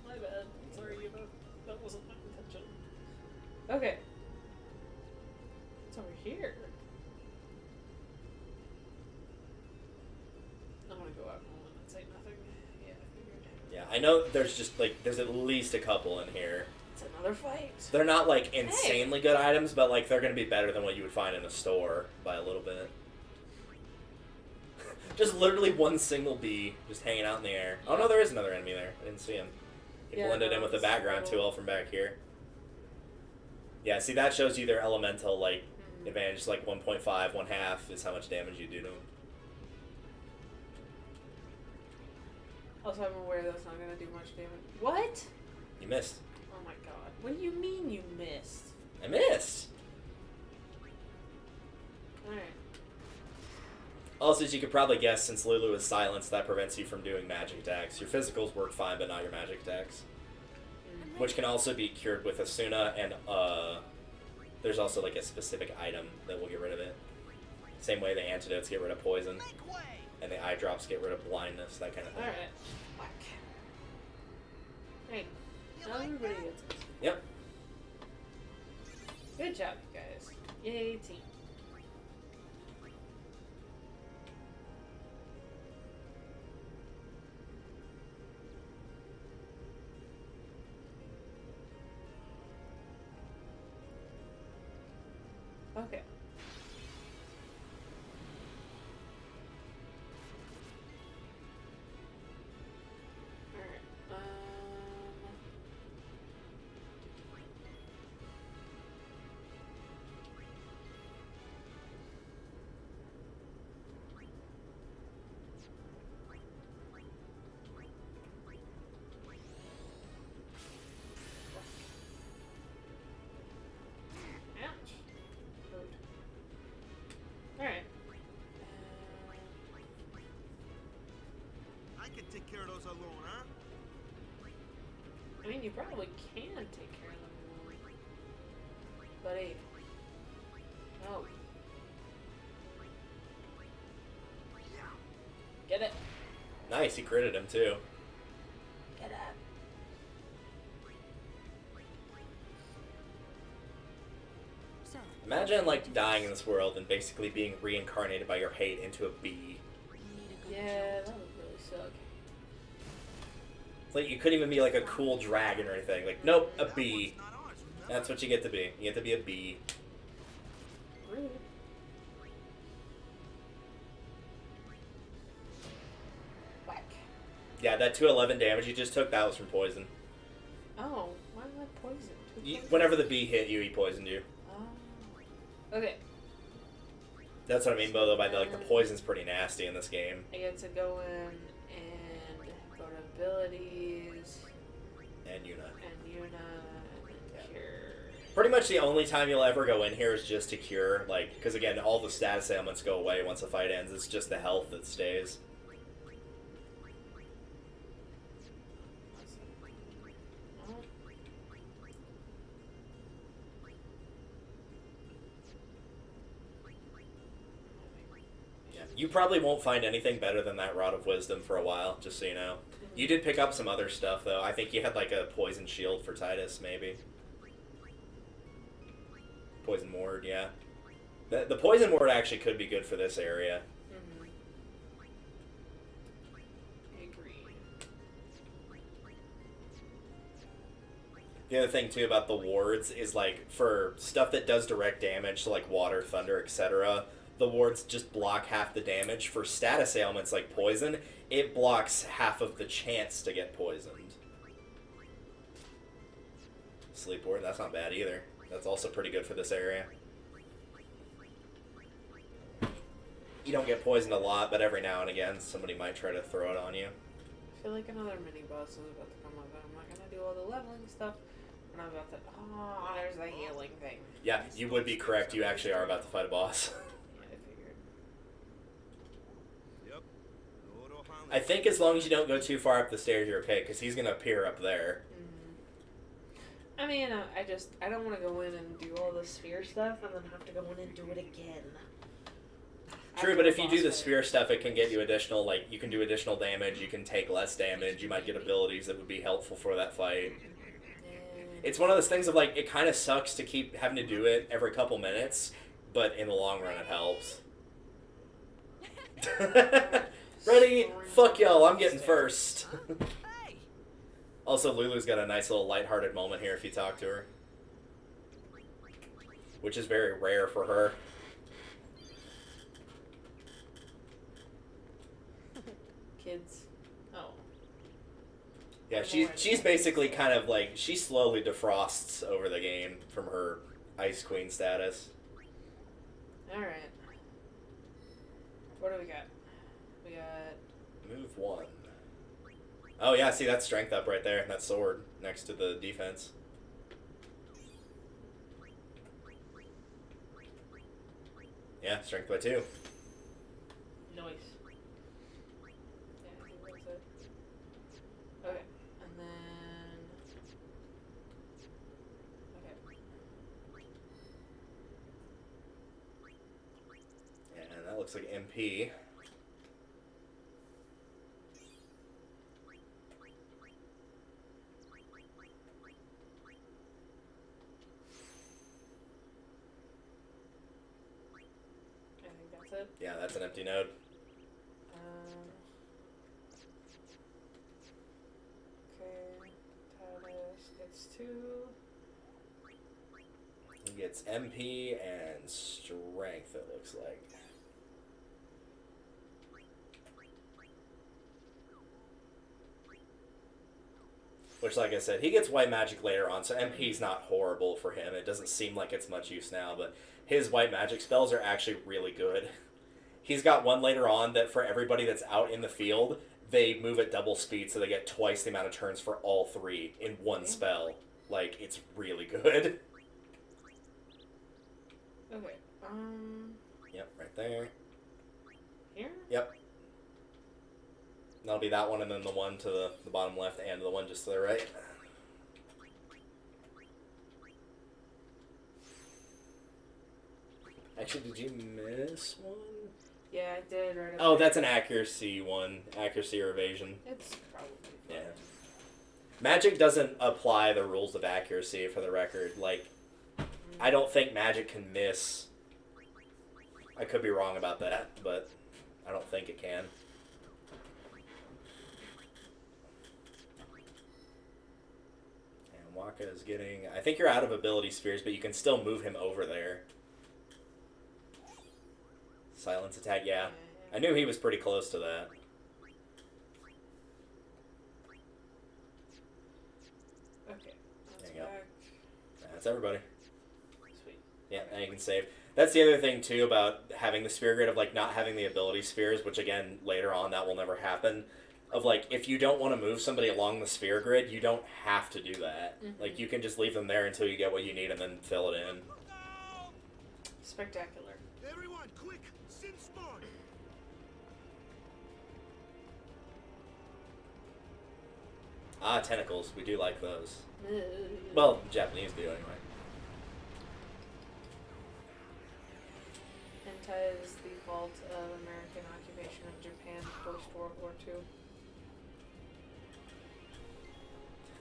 My bad. Sorry, that wasn't my intention. Okay. It's over here. I'm gonna go out and say nothing. Yeah, I figured. Yeah, I know there's just, like, there's at least a couple in here. It's another fight. They're not, like, insanely good items, but, like, they're gonna be better than what you would find in a store by a little bit. Just literally one single bee just hanging out in the air. Oh, no, there is another enemy there. I didn't see him. He blended in with the background too well from back here. Yeah, see, that shows you their elemental, like, advantage. Like 1.5, 1/2 is how much damage you do to them. Also, I'm aware that's not going to do much damage. What? You missed. Oh my god. What do you mean you missed? I missed! Alright. Also, as you could probably guess, since Lulu is silenced, that prevents you from doing magic attacks. Your physicals work fine, but not your magic attacks. Which can also be cured with Asuna, and there's also like a specific item that will get rid of it. Same way the antidotes get rid of poison, and the eye drops get rid of blindness, that kind of thing. Alright. Whack. Hey, now everybody gets it. Yep. Good job, you guys. Yay, team. Okay. Alright, ouch. Alright. I can take care of those alone, huh? I mean, you probably can take care of them alone. But hey. No. Get it. Nice, he critted him too. Get it. Imagine, like, dying in this world and basically being reincarnated by your hate into a bee. Yeah, that would really suck. It's like, you couldn't even be, like, a cool dragon or anything. Like, nope, a bee. That's what you get to be. You get to be a bee. Rude. Whack. Yeah, that 211 damage you just took, that was from poison. Oh, why am I poisoned? Whenever the bee hit you, he poisoned you. Oh. Okay. That's what I mean, though, by the, like, the poison's pretty nasty in this game. I get to go in and go to abilities. And Yuna. And cure. Pretty much the only time you'll ever go in here is just to cure, like, because again, all the status ailments go away once the fight ends. It's just the health that stays. Yeah, you probably won't find anything better than that Rod of Wisdom for a while, just so you know. You did pick up some other stuff, though. I think you had, like, a poison shield for Titus, maybe. Poison ward, yeah. The poison ward actually could be good for this area. Mm-hmm. I agree. The other thing, too, about the wards is, like, for stuff that does direct damage, so, like, water, thunder, etc., the wards just block half the damage. For status ailments like poison, it blocks half of the chance to get poisoned. Sleep ward, that's not bad either. That's also pretty good for this area. You don't get poisoned a lot, but every now and again, somebody might try to throw it on you. I feel like another mini boss is about to come up, and I'm not gonna do all the leveling stuff. And I'm about to. Oh, there's the healing thing. Yeah, you would be correct. You actually are about to fight a boss. Yeah, I figured. Yep. I think as long as you don't go too far up the stairs, you're okay, because he's gonna appear up there. I mean, I don't want to go in and do all the sphere stuff and then have to go in and do it again. True, but if you do the Spira stuff, it can get you additional, like, you can do additional damage, you can take less damage, you might get abilities that would be helpful for that fight. It's one of those things of, like, it kind of sucks to keep having to do it every couple minutes, but in the long run it helps. Ready? Fuck y'all, I'm getting first. Also, Lulu's got a nice little lighthearted moment here if you talk to her. Which is very rare for her. Kids. Oh. Yeah, she's basically kind of like, she slowly defrosts over the game from her Ice Queen status. Alright. What do we got? We got... Move 1. Oh yeah, see, that's strength up right there. That sword next to the defense. Yeah, strength by 2. Noise. Yeah, I think that's it. Okay, and then... Okay. And that looks like MP. Yeah, that's an empty node. Okay, Titus gets 2. He gets MP and strength, it looks like. Which, like I said, he gets white magic later on, so MP's not horrible for him. It doesn't seem like it's much use now, but his white magic spells are actually really good. He's got one later on that for everybody that's out in the field, they move at double speed, so they get twice the amount of turns for all 3 in one spell. Like, it's really good. Okay, Yep, right there. Here? Yep. That'll be that one, and then the one to the bottom left, and the one just to the right. Actually, did you miss one? Yeah, I did right Oh, that's an accuracy one. Accuracy or evasion. It's probably fine. Yeah. Magic doesn't apply the rules of accuracy, for the record. Like, I don't think magic can miss. I could be wrong about that, but I don't think it can. And Waka is getting... I think you're out of ability spheres, but you can still move him over there. Silence attack, yeah. I knew he was pretty close to that. Okay, There you go. back. That's everybody. Sweet. Yeah, and you can save. That's the other thing, too, about having the sphere grid, of, like, not having the ability spheres, which, again, later on, that will never happen. Of, like, if you don't want to move somebody along the sphere grid, you don't have to do that. Mm-hmm. Like, you can just leave them there until you get what you need and then fill it in. Spectacular. Everyone, quick! Sin spawn! Ah, tentacles. We do like those. Well, Japanese do, anyway. Hentai is the vault of American occupation of Japan post-World War II.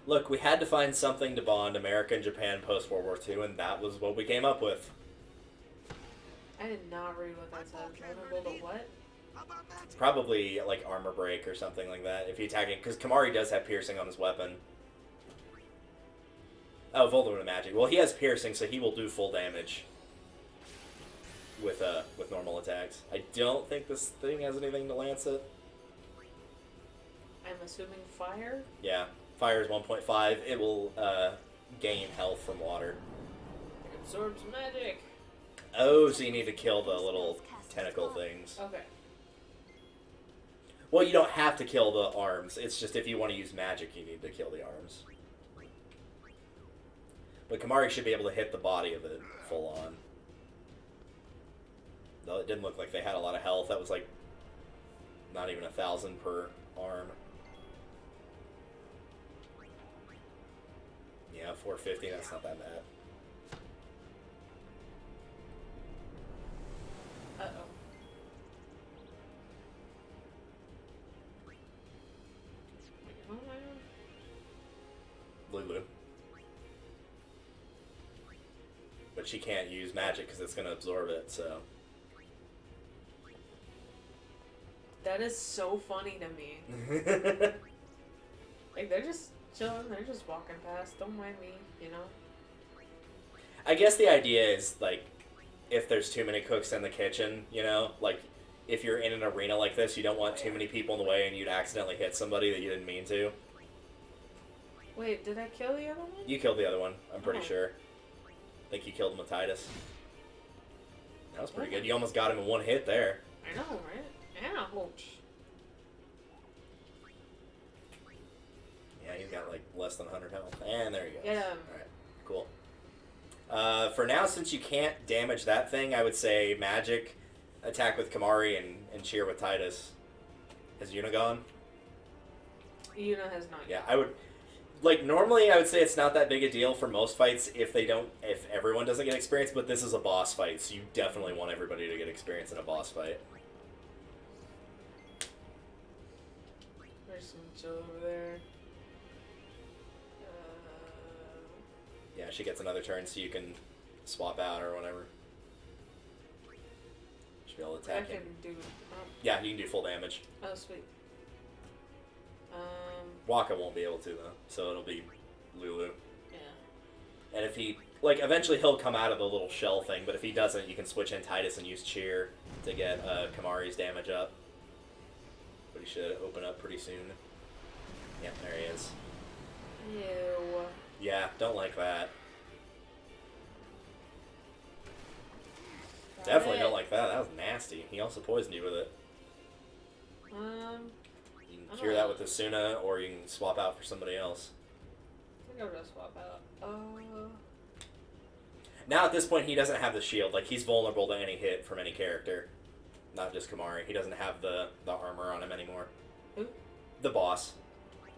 Look, we had to find something to bond America and Japan post-World War II, and that was what we came up with. I did not read what that said. Vulnerable to what? Probably, like, armor break or something like that, if you attack it, because Kamari does have piercing on his weapon. Oh, vulnerable to magic. Well, he has piercing, so he will do full damage with normal attacks. I don't think this thing has anything to lance it. I'm assuming fire? Yeah, fire is 1.5. It will gain health from water. It absorbs magic. Oh, so you need to kill the little tentacle things. Okay. Well, you don't have to kill the arms. It's just if you want to use magic, you need to kill the arms. But Kamari should be able to hit the body of it full on. Though it didn't look like they had a lot of health. That was like not even 1,000 per arm. Yeah, 450, that's not that bad. Uh-oh. she can't use magic because it's gonna absorb it. So that is so funny to me. Like they're just chilling, they're just walking past. Don't mind me, you know. I guess the idea is like, if there's too many cooks in the kitchen, you know, like if you're in an arena like this, you don't want too many people in the way, and you'd accidentally hit somebody that you didn't mean to. Wait, did I kill the other one? You killed the other one, I'm pretty sure. I think you killed him with Titus. That was pretty good. You almost got him in one hit there. I know, right? Ouch. Yeah, he's got like less than 100 health. And there you go. Yeah. Alright, cool. For now, since you can't damage that thing, I would say magic, attack with Kamari, and cheer with Titus. Has Yuna gone? Yuna has not. Yeah, I would... Like, normally I would say it's not that big a deal for most fights if everyone doesn't get experience, but this is a boss fight, so you definitely want everybody to get experience in a boss fight. There's some chill over there. Yeah, she gets another turn so you can swap out or whatever. Should be able to attack him. Yeah, you can do full damage. Oh, sweet. Waka won't be able to, though, so it'll be Lulu. Yeah. And if he... Like, eventually he'll come out of the little shell thing, but if he doesn't, you can switch in Titus and use Cheer to get Kamari's damage up. But he should open up pretty soon. Yep, there he is. Ew. Yeah, don't like that. Definitely don't like that. That was nasty. He also poisoned you with it. You can cure that with Asuna, or you can swap out for somebody else. I think I'm gonna swap out. Now at this point, he doesn't have the shield. Like, he's vulnerable to any hit from any character. Not just Kamari. He doesn't have the armor on him anymore. Who? The boss.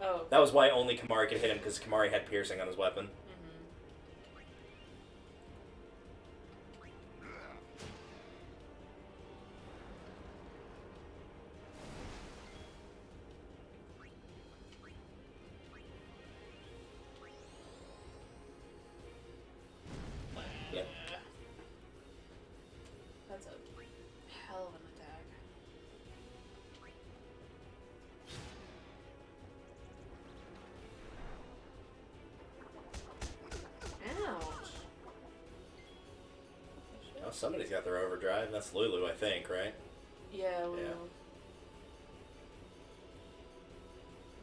Oh. That was why only Kamari could hit him, because Kamari had piercing on his weapon. Yep. That's a hell of an attack. Ouch. Oh, somebody's got their overdrive. That's Lulu, I think, right? Yeah, Lulu. Yeah.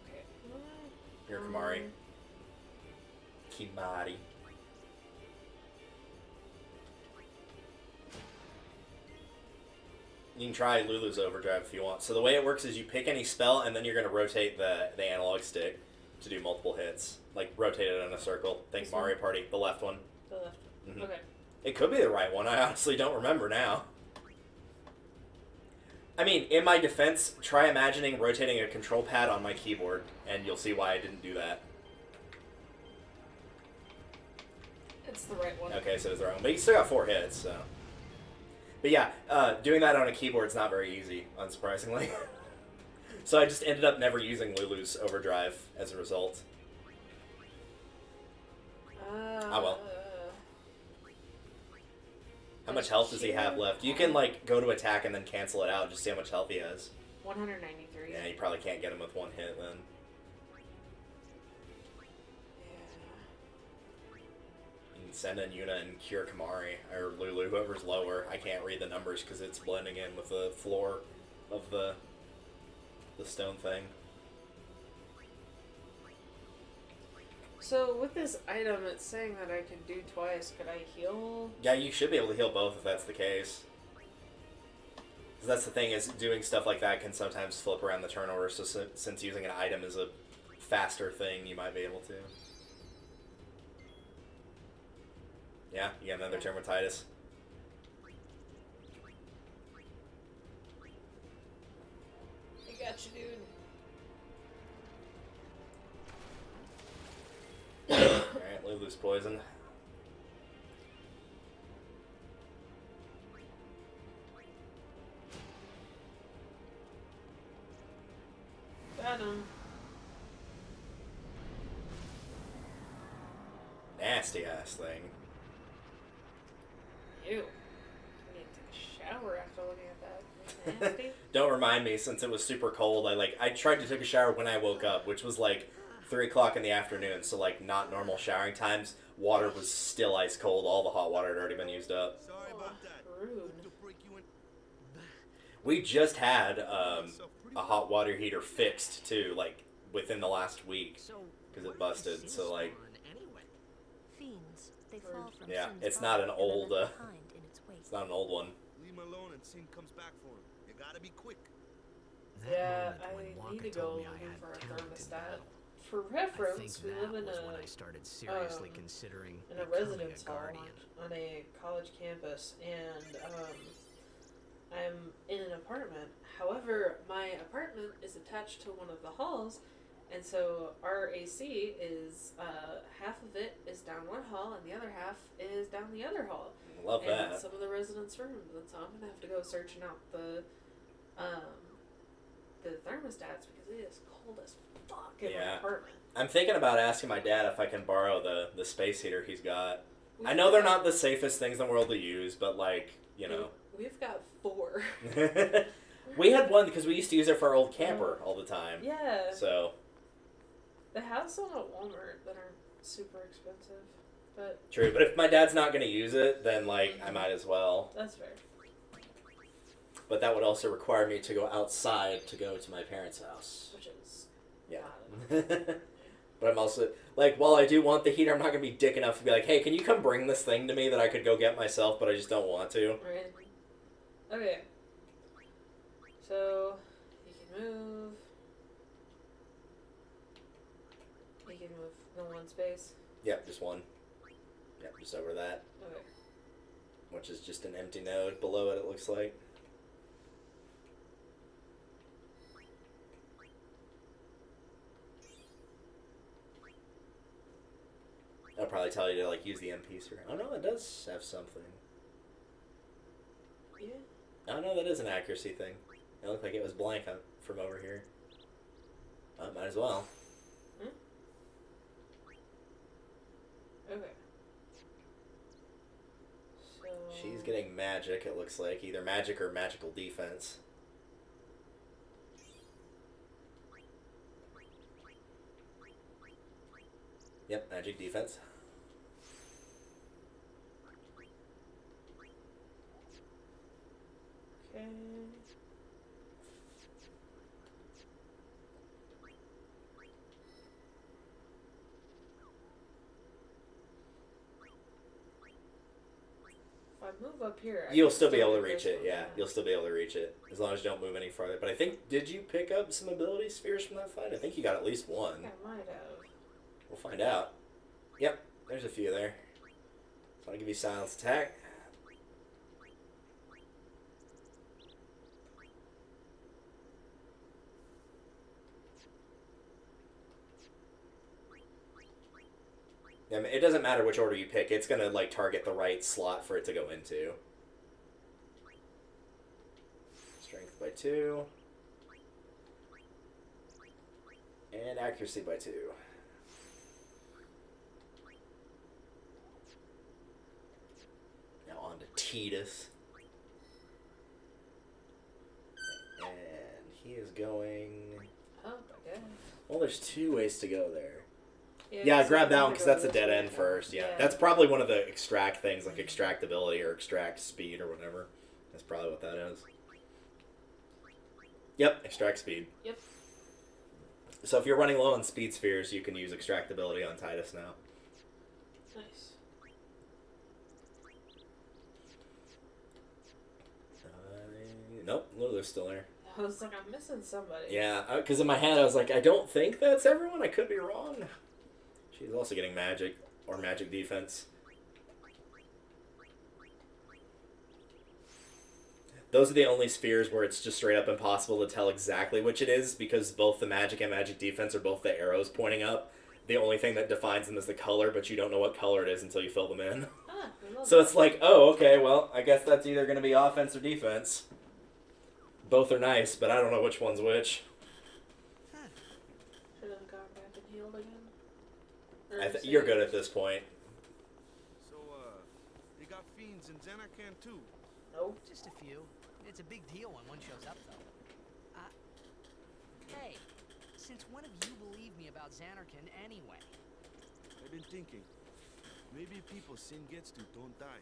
Okay. Here, Kamari. Kimari. You can try Lulu's overdrive if you want. So the way it works is you pick any spell, and then you're going to rotate the analog stick to do multiple hits. Like, rotate it in a circle. Think This Mario one? Party. The left one. The left one. Mhm. Okay. It could be the right one. I honestly don't remember now. I mean, in my defense, try imagining rotating a control pad on my keyboard, and you'll see why I didn't do that. It's the right one. Okay, so it's the right one. But you still got 4 hits, so... But yeah, doing that on a keyboard's not very easy, unsurprisingly. So I just ended up never using Lulu's overdrive as a result. Oh well. How much health does he have left? You can, like, go to attack and then cancel it out and just see how much health he has. 193. Yeah, you probably can't get him with one hit then. You can send in Yuna and cure Kamari, or Lulu, whoever's lower. I can't read the numbers because it's blending in with the floor of the stone thing. So with this item, it's saying that I can do twice. Could I heal? Yeah, you should be able to heal both if that's the case. 'Cause that's the thing, is doing stuff like that can sometimes flip around the turnover, so since using an item is a faster thing, you might be able to. Yeah, you got another turn with Titus. I got you, dude. Alright, Lulu's poisoned. Got him. Nasty ass thing. Nasty? Don't remind me, since it was super cold. I tried to take a shower when I woke up, which was like 3 o'clock in the afternoon, so like not normal showering times. Water was still ice cold. All the hot water had already been used up. Sorry about that. Rude. We just had a hot water heater fixed too, like within the last week, because it busted. So like, Fiends, they fall from yeah, Sin's it's not an body and old. are left behind in its wake. It's not an old one. Leave him alone and Sin comes back for him. You gotta be quick. Yeah, I need to go looking for a thermostat. For reference, we live in when I started seriously considering in a residence hall on a college campus, and I'm in an apartment. However, my apartment is attached to one of the halls, and so our AC is half of it is down one hall, and the other half is down the other hall. Love and that. Some of the residents' rooms, and so I'm gonna have to go searching out the thermostats because it is cold as fuck in my apartment. I'm thinking about asking my dad if I can borrow the space heater he's got. I know they're not the safest things in the world to use, but like, you know. We've got 4. We had one because we used to use it for our old camper all the time. Yeah. So. They have some at Walmart that aren't super expensive, but. True, but if my dad's not going to use it, then like I might as well. That's fair. But that would also require me to go outside to go to my parents' house. Which is. Yeah. But I'm also, like, while I do want the heater, I'm not going to be dick enough to be like, hey, can you come bring this thing to me that I could go get myself, but I just don't want to. Right. Okay. So, he can move. He can move no one space. Yep, just one. Yep, just over that. Okay. Which is just an empty node below it looks like. I'll probably tell you to like use the MP sphere. Oh no, it does have something. Yeah. Oh no, that is an accuracy thing. It looked like it was blank from over here. Might as well. Hmm? Okay. So... She's getting magic, it looks like. Either magic or magical defense. Yep, magic defense. Okay. If I move up here, You'll still be able to reach it, yeah. You'll still be able to reach it. As long as you don't move any farther. But I think, did you pick up some ability spheres from that fight? I think you got at least one. I might have. We'll find out. Yep, there's a few there. So I'll give you silence attack. Yeah, it doesn't matter which order you pick. It's going to like target the right slot for it to go into. Strength by 2. And accuracy by 2. Now on to Titus. And he is going... Oh, okay. Well, there's 2 ways to go there. Yeah, grab that one because that's a dead end first. Yeah, that's probably one of the extract things, like extractability or extract speed or whatever. That's probably what that is. Yep, extract speed. Yep. So if you're running low on speed spheres, you can use extractability on Titus now. Nice. Nope, Lulu's still there. I was like, I'm missing somebody. Yeah, because in my head I was like, I don't think that's everyone. I could be wrong. She's also getting magic or magic defense. Those are the only spheres where it's just straight up impossible to tell exactly which it is because both the magic and magic defense are both the arrows pointing up. The only thing that defines them is the color, but you don't know what color it is until you fill them in. So it's like, oh, okay, well, I guess that's either going to be offense or defense. Both are nice, but I don't know which one's which. Should have gone back and healed again. You're good at this point. So, they got fiends in Xanacan too? Nope. Just a few. It's a big deal when one shows up, though. Hey, since when have you believed me about Xanarkin anyway? I've been thinking. Maybe people sin gets to don't die.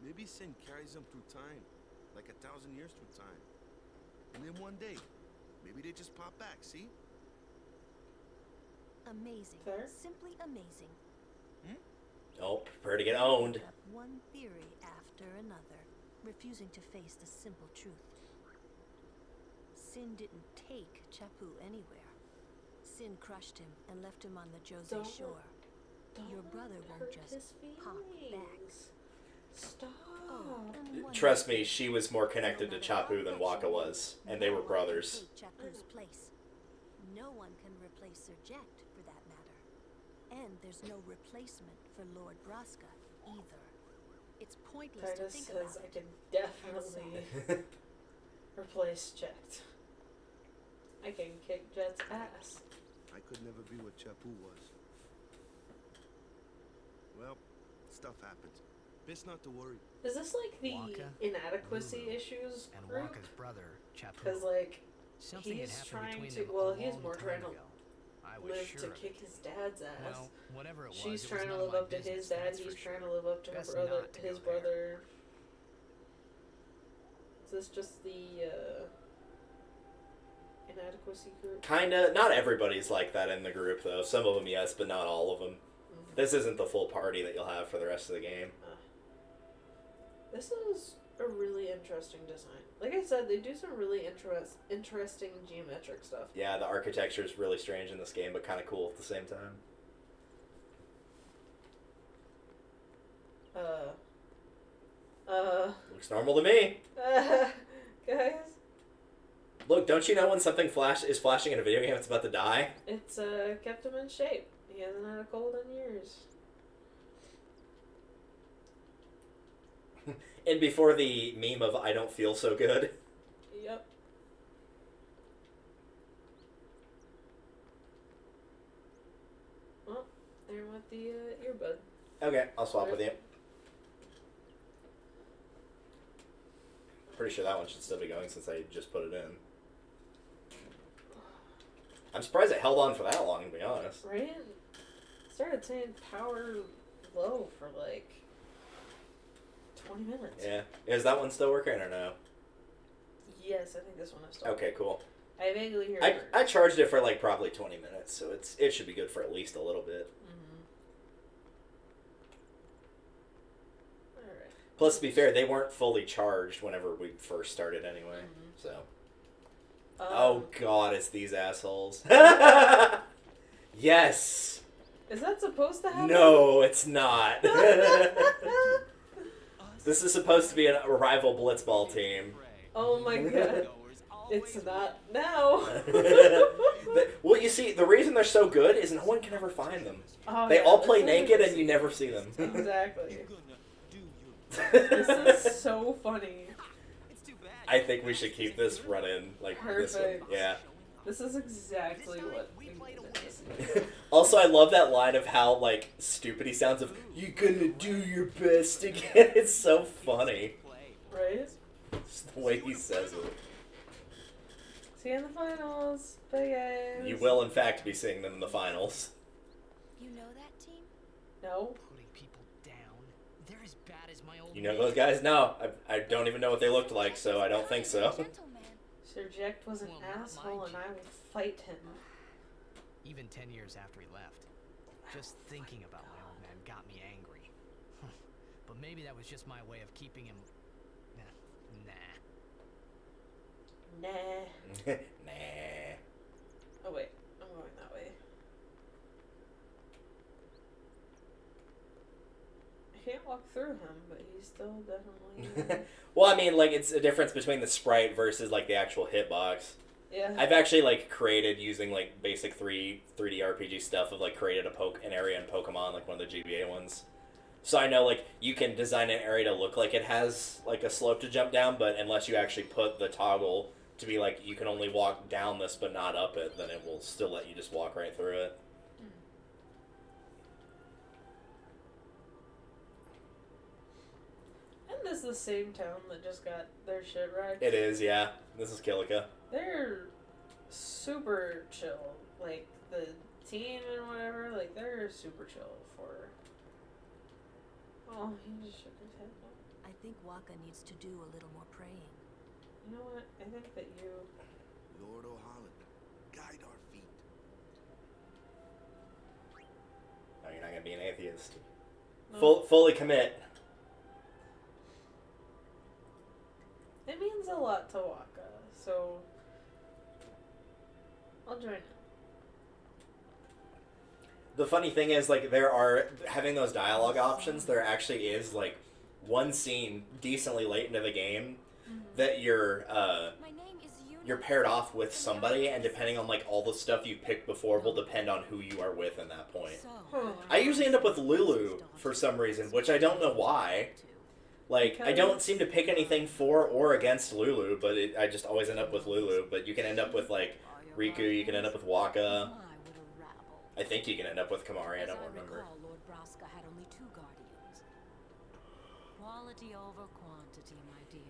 Maybe sin carries them through time. Like 1,000 years through time. And then one day, maybe they just pop back, see? Amazing. Fair. Simply amazing. Oh, prepare to get owned. Up one theory after another, refusing to face the simple truth. Sin didn't take Chapu anywhere. Sin crushed him and left him on the Jose shore. Your brother won't just pop back. Stop. Trust me, she was more connected to Chapu than Waka was, and they were brothers. Chapu's place. No one can replace Serject, for that matter. And there's no replacement for Lord Braska, either. It's pointless to Titus think says about I can definitely replace Jet. I can kick Jet's ass. I could never be what Chapu was. Well, stuff happens. Best not to worry. Is this like the Waka, inadequacy Lulu, issues and group? Waka's brother, Chapu. Because like Something had he's happened trying between to. them Well, a he's long more time trying to ago. I was live sure to of kick it. his dad's ass. Well, whatever it was, She's it trying was to none live of up my to his business, dad. that's He's for trying sure. to live up to her Best brother. not to His go there. brother. Is this just the inadequacy group? Kinda. Not everybody's like that in the group, though. Some of them, yes, but not all of them. Mm-hmm. This isn't the full party that you'll have for the rest of the game. This is a really interesting design. Like I said, they do some really interesting geometric stuff. Yeah, the architecture is really strange in this game, but kind of cool at the same time. Looks normal to me. Guys, Look, don't you know when something is flashing in a video game, it's about to die? it's kept him in shape. He hasn't had a cold in years. And before the meme of I don't feel so good. Yep. Well, there went the earbud. Okay, I'll swap with you. Pretty sure that one should still be going since I just put it in. I'm surprised it held on for that long, to be honest. Right? Started saying power low for like 20 minutes. Yeah. Is that one still working or no? Yes, I think this one is still. Okay, cool. I vaguely hear. I charged it for like probably 20 minutes, so it should be good for at least a little bit. Alright. Plus, to be fair, they weren't fully charged whenever we first started anyway, so. Oh god, it's these assholes. Yes! Is that supposed to happen? No, it's not. This is supposed to be a rival blitzball team. Oh my god. It's not now. Well, you see, the reason they're so good is no one can ever find them. Oh, They yeah, all play this naked is- and you never see them. Exactly. This is so funny. I think we should keep this running like this one. Perfect. Yeah. This is exactly what we needed to see. Also, I love that line of how, like, stupid he sounds of, "You're gonna do your best again." It's so funny. Right? Just the way he says it. See you in the finals. Bye, guys. You will, in fact, be seeing them in the finals. You know that team? No. Putting people down. They're as bad as my old You know those guys? No. I don't even know what they looked like, so I don't think so. Serject was an Well, not asshole mind and I will fight him. Even 10 years after he left. Just thinking about my old man got me angry. But maybe that was just my way of keeping him... Nah. Nah. Nah. Oh wait, I'm going that way. I can't walk through him, but he's still definitely... Well, I mean, like, it's a difference between the sprite versus, like, the actual hitbox. Yeah. I've actually, like, created using, like, basic 3D RPG stuff of, like, created an area in Pokemon, like one of the GBA ones. So I know, like, you can design an area to look like it has, like, a slope to jump down, but unless you actually put the toggle to be, like, you can only walk down this but not up it, then it will still let you just walk right through it. And is the same town that just got their shit wrecked? It is, yeah. This is Kilika. They're super chill. Like, the team and whatever, like, they're super chill for... Oh, he just shook his head. I think Waka needs to do a little more praying. You know what? I think that you... Lord O'Holland, guide our feet. No, you're not gonna be an atheist. No. Fully commit. It means a lot to Waka, so... I'll join it. The funny thing is, like, there are, having those dialogue options, there actually is, like, one scene decently late into the game that you're paired off with somebody, and depending on, like, all the stuff you picked before will depend on who you are with in that point. I usually end up with Lulu for some reason, which I don't know why. Like, I don't seem to pick anything for or against Lulu, but I just always end up with Lulu. But you can end up with, like, Riku, you can end up with Waka. I think you can end up with Kamari, I don't remember. Lord Braska had only 2 guardians. Quality over quantity, my dear.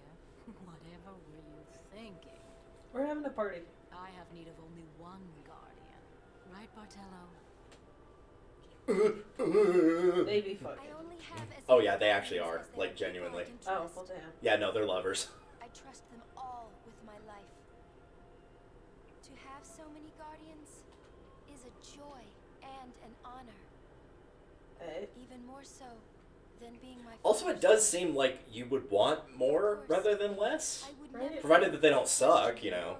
Whatever were you thinking? We're having a party. I have need of only 1 guardian. Right, Bartello? They be fucking. Oh yeah, they actually are. Like, genuinely. Oh, well damn. Yeah, no, they're lovers. I trust them all with my life. To have so many guardians is a joy and an honor. Even more so than being my Also, it does seem like you would want more rather than less. Provided that they don't suck, you know.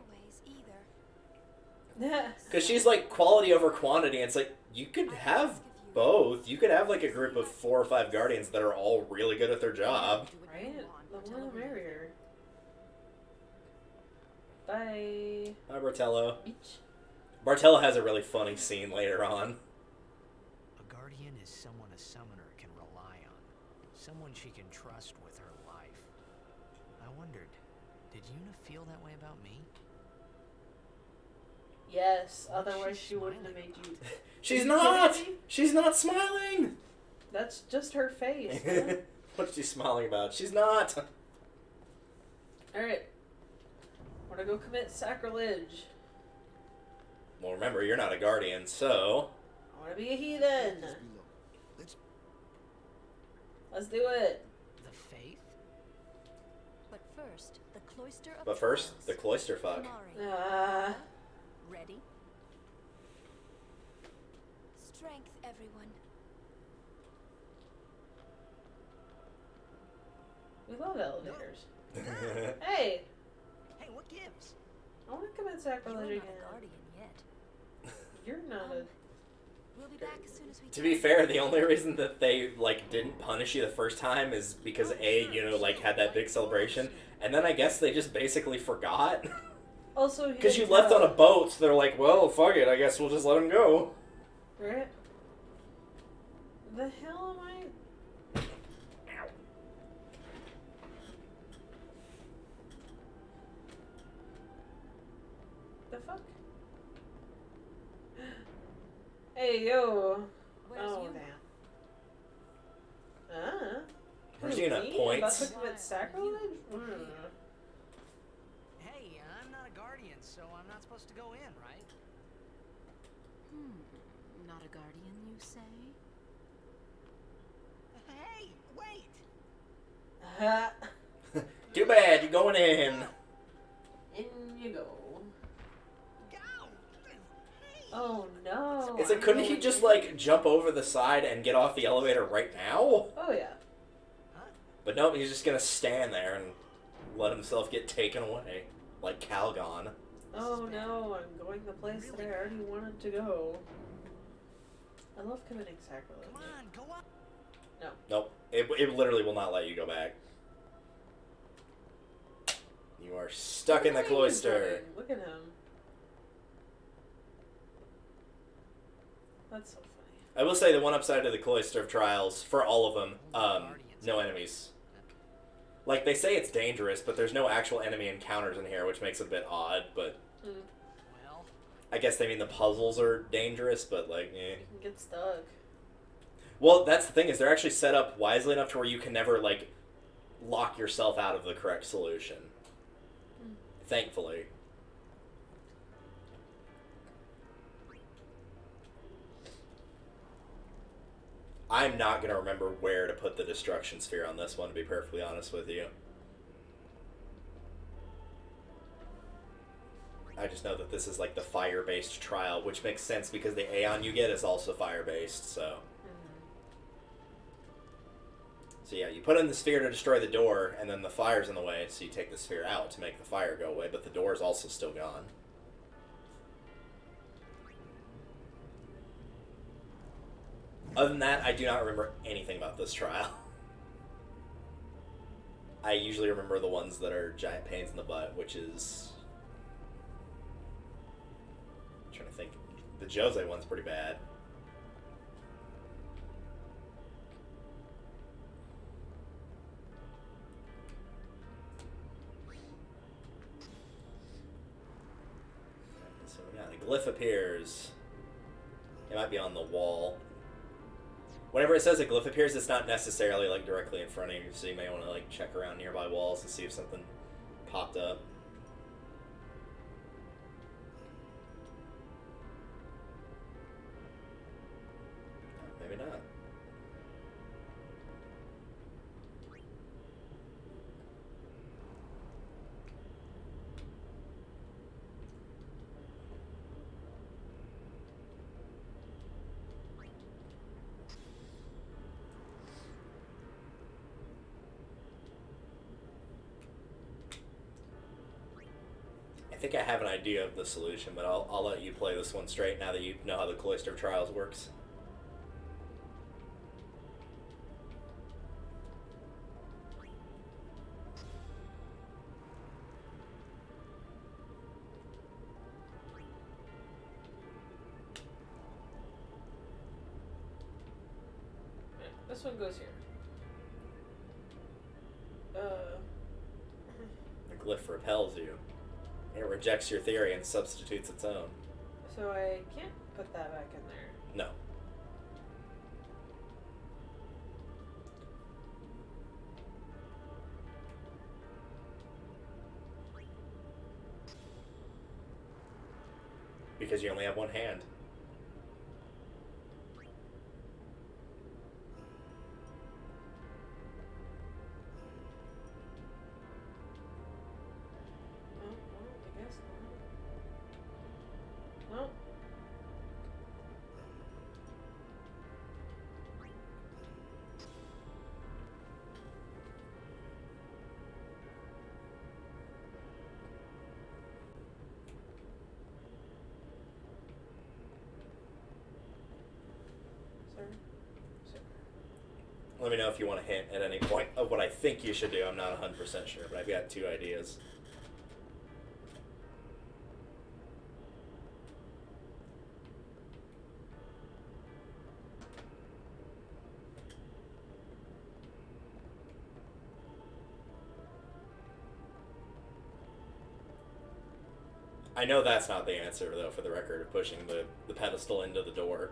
Because she's like quality over quantity, and it's like, you could have both. You could have like a group of 4 or 5 guardians that are all really good at their job. Right? The more the merrier. Bye. Hi, Bartello. Bartello has a really funny scene later on. A guardian is someone a summoner can rely on. Someone she can trust with her life. I wondered, did Yuna feel that way about me? Yes, otherwise she wouldn't have made you... She's not! She's not smiling! That's just her face. Man. What's she smiling about? She's not! Alright. Wanna go commit sacrilege. Well, remember, you're not a guardian, so... I wanna be a heathen. Let's do it. The faith? But first, the cloister of But first, the cloister fuck. Ready? Strength, everyone. We love elevators. Hey! Hey, what gives? I want to commit sacrilege You're again. not a guardian yet. You're not a... We'll be back as soon as we To be fair, the only reason that they, like, didn't punish you the first time is because you know, like, had that big celebration, and then I guess they just basically forgot. Also, Because you left on a boat, so they're like, well, fuck it, I guess we'll just let him go. Right? The hell am I... The fuck? Hey, yo. Oh, damn. Where's Who, Yuna? me? Points. About to commit sacrilege? Hey, I'm not a guardian, so I'm not supposed to go in, right? Not a guardian, you say? Hey, wait! Too bad, you're going in. In you go. Oh no. It's like, couldn't he just, like, jump over the side and get off the elevator right now? Oh yeah. But nope, he's just gonna stand there and let himself get taken away. Like Calgon. Oh no, I'm going the place that I already wanted to go. I love committing sacrilege. Come on, go up! No. Nope, it literally will not let you go back. You are stuck in the cloister. Look at him. That's so funny. I will say the one upside to the Cloister of Trials, for all of them, no enemies. Like, they say it's dangerous, but there's no actual enemy encounters in here, which makes it a bit odd, but... Well... I guess they mean the puzzles are dangerous, but, like, eh. You can get stuck. Well, that's the thing, is they're actually set up wisely enough to where you can never, like, lock yourself out of the correct solution. Thankfully. I'm not going to remember where to put the destruction sphere on this one, to be perfectly honest with you. I just know that this is like the fire-based trial, which makes sense because the Aeon you get is also fire-based, so... So yeah, you put in the sphere to destroy the door, and then the fire's in the way, so you take the sphere out to make the fire go away, but the door's also still gone. Other than that, I do not remember anything about this trial. I usually remember the ones that are giant pains in the butt, which is... I'm trying to think. The Jose one's pretty bad. So yeah, the glyph appears. It might be on the wall. Whenever it says a glyph appears, it's not necessarily like directly in front of you, so you may want to like check around nearby walls and see if something popped up. Maybe not. I think I have an idea of the solution, but I'll let you play this one straight now that you know how the Cloister of Trials works. This one goes here. The glyph repels you. It rejects your theory and substitutes its own. So I can't put that back in there. No. Because you only have one hand. Let me know if you want a hint at any point of what I think you should do. I'm not 100% sure, but I've got two ideas. I know that's not the answer, though, for the record, of pushing the pedestal into the door.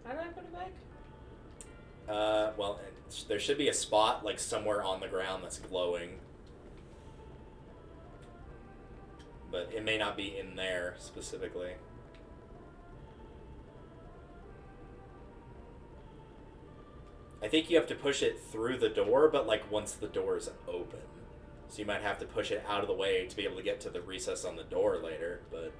How do I put it back? Well, there should be a spot, like, somewhere on the ground that's glowing. But it may not be in there, specifically. I think you have to push it through the door, but, like, once the door is open. So you might have to push it out of the way to be able to get to the recess on the door later, but...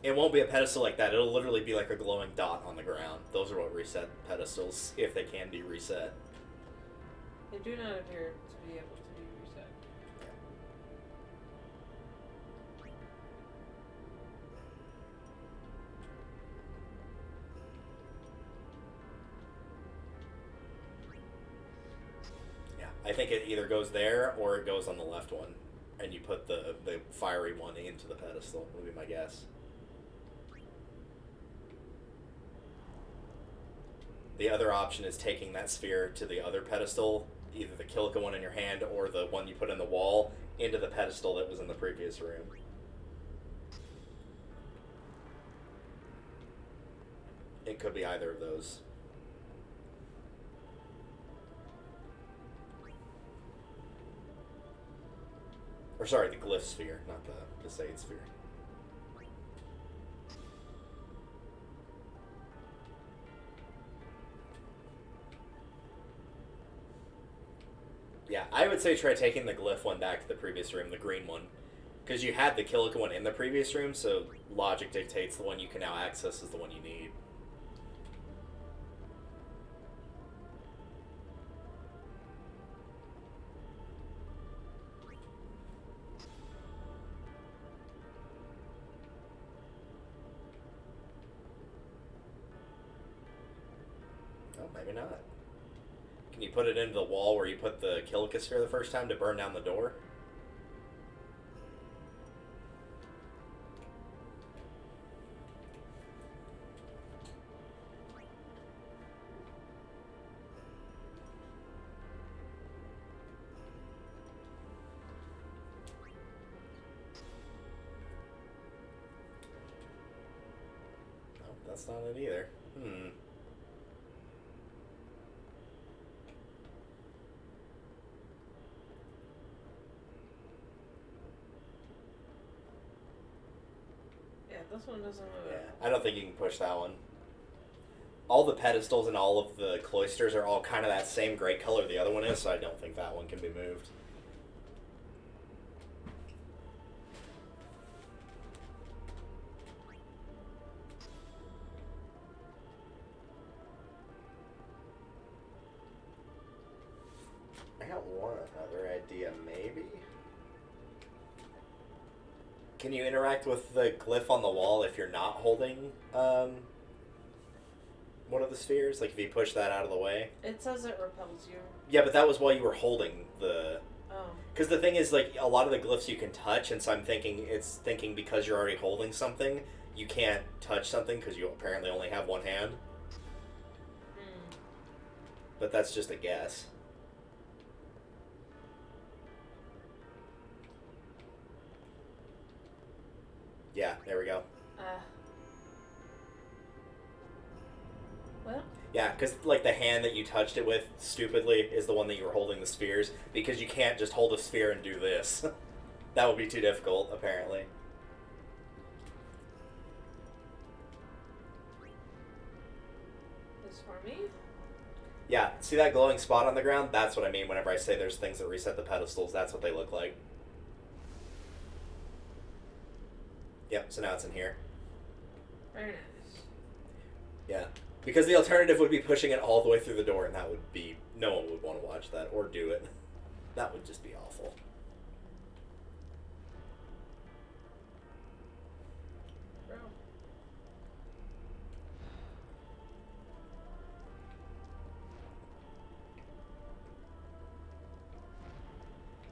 It won't be a pedestal like that. It'll literally be like a glowing dot on the ground. Those are what reset pedestals, if they can be reset. They do not appear to be able to be reset. Yeah, I think it either goes there or it goes on the left one. And you put the fiery one into the pedestal, would be my guess. The other option is taking that sphere to the other pedestal, either the Kilika one in your hand or the one you put in the wall, into the pedestal that was in the previous room. it could be either of those. Or sorry, the glyph sphere, not the Sade sphere. Yeah, I would say try taking the glyph one back to the previous room, the green one. Because you had the Kilika one in the previous room, so logic dictates the one you can now access is the one you need. Oh, maybe not. Can you put it into the wall where you put the Kilika sphere the first time to burn down the door? No, that's not it either. This one doesn't move. Yeah, I don't think you can push that one. All the pedestals and all of the cloisters are all kind of that same gray color the other one is, so I don't think that one can be moved. I got one other idea, maybe? Can you interact with the glyph on the wall if you're not holding one of the spheres? Like if you push that out of the way? It says it repels you. Yeah, but that was while you were holding the... Oh. Because the thing is, like, a lot of the glyphs you can touch, and so I'm thinking it's thinking because you're already holding something, you can't touch something because you apparently only have one hand. But that's just a guess. Yeah, there we go. What? Yeah, because, like, the hand that you touched it with, stupidly, is the one that you were holding the spheres, because you can't just hold a sphere and do this. That would be too difficult, apparently. This for me? Yeah, see that glowing spot on the ground? That's what I mean whenever I say there's things that reset the pedestals. That's what they look like. Yep, so now it's in here. Very nice. Yeah. Because the alternative would be pushing it all the way through the door, and that would be... No one would want to watch that, or do it. That would just be awful. Bro.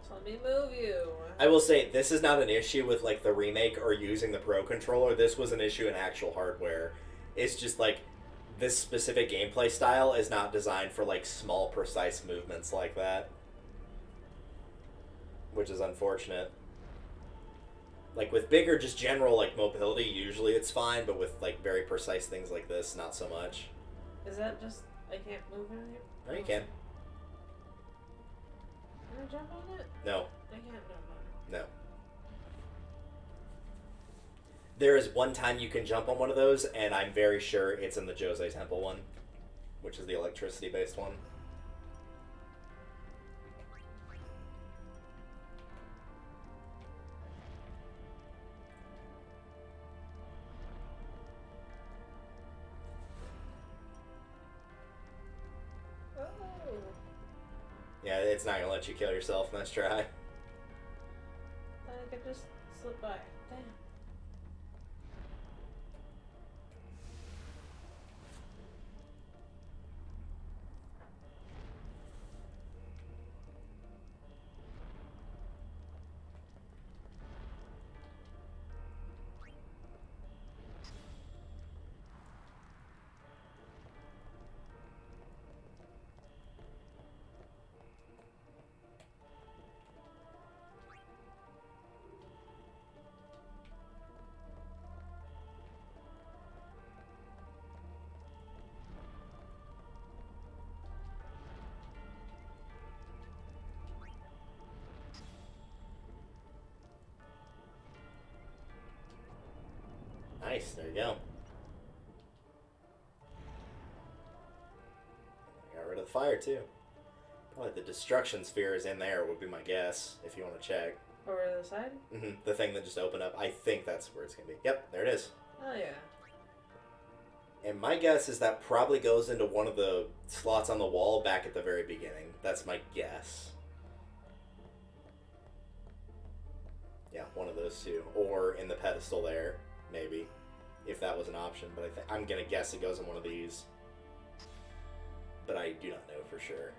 So let me move you. I will say, this is not an issue with, like, the remake or using the Pro Controller. This was an issue in actual hardware. It's just, like, this specific gameplay style is not designed for, like, small, precise movements like that. Which is unfortunate. Like, with bigger, just general, like, mobility, usually it's fine, but with, like, very precise things like this, not so much. Is that just... I can't move it? No, you can. Can I jump on it? No. I can't jump on it. No. There is one time you can jump on one of those, and I'm very sure it's in the Jose Temple one, which is the electricity-based one. Oh. Yeah, it's not gonna let you kill yourself. Nice try. I could just slip by. Damn. Nice, there you go. Got rid of the fire, too. Probably the destruction sphere is in there, would be my guess, if you want to check. Over to the side? Mm-hmm. The thing that just opened up. I think that's where it's going to be. Yep, there it is. Oh, yeah. And my guess is that probably goes into one of the slots on the wall back at the very beginning. That's my guess. Yeah, one of those two. Or in the pedestal there, maybe. If that was an option. But I'm going to guess it goes in one of these. But I do not know for sure.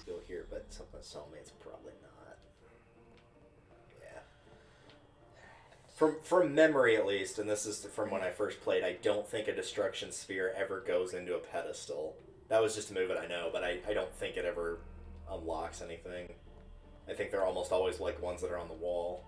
Go here, but something told me it's probably not. Yeah. From memory at least, and this is from when I first played, I don't think a destruction sphere ever goes into a pedestal. That was just a move that I know, but I don't think it ever unlocks anything. I think they're almost always like ones that are on the wall.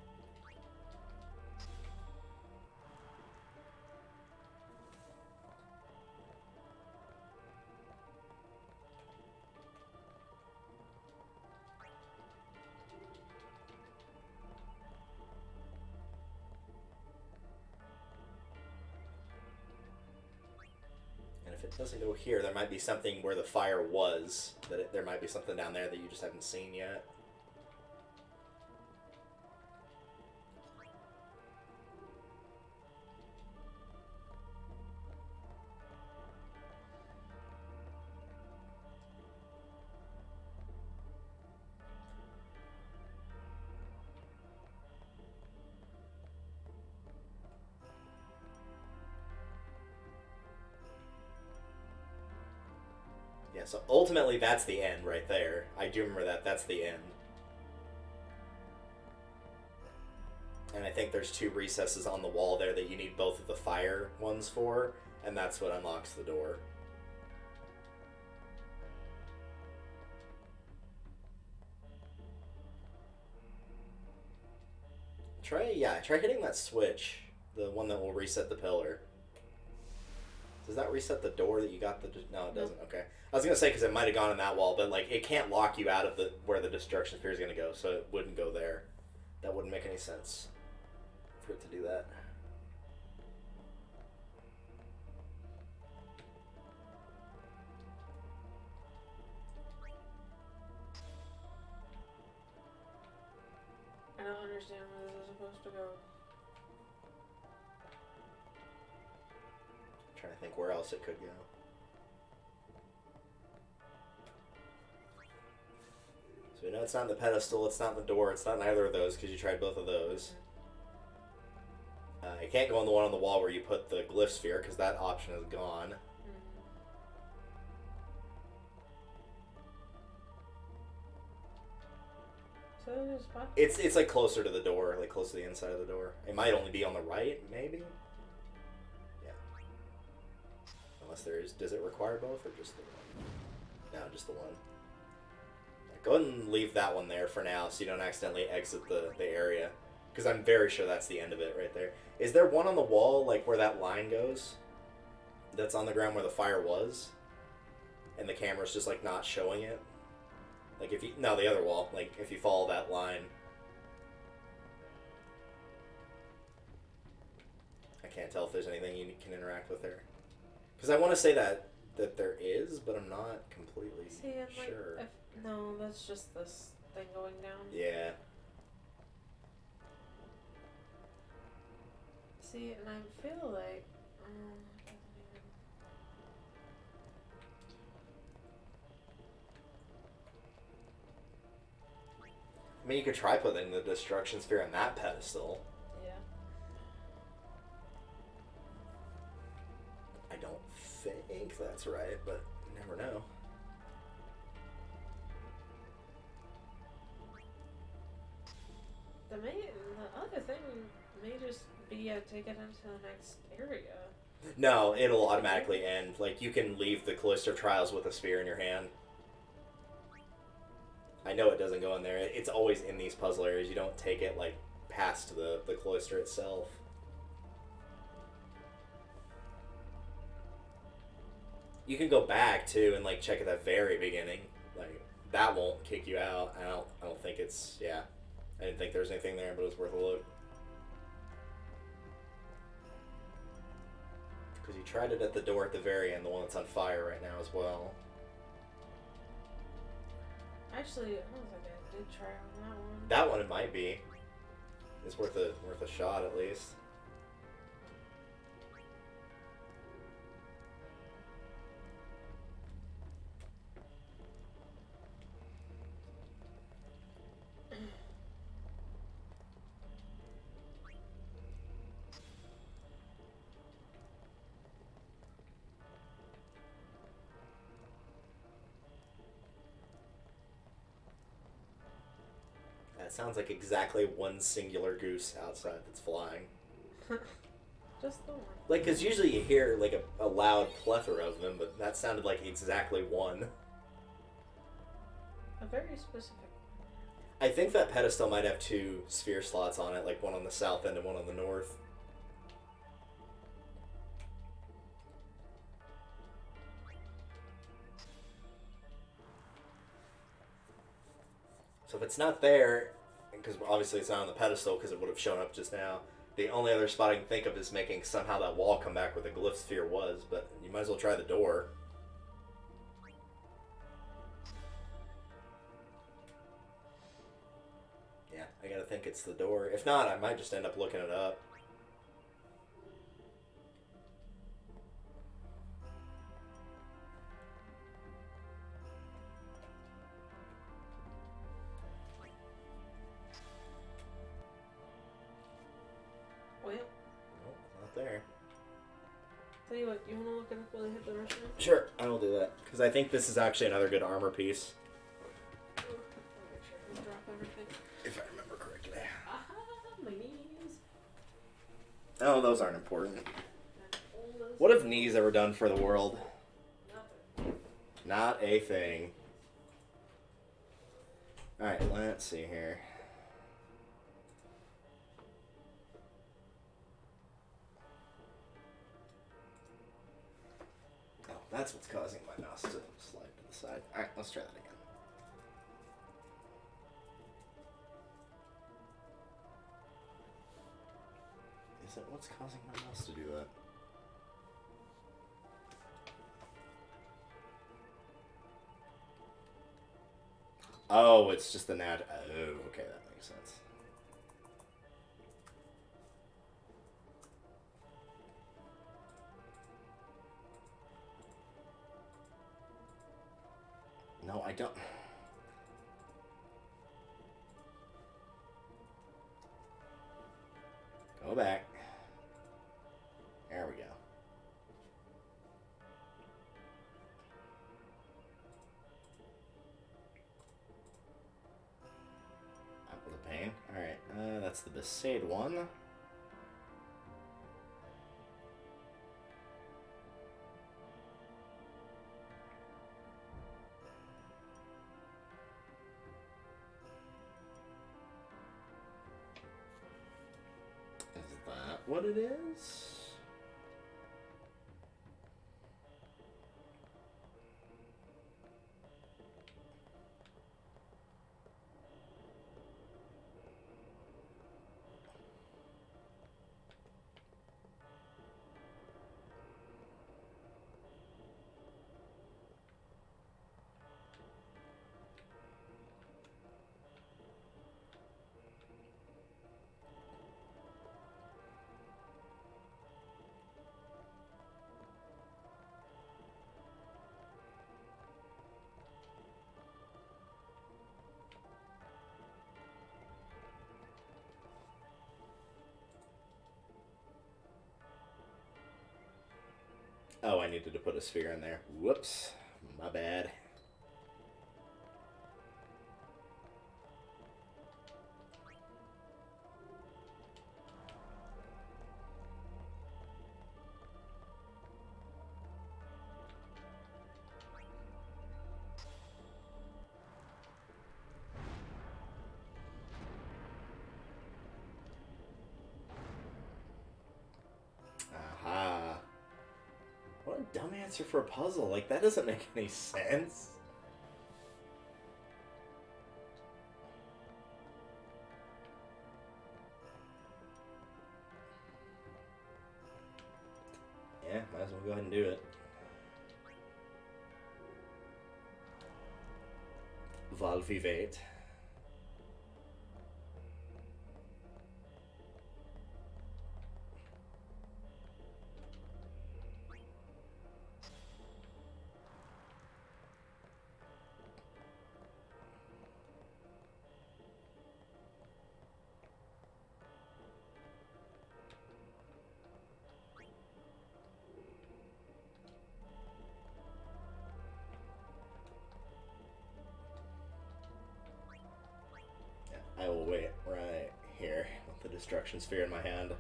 If it doesn't go here, there might be something where the fire was. There might be something down there that you just haven't seen yet. Yeah, so ultimately that's the end right there. I do remember that. That's the end. And I think there's 2 recesses on the wall there that you need both of the fire ones for, and that's what unlocks the door. Try hitting that switch, the one that will reset the pillar. Does that reset the door that you got the... No, it doesn't. Okay. I was going to say, because it might have gone in that wall, but, like, it can't lock you out of where the destruction sphere is going to go, so it wouldn't go there. That wouldn't make any sense for it to do that. I don't understand where this is supposed to go. Trying to think where else it could go. So we know it's not in the pedestal, it's not in the door, it's not in either of those because you tried both of those. It can't go on the one on the wall where you put the glyph sphere because that option is gone. So there's a spot? It's like closer to the door, like close to the inside of the door. It might only be on the right, maybe? Yeah. Unless does it require both or just the one? No, just the one. Go ahead and leave that one there for now so you don't accidentally exit the area. Because I'm very sure that's the end of it right there. Is there one on the wall, like where that line goes? That's on the ground where the fire was? And the camera's just like not showing it? Like if you... No, the other wall. Like if you follow that line. I can't tell if there's anything you can interact with there. Because I want to say that there is, but I'm not completely sure. Like, no, that's just this thing going down. Yeah. See, and I feel like... I mean, you could try putting the destruction sphere on that pedestal. Yeah. I don't think that's right, but you never know. The other thing may just be take it into the next area. No, it'll automatically end. Like, you can leave the Callisto Trials with a sphere in your hand. I know it doesn't go in there. It's always in these puzzle areas. You don't take it, like, past the cloister itself. You can go back too and like check at the very beginning. Like that won't kick you out. I don't think it's, yeah. I didn't think there was anything there, but it was worth a look. Because you tried it at the door at the very end, the one that's on fire right now as well. Actually, I don't think I did try on that one. That one it might be. It's worth a shot at least. That sounds like exactly one singular goose outside that's flying. Just the one. Like, because usually you hear like a loud plethora of them, but that sounded like exactly one. A very specific one. I think that pedestal might have 2 sphere slots on it, like one on the south end and one on the north. So if it's not there, because obviously it's not on the pedestal because it would have shown up just now, the only other spot I can think of is making somehow that wall come back where the glyph sphere was, but you might as well try the door. Yeah, I gotta think it's the door. If not, I might just end up looking it up. Well, Nope, not there. tell you what, you want to look it up while I hit the rush now? Sure, I will do that. Because I think this is actually another good armor piece. Make sure I can drop everything. If I remember correctly. Aha, my knees. Oh, those aren't important. What have knees ever done for the world? Nothing. Not a thing. Alright, let's see here. Oh, that's what's causing my mouse to slide to the side. Alright, let's try that again. Is it what's causing my mouse to do that? Oh, it's just the nat. Oh, okay, that makes sense. No, I don't. Go back. There we go. That was a pain. Alright, that's the Besaid one. Is that what it is? Oh, I needed to put a sphere in there. Whoops. My bad. dumb answer for a puzzle. Like, that doesn't make any sense. Yeah, might as well go ahead and do it. Al-Bhed. I will wait right here with the destruction sphere in my hand.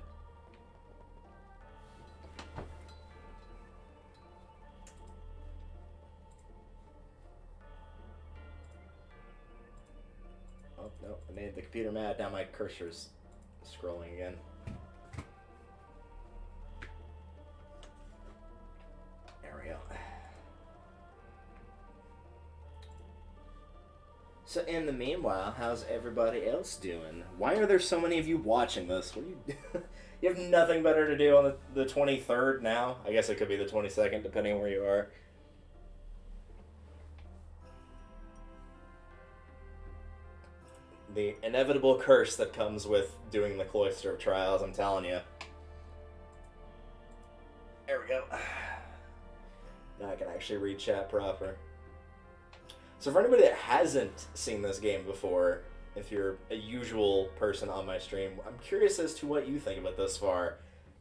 Oh, no, I made the computer mad. Now my cursor's scrolling again. There we go. So in the meanwhile, how's everybody else doing? Why are there so many of you watching this? What do you you have nothing better to do on the 23rd now? I guess it could be the 22nd, depending on where you are. The inevitable curse that comes with doing the Cloister of Trials, I'm telling you. There we go. Now I can actually read chat proper. So for anybody that hasn't seen this game before, if you're a usual person on my stream, I'm curious as to what you think of it thus far.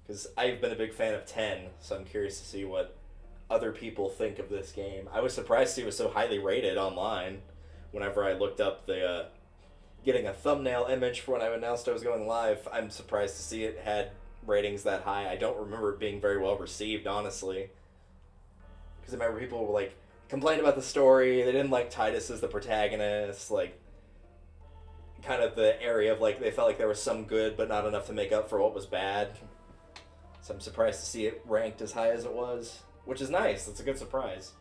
Because I've been a big fan of 10, so I'm curious to see what other people think of this game. I was surprised to see it was so highly rated online. Whenever I looked up the getting a thumbnail image for when I announced I was going live, I'm surprised to see it had ratings that high. I don't remember it being very well received, honestly. Because I remember people were like, complained about the story, they didn't like Titus as the protagonist, like, kind of the area of, like, they felt like there was some good, but not enough to make up for what was bad. So I'm surprised to see it ranked as high as it was, which is nice, it's a good surprise.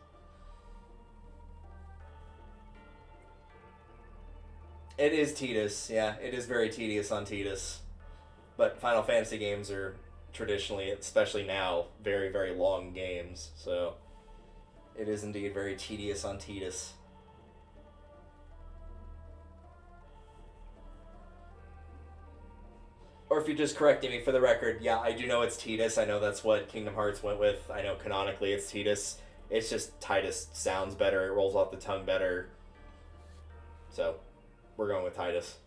It is tedious, yeah, it is very tedious on Titus. But Final Fantasy games are traditionally, especially now, very, very long games, so it is indeed very tedious on Titus. Or if you're just correcting me for the record, yeah, I do know it's Titus. I know that's what Kingdom Hearts went with. I know canonically it's Titus. It's just Titus sounds better. It rolls off the tongue better. So, we're going with Titus.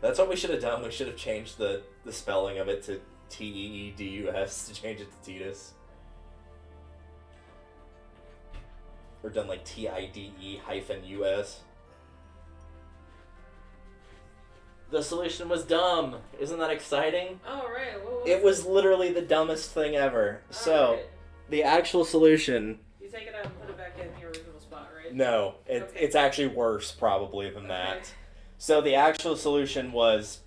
That's what we should have done. We should have changed the spelling of it to T-E-E-D-U-S to change it to Titus. Or done like T-I-D-E-U-S. The solution was dumb. Isn't that exciting? Oh, right. What was it? Was literally the dumbest thing ever. So, right. The actual solution... You take it out and put it back in the original spot, right? No. It's actually worse, probably, than that. So, the actual solution was...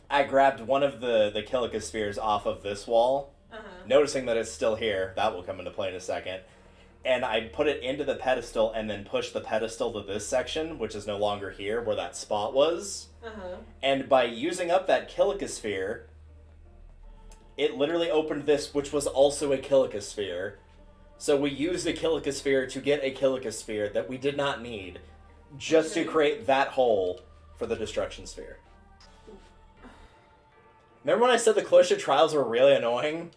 I grabbed one of the Kilika spheres off of this wall. Noticing that it's still here. That will come into play in a second. And I put it into the pedestal and then pushed the pedestal to this section, which is no longer here, where that spot was. And by using up that Kilika sphere, it literally opened this, which was also a Kilika sphere. So we used a Kilika sphere to get a Kilika sphere that we did not need, just to create that hole for the destruction sphere. Remember when I said the Cloister Trials were really annoying?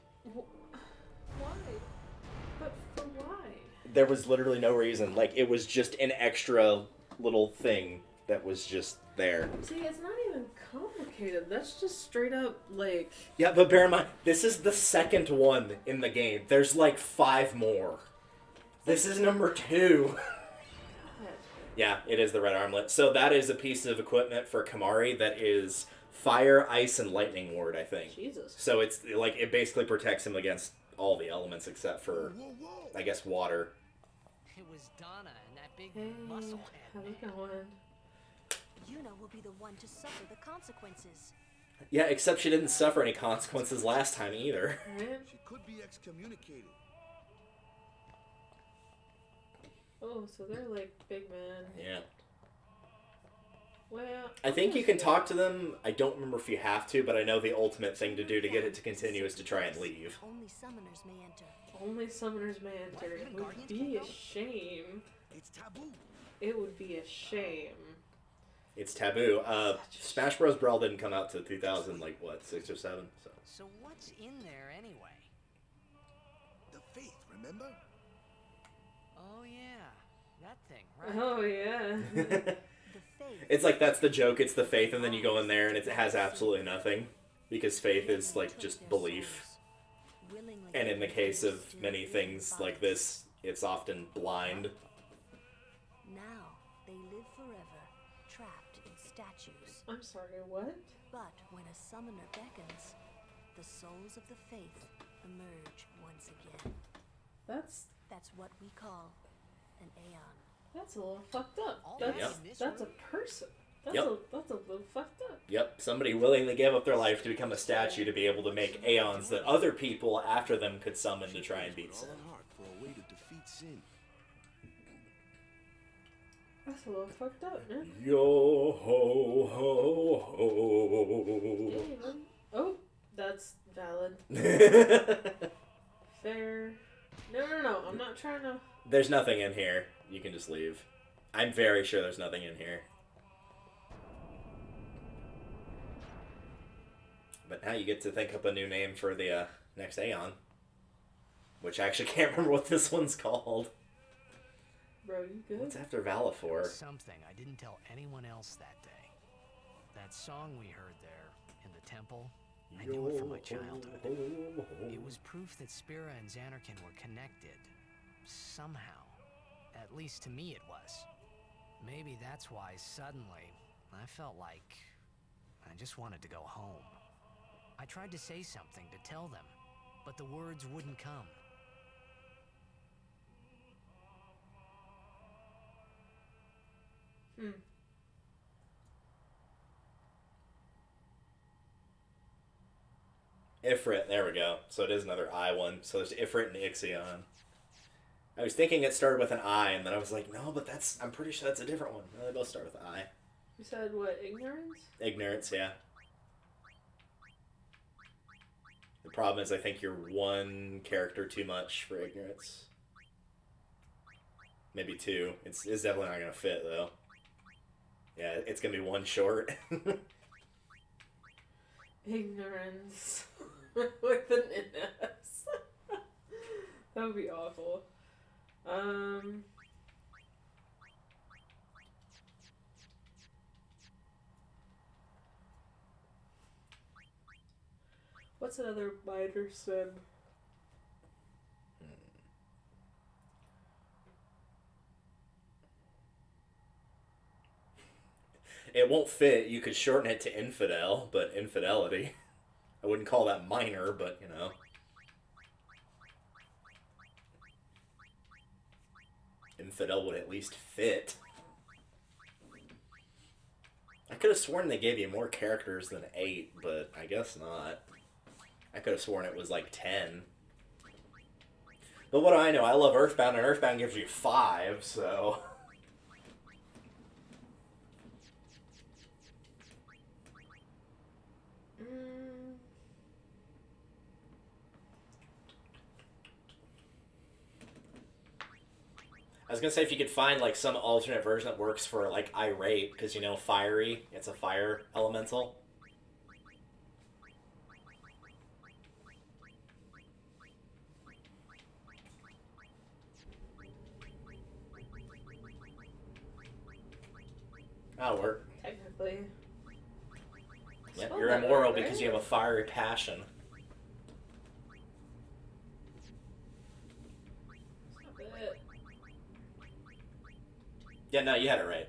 There was literally no reason. Like, it was just an extra little thing that was just there. See, it's not even complicated. That's just straight up, like... Yeah, but bear in mind, this is the second one in the game. There's, like, 5 more. This is number 2. Yeah, it is the red armlet. So that is a piece of equipment for Kamari that is fire, ice, and lightning ward, I think. Jesus. So it's, like, it basically protects him against all the elements except for, I guess, water. It was Donna and that big muscle head. How's it going? Yuna will be the one to suffer the consequences. Yeah, except she didn't suffer any consequences last time either. She could be excommunicated. Oh, so they're like big man. Yeah. Well, I think you can talk to them. I don't remember if you have to, but I know the ultimate thing to do to get it to continue is to try and leave. Only summoners may enter. Only summoners may enter. It would be a shame. It's taboo. It would be a shame. It's taboo. Smash Bros. Brawl didn't come out till 2000, like what, 6 or 7? So what's in there anyway? The faith, remember? Oh yeah, that thing, right? Oh yeah. It's like that's the joke. It's the faith, and then you go in there and it has absolutely nothing, because faith is like just belief. And in the case of many things like this, it's often blind. Now they live forever, trapped in statues. I'm sorry, what? But when a summoner beckons, the souls of the faith emerge once again. That's what we call an Aeon. That's a little fucked up. That's a person. That's Yep. that's a little fucked up. Yep, somebody willingly gave up their life to become a statue to be able to make aeons that other people after them could summon to try and beat sin. For a way to defeat sin. That's a little fucked up, man. Yo ho ho ho. Yeah, man. Oh, that's valid. Fair. No. I'm not trying to. There's nothing in here. You can just leave. I'm very sure there's nothing in here. But now you get to think up a new name for the next Aeon. Which I actually can't remember what this one's called. Bro, you good? What's after Valor? Something I didn't tell anyone else that day. That song we heard there in the temple, I knew it from my childhood. It was proof that Spira and Xanarkin were connected. Somehow. At least to me it was. Maybe that's why suddenly I felt like I just wanted to go home. I tried to say something to tell them, but the words wouldn't come. Ifrit, there we go. So it is another I one. So there's Ifrit and Ixion. I was thinking it started with an I, and then I was like, no, but I'm pretty sure that's a different one. No, they both start with I. You said what, ignorance? Ignorance, yeah. The problem is I think you're one character too much for ignorance. Maybe two. It's definitely not going to fit, though. Yeah, it's going to be one short. Ignorance. With an NS. That would be awful. What's another minor sin? It won't fit. You could shorten it to infidel, but infidelity. I wouldn't call that minor, but, you know. Infidel would at least fit. I could have sworn they gave you more characters than 8, but I guess not. I could have sworn it was like 10. But what do I know? I love Earthbound, and Earthbound gives you 5, so... I was gonna say if you could find like some alternate version that works for like irate, because you know fiery, it's a fire elemental. That'll work. Technically. Yep, you're immoral because you have a fiery passion. Yeah, no, you had it right.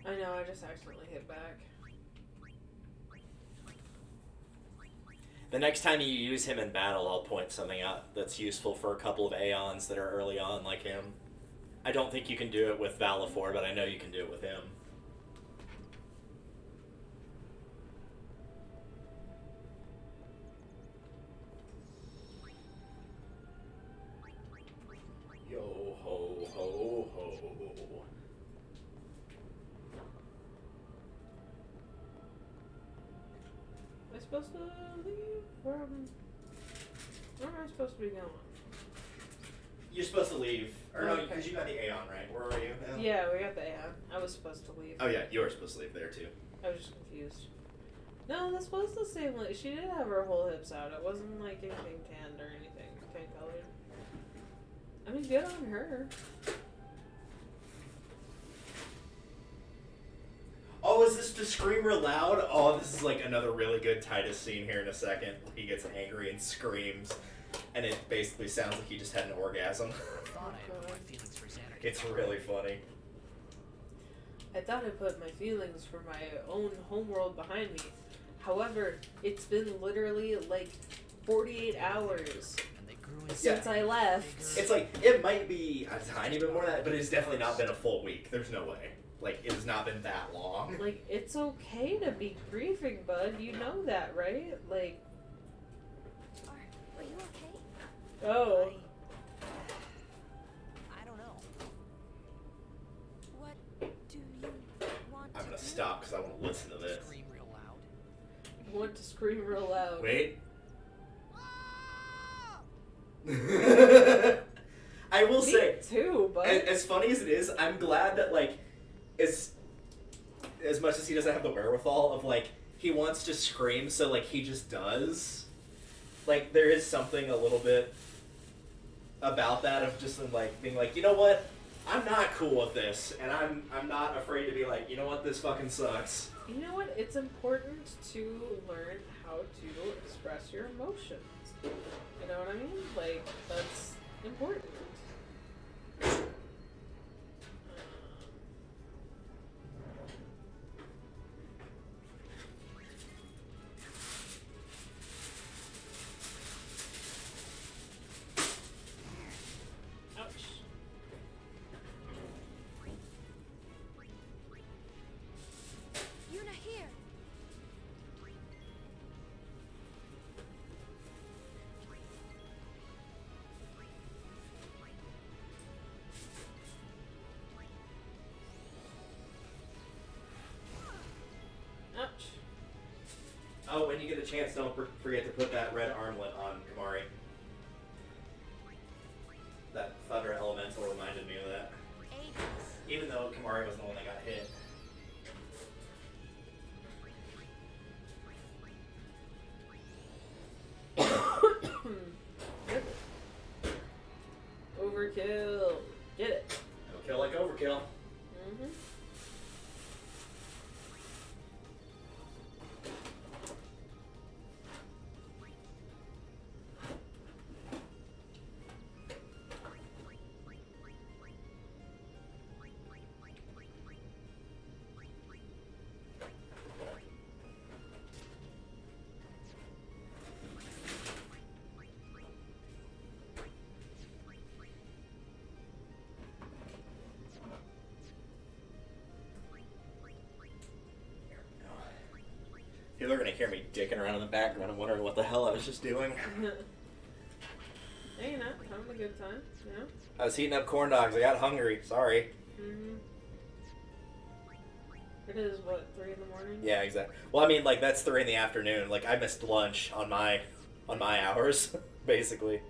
I know, I just accidentally hit back. The next time you use him in battle, I'll point something out that's useful for a couple of Aeons that are early on like him. I don't think you can do it with Valifor, but I know you can do it with him. supposed to leave? Where am I supposed to be going? You're supposed to leave. Or no, Okay. because you got the Aeon, right? Where are you? Al? Yeah, we got the Aeon. I was supposed to leave. Oh, yeah, you were supposed to leave there, too. I was just confused. No, this was the same. Like, she did have her whole hips out. It wasn't like anything tanned or anything tan colored. I mean, good on her. Oh, is this to scream real loud? Oh, this is like another really good Titus scene here in a second. He gets angry and screams, and it basically sounds like he just had an orgasm. It's really funny. I thought I put my feelings for my own homeworld behind me. However, it's been literally like 48 hours since I left. It's like, it might be a tiny bit more than that, but it's definitely not been a full week. There's no way. Like, it has not been that long. Like, it's okay to be grieving, bud. You know that, right? Like... Are you okay? Oh. I don't know. What do you want I'm gonna stop because I want to listen to this. Scream real loud. I want to scream real loud. Wait. I will say, too, but as funny as it is, I'm glad that, like, as much as he doesn't have the wherewithal of, like, he wants to scream, so, like, he just does. Like, there is something a little bit about that of just, like, being like, you know what? I'm not cool with this, and I'm not afraid to be like, you know what? This fucking sucks. you know what? It's important to learn how to express your emotions. You know what I mean? Like, that's important. Ouch. Yuna, here. Ouch. Oh, when you get a chance, don't forget to put that red armlet on Kamari. That Thunder Elemental reminded me of that. Even though Kamari was the one that got hit. Overkill. Get it. No kill like overkill. Mm-hmm. People are gonna hear me dicking around in the background and wondering what the hell I was just doing. Hey, you're not having a good time, you know? I was heating up corn dogs. I got hungry. Sorry. Mm-hmm. It is, what, 3 in the morning? Yeah, exactly. Well, I mean, like, that's 3 in the afternoon. Like, I missed lunch on my hours, basically.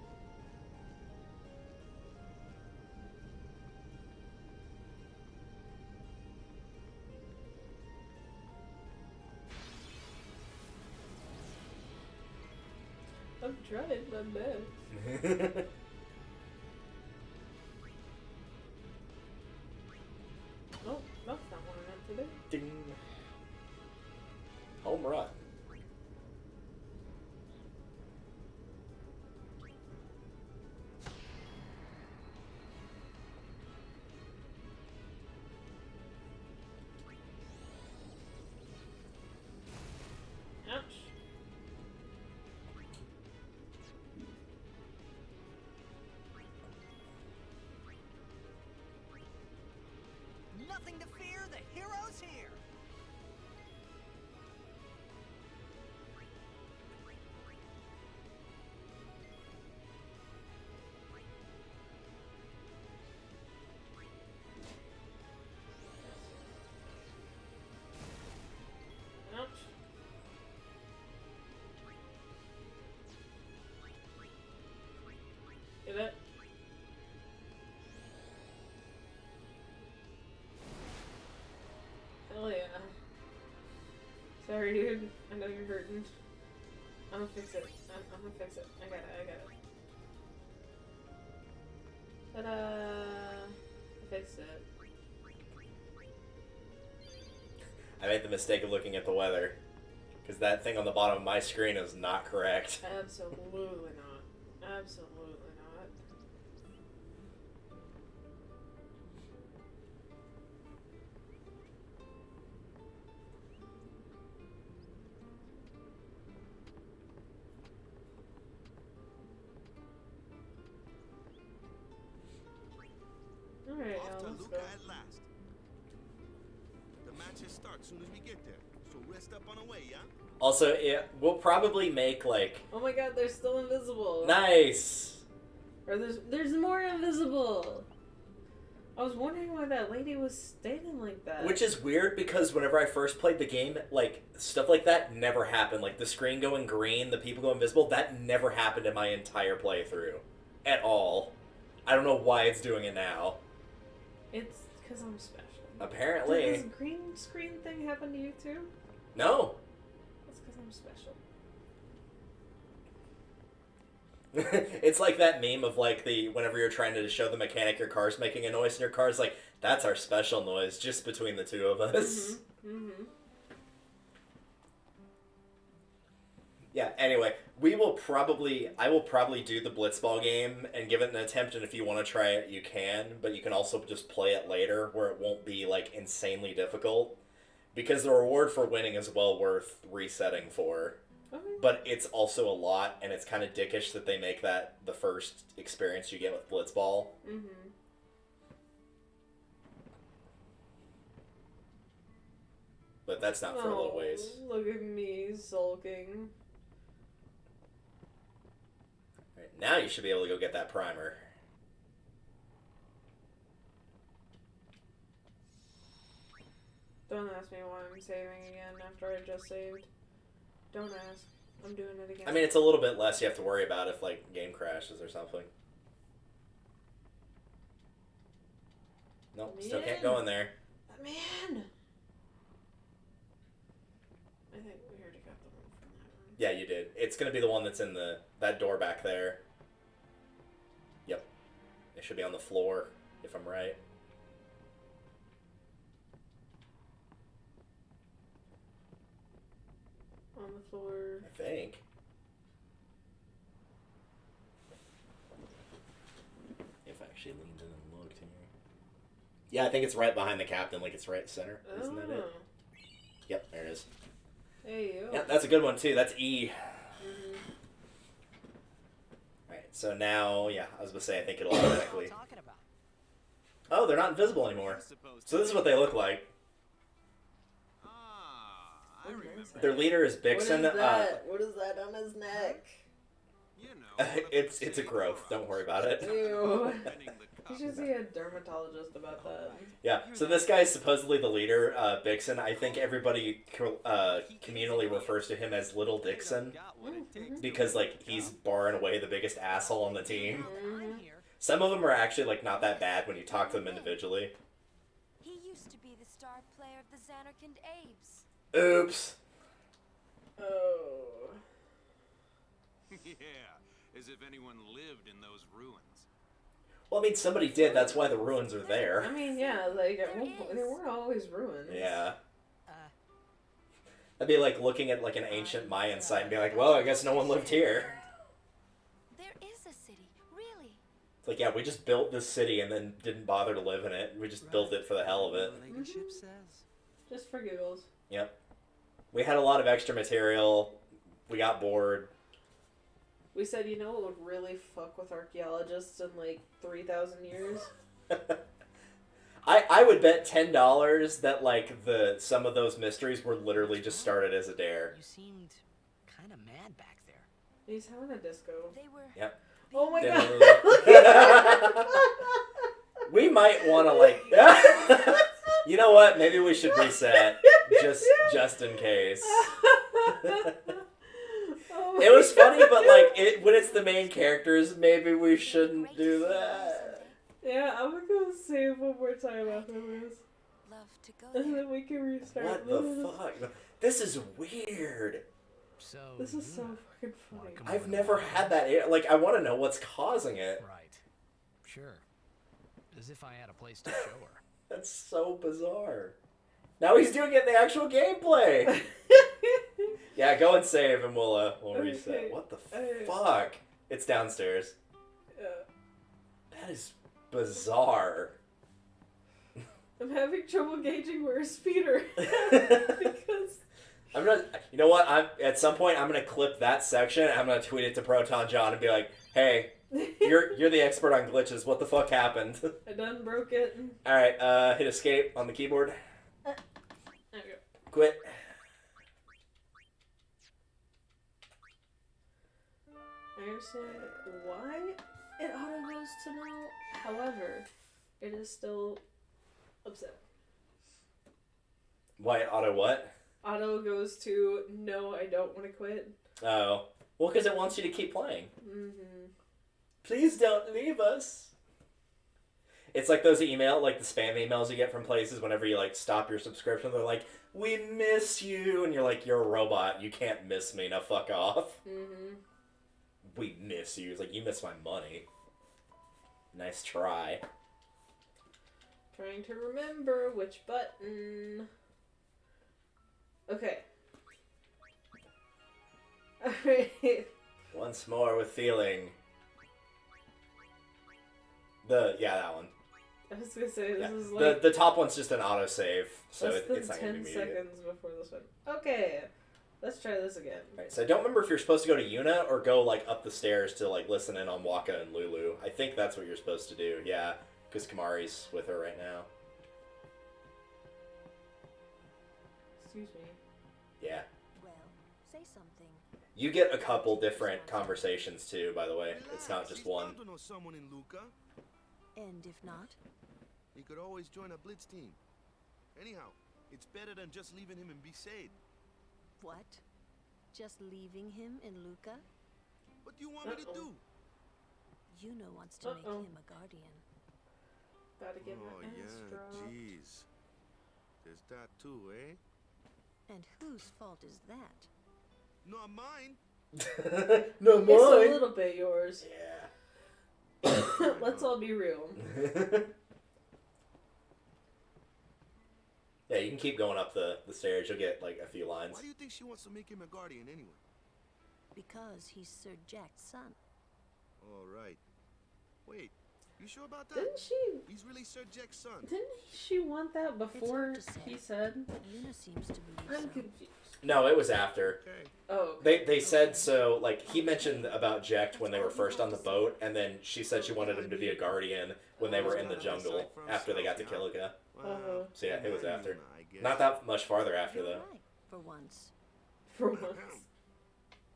I'm trying my best. Oh, that's not what I meant to do. Ding. Home run. Ouch. dude. I know you're hurting. I'm gonna fix it. I'm gonna fix it. I got it. Ta-da! I fixed it. I made the mistake of looking at the weather. Because that thing on the bottom of my screen is not correct. Absolutely not. Absolutely not. Alright, Off to let's Luca go. at last. The matches start soon as we get there. So rest up on the way, yeah? Also, we'll probably make, like... Oh my god, they're still invisible. Nice! Or there's more invisible. I was wondering why that lady was standing like that. Which is weird because whenever I first played the game, like, stuff like that never happened. Like, the screen going green, the people go invisible, that never happened in my entire playthrough. At all. I don't know why it's doing it now. It's because I'm special. Apparently. Did this green screen thing happen to you too? No. That's because I'm special. It's like that meme of like whenever you're trying to show the mechanic your car's making a noise and your car's like, that's our special noise just between the two of us. Mm-hmm. Yeah, anyway, I will probably do the Blitzball game and give it an attempt, and if you want to try it, you can, but you can also just play it later where it won't be like insanely difficult. Because the reward for winning is well worth resetting for. Okay. But it's also a lot, and it's kind of dickish that they make that the first experience you get with Blitzball. Mm-hmm. But that's not for a little ways. Look at me sulking. Right, now you should be able to go get that primer. Don't ask me why I'm saving again after I just saved. Don't ask. I'm doing it again. I mean, it's a little bit less you have to worry about if, like, game crashes or something. Nope, still can't go in there. Man! I think we already got the one from that room. Yeah, you did. It's going to be the one that's in that door back there. Yep. It should be on the floor, if I'm right. On the floor. I think. If I actually leaned in and looked here. Yeah, I think it's right behind the captain, like it's right center. Isn't that it? Yep, there it is. Hey, yo. Yeah, that's a good one too. That's E. Mm-hmm. Alright, so now, yeah, I was going to say I think it'll automatically... Oh, they're not invisible anymore. So this is what they look like. Their leader is Bixen. What is that? What is that on his neck? You know, it's a growth. Don't worry about it. Ew. You should see a dermatologist about that. Yeah, so this guy is supposedly the leader, Bixen. I think everybody communally refers to him as Little Dixon. Because, like, he's barring away the biggest asshole on the team. Mm-hmm. Some of them are actually, like, not that bad when you talk to them individually. He used to be the star player of the Xanarkand Abes. Oops. Oh. Yeah, as if anyone lived in those ruins. Well, I mean, somebody did. That's why the ruins are there. I mean, yeah, like, they weren't always ruins. Yeah. That'd be like looking at, like, an ancient Mayan site and be like, well, I guess no one lived here. There is a city, really. It's like, yeah, we just built this city and then didn't bother to live in it. We just built it for the hell of it. Just for giggles. Yep. We had a lot of extra material. We got bored. We said, you know what would really fuck with archaeologists in like 3,000 years? I would bet $10 that like some of those mysteries were literally just started as a dare. You seemed kind of mad back there. He's having a disco. They were. Yep. Oh my god. We might want to like. You know what? Maybe we should reset just in case. It was funny, but like when it's the main characters, maybe we shouldn't do that. Yeah, I'm gonna go save one more time after this. love to go And there. then we can restart. What the fuck? This is weird. So This is so fucking funny. I've never had that. Like, I want to know what's causing it. Right. Sure. As if I had a place to show her. That's so bizarre. Now he's doing it in the actual gameplay. Yeah, go and save, and we'll reset. What the fuck? It's downstairs. That is bizarre. I'm having trouble gauging where Spira is because I'm gonna. You know what? At some point I'm gonna clip that section. And I'm gonna tweet it to Proton John and be like, "Hey, you're the expert on glitches. What the fuck happened?" I done broke it. All right, hit escape on the keyboard. There we go. Quit. I understand why it auto goes to no. However, it is still upset. Why auto what? Auto goes to no, I don't want to quit. Oh, well, because it wants you to keep playing. Mm-hmm. Please don't leave us. It's like those like the spam emails you get from places whenever you like stop your subscription. They're like, "We miss you," and you're like, "You're a robot. You can't miss me. Now fuck off." Mm-hmm. We miss you. It's like, you miss my money. Nice try. Trying to remember which button. Okay. Alright. Once more with feeling. That one. I was gonna say, this is the like... the top one's just an autosave, so less than it's not gonna be 10 immediate. seconds before this one. Okay. Let's try this again. Alright, so I don't remember if you're supposed to go to Yuna or go like up the stairs to like listen in on Waka and Lulu. I think that's what you're supposed to do, yeah. Because Kamari's with her right now. Excuse me. Yeah. Well, say something. You get a couple different conversations too, by the way. It's not just one. Bound to know someone in Luca. And if not? He could always join a blitz team. Anyhow, it's better than just leaving him in Besaid. What? Just leaving him in Luca? What do you want me to do? Yuna wants to make him a guardian. Gotta get my ass yeah, dropped. jeez. There's that too, eh? And whose fault is that? Not mine. No, It's a little bit yours. Yeah. Let's all be real. Yeah, you can keep going up the stairs. You'll get like a few lines. Why do you think she wants to make him a guardian anyway? Because he's Sir Jack's son. All right. Wait, you sure about that? Didn't she... He's really Sir Jack's son. Didn't she want that before It's hard to he say. said? Yuna seems to believe I'm so. confused. No, it was after. Okay. Oh. They said so, like, he mentioned about Jekt when they were first on the boat, and then she said she wanted him to be a guardian when they were in the jungle after they got to Kilika. Well, So yeah, it was after. I guess. Not that much farther after, You're though. right, for once. For once.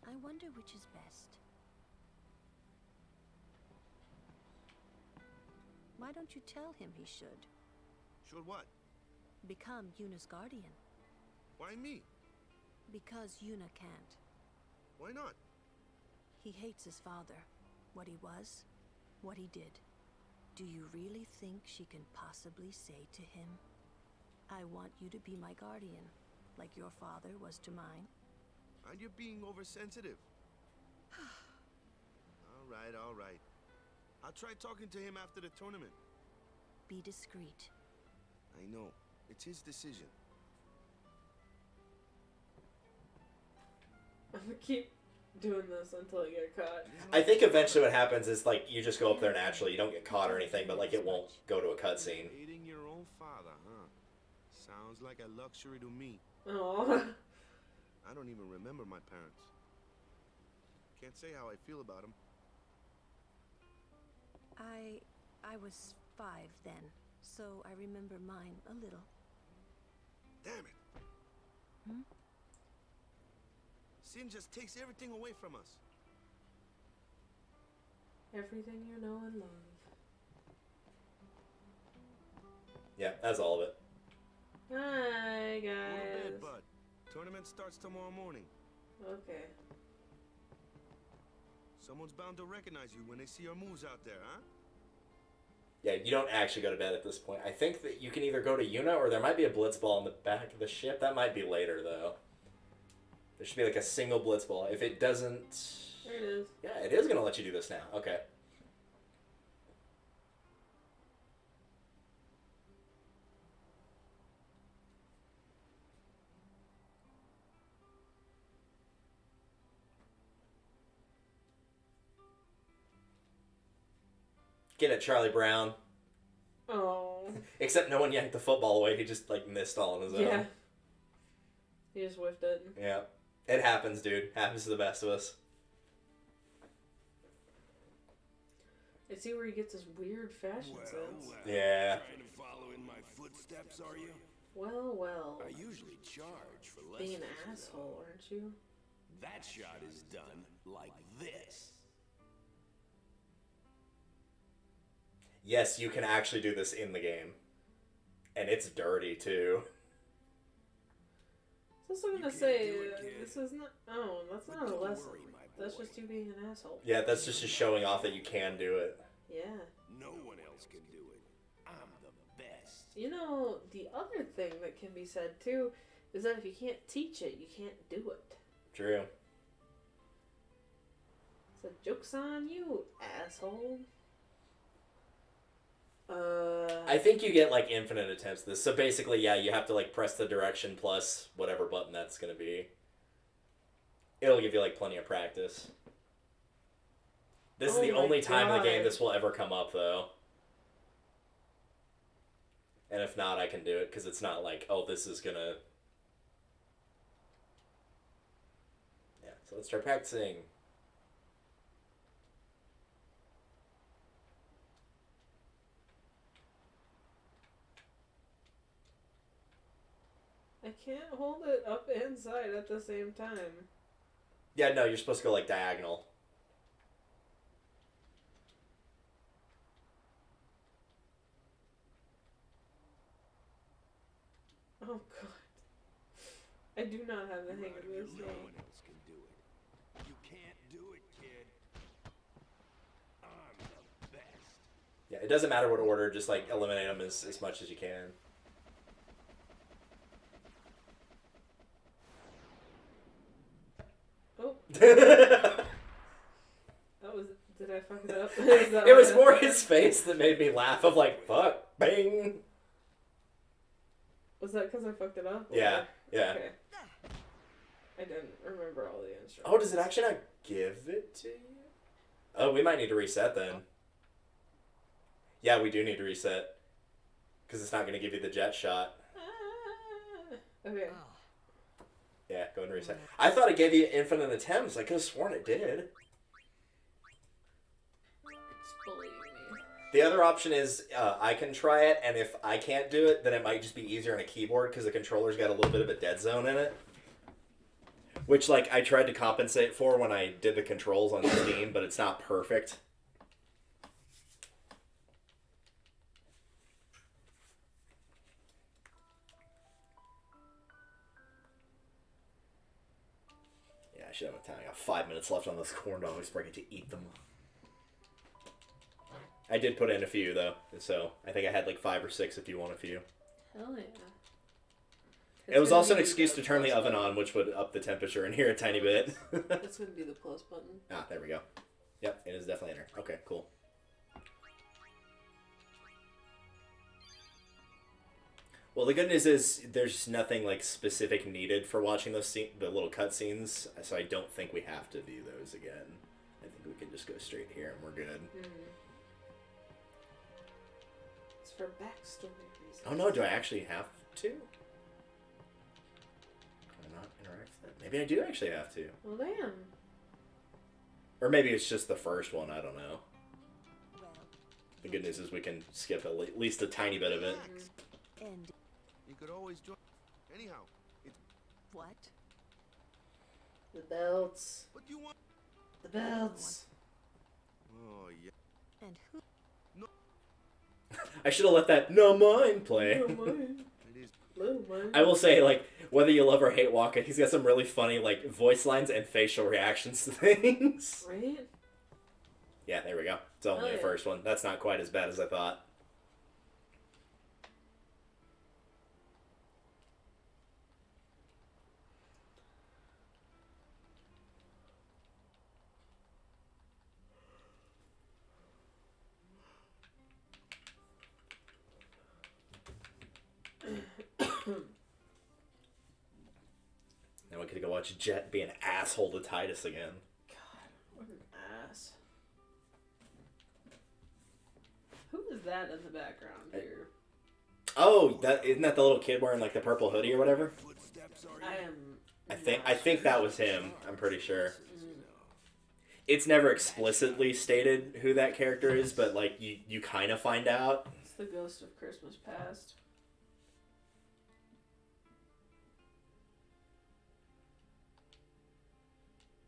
I wonder which is best. Why don't you tell him he should? Should what? Become Yuna's guardian. Why me? Because Yuna can't. Why not? He hates his father. What he was, what he did. Do you really think she can possibly say to him, I want you to be my guardian, like your father was to mine? And you're being oversensitive. All right. I'll try talking to him after the tournament. Be discreet. I know. It's his decision. I'm gonna keep doing this until I get caught. I think eventually what happens is, like, you just go up there naturally. You don't get caught or anything, but, like, it won't go to a cutscene. Hating your own father, huh? Sounds like a luxury to me. Aww. I don't even remember my parents. Can't say how I feel about them. I was 5 then, so I remember mine a little. Damn it. Hmm? Sin just takes everything away from us. Everything you know and love. Yeah, that's all of it. Hi, Go to guys. bed, bud. Tournament starts tomorrow morning. Okay. Someone's bound to recognize you when they see your moves out there, huh? Yeah, you don't actually go to bed at this point. I think that you can either go to Yuna or there might be a blitzball in the back of the ship. That might be later, though. There should be like a single blitzball. If it doesn't... There it is. Yeah, it is going to let you do this now. Okay. Get it, Charlie Brown. Oh. Except no one yanked the football away. He just, like, missed all on his own. Yeah. He just whiffed it. Yeah. It happens, dude. Happens to the best of us. I see where he gets his weird fashion sense. Yeah. Trying to follow in my footsteps, are you? Well. I usually charge for less. Being an asshole, aren't you? That shot is done like this. Yes, you can actually do this in the game. And it's dirty, too. I was also gonna say, this is not... Oh, that's not a lesson. That's just you being an asshole. Yeah, that's just showing off that you can do it. Yeah. No one else can do it. I'm the best. You know, the other thing that can be said, too, is that if you can't teach it, you can't do it. True. So, joke's on you, asshole. I think you get, like, infinite attempts this. So basically, yeah, you have to, like, press the direction plus whatever button that's going to be. It'll give you, like, plenty of practice. This is the only time in the game this will ever come up, though. And if not, I can do it, because it's not like, oh, this is going to... Yeah, so let's start practicing. I can't hold it up and side at the same time. Yeah, no, you're supposed to go, like, diagonal. Oh, God. I do not have the hang of this. No one else can do it. You can't do it, kid. I'm the best. Yeah, it doesn't matter what order, just, like, eliminate them as much as you can. Oh. That was... Did I fuck it up? It was more his face that made me laugh of, like, fuck, bang. Was that because I fucked it up? Yeah, yeah. Okay. I didn't remember all the instructions. Oh, does it actually not give it to you? Oh, we might need to reset then. Yeah, we do need to reset. Because it's not going to give you the jet shot. Okay. Yeah, go ahead and reset. I thought it gave you infinite attempts. I could have sworn it did. Believe me. The other option is I can try it, and if I can't do it, then it might just be easier on a keyboard because the controller's got a little bit of a dead zone in it. Which, like, I tried to compensate for when I did the controls on Steam, but it's not perfect. Yeah, I should have time. I got 5 minutes left on those corn dogs before I get to eat them. I did put in a few, though, so I think I had like 5 or 6 if you want a few. Hell yeah. It was also an excuse to turn the oven on, which would up the temperature in here a tiny bit. That's going to be the plus button. Ah, there we go. Yep, it is definitely in there. Okay, cool. Well, the good news is there's nothing like specific needed for watching those the little cutscenes, so I don't think we have to view those again. I think we can just go straight here and we're good. It's for backstory reasons. Oh no, do I actually have to? Not interact with that. Maybe I do actually have to. Well, damn. Or maybe it's just the first one. I don't know. The good news is we can skip at least a tiny bit of it. And you could always join. Anyhow, it's what? The belts. What do you want? The belts. Oh yeah. And who? No. I should have let that "No Mine" play. No mine. It is. No mine. I will say, like, whether you love or hate Waka, he's got some really funny, like, voice lines and facial reactions to things. Right? Yeah, there we go. It's only the first one. That's not quite as bad as I thought. get to go watch Jet be an asshole to Titus again. God, what an ass. Who is that in the background here? Oh, isn't that the little kid wearing like the purple hoodie or whatever? I think that was him. I'm pretty sure. It's never explicitly stated who that character is, but like you kind of find out. It's the ghost of Christmas past.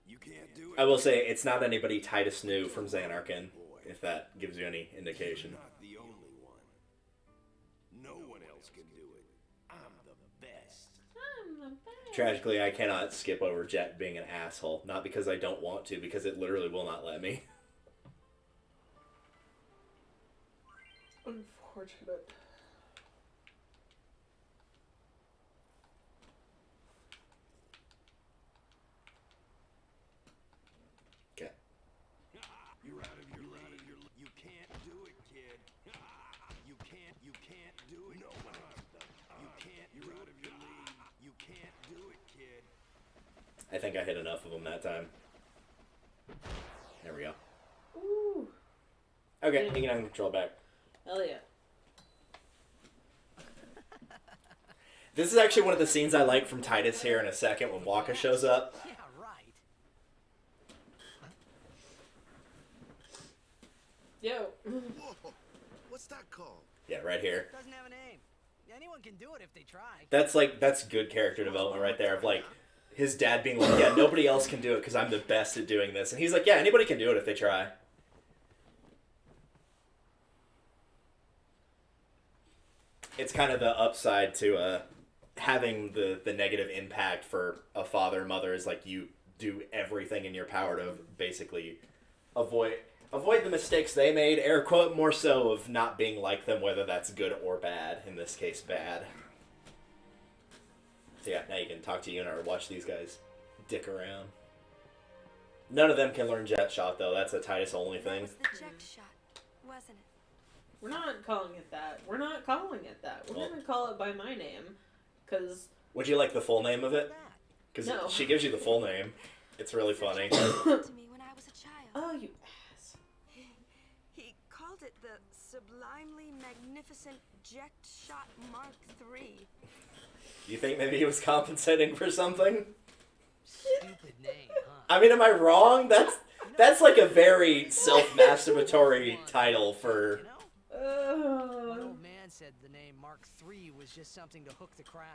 You can't do it. I will say it's not anybody Titus knew from Xanarkin, if that gives you any indication. Not the only one. No one else can do it. I'm the best. Tragically, I cannot skip over Jet being an asshole. Not because I don't want to, because it literally will not let me. Unfortunate. Okay. You're out of your league. You can't do it, kid. You can't do it. No, you can't. You're out of your league. You can't do it, kid. I think I hit enough of them that time. There we go. Ooh. Okay, you can have control back. Hell yeah. This is actually one of the scenes I like from Titus here in a second when Waka shows up. Yeah, right. Yo. Whoa, what's that called? Yeah, right here. Doesn't have a name. Anyone can do it if they try. That's good character development right there of like his dad being like, yeah, nobody else can do it because I'm the best at doing this. And he's like, yeah, anybody can do it if they try. It's kind of the upside to having the negative impact for a father, mother is like you do everything in your power to basically avoid the mistakes they made, air quote, more so of not being like them, whether that's good or bad. In this case, bad. So yeah, now you can talk to Yuna or watch these guys dick around. None of them can learn Jet Shot, though. That's a Titus only thing. It was the Jet Shot, wasn't it? We're not calling it that. We're not calling it that. We're gonna call it by my name, because... Would you like the full name of it? Because No. she gives you the full name. It's really funny. to me when I was a child. Oh, you ass. He called it the Sublimely Magnificent Jet Shot Mark III. You think maybe he was compensating for something? Stupid name, huh? I mean, am I wrong? That's like a very self-masturbatory title for... One old man said the name Mark III was just something to hook the crowd.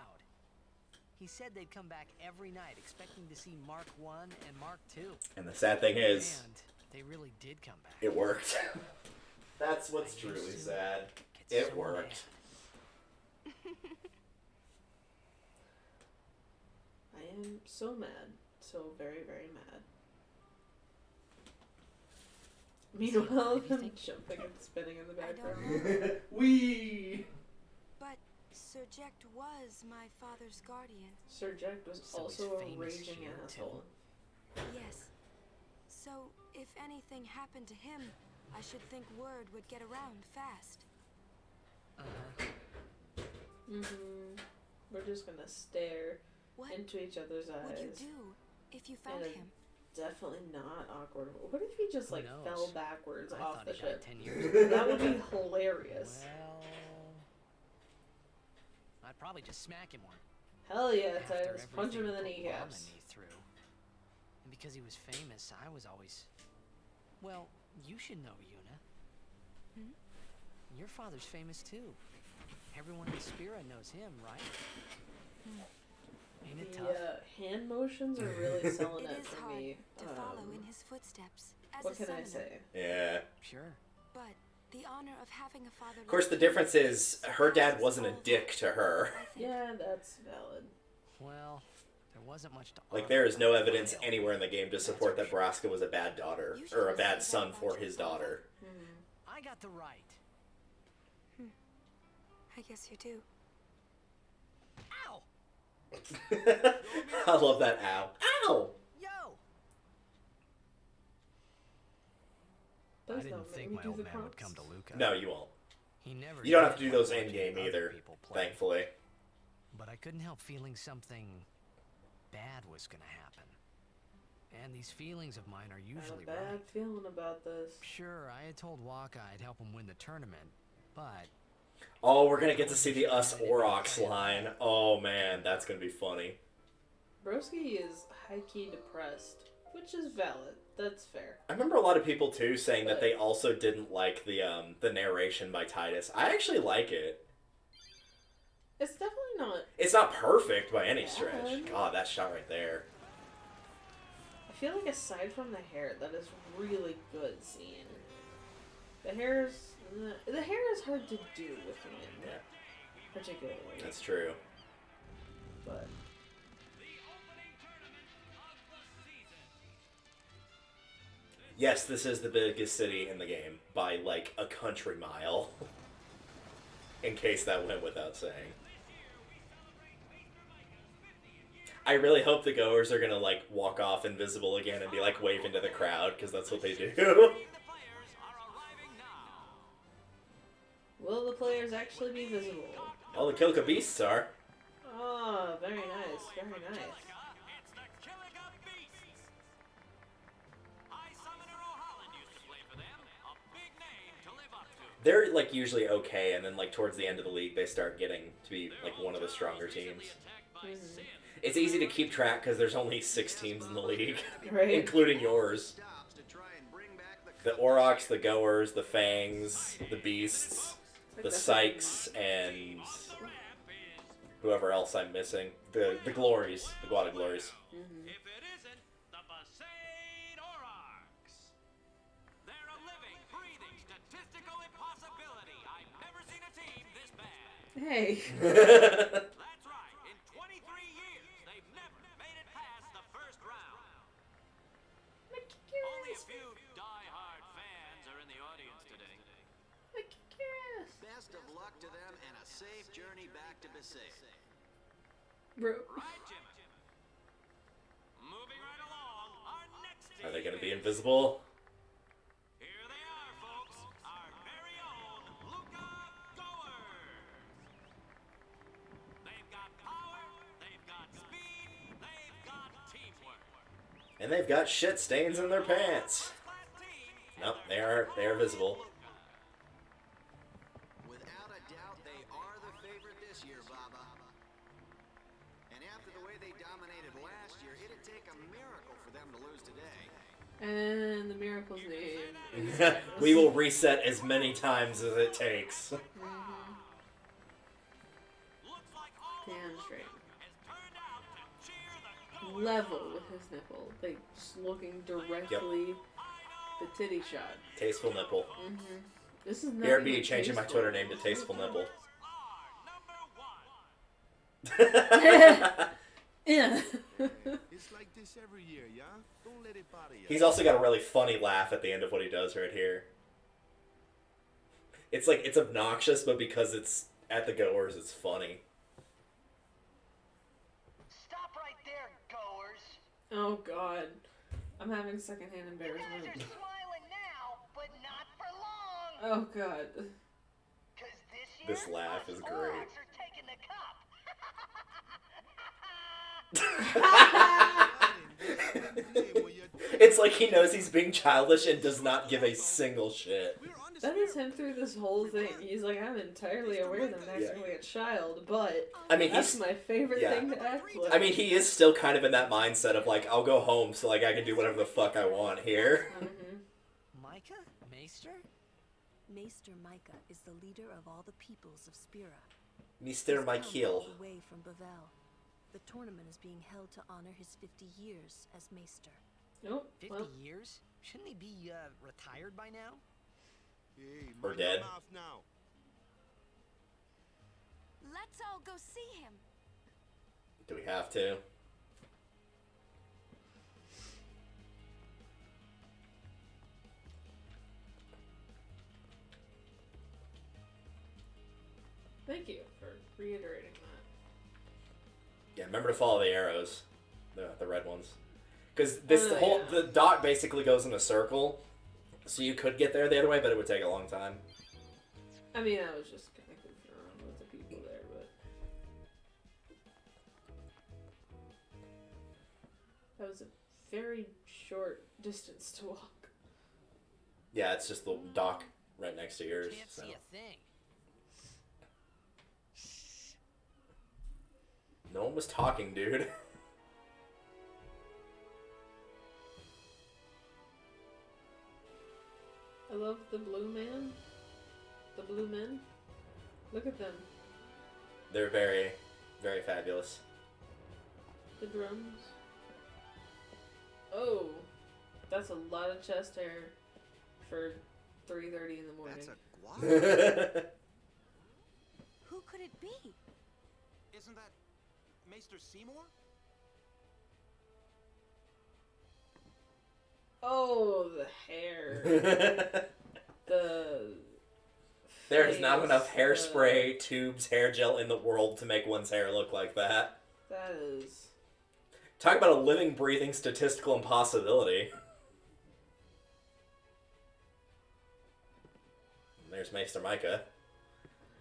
He said they'd come back every night expecting to see Mark I and Mark II. And the sad thing is... And they really did come back. It worked. That's what's truly sad. It worked. I am so mad. So very, very mad. Meanwhile, them jumping and spinning in the background. Wee! But Sir Jekt was my father's guardian. Sir Jekt was So he's also a famous raging here, asshole. Yes. So if anything happened to him, I should think word would get around fast. We're just gonna stare What into each other's eyes. would you do if you found And him? definitely not awkward. What if he just like knows? fell backwards I off thought the he died ship? 10 years ago. That would be hilarious. Well, I'd probably just smack him one. Hell yeah, After Titus. Punch him in the everything Put Mom kneecaps. and me through. And because he was famous, I was always... Well, you should know, Yuna. Hmm? Your father's famous too. Everyone in Spira knows him, right? Ain't it tough? The hand motions are really selling It it is for hard me. to follow in his footsteps as What a can I summoner. say? Yeah. Sure. But the honor of having a father. Of course, the difference is her dad wasn't a dick to her. Yeah, that's valid. Well, there wasn't much to Like, offer there is no for evidence male. anywhere in the game to support that Braska was a bad daughter, or a bad son for his daughter. I got the right. I guess you do. Ow! I love that ow. Ow! Yo! Please I didn't don't make think me my do old the man would prompts. come to Luca. No, you won't. He never You don't did have to do like those watching in-game other either, people play. thankfully. But I couldn't help feeling something bad was gonna happen. And these feelings of mine are usually I had a bad right. feeling about this. Sure, I had told Waka I'd help him win the tournament, but... Oh, we're gonna get to see the Us Aurochs line. Oh man, that's gonna be funny. Broski is high-key depressed, which is valid. That's fair. I remember a lot of people too saying that they also didn't like the narration by Titus. I actually like it. It's definitely not. It's not perfect by any stretch. God, that shot right there. I feel like aside from the hair, that is really good scene. The hair is hard to do with him, particularly. That's true. But yes, this is the biggest city in the game by like a country mile. In case that went without saying. I really hope the goers are gonna like walk off invisible again and be like waving to the crowd, because that's what they do. will the players actually be visible? All the Kilka beasts are. Oh, very nice, very nice. They're like usually okay, and then like towards the end of the league they start getting to be like one of the stronger teams. Mm-hmm. It's easy to keep track because there's only 6 teams in the league, right. Including yours. The Aurochs, the Goers, the Fangs, the Beasts, the Sykes, and whoever else I'm missing. The Glories, the Guada Glories. Mm-hmm. Hey. That's right. In 23 years, they've never made it past the first round. Only a few die-hard fans are in the audience today. Best of luck to them and a safe journey back to Besaid. Bro. Right, Jimmy. Moving right along, our next team. Are they going to be invisible? Here they are, folks. Our very own Luca Goers. They've got power, they've got speed, they've got teamwork. And they've got shit stains in their pants. Nope, they are visible. Without a doubt, they are the favorite this year, Baba. And after the way they dominated last year, it'd take a miracle for them to lose today. And the miracle's name. We will reset as many times as it takes. Damn straight. Level with his nipple. Like, just looking directly the titty shot. Tasteful nipple. Mm-hmm. This is not BRB changing my Twitter name to Tasteful Nipple. Yeah. It's like this every year, yeah? Don't let it bother you. He's also got a really funny laugh at the end of what he does right here. It's like, it's obnoxious, but because it's at the Goers, it's funny. Stop right there, Goers. Oh god. I'm having secondhand embarrassment. You guys are smiling now, but not for long. Oh god. 'Cause this This laugh is great. Aurochs are taking the cup. It's like he knows he's being childish and does not give a single shit. That is him through this whole thing. He's like, I'm entirely aware that I'm acting like a child, but I mean, that's my favorite thing to act like. I mean, he is still kind of in that mindset of like, I'll go home so like I can do whatever the fuck I want here. Micah? Maester? Maester Micah is the leader of all the peoples of Spira. Mr. Michael. Away from Bavel. The tournament is being held to honor his 50 years as Maester. Nope. 50 years? Shouldn't he be retired by now? Hey, or dead. Now. Let's all go see him. Do we have to? Thank you for reiterating that. Yeah, remember to follow the arrows, the red ones, because the dot basically goes in a circle, so you could get there the other way, but it would take a long time. I mean, I was just kind of goofing around with the people there, That was a very short distance to walk. Yeah, it's just the dock right next to yours. Can't see a thing. No one was talking, dude. I love the blue man. The blue men. Look at them. They're very, very fabulous. The drums. Oh, that's a lot of chest hair for 3:30 in the morning. That's a guava. Who could it be? Isn't that Maester Seymour? Oh, the hair. There is not face, enough hairspray, tubes, hair gel in the world to make one's hair look like that. That is. Talk about a living, breathing statistical impossibility. There's Maester Micah,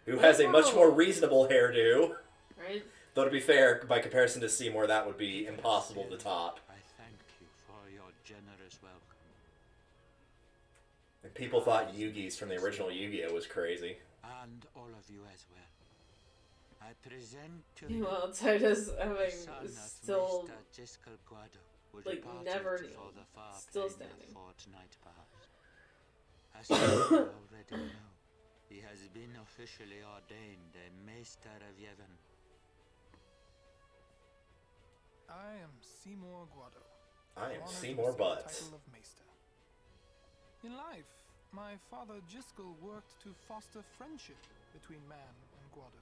who has a much more reasonable hairdo. Right? Though to be fair, by comparison to Seymour, that would be impossible to top. I thank you for your generous welcome. And people thought Yugi's from the original Yu-Gi-Oh! Was crazy. And all of you as well. I present to You you know, outside us having son of still, Maester Giskel Guado, who like, departed never for the far still plane of standing. fortnight past. As you already know, he has been officially ordained a Maester of Yevon. I am Seymour Guado. I am honored to Seymour receive the Butts. title of Maester. In life, my father Giskel worked to foster friendship between man and Guado.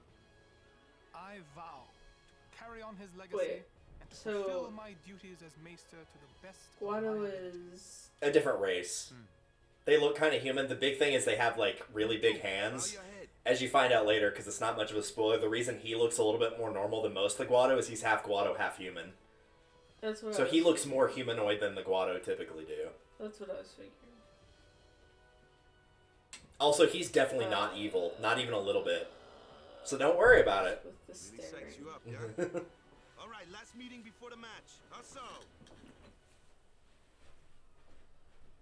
I vow to carry on his legacy and to fulfill my duties as Maester to the best of my Guado ability. is A different race. They look kind of human. The big thing is they have, like, really big hands. As you find out later, because it's not much of a spoiler, the reason he looks a little bit more normal than most of the Guado is he's half Guado, half human. That's what. So he looks more humanoid than the Guado typically do. That's what I was figuring. Also, he's definitely not evil. Not even a little bit. So don't worry about it. With the Really staring. psychs you up, yeah? All right, last meeting before the match. How so?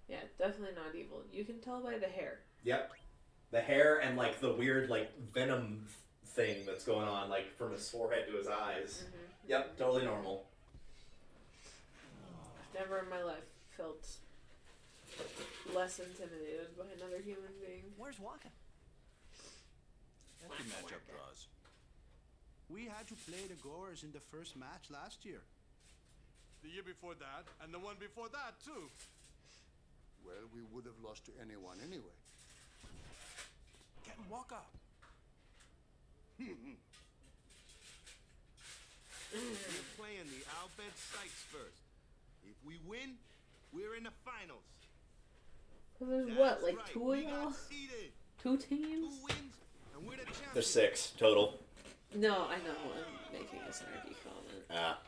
Yeah, definitely not evil. You can tell by the hair. Yep. The hair and, like, the weird, like, venom thing that's going on, like, from his forehead to his eyes. Mm-hmm. Yep, totally normal. Never in my life felt less intimidated by another human being. Where's Waka? Empty matchup draws. We had to play the Goers in the first match last year. The year before that, and the one before that, too. Well, we would have lost to anyone anyway. Get Walker. We're playing the Al-Bhed Sykes first. If we win, we're in the finals. So there's That's what, like right. 2 We of y'all? got seeded. 2 teams? 2 wins, and we're the champions. There's 6 total. No, I know. I'm making a snarky comment. Ah.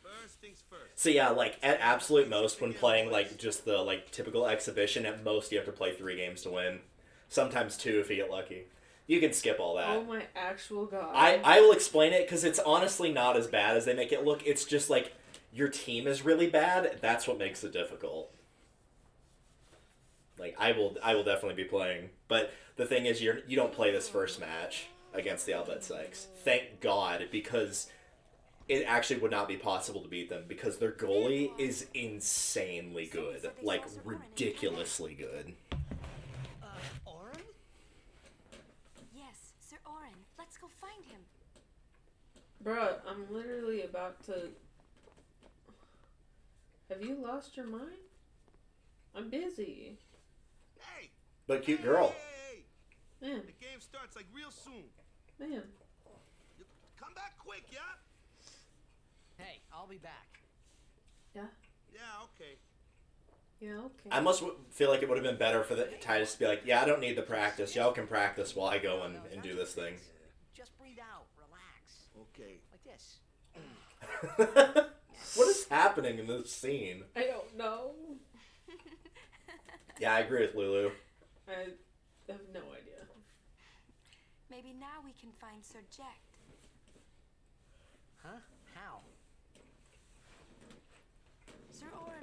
First things first. So yeah, like, at absolute most, when playing, like, just the, like, typical exhibition, at most you have to play 3 games to win. Sometimes 2 if you get lucky. You can skip all that. Oh my actual god. I will explain it, because it's honestly not as bad as they make it look. It's just, like, your team is really bad. That's what makes it difficult. Like, I will definitely be playing. But the thing is, you don't play this first match against the Al-Bhed Sykes. Thank God, because it actually would not be possible to beat them, because their goalie is insanely good. Like, ridiculously good. Oren? Yes, Sir Oren. Let's go find him. Bruh, I'm literally about to... Have you lost your mind? I'm busy. Hey! But cute girl. Hey! Man, The game starts like real soon. man. Come back quick, yeah? Hey, I'll be back. Yeah? Yeah, okay. Yeah, okay. I must feel like it would have been better for the Titus to be like, yeah, I don't need the practice. Y'all can practice while I go and do this thing. Just breathe out, relax. Okay. Like this. What is happening in this scene? I don't know. Yeah, I agree with Lulu. I have no idea. Maybe now we can find Sir Jack. Huh? How?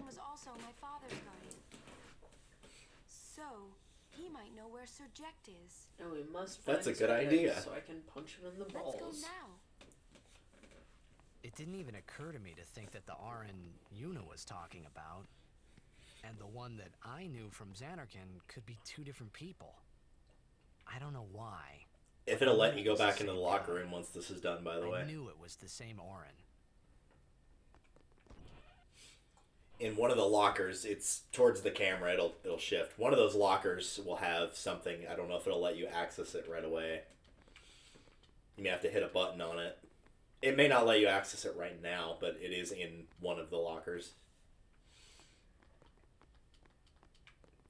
was also my father's guardian. So, he might know where Sir Jecht is. And we must find That's a good Sir Jecht idea. so I can punch him in the balls. Let's go now. It didn't even occur to me to think that the Aran Yuna was talking about and the one that I knew from Xanarkand could be two different people. I don't know why. If it'll let you go back into the locker room once this is done, by the way. I knew it was the same Aran. In one of the lockers, it's towards the camera, it'll shift. One of those lockers will have something, I don't know if it'll let you access it right away. You may have to hit a button on it. It may not let you access it right now, but it is in one of the lockers.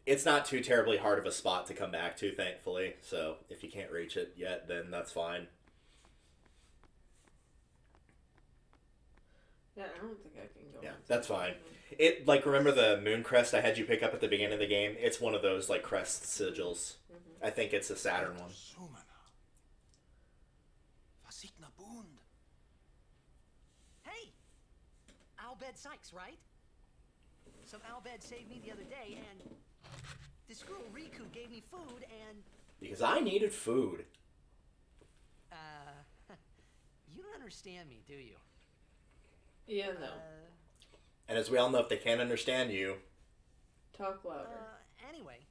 It's not too terribly hard of a spot to come back to, thankfully. So if you can't reach it yet, then that's fine. Yeah, I don't think I can go. Yeah, that's fine. It, like, remember the moon crest I had you pick up at the beginning of the game? It's one of those, like, crest sigils. Mm-hmm. I think it's a Saturn one. Hey! Al-Bhed Sykes, right? Some Al-Bhed saved me the other day, and this girl Riku gave me food, and... Because I needed food. You don't understand me, do you? Yeah, no. And as we all know, if they can't understand you... Talk louder. Anyway,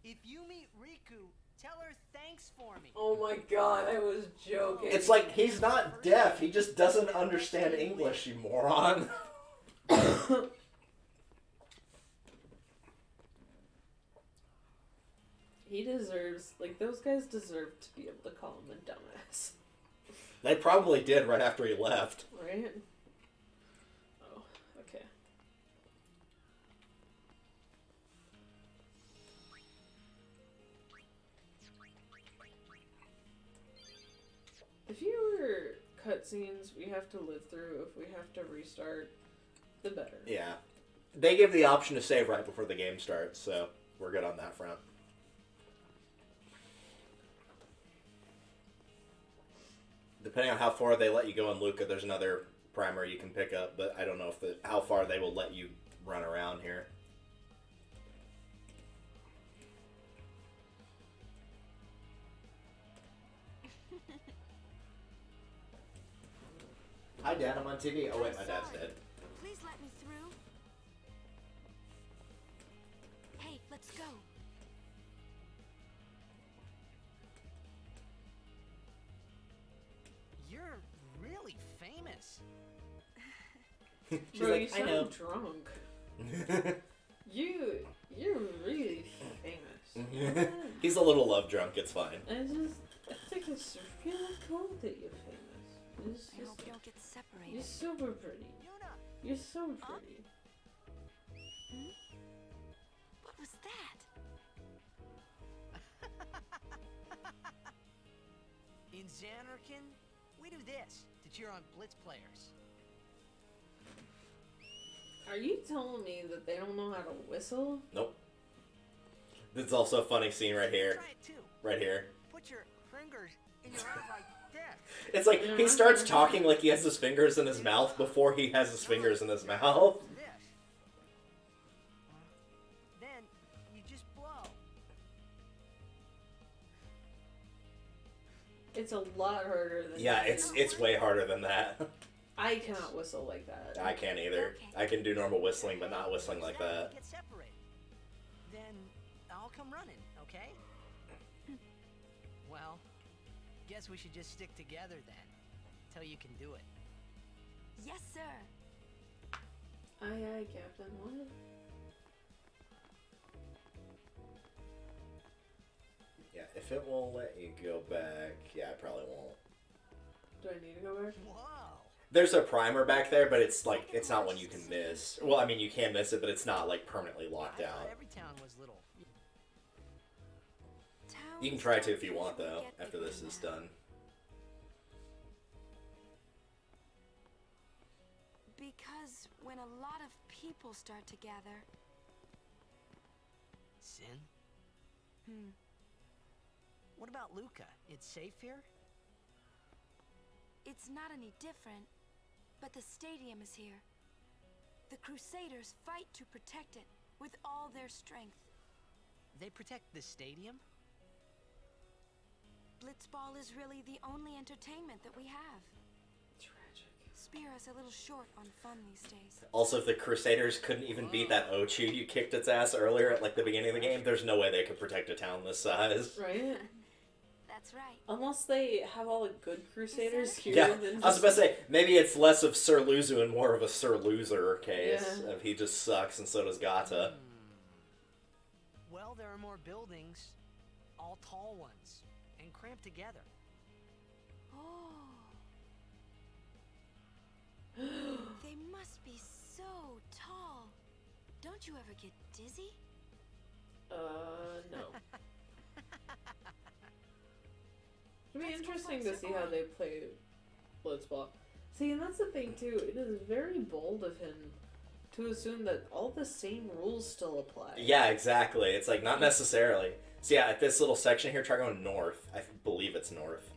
if you meet Riku, tell her thanks for me. Oh my god, I was joking. It's like, he's not deaf, he just doesn't understand English, you moron. He deserves, like, those guys deserve to be able to call him a dumbass. They probably did right after he left. Right? Oh, okay. The fewer cutscenes we have to live through if we have to restart, the better. Yeah. They give the option to save right before the game starts, so we're good on that front. Depending on how far they let you go in Luca, there's another primer you can pick up, but I don't know if how far they will let you run around here. Hi, Dad. I'm on TV. Oh, wait, my dad's dead. Please let me through. Hey, let's go. You're really famous. She's Bro, like, you I sound know. drunk. You're really famous. He's a little love drunk. It's fine. I think it's really cool that you're famous. I hope you don't get separated. You're super pretty. You're so pretty. What was that? In Xanarkand, we do this to cheer on Blitz players. Are you telling me that they don't know how to whistle? Nope. This is also a funny scene right here. Try it too. Right here. Put your fingers in your eyes like that. It's like he starts talking like he has his fingers in his mouth before he has his fingers in his mouth. Then you just blow. It's a lot harder than Yeah, that. it's way harder than that. I cannot whistle like that. I can't either. I can do normal whistling, but not whistling like that. Get separated. Then I'll come running, okay? Well, guess we should just stick together then, till you can do it. Yes, sir. Aye, aye, Captain. What? Yeah, if it won't let you go back, yeah, I probably won't. Do I need to go back? Whoa. There's a primer back there, but it's like, it's not one you can miss. Well, I mean, you can miss it, but it's not like permanently locked out. Every town was little. You can try to if you want, though, after this is done. Because when a lot of people start to gather... Sin? What about Luca? It's safe here? It's not any different, but the stadium is here. The Crusaders fight to protect it with all their strength. They protect the stadium? Blitzball is really the only entertainment that we have. Tragic. Spira's a little short on fun these days. Also, if the Crusaders couldn't even beat that Ochu you kicked its ass earlier at like the beginning of the game, there's no way they could protect a town this size. Right? That's right. Unless they have all the good Crusaders here. Yeah, then I was about to say, maybe it's less of Sir Luzu and more of a Sir Loser case. Yeah. Of he just sucks and so does Gata. Well, there are more buildings, all tall ones, and cramped together. Oh. They must be so tall. Don't you ever get dizzy? No. It'd be interesting to see how they play Blitzball. See, and that's the thing too. It is very bold of him to assume that all the same rules still apply. Yeah, exactly. It's like, not necessarily. So yeah, at this little section here, try going north. I believe it's north.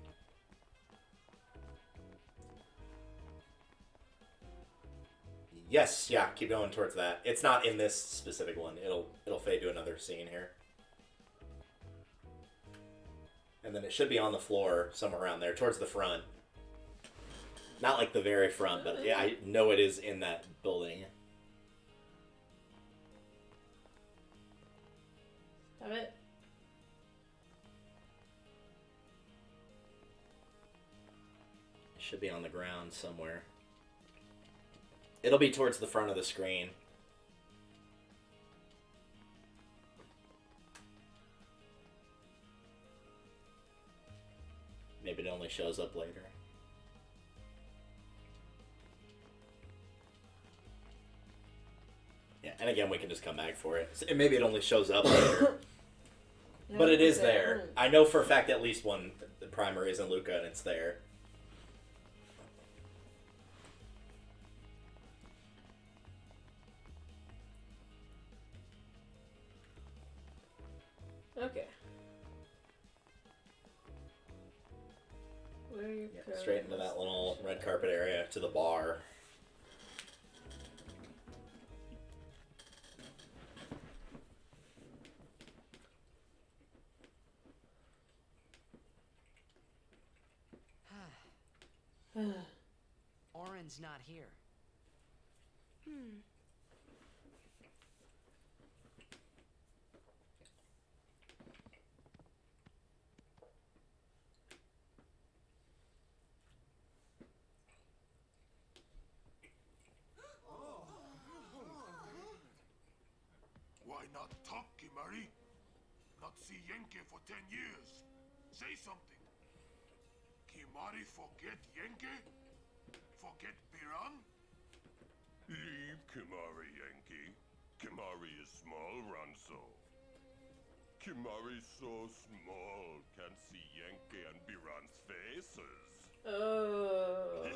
Yes, yeah, keep going towards that. It's not in this specific one. It'll fade to another scene here. And then it should be on the floor somewhere around there, towards the front. Not like the very front, but yeah, I know it is in that building. Have it? It should be on the ground somewhere. It'll be towards the front of the screen. Maybe it only shows up later. Yeah, and again, we can just come back for it. Maybe it only shows up later. Yeah, But it is okay. there. I know for a fact at least one, the primer is in Luca, and it's there. Okay. Where you Yeah, straight into that little red carpet area to the bar. Oren's not here. Why not talk, Kimari? Not see Yenke for 10 years. Say something. Kimari forget Yenke? Forget Biran? Leave Kimari, Yankee. Kimari is small, Ranso. Kimari so small, can't see Yankee and Biran's faces. Oh.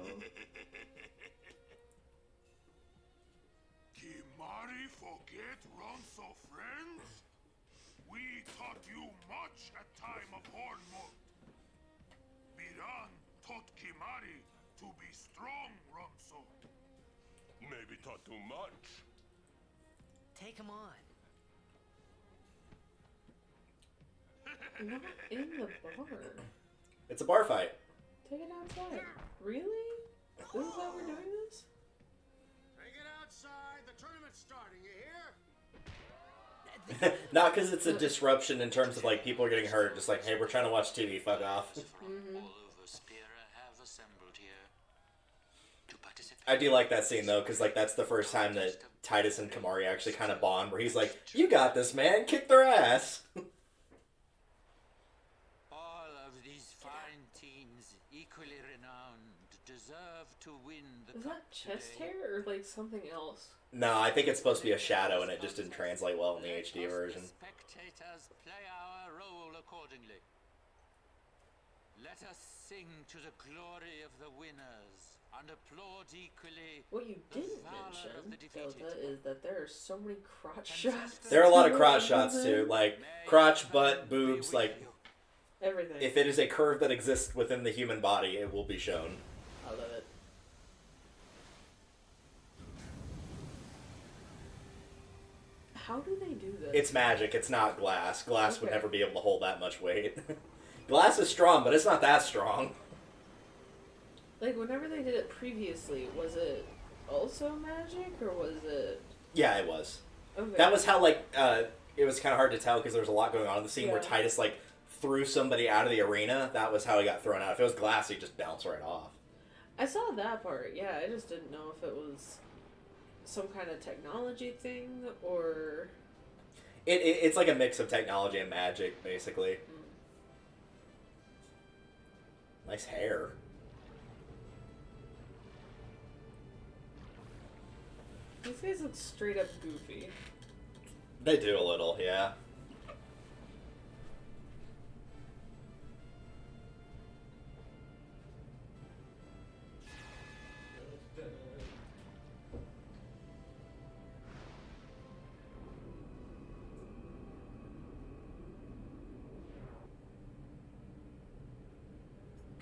Kimari forget Ronso friends? We taught you much at time of Hornmold. Biran taught Kimari to be strong, Ronso. Maybe taught too much. Take him on. Not in the bar. It's a bar fight. Take it outside. Really? This is how we're doing this? Take it outside. The tournament's starting. You hear? Not because it's a disruption in terms of like people are getting hurt. Just like, hey, we're trying to watch TV. Fuck off. All over Spira have assembled here to participate. I do like that scene though, because like that's the first time that Titus and Kamari actually kind of bond, where he's like, "You got this, man. Kick their ass." All of these fine teams, equally renowned, deserve to win the Is cup that chest today. hair or like something else? No, I think it's supposed to be a shadow, and it just didn't translate well in the HD version. Spectators play our role accordingly. Let us sing to the glory of the winners and applaud equally. What you the didn't valor of mention, the defeated. Delta, is that there are so many crotch shots. There are a lot of crotch shots too, like crotch, butt, boobs, like Everything. if it is a curve that exists within the human body, it will be shown. I love it. How do they do this? It's magic. It's not glass. Glass would never be able to hold that much weight. Glass is strong, but it's not that strong. Like, whenever they did it previously, was it also magic, or was it... Yeah, it was. Okay. That was how, like, it was kind of hard to tell because there was a lot going on in the scene where Yeah. Titus, like, threw somebody out of the arena. That was how he got thrown out. If it was glass, he'd just bounce right off. I saw that part, yeah. I just didn't know if it was some kind of technology thing, or... It's like a mix of technology and magic, basically. Nice hair. These guys look straight up goofy. They do a little, yeah.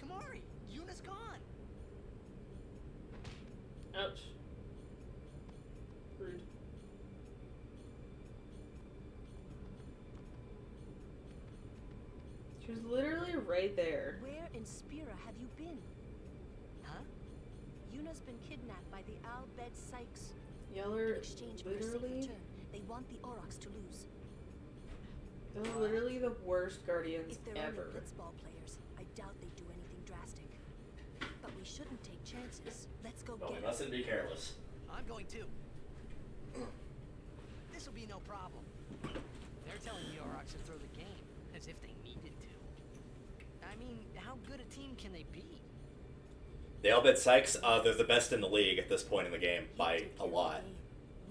Kamari, Yuna's gone. Ouch. Rude. She was literally right there. Where in Spira have you been? Huh? Yuna's been kidnapped by the Al-Bhed Sykes. Yeller, In exchange for a safe literally, return, they want the Aurochs to lose. they're literally the worst guardians If they're ever. only blitzball players, I doubt they'd do anything drastic. But we shouldn't take chances. Let's go But get we them. mustn't be careless. I'm going to. This'll be no problem. They're telling the Aurochs to throw the game, as if they needed to. I mean, how good a team can they be? The Al-Bhed Sykes, they're the best in the league at this point in the game, by a lot.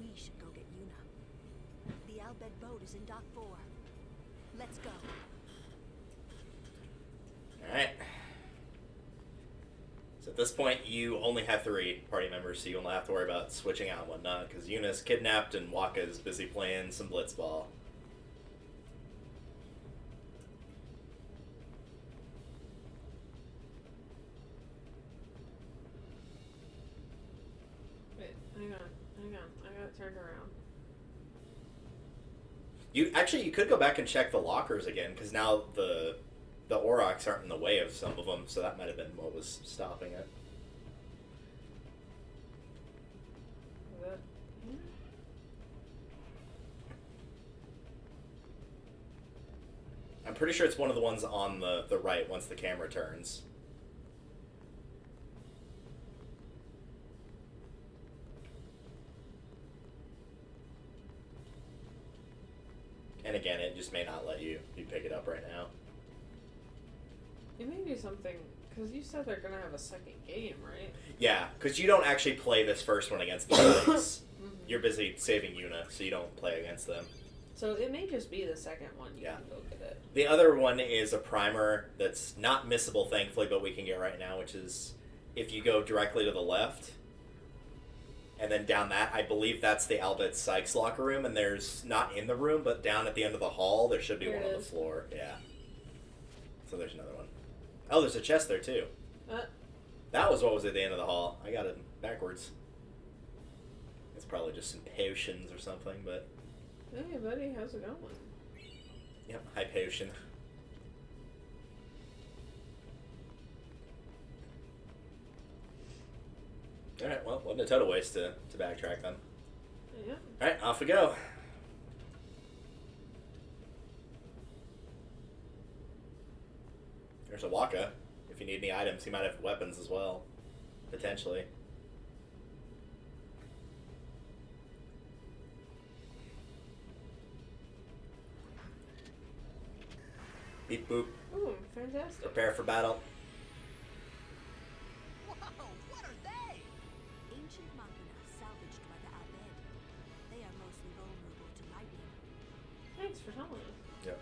We should go get Yuna. The Al-Bhed boat is in Dock 4. Let's go. Alright. So at this point, you only have 3 party members, so you don't have to worry about switching out and whatnot, because Yuna's kidnapped and Waka's busy playing some blitzball. Wait, hang on. I got turned around. You could go back and check the lockers again, because now the Aurochs aren't in the way of some of them, so that might have been what was stopping it. Is that here? I'm pretty sure it's one of the ones on the right once the camera turns. And again, it just may not let you pick it up right now. It may be something, because you said they're going to have a second game, right? Yeah, because you don't actually play this first one against the Blades. You're busy saving Yuna, so you don't play against them. So it may just be the second one. You can go get it. The other one is a primer that's not missable, thankfully, but we can get right now, which is if you go directly to the left, and then down that, I believe that's the Al-Bhed Sykes locker room, and there's not in the room, but down at the end of the hall, there should be There one it on the is. floor. Yeah. So there's another one. Oh, there's a chest there, too. That was what was at the end of the hall. I got it backwards. It's probably just some potions or something, but... Hey, buddy, how's it going? Yep, high potion. Alright, well, wasn't a total waste to backtrack then. Yeah. Alright, off we go. There's a Waka. If you need any items, he might have weapons as well. Potentially. Beep boop. Ooh, fantastic. Prepare for battle. Whoa, what are they? Ancient machina salvaged by the Al-Bhed. They are mostly vulnerable to lightning. Thanks for telling us. Yep.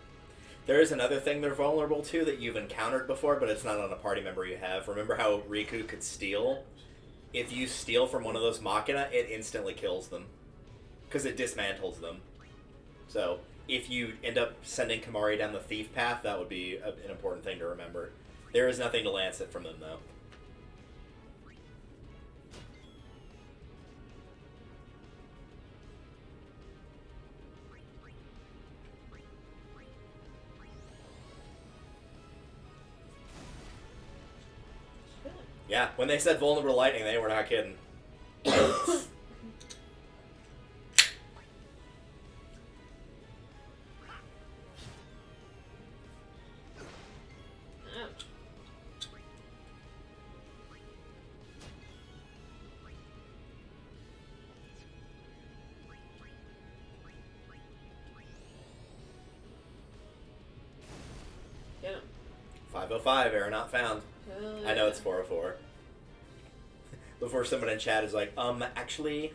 There is another thing they're vulnerable to that you've encountered before, but it's not on a party member you have. Remember how Riku could steal? If you steal from one of those machina, it instantly kills them. Because it dismantles them. So, if you end up sending Kamari down the thief path, that would be an important thing to remember. There is nothing to lance it from them, though. Yeah, when they said vulnerable to lightning, they were not kidding. Get him. 505, error not found. Yeah. I know it's 404. Before someone in chat is like, actually...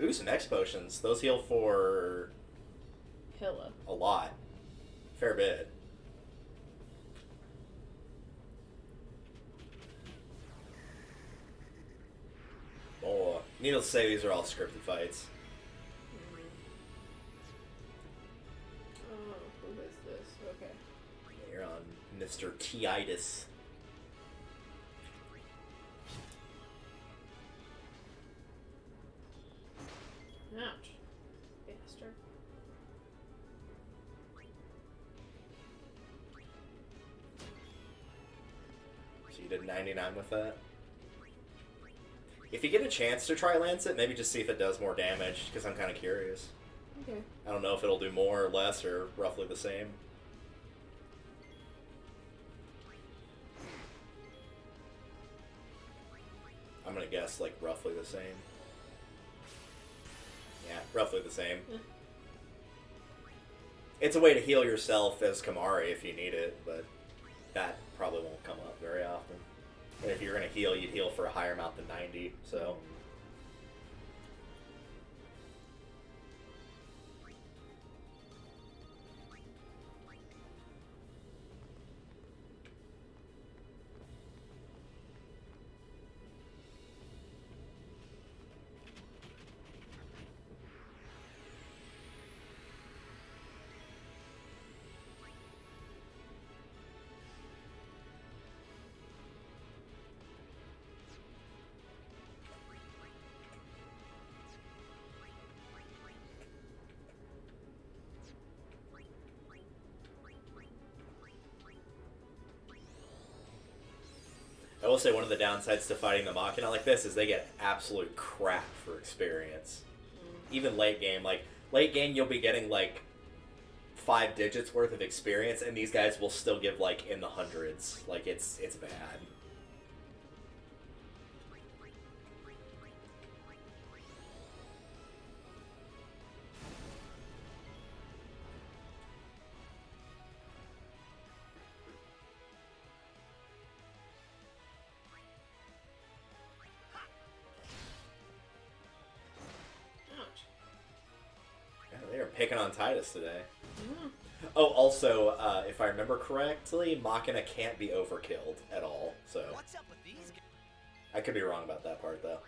Ooh, some X potions. Those heal for... Hilla. A lot. Fair bit. Oh, needless to say, these are all scripted fights. Oh, who is this? Okay. You're on Mr. T-itis. Ouch. Bastard. So you did 99 with that? If you get a chance to try Lancet, maybe just see if it does more damage, because I'm kind of curious. Okay. I don't know if it'll do more or less, or roughly the same. I'm gonna guess, like, roughly the same. Yeah, roughly the same. It's a way to heal yourself as Kamari if you need it, but that probably won't come up very often. And if you're going to heal, you'd heal for a higher amount than 90, so... I will say one of the downsides to fighting the Machina like this is they get absolute crap for experience. Even late game. Like, late game you'll be getting, like, 5 digits worth of experience, and these guys will still give, like, in the hundreds. Like, it's bad. Picking on Titus today. Oh, also, if I remember correctly, Machina can't be overkilled at all, so... What's up with these guys? I could be wrong about that part, though.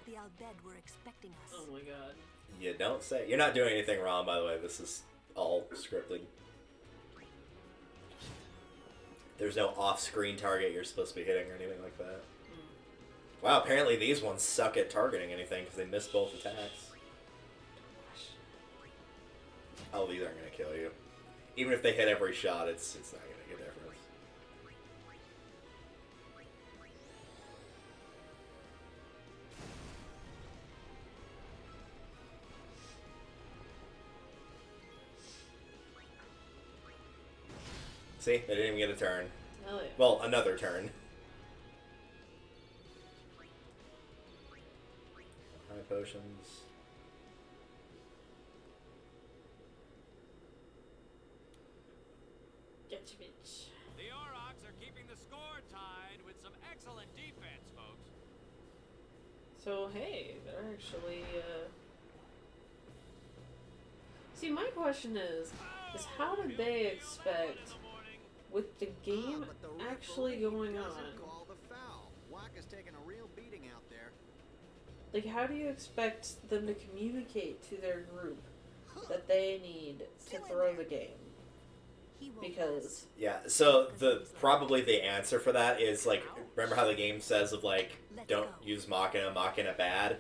The Al-Bhed were expecting us. Oh my god. You don't say. You're not doing anything wrong, by the way. This is all scripted. There's no off-screen target you're supposed to be hitting or anything like that. Wow, apparently these ones suck at targeting anything because they miss both attacks. Oh, these aren't going to kill you. Even if they hit every shot, it's not going to make a difference. See? They didn't even get a turn. Hell yeah. Well, another turn. High potions. Get you, bitch. The Aurochs are keeping the score tied with some excellent defense, folks. So, hey, they're actually, See, my question is... is how did they expect, with the game actually going on, Waka's taking a real beating out there. like, how do you expect them to communicate to their group that they need to throw the game? Because yeah, so probably the answer for that is like, remember how the game says of like, don't use Machina bad.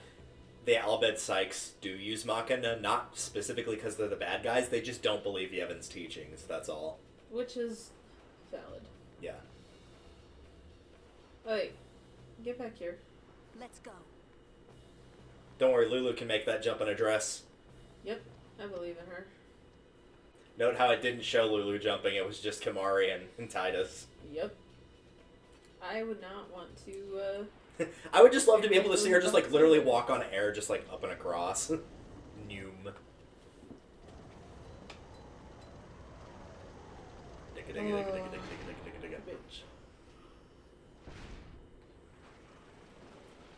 The Al-Bhed Psychs do use Machina, not specifically because they're the bad guys. They just don't believe Yevon's teachings. That's all. which is valid. Yeah. Wait, get back here. Let's go. Don't worry, Lulu can make that jump in a dress. Yep, I believe in her. Note how it didn't show Lulu jumping. It was just Kimahri and Titus. Yep. I would not want to, I would just love to be able to see her just like literally walk on air, just like up and across. Noom. Bitch.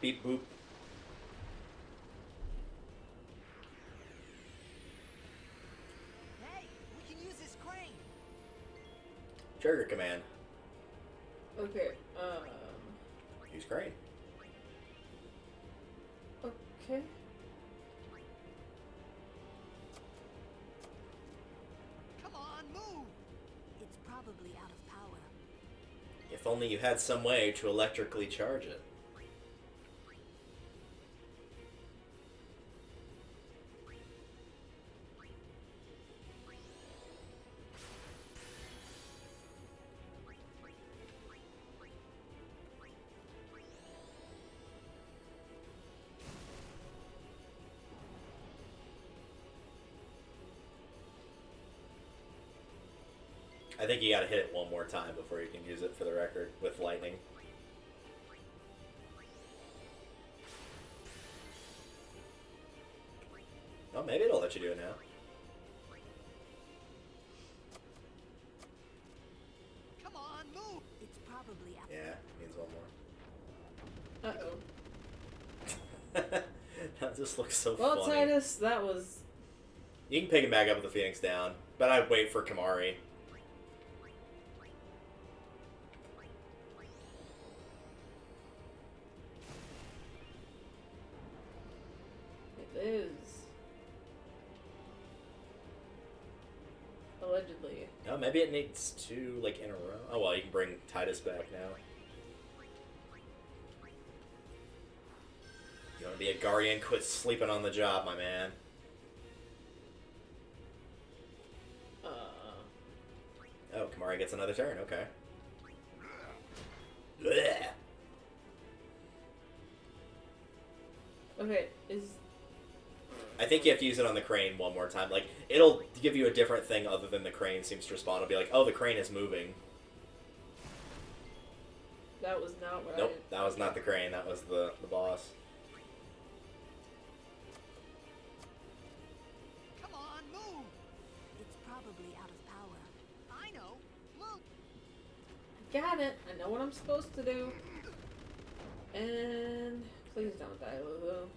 Beep boop. Hey, we can use this crane. Trigger command. Okay, Use crane. okay. Come on, move. It's probably out of power. If only you had some way to electrically charge it. I think you gotta hit it one more time before you can use it for the record with lightning. Oh, maybe it'll let you do it now. Come on, move. It's probably out. Yeah, needs one more. Uh-oh. That just looks so Well, funny. Titus, that was... You can pick him back up with the Phoenix down, but I'd wait for Kimahri. It is. Allegedly. Oh, maybe it needs two, like, in a row. Oh, well, you can bring Titus back now. You want to be a guardian? Quit sleeping on the job, my man. Oh, Kimahri gets another turn. Okay. Blech. Okay, is... I think you have to use it on the crane one more time. Like, it'll give you a different thing other than the crane seems to respond. It'll be like, oh, the crane is moving. That was not what Nope, that was not the crane. That was the boss. Come on, move. It's probably out of power. I know. Move. Got it. I know what I'm supposed to do. And... Please don't die, Lulu.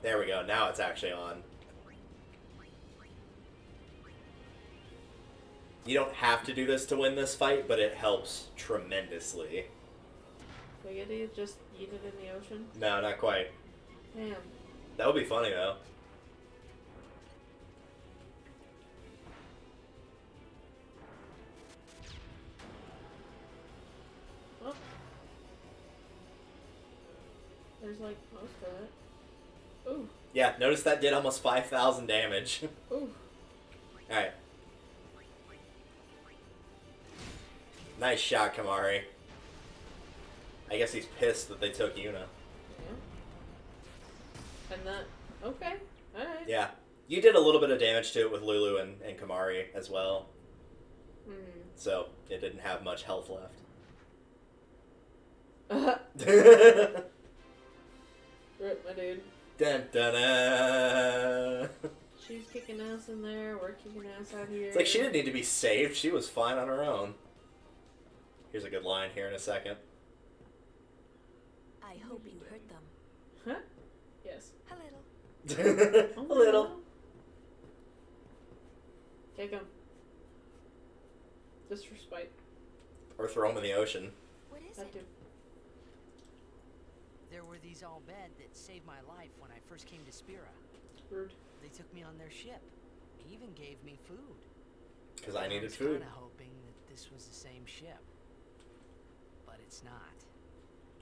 There we go. Now it's actually on. You don't have to do this to win this fight, but it helps tremendously. Wiggity just eat it in the ocean? No, not quite. Damn. That would be funny, though. Oh. There's like most of it. Ooh. Yeah, notice that did almost 5,000 damage. Ooh. Alright. Nice shot, Kimahri. I guess he's pissed that they took Yuna. Yeah. And that... Okay. Alright. Yeah. You did a little bit of damage to it with Lulu and Kimahri as well. Mm. So, it didn't have much health left. Rip, my dude. Dun, dun, dun. She's kicking ass in there, we're kicking ass out here. It's like she didn't need to be saved. She was fine on her own. Here's a good line here in a second. I hope you hurt them. Huh? Yes. A little. A little. Kick him. Just for spite. Or throw him in the ocean. What is That it? too. There were these Al-Bhed that saved my life when I first came to Spira. Rude. They took me on their ship. They even gave me food. Because I needed was food. kinda hoping that this was the same ship. But it's not.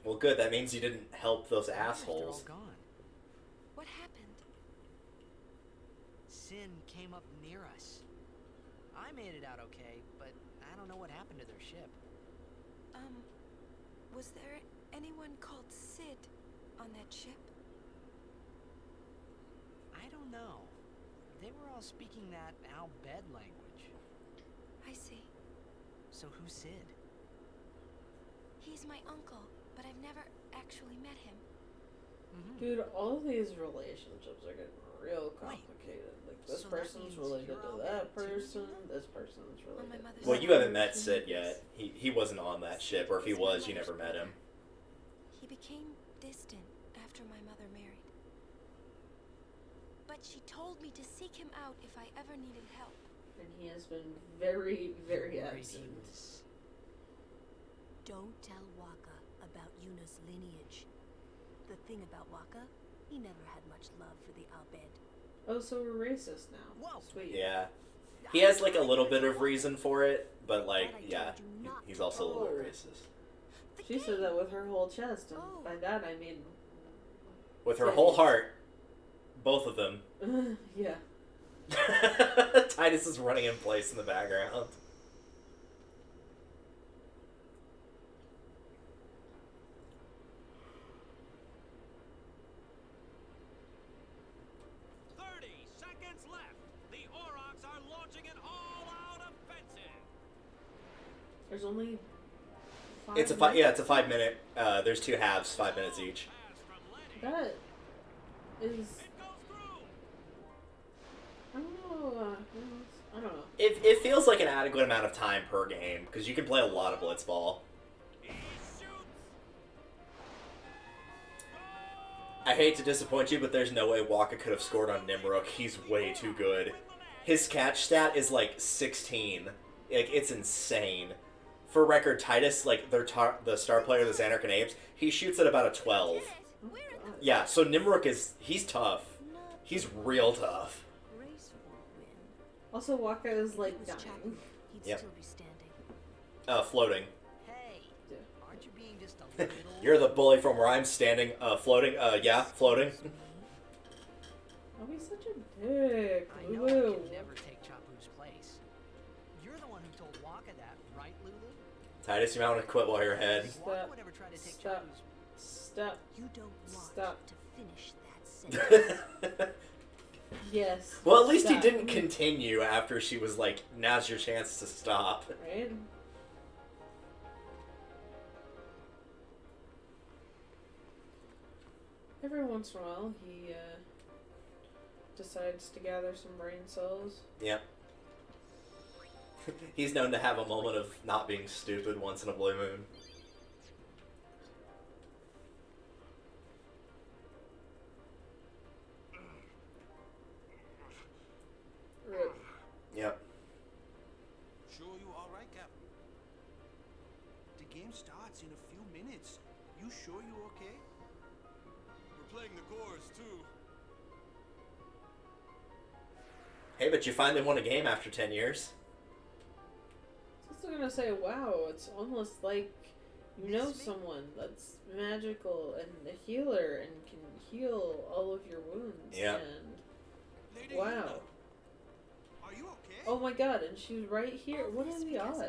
Well, good. That means you didn't help those They're assholes. all gone. What happened? Sin came up near us. I made it out okay, but I don't know what happened to their ship. Was there anyone called Sid on that ship? I don't know. They were all speaking that Al-Bhed language. I see. So who's Sid? He's my uncle, but I've never actually met him. Dude, all of these relationships are getting real complicated. Like, this so that person's means related you're to all that dead too? person, this person's related to mother's Well, that you haven't person. met Sid yet. He wasn't on that ship, or if he was, you never met him. He became distant after my mother married. But she told me to seek him out if I ever needed help. And he has been very, very Worried absent. he was- Don't tell Waka about Yuna's lineage. The thing about Waka, he never had much love for the Al-Bhed. Oh, so we're racist now. Whoa. Sweet. Yeah. He has, like, a little bit of reason for it, but, like, yeah. He's also a little Oh. racist. She said that with her whole chest, and by that I mean... With her whole heart. Both of them. yeah. Titus is running in place in the background. Seconds left. The Aurochs are launching an all-out offensive. There's only 5 It's a minutes? it's a 5 minute. There's 2 halves, 5 minutes each. That is... I don't know. I don't know. It feels like an adequate amount of time per game because you can play a lot of blitzball. I hate to disappoint you, but there's no way Waka could have scored on Nimrok. He's way too good. His catch stat is like 16. Like, it's insane. For record, Titus, like the star player, the Xanark and Apes, he shoots at about a 12. Yeah, so Nimrok he's tough. He's real tough. Also, Waka is like dying. Yep. Floating. Hey, aren't you being just a little... You're the bully from where I'm standing. Floating. Yeah, floating. Oh, he's such a dick. I know I Lulu. can never take Chapu's place. You're the one who told Waka that, right, Lulu? Titus, you might want to quit while you're ahead. Waka would never try to take Stop. Chapu's... Stop. You don't want Stop. to finish that sentence. Yes. Well, at least he Stop. didn't continue after she was like, now's your chance to stop. Right? Every once in a while, he decides to gather some brain cells. Yep. He's known to have a moment of not being stupid once in a blue moon. Rip. Yep. Sure you all right, Captain? The game starts in a few minutes. You sure you okay? We're playing the Gores, too. Hey, but you finally won a game after 10 years. I was also gonna say, wow, it's almost like you know someone that's magical and a healer and can heal all of your wounds. Yeah. And wow. Are you okay? Oh my god, and she's right here. What are the odds?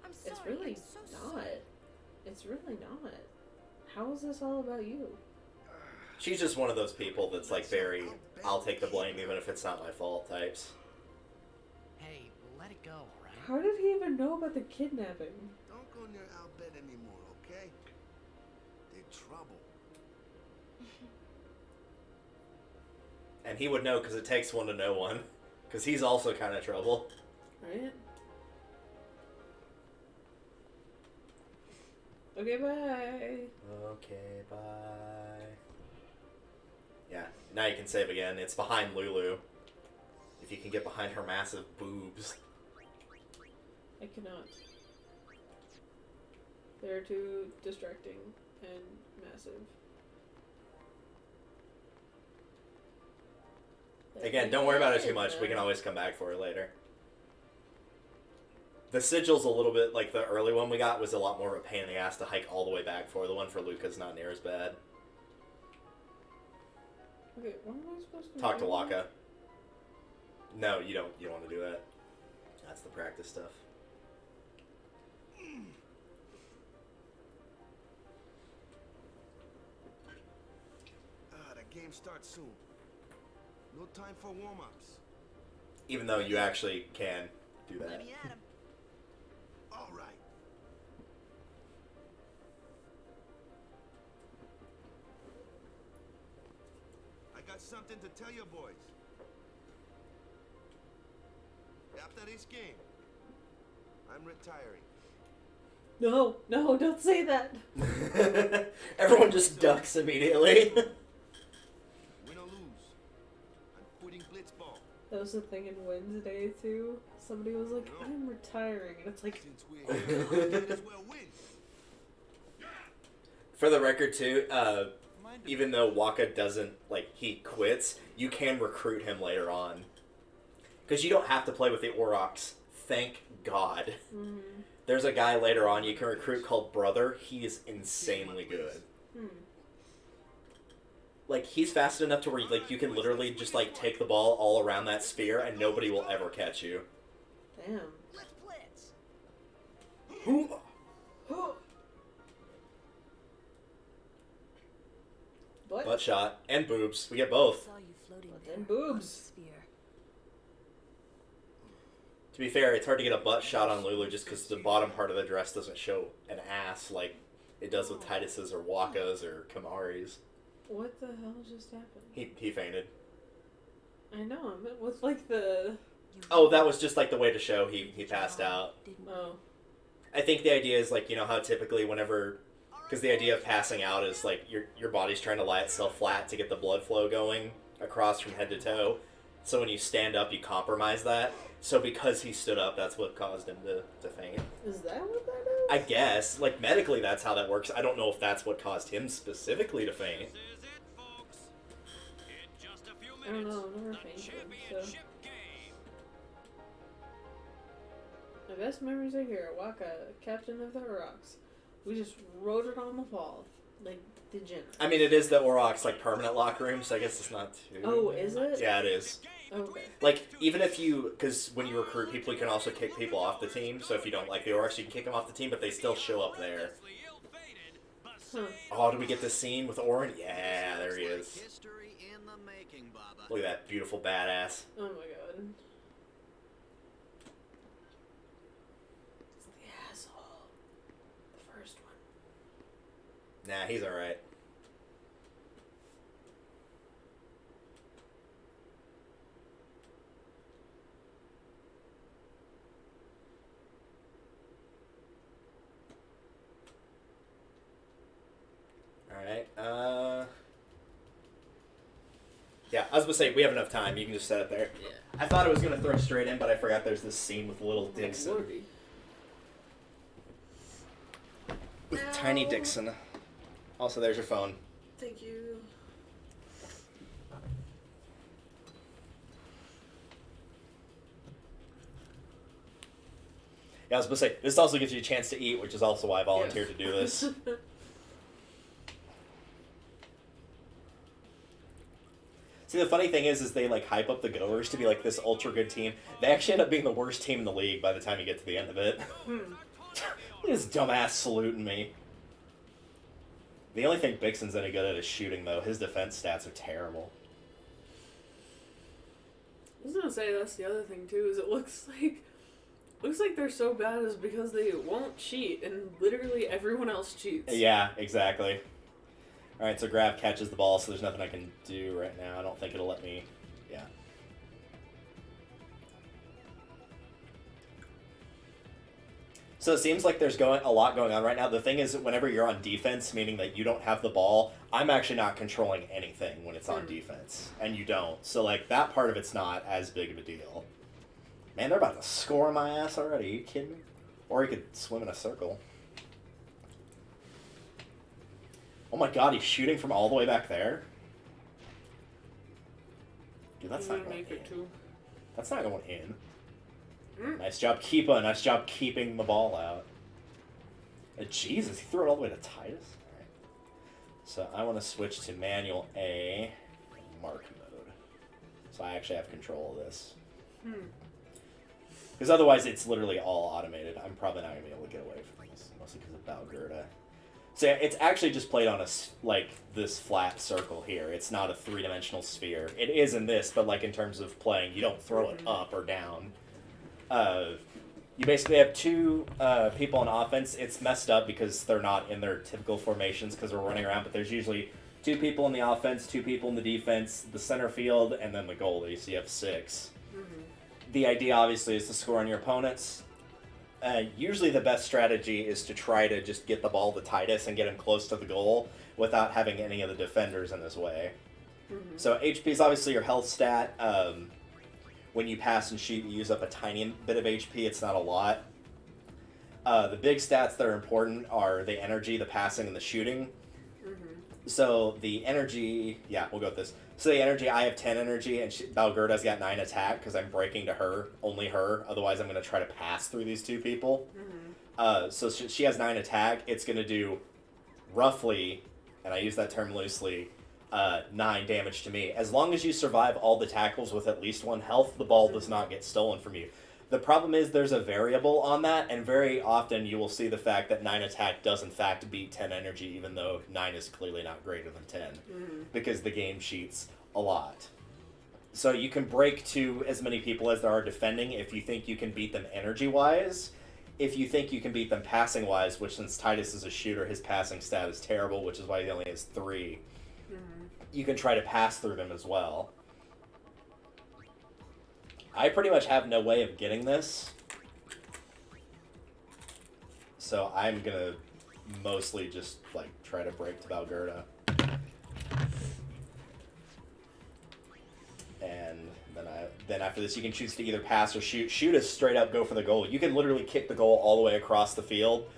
I'm It's sorry. really I'm so not. sorry. It's really not. How is this all about you? She's just one of those people that's like very, I'll take the blame even if it's not my fault types. Hey, let it go, alright? How did he even know about the kidnapping? Don't go near Al-Bhed anymore, okay? They're trouble. And he would know because it takes one to know one. Because he's also kind of trouble. Right? Okay, bye. Okay, bye. Yeah, now you can save again. It's behind Lulu. If you can get behind her massive boobs. I cannot. They're too distracting and massive. Again, don't worry about it too much. We can always come back for it later. The sigil's a little bit, like the early one we got was a lot more of a pain in the ass to hike all the way back for. The one for Luca's not near as bad. Okay, what am I supposed to Talk do? to Waka. No, you don't want to do that. That's the practice stuff. The game starts soon. No time for warm-ups. Even though you actually can do that. Let me at him. All right. I got something to tell you boys. After this game, I'm retiring. No, don't say that. Everyone just ducks immediately. Win or lose, I'm quitting blitzball. That was the thing in Wednesday too. Somebody was like, I'm retiring, and it's like, For the record too, even though Waka doesn't, like, he quits, you can recruit him later on. Because you don't have to play with the Aurochs. Thank God. mm-hmm. There's a guy later on you can recruit called Brother. He is insanely good. Like, he's fast enough to where, like, you can literally just, like, take the ball all around that sphere and nobody will ever catch you. Damn. Let's blitz. What? Butt shot and boobs. We get both. Saw you floating Butt there and on the boobs. sphere. To be fair, it's hard to get a butt shot on Lulu just because the bottom part of the dress doesn't show an ass like it does with Titus's or Waka's or Kamari's. What the hell just happened? He fainted. I know, I meant with like the... Oh, that was just like the way to show he passed out. Oh. I think the idea is like, you know how typically whenever... Because the idea of passing out is like your body's trying to lie itself flat to get the blood flow going across from head to toe. So when you stand up, you compromise that. So because he stood up, that's what caused him to faint. Is that what that is? I guess. Like, medically, that's how that works. I don't know if that's what caused him specifically to faint. I don't know, I've never fainted, so... My best memories are here. Waka, captain of the Aurochs. We just rode it on the fall. Like, degenerate. I mean, it is the Aurochs, like, permanent locker room, so I guess it's not too... Oh, is it? Yeah, it is. Okay. Like, even if you... Because when you recruit people, you can also kick people off the team. So if you don't like the Aurochs, you can kick them off the team, but they still show up there. Huh. Oh, did we get this scene with Orin? Yeah, there he is. History in the making, Baba. Look at that beautiful badass. Oh my god. It's the asshole. The first one. Nah, he's alright. Alright, yeah, I was gonna say, we have enough time. You can just set it there. Yeah. I thought I was gonna throw straight in, but I forgot there's this scene with little Oh, Dixon. lordy. With Tiny Dixon. Also, there's your phone. Thank you. Yeah, I was gonna say, this also gives you a chance to eat, which is also why I volunteered to do this. See, the funny thing is they, like, hype up the Goers to be, like, this ultra-good team. They actually end up being the worst team in the league by the time you get to the end of it. Look at this dumbass saluting me. The only thing Bixen's any good at is shooting, though. His defense stats are terrible. I was gonna say, that's the other thing, too, is it looks like they're so bad is because they won't cheat, and literally everyone else cheats. Yeah, exactly. Alright, so Grav catches the ball, so there's nothing I can do right now. I don't think it'll let me... Yeah. So it seems like there's a lot going on right now. The thing is, whenever you're on defense, meaning that you don't have the ball, I'm actually not controlling anything when it's on defense. And you don't. So, like, that part of it's not as big of a deal. Man, they're about to score my ass already. Are you kidding me? Or he could swim in a circle. Oh my god, he's shooting from all the way back there? Dude, that's not going in. That's not going in. Nice job, Keepa. Nice job keeping the ball out. Jesus, he threw it all the way to Titus? Alright. So I want to switch to manual A, mark mode. So I actually have control of this. Because otherwise it's literally all automated. I'm probably not going to be able to get away from this, mostly because of Balgurda. So yeah, it's actually just played on this flat circle here. It's not a three-dimensional sphere. It is in this, but like in terms of playing, you don't throw it up or down. You basically have two people on offense. It's messed up because they're not in their typical formations because they're running around, but there's usually two people in the offense, two people in the defense, the center field, and then the goalie, so you have 6. The idea, obviously, is to score on your opponents. Usually the best strategy is to try to just get the ball to Titus and get him close to the goal without having any of the defenders in his way. So HP is obviously your health stat. When you pass and shoot, you use up a tiny bit of HP. It's not a lot. The big stats that are important are the energy, the passing, and the shooting. So the energy... Yeah, we'll go with this. So the energy, I have 10 energy, and Balgurda's got 9 attack, because I'm breaking to her, only her. Otherwise, I'm going to try to pass through these two people. So she has 9 attack. It's going to do roughly, and I use that term loosely, 9 damage to me. As long as you survive all the tackles with at least 1 health, the ball does not get stolen from you. The problem is there's a variable on that, and very often you will see the fact that 9 attack does in fact beat 10 energy, even though 9 is clearly not greater than 10, because the game cheats a lot. So you can break to as many people as there are defending if you think you can beat them energy-wise. If you think you can beat them passing-wise, which since Titus is a shooter, his passing stat is terrible, which is why he only has 3, you can try to pass through them as well. I pretty much have no way of getting this, so I'm gonna mostly just like try to break to Balgurda, and then after this you can choose to either pass or shoot. Shoot is straight up go for the goal. You can literally kick the goal all the way across the field,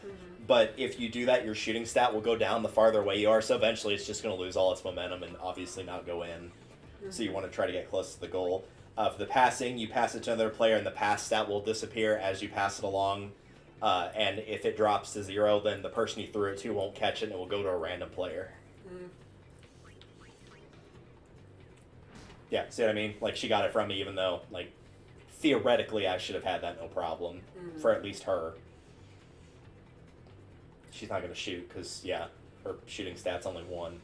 but if you do that, your shooting stat will go down the farther away you are. So eventually, it's just gonna lose all its momentum and obviously not go in. So you want to try to get close to the goal. For the passing, you pass it to another player, and the pass stat will disappear as you pass it along. And if it drops to 0, then the person you threw it to won't catch it, and it will go to a random player. Yeah, see what I mean? Like, she got it from me, even though, like, theoretically I should have had that no problem. For at least her. She's not going to shoot, because, yeah, her shooting stat's only 1.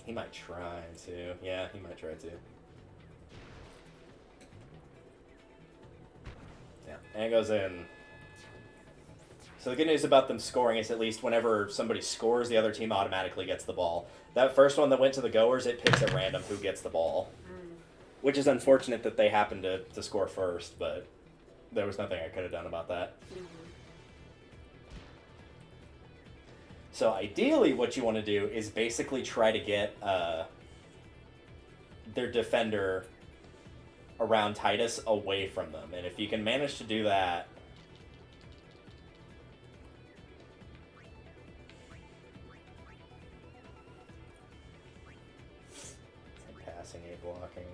He might try to. Yeah, he might try to. Yeah, and it goes in. So the good news about them scoring is at least whenever somebody scores, the other team automatically gets the ball. That first one that went to the goers, it picks at random who gets the ball. Which is unfortunate that they happened to score first, but there was nothing I could have done about that. So ideally what you want to do is basically try to get their defender around Titus away from them. And if you can manage to do that... Passing, A blocking...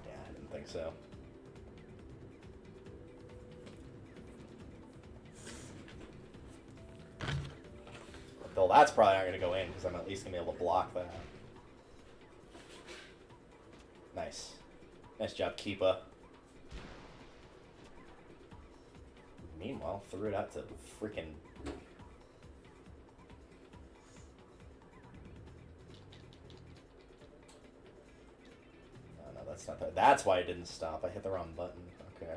Yeah, I didn't think so. Though that's probably not going to go in, because I'm at least going to be able to block that. Nice. Nice job, Keepa. Meanwhile, threw it out to freaking... Oh, no, that's not that. That's why it didn't stop. I hit the wrong button. Okay.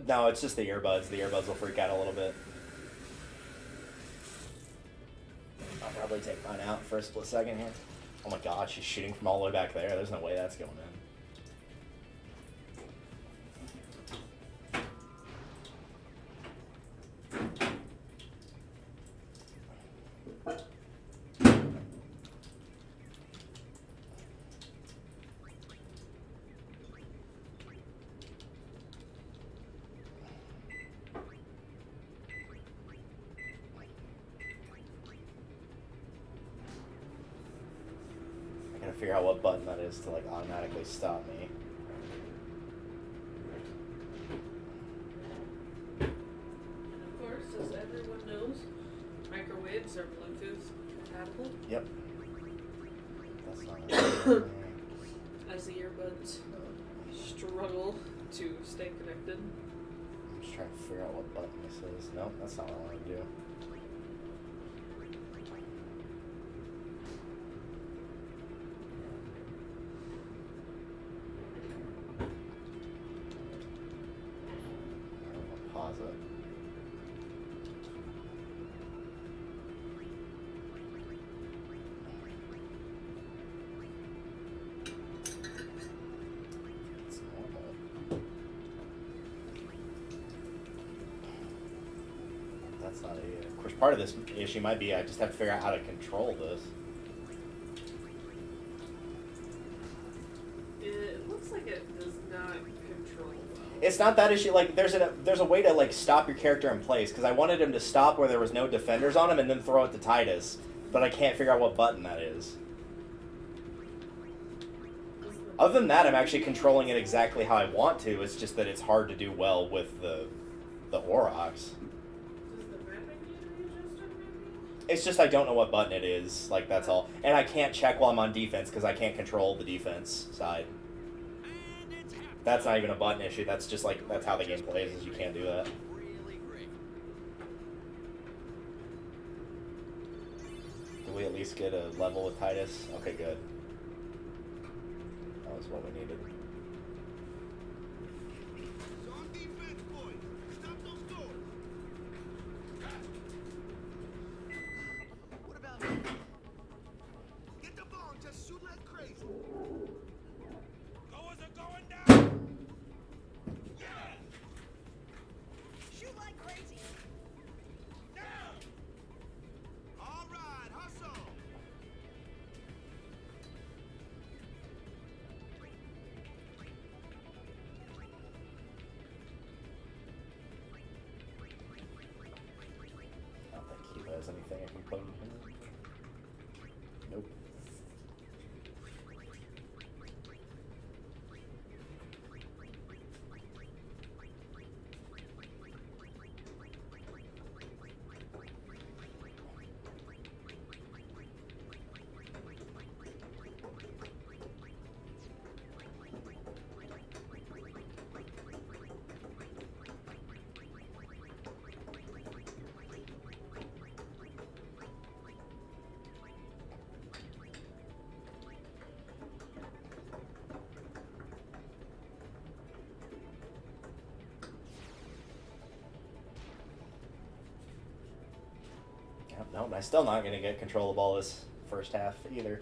No, it's just the earbuds. The earbuds will freak out a little bit. I'll probably take mine out for a split second here. Oh my god, she's shooting from all the way back there. There's no way that's going in. Figure out what button that is to like automatically stop me. And of course, as everyone knows, microwaves are Bluetooth compatible. Yep. That's not as the earbuds struggle to stay connected. I'm just trying to figure out what button this is. Nope, that's not what I want to do. That's not a... Of course, part of this issue might be I just have to figure out how to control this. It looks like it does not control well. It's not that issue. Like, there's a way to, like, stop your character in place, because I wanted him to stop where there was no defenders on him and then throw it to Titus, but I can't figure out what button that is. Other than that, I'm actually controlling it exactly how I want to. It's just that it's hard to do well with the Aurochs. It's just I don't know what button it is. Like, that's all. And I can't check while I'm on defense because I can't control the defense side. That's not even a button issue. That's just like, that's how the game plays, is you can't do that. Did we at least get a level with Titus? Okay, good. That was what we needed. Get the bomb, just shoot like crazy. Goers are going down! Yeah! Shoot like crazy. Down! All right, hustle. I don't think he has anything I can put in here. Nope. Nope, I'm still not going to get control of all this first half either.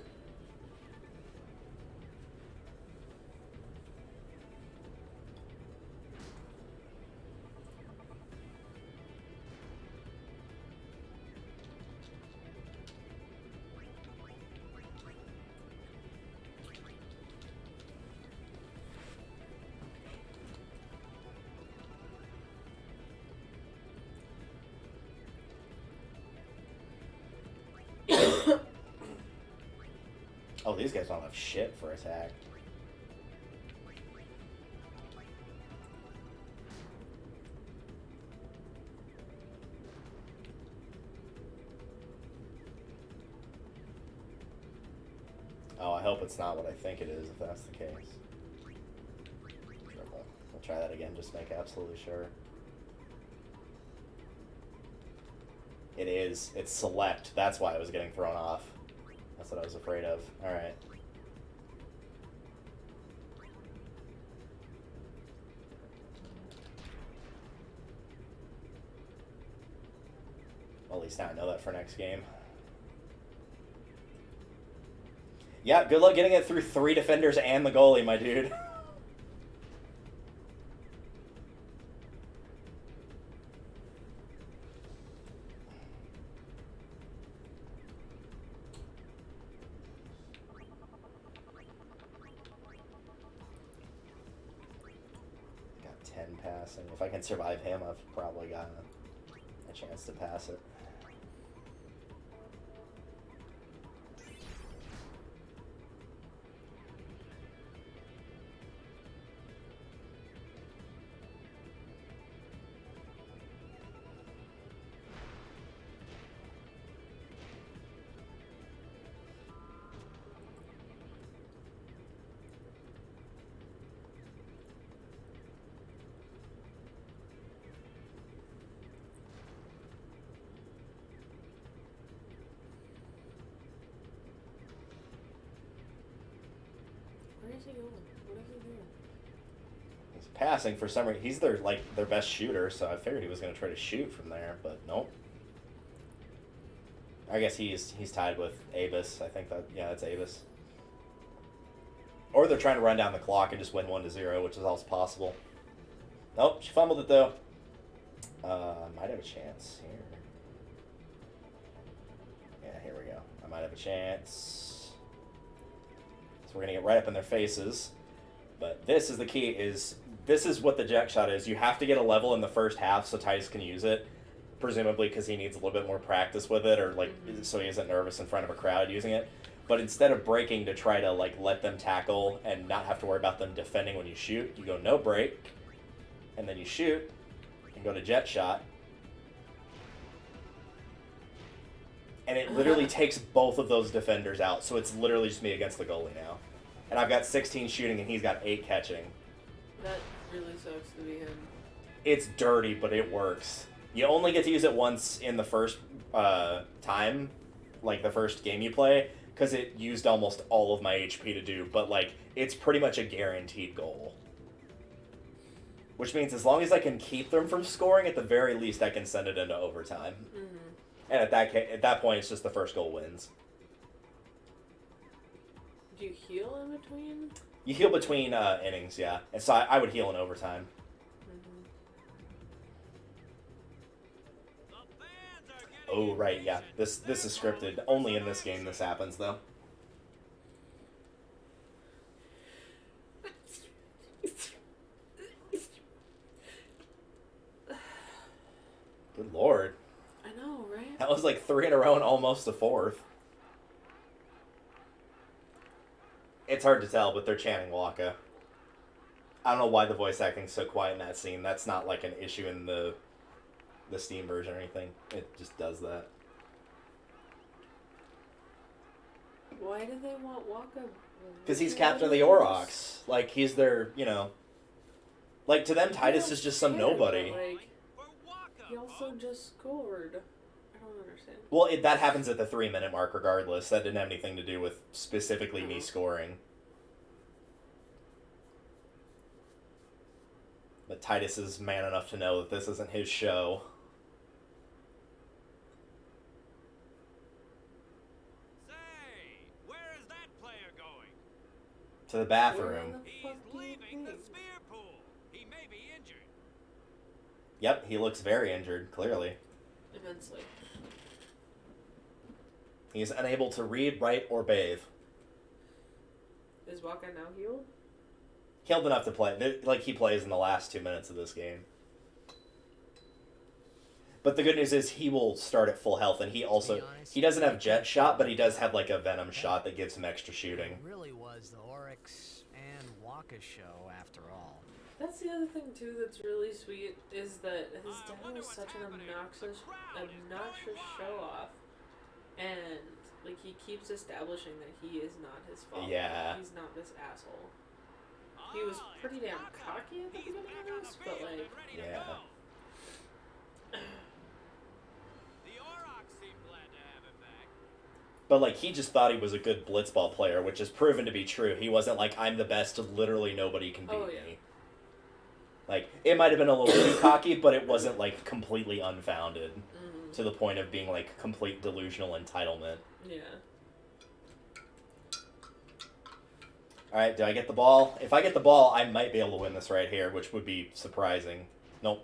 Oh, these guys don't have shit for attack. Oh, I hope it's not what I think it is, if that's the case. Sure, we'll try that again, just to make absolutely sure. It is. It's select. That's why I was getting thrown off. That's what I was afraid of. Alright. Well, at least now I know that for next game. Yeah, good luck getting it through 3 defenders and the goalie, my dude. Got 10 passing. If I can survive him, I've probably got a chance to pass it. Where is he going? What is he doing? He's passing for some reason. He's their best shooter, so I figured he was going to try to shoot from there, but nope. I guess he's tied with Abyss. I think that's Abyss. Or they're trying to run down the clock and just win 1-0, which is also possible. Nope, she fumbled it though. Might have a chance here. Yeah, here we go. I might have a chance. So we're gonna get right up in their faces. But this is the key, this is what the jet shot is. You have to get a level in the first half so Titus can use it. Presumably because he needs a little bit more practice with it, or like so he isn't nervous in front of a crowd using it. But instead of breaking to try to like let them tackle and not have to worry about them defending when you shoot, you go no break, and then you shoot, and go to jet shot. And it literally takes both of those defenders out, so it's literally just me against the goalie now. And I've got 16 shooting and he's got 8 catching. That really sucks to be him. It's dirty, but it works. You only get to use it once in the first time, like the first game you play, because it used almost all of my HP to do, but like it's pretty much a guaranteed goal. Which means as long as I can keep them from scoring, at the very least I can send it into overtime. Mm-hmm. And at that point, it's just the first goal wins. Do you heal in between? You heal between innings, yeah. And so I would heal in overtime. Oh, right, yeah. This is scripted. Only in this game this happens, though. Good lord. I know, right? That was like 3 in a row and almost a 4th. It's hard to tell, but they're chanting Waka. I don't know why the voice acting's so quiet in that scene. That's not like an issue in the Steam version or anything. It just does that. Why do they want Waka? Because he's captain of the Aurochs. Like, he's their, Like, to them, Titus is just some nobody. Like, he also just scored. I don't understand. Well, that happens at the 3-minute mark regardless. That didn't have anything to do with specifically me scoring. But Titus is man enough to know that this isn't his show. To the bathroom. He's leaving the spear pool. He may be injured. Yep, he looks very injured, clearly. Immensely. He's unable to read, write, or bathe. Is Waka now healed? Healed enough to play. Like he plays in the last 2 minutes of this game. But the good news is he will start at full health, and he doesn't have jet shot, but he does have like a venom shot that gives him extra shooting. It really was the Oryx and Waka show after all. That's the other thing too that's really sweet is that his dad was such an obnoxious show off, and like he keeps establishing that he is not his father. Yeah. He's not this asshole. He was pretty damn cocky at the beginning of this, but like yeah. But, like, he just thought he was a good blitzball player, which is proven to be true. He wasn't like, I'm the best, literally nobody can beat me. Like, it might have been a little too cocky, but it wasn't, like, completely unfounded to the point of being, like, complete delusional entitlement. Yeah. Alright, do I get the ball? If I get the ball, I might be able to win this right here, which would be surprising. Nope.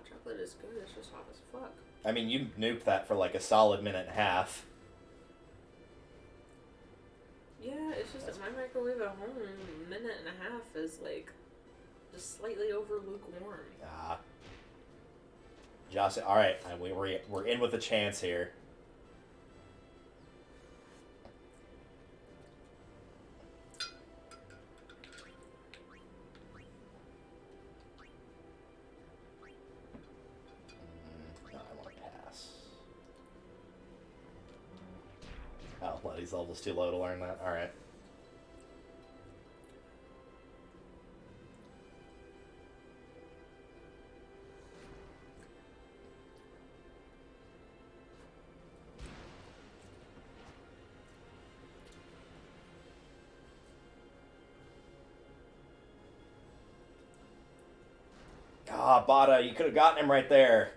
Chocolate is good, it's just hot as fuck. I mean, you nuked that for like a solid minute and a half. Yeah, it's just that my microwave at home, minute and a half is like just slightly over lukewarm. Ah. Josh, alright, we're in with a chance here. Letty's level's too low to learn that. Alright. Ah, Bada, you could have gotten him right there.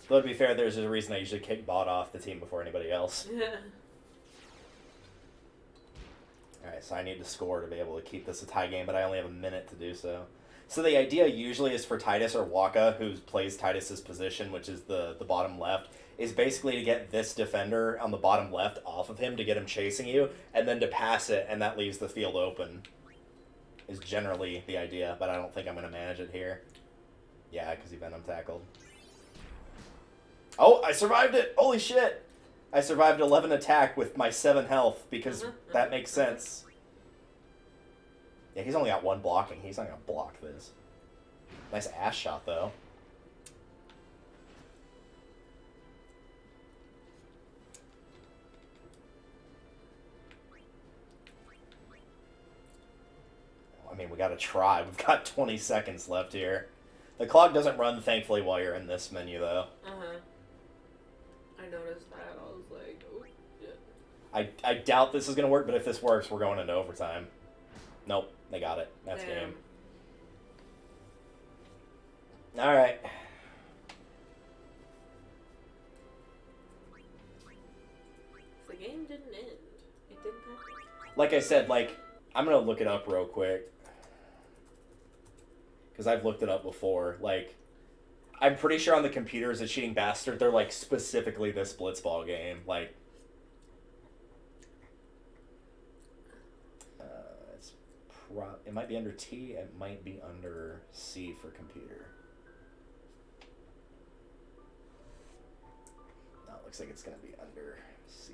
Though to be fair, there's a reason I usually kick Bot off the team before anybody else. Yeah. Alright, so I need to score to be able to keep this a tie game, but I only have a minute to do so. So the idea usually is for Titus or Waka, who plays Titus's position, which is the bottom left, is basically to get this defender on the bottom left off of him to get him chasing you, and then to pass it, and that leaves the field open. Is generally the idea, but I don't think I'm going to manage it here. Yeah, because he Venom tackled. Oh, I survived it! Holy shit! I survived 11 attack with my 7 health, because that makes sense. Yeah, he's only got 1 blocking. He's not going to block this. Nice ass shot, though. I mean, we gotta try. We've got 20 seconds left here. The clock doesn't run, thankfully, while you're in this menu, though. Uh-huh. I noticed that. I was like, oh, shit. I doubt this is going to work, but if this works, we're going into overtime. Nope, they got it. That's game. Alright. The game didn't end. It didn't happen. Like I said, like, I'm going to look it up real quick. Because I've looked it up before. Like, I'm pretty sure on the computer as a cheating bastard, they're like specifically this blitzball game. Like, it might be under T, it might be under C for computer. No, it looks like it's going to be under C.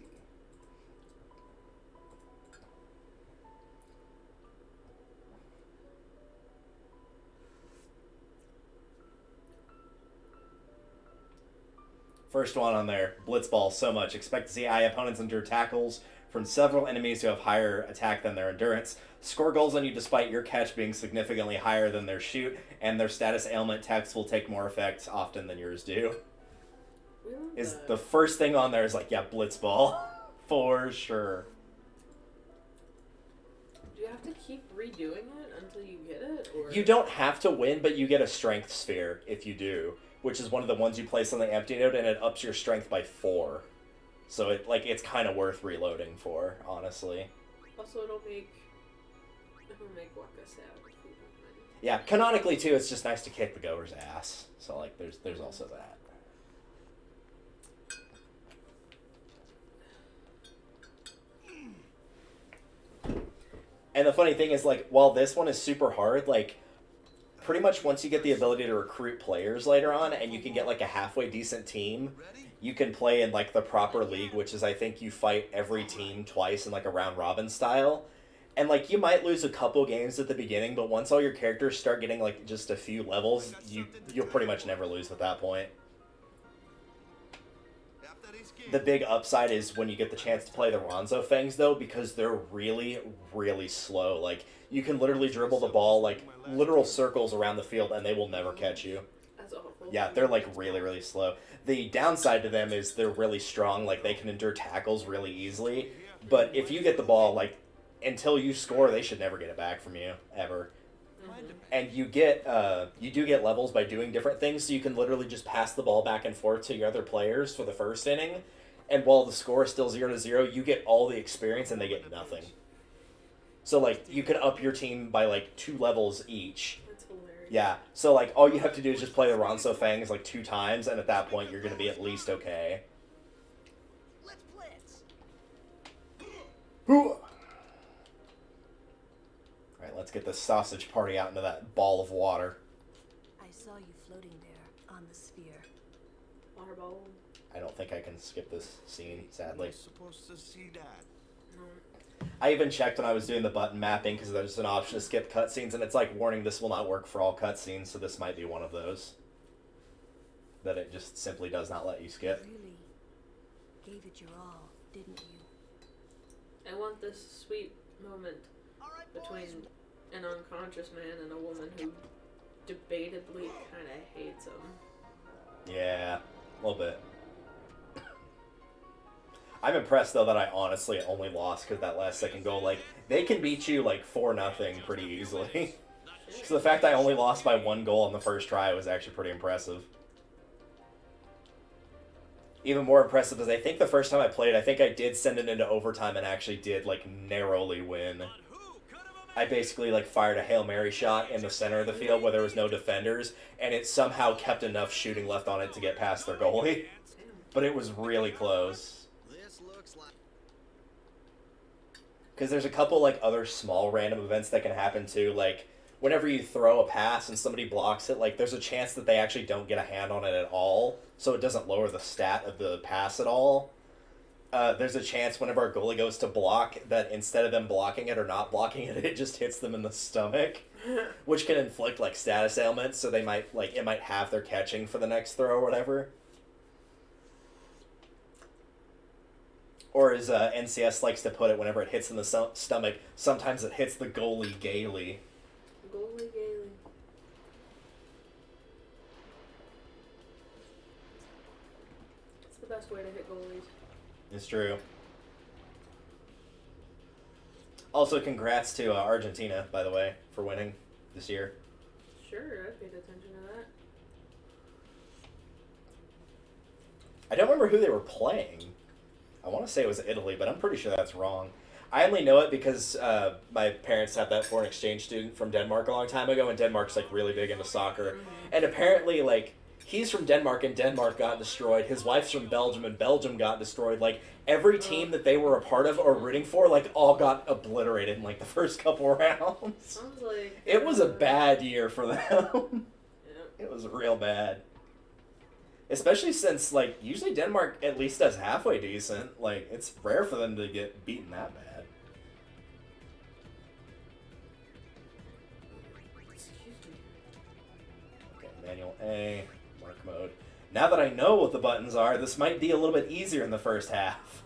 First one on there, blitzball so much. Expect to see high opponents endure tackles from several enemies who have higher attack than their endurance. Score goals on you despite your catch being significantly higher than their shoot, and their status ailment text will take more effect often than yours do. Is the first thing on there is like, yeah, blitzball. For sure. Do you have to keep redoing it until you get it? Or? You don't have to win, but you get a strength sphere if you do, which is one of the ones you place on the empty node, and it ups your strength by 4. So it's kind of worth reloading for, honestly. Also, it'll make Waka sad. Yeah, canonically too, it's just nice to kick the goer's ass. So like, there's also that. And the funny thing is, like, while this one is super hard, like, pretty much once you get the ability to recruit players later on and you can get, like, a halfway decent team, you can play in, like, the proper league, which is, I think, you fight every team twice in, like, a round-robin style. And, like, you might lose a couple games at the beginning, but once all your characters start getting, like, just a few levels, you'll pretty much never lose at that point. The big upside is when you get the chance to play the Ronzo Fangs, though, because they're really, really slow. Like, you can literally dribble the ball, like, literal circles around the field, and they will never catch you. That's awful. Yeah, they're, like, really, really slow. The downside to them is they're really strong. Like, they can endure tackles really easily. But if you get the ball, like, until you score, they should never get it back from you, ever. And you do get levels by doing different things, so you can literally just pass the ball back and forth to your other players for the first inning, and while the score is still 0-0, you get all the experience and they get nothing. So, like, you can up your team by, like, 2 levels each. That's hilarious. Yeah, so, like, all you have to do is just play the Ronso Fangs, like, 2 times, and at that point, you're going to be at least okay. Let's blitz. Alright, let's get the sausage party out into that ball of water. I saw you floating there on the sphere. Water ball. I don't think I can skip this scene, sadly. You're supposed to see that. I even checked when I was doing the button mapping because there's an option to skip cutscenes, and it's like, warning, this will not work for all cutscenes, so this might be one of those. That it just simply does not let you skip. You really gave it your all, didn't you? I want this sweet moment between an unconscious man and a woman who debatably kind of hates him. Yeah, a little bit. I'm impressed, though, that I honestly only lost because that last second goal, like, they can beat you, like, 4-0 pretty easily. So the fact I only lost by 1 goal on the first try was actually pretty impressive. Even more impressive is I think the first time I played, I think I did send it into overtime and actually did, like, narrowly win. I basically, like, fired a Hail Mary shot in the center of the field where there was no defenders, and it somehow kept enough shooting left on it to get past their goalie. But it was really close. Because there's a couple, like, other small random events that can happen, too. Like, whenever you throw a pass and somebody blocks it, like, there's a chance that they actually don't get a hand on it at all, so it doesn't lower the stat of the pass at all. There's a chance whenever our goalie goes to block that instead of them blocking it or not blocking it, it just hits them in the stomach, which can inflict, like, status ailments, so they might, like, it might have their catching for the next throw or whatever. Or as NCS likes to put it, whenever it hits in the stomach, sometimes it hits the goalie gaily. Goalie gaily. It's the best way to hit goalies. It's true. Also, congrats to Argentina, by the way, for winning this year. Sure, I paid attention to that. I don't remember who they were playing. I want to say it was Italy, but I'm pretty sure that's wrong. I only know it because my parents had that foreign exchange student from Denmark a long time ago, and Denmark's, like, really big into soccer. And apparently, like, he's from Denmark, and Denmark got destroyed. His wife's from Belgium, and Belgium got destroyed. Like, every team that they were a part of or rooting for, like, all got obliterated in, like, the first couple rounds. Sounds like... It was a bad year for them. Yep. It was real bad. Especially since, like, usually Denmark at least does halfway decent. Like, it's rare for them to get beaten that bad. Okay, manual A, mark mode. Now that I know what the buttons are, this might be a little bit easier in the first half.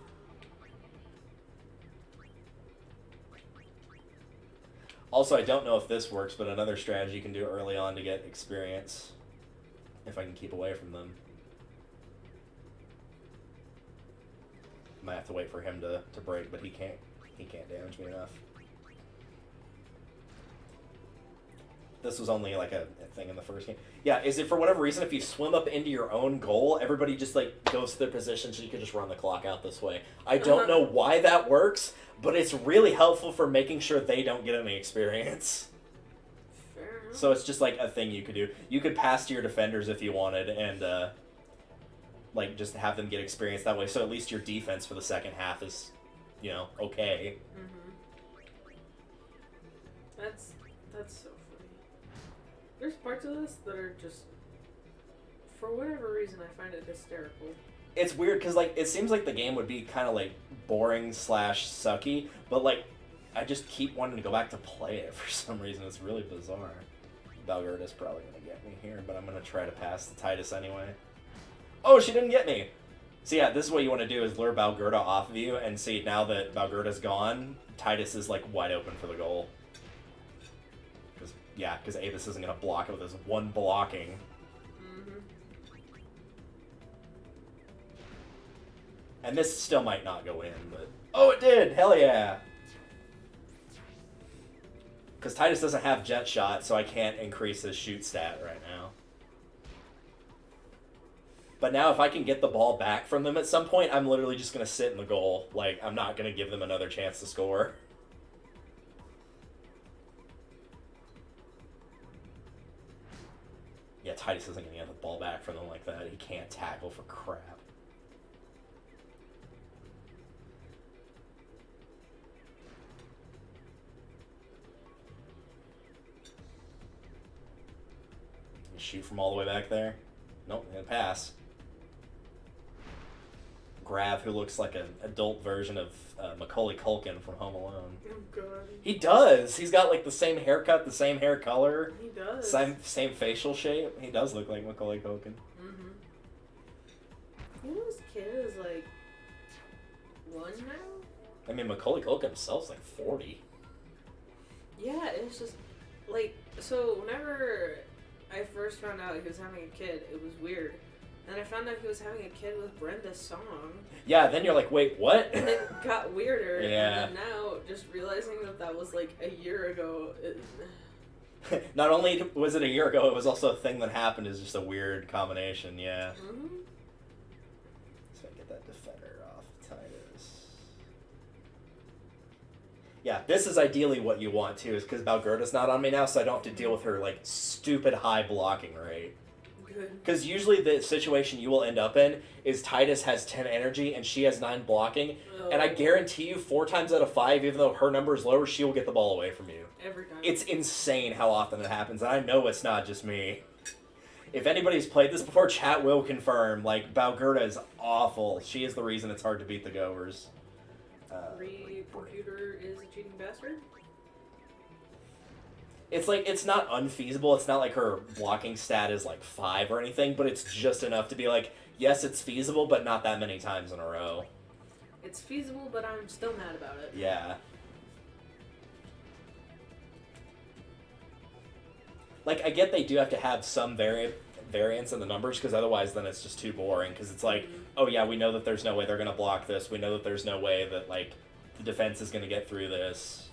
Also, I don't know if this works, but another strategy you can do early on to get experience, if I can keep away from them. Might have to wait for him to break, but he can't damage me enough. This was only like a thing in the first game. Yeah, is it for whatever reason if you swim up into your own goal, everybody just like goes to their position so you can just run the clock out this way. I don't know why that works, but it's really helpful for making sure they don't get any experience. Fair enough. So it's just like a thing you could do. You could pass to your defenders if you wanted and like just have them get experience that way. So at least your defense for the second half is, you know, okay. That's so funny. There's parts of this that are just, for whatever reason, I find it hysterical. It's weird because like it seems like the game would be kind of like boring / sucky, but like I just keep wanting to go back to play it for some reason. It's really bizarre. Balgerda's probably gonna get me here, but I'm gonna try to pass the Titus anyway. Oh, she didn't get me. So yeah, this is what you want to do is lure Balgerda off of you, and see now that Balgerda's gone, Titus is like wide open for the goal. Because Avis isn't gonna block it with his one blocking. And this still might not go in, but... Oh, it did! Hell yeah! Because Titus doesn't have jet shot, so I can't increase his shoot stat right now. But now if I can get the ball back from them at some point, I'm literally just going to sit in the goal. Like, I'm not going to give them another chance to score. Yeah, Titus isn't going to get the ball back from them like that. He can't tackle for crap. Shoot from all the way back there. Nope, gonna pass. Grav, who looks like an adult version of Macaulay Culkin from Home Alone. Oh god. He does. He's got like the same haircut, the same hair color. He does. Same facial shape. He does look like Macaulay Culkin. You know this kid is like 1 now? I mean, Macaulay Culkin himself's like 40. Yeah, it's just like, so whenever I first found out he was having a kid, it was weird. And I found out he was having a kid with Brenda's song. Yeah, then you're like, wait, what? And it got weirder. Yeah. And then now, just realizing that was like a year ago. Not only was it a year ago, it was also a thing that happened. Is just a weird combination, yeah. So I get that defender off Titus. Yeah, this is ideally what you want too, is because Balgerda's not on me now, so I don't have to deal with her like stupid high blocking rate. Because usually the situation you will end up in is Titus has 10 energy and she has 9 blocking, and I guarantee you 4 times out of 5, even though her number is lower, she will get the ball away from you. Every time. It's insane how often it happens, and I know it's not just me. If anybody's played this before, chat will confirm. Like, Balgerda is awful. She is the reason it's hard to beat the Goers. Computer is a cheating bastard? It's like, it's not unfeasible. It's not like her blocking stat is like 5 or anything, but it's just enough to be like, yes, it's feasible, but not that many times in a row. It's feasible, but I'm still mad about it. Yeah. Like, I get they do have to have some variance in the numbers, because otherwise then it's just too boring, because it's like, oh yeah, we know that there's no way they're going to block this. We know that there's no way that, like, the defense is going to get through this.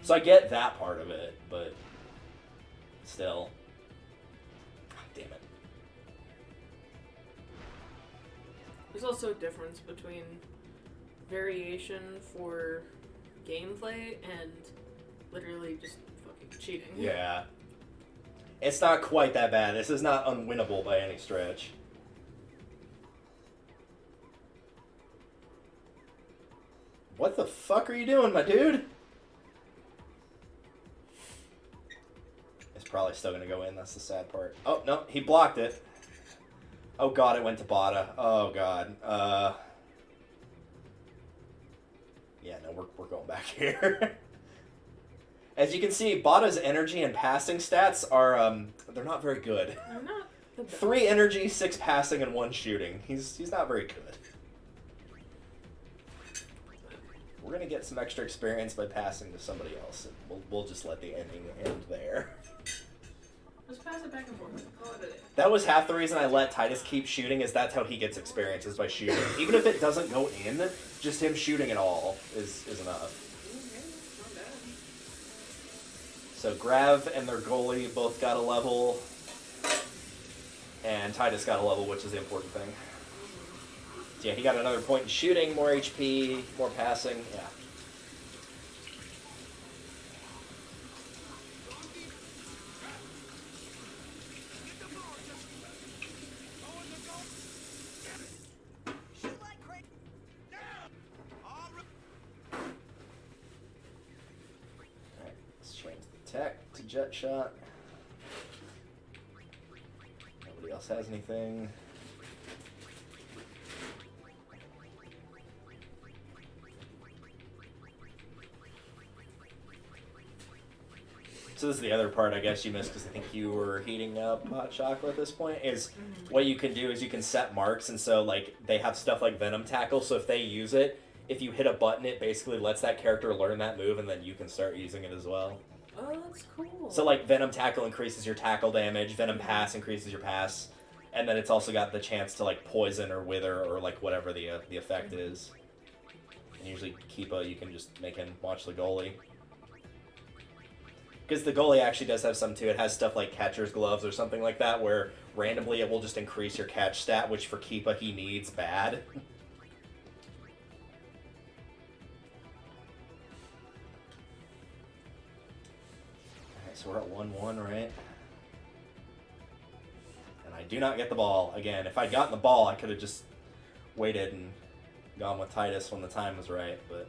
So I get that part of it, but still. God damn it. There's also a difference between variation for gameplay and literally just fucking cheating. Yeah. It's not quite that bad. This is not unwinnable by any stretch. What the fuck are you doing, my dude? It's probably still gonna go in. That's the sad part. Oh, no. He blocked it. Oh, God. It went to Bada. Oh, God. Yeah, no. We're going back here. As you can see, Bada's energy and passing stats are, they're not very good. They're not the best. 3 energy, 6 passing, and 1 shooting. He's not very good. We're gonna get some extra experience by passing to somebody else, and we'll just let the ending end there. Just pass it back and forth. Call it a day. That was half the reason I let Titus keep shooting, is that's how he gets experience, is by shooting. Even if it doesn't go in, just him shooting at all is enough. So Grav and their goalie both got a level, and Titus got a level, which is the important thing. So yeah, he got another point in shooting, more HP, more passing, yeah. Alright, let's change Attack to jet shot. Nobody else has anything. So this is the other part I guess you missed because I think you were heating up hot chocolate at this point, is what you can do is you can set marks, and so like they have stuff like Venom Tackle, so if they use it, if you hit a button it basically lets that character learn that move and then you can start using it as well. Oh, that's cool. So like Venom Tackle increases your tackle damage, Venom Pass increases your pass, and then it's also got the chance to like poison or wither or like whatever the effect is. And usually Keepa you can just make him watch the goalie. Because the goalie actually does have some too. It has stuff like catcher's gloves or something like that where randomly it will just increase your catch stat, which for Keepa he needs bad. Alright, so we're at 1-1, right? And I do not get the ball. Again, if I'd gotten the ball, I could have just waited and gone with Titus when the time was right, but...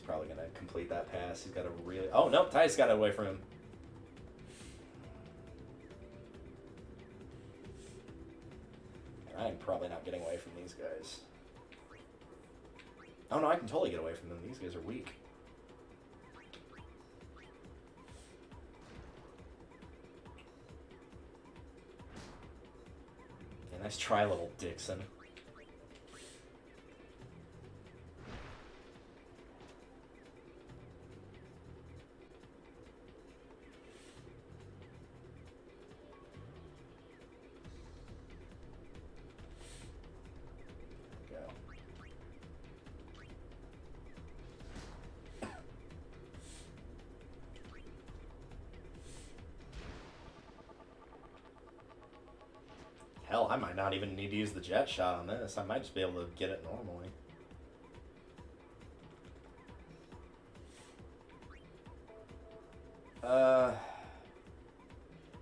probably going to complete that pass. He's got a really... Oh, no, Titus got it away from him. I'm probably not getting away from these guys. Oh, no, I can totally get away from them. These guys are weak. Yeah, nice try, little Dixon. Hell, I might not even need to use the jet shot on this. I might just be able to get it normally.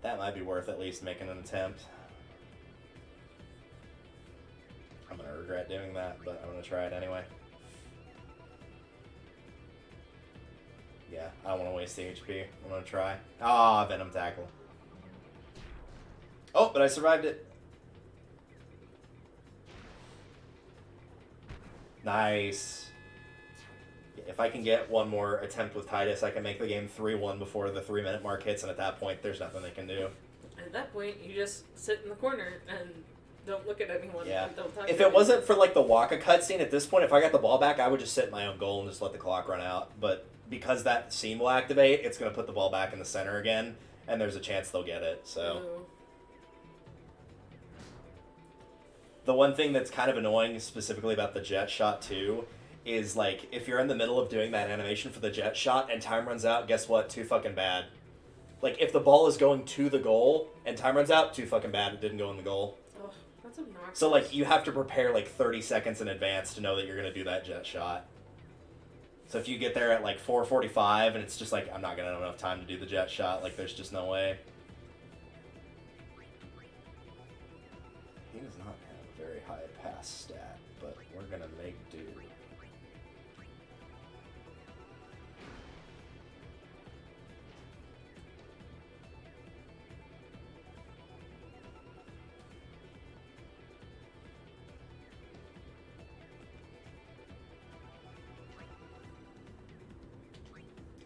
That might be worth at least making an attempt. I'm gonna regret doing that, but I'm gonna try it anyway. Yeah, I don't want to waste the HP. I'm gonna try. Ah, Venom Tackle. Oh, but I survived it. Nice. If I can get one more attempt with Titus, I can make the game 3-1 before the 3-minute mark hits, and at that point, there's nothing they can do. At that point, you just sit in the corner and don't look at anyone. Yeah. And don't talk If to it wasn't for like the Waka cutscene, at this point, if I got the ball back, I would just sit in my own goal and just let the clock run out. But because that seam will activate, it's going to put the ball back in the center again, and there's a chance they'll get it. So. Oh. The one thing that's kind of annoying specifically about the jet shot too is like if you're in the middle of doing that animation for the jet shot and time runs out, guess what? Too fucking bad. Like if the ball is going to the goal and time runs out, too fucking bad. It didn't go in the goal. Oh, that's obnoxious. So like you have to prepare like 30 seconds in advance to know that you're going to do that jet shot. So if you get there at like 4:45 and it's just like I'm not going to have enough time to do the jet shot, like there's just no way. He does not have a very high pass stat, but we're gonna make do.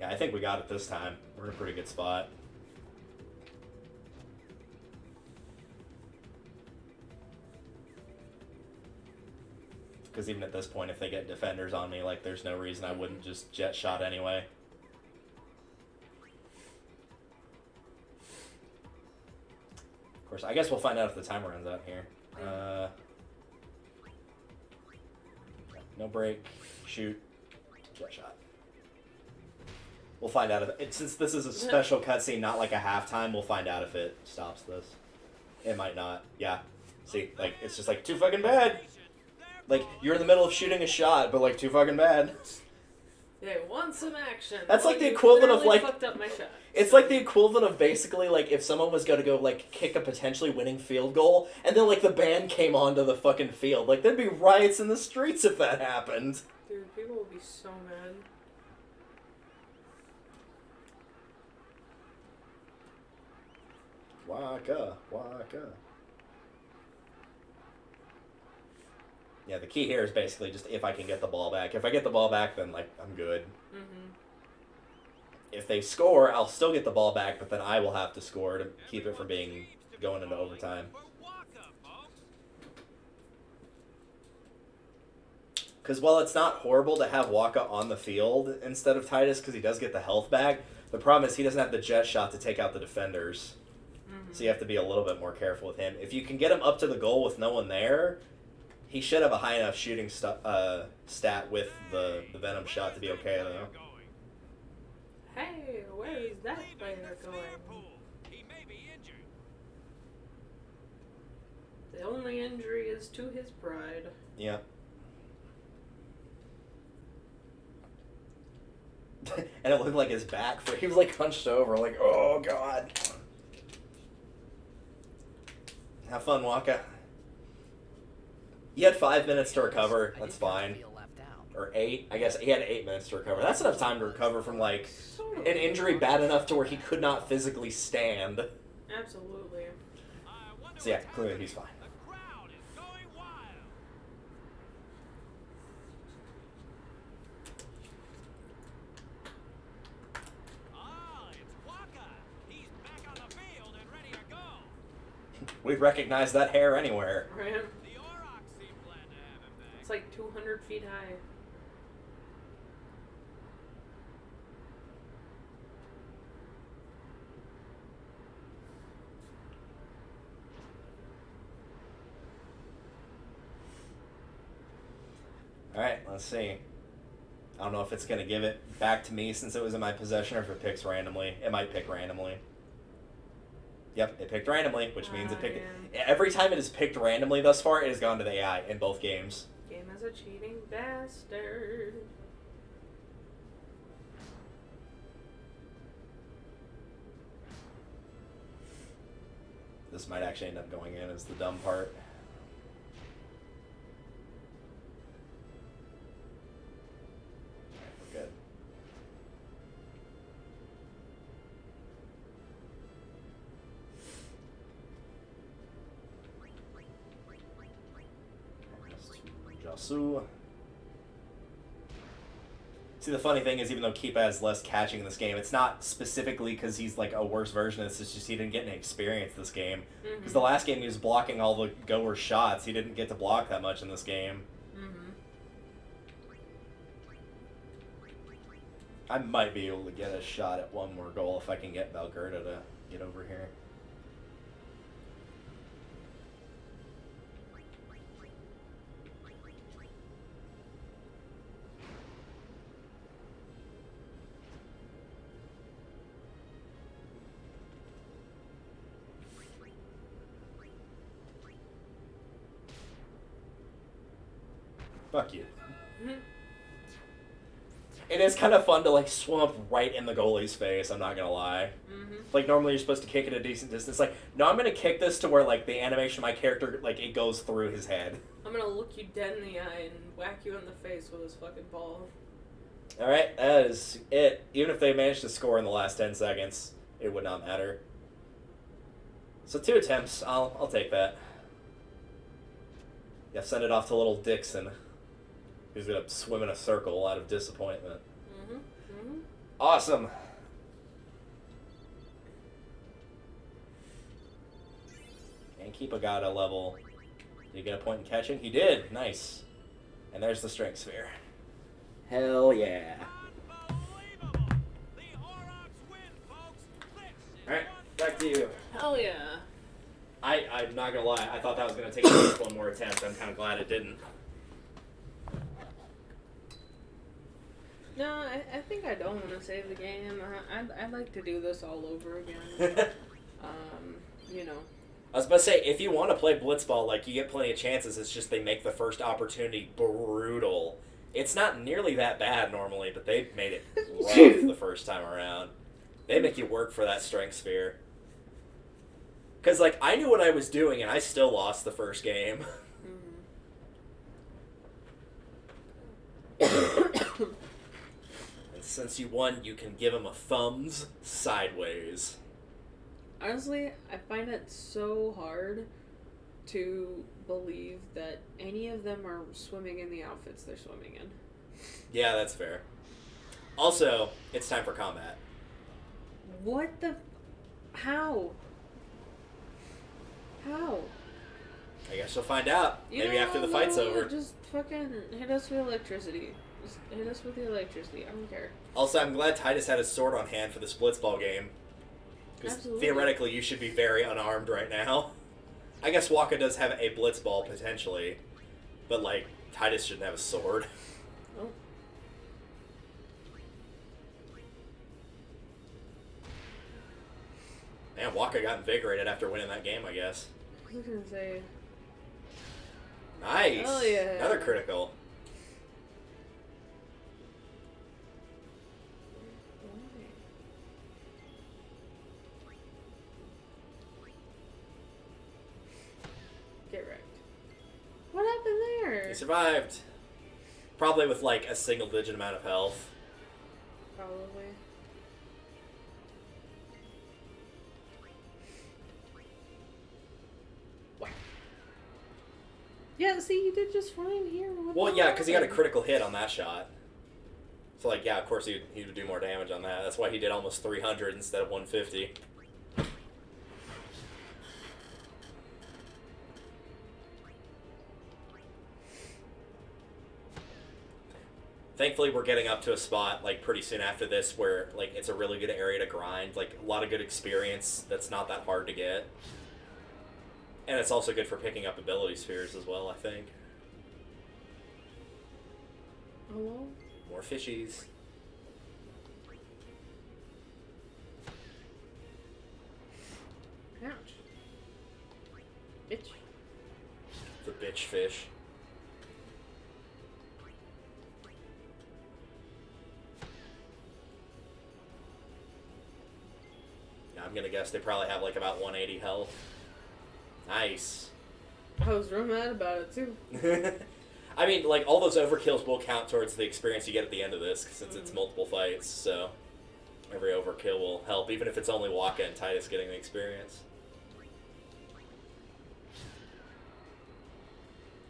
Yeah, I think we got it this time. We're in a pretty good spot. Because even at this point, if they get defenders on me, like, there's no reason I wouldn't just jet shot anyway. Of course, I guess we'll find out if the timer runs out here. No break, shoot, jet shot. We'll find out if it, since this is a special cutscene, not like a halftime, we'll find out if it stops this. It might not. Yeah. See, like, it's just like, too fucking bad. Like, you're in the middle of shooting a shot, but like, too fucking bad. They want some action. That's Oh, like the you equivalent of literally like, fucked up my shot. it's like the equivalent of basically like if someone was going to go like kick a potentially winning field goal, and then like the band came onto the fucking field. Like, there'd be riots in the streets if that happened. Dude, Dude, people will be so mad. Waka, waka. Yeah, the key here is basically just if I can get the ball back. If I get the ball back, then, like, I'm good. Mm-hmm. If they score, I'll still get the ball back, but then I will have to score to keep it from being going into overtime. Because while it's not horrible to have Waka on the field instead of Titus, because he does get the health back, the problem is he doesn't have the jet shot to take out the defenders. Mm-hmm. So you have to be a little bit more careful with him. If you can get him up to the goal with no one there, he should have a high enough shooting stat with the Venom shot to be okay, though. Hey, where is that player going? He may be injured. The only injury is to his pride. Yeah. And it looked like his back, he was like hunched over, like, oh god. Have fun, Waka. You had 5 minutes to recover, that's fine. Or 8, I guess he had 8 minutes to recover. That's enough time to recover from, like, an injury bad enough to where he could not physically stand. Absolutely. So yeah, clearly he's fine. We recognize that hair anywhere. Right. It's like 200 feet high. Alright, let's see. I don't know if it's going to give it back to me since it was in my possession or if it picks randomly. It might pick randomly. Yep, it picked randomly, which means it picked... Yeah. Every time it has picked randomly thus far, it has gone to the AI in both games. Game is a cheating bastard. This might actually end up going in as the dumb part. Alright, we're good. Jasu. See, the funny thing is, even though Keepa has less catching in this game, it's not specifically because he's like a worse version of this, it's just he didn't get any experience this game. Because the last game he was blocking all the goer shots, he didn't get to block that much in this game. I might be able to get a shot at one more goal if I can get Valgerda to get over here. Fuck you. It is kind of fun to like swamp right in the goalie's face, I'm not gonna lie. Like normally you're supposed to kick it a decent distance. Like, no, I'm gonna kick this to where like the animation of my character, like it goes through his head. I'm gonna look you dead in the eye and whack you in the face with this fucking ball. Alright, that is it. Even if they managed to score in the last 10 seconds, it would not matter. So 2 attempts, I'll take that. Yeah, send it off to little Dixon. Who's gonna swim in a circle out of disappointment. Awesome. And Keepa got a level. Did he get a point in catching? He did. Nice. And there's the strength sphere. Hell yeah. Alright, back to you. Hell yeah. I'm not gonna lie, I thought that was gonna take at least one more attempt. I'm kind of glad it didn't. No, I think I don't want to save the game. I'd like to do this all over again. You know. I was about to say, if you want to play Blitzball, like, you get plenty of chances. It's just they make the first opportunity brutal. It's not nearly that bad normally, but they made it rough the first time around. They make you work for that strength sphere. Because, like, I knew what I was doing, and I still lost the first game. since you won, you can give him a thumbs sideways. Honestly, I find it so hard to believe that any of them are swimming in the outfits they're swimming in. Yeah, that's fair. Also, it's time for combat. What the... How? How? I guess you'll find out. Maybe after the fight's over. Just fucking hit us with electricity. Just hit us with the electricity. I don't care. Also, I'm glad Titus had his sword on hand for this blitzball game. Because theoretically, you should be very unarmed right now. I guess Waka does have a blitzball, potentially. But, like, Titus shouldn't have a sword. Oh. Man, Waka got invigorated after winning that game, I guess. I was gonna say... Nice! Hell yeah. Another critical. Get wrecked. What happened there? He survived. Probably with, like, a single-digit amount of health. Probably. Yeah, see, you did just fine here. Well, yeah, because he got a critical hit on that shot. So, like, yeah, of course he would do more damage on that. That's why he did almost 300 instead of 150. Thankfully, we're getting up to a spot, like, pretty soon after this where, like, it's a really good area to grind. Like, a lot of good experience that's not that hard to get. And it's also good for picking up ability spheres as well, I think. Hello? More fishies. Ouch. Bitch. The bitch fish. Yeah, I'm gonna guess they probably have like about 180 health. Nice. I was real mad about it too. I mean, like, all those overkills will count towards the experience you get at the end of this, since it's multiple fights, so every overkill will help, even if it's only Waka and Titus getting the experience.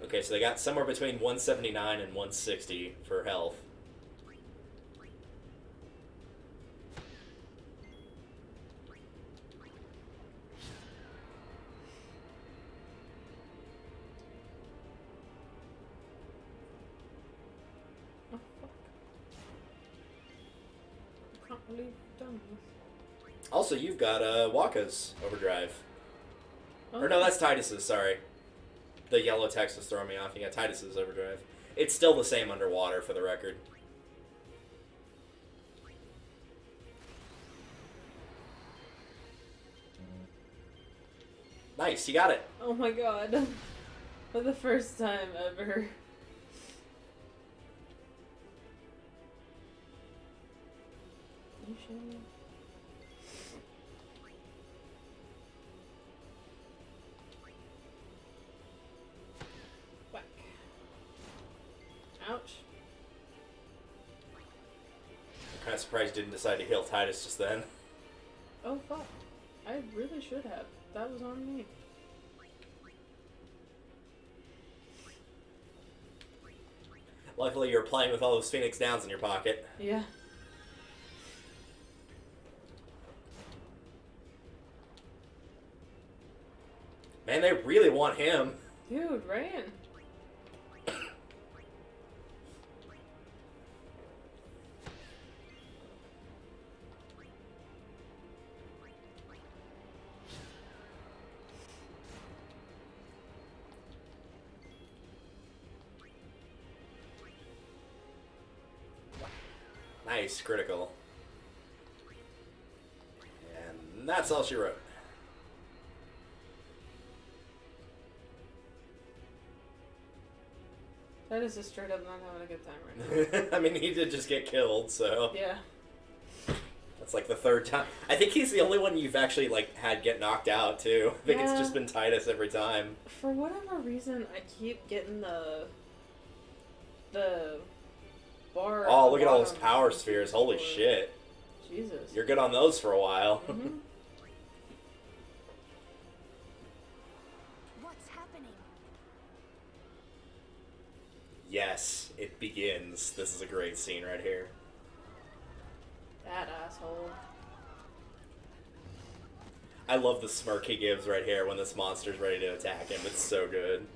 Okay, so they got somewhere between 179 and 160 for health. Also, you've got Waka's overdrive. Oh. Or no, that's Titus's, sorry. The yellow text was throwing me off. You got Titus's overdrive. It's still the same underwater, for the record. Nice, you got it. Oh my god. For the first time ever. You sure? Whack. Ouch. I'm kind of surprised you didn't decide to heal Titus just then. Oh fuck. I really should have. That was on me. Luckily, you're playing with all those Phoenix Downs in your pocket. Yeah. Man, they really want him. Dude, Ryan. Nice, critical. And that's all she wrote. That is just straight up not having a good time right now. I mean, he did just get killed, so... Yeah. That's like the third time. I think he's the only one you've actually, like, had get knocked out, too. I think it's just been Titus every time. For whatever reason, I keep getting the bar... Oh, Wow, look at all those bottom power is spheres. Holy for- shit. Jesus. You're good on those for a while. Mhm. What's happening? Yes, it begins. This is a great scene right here. That asshole. I love the smirk he gives right here when this monster's ready to attack him. It's so good.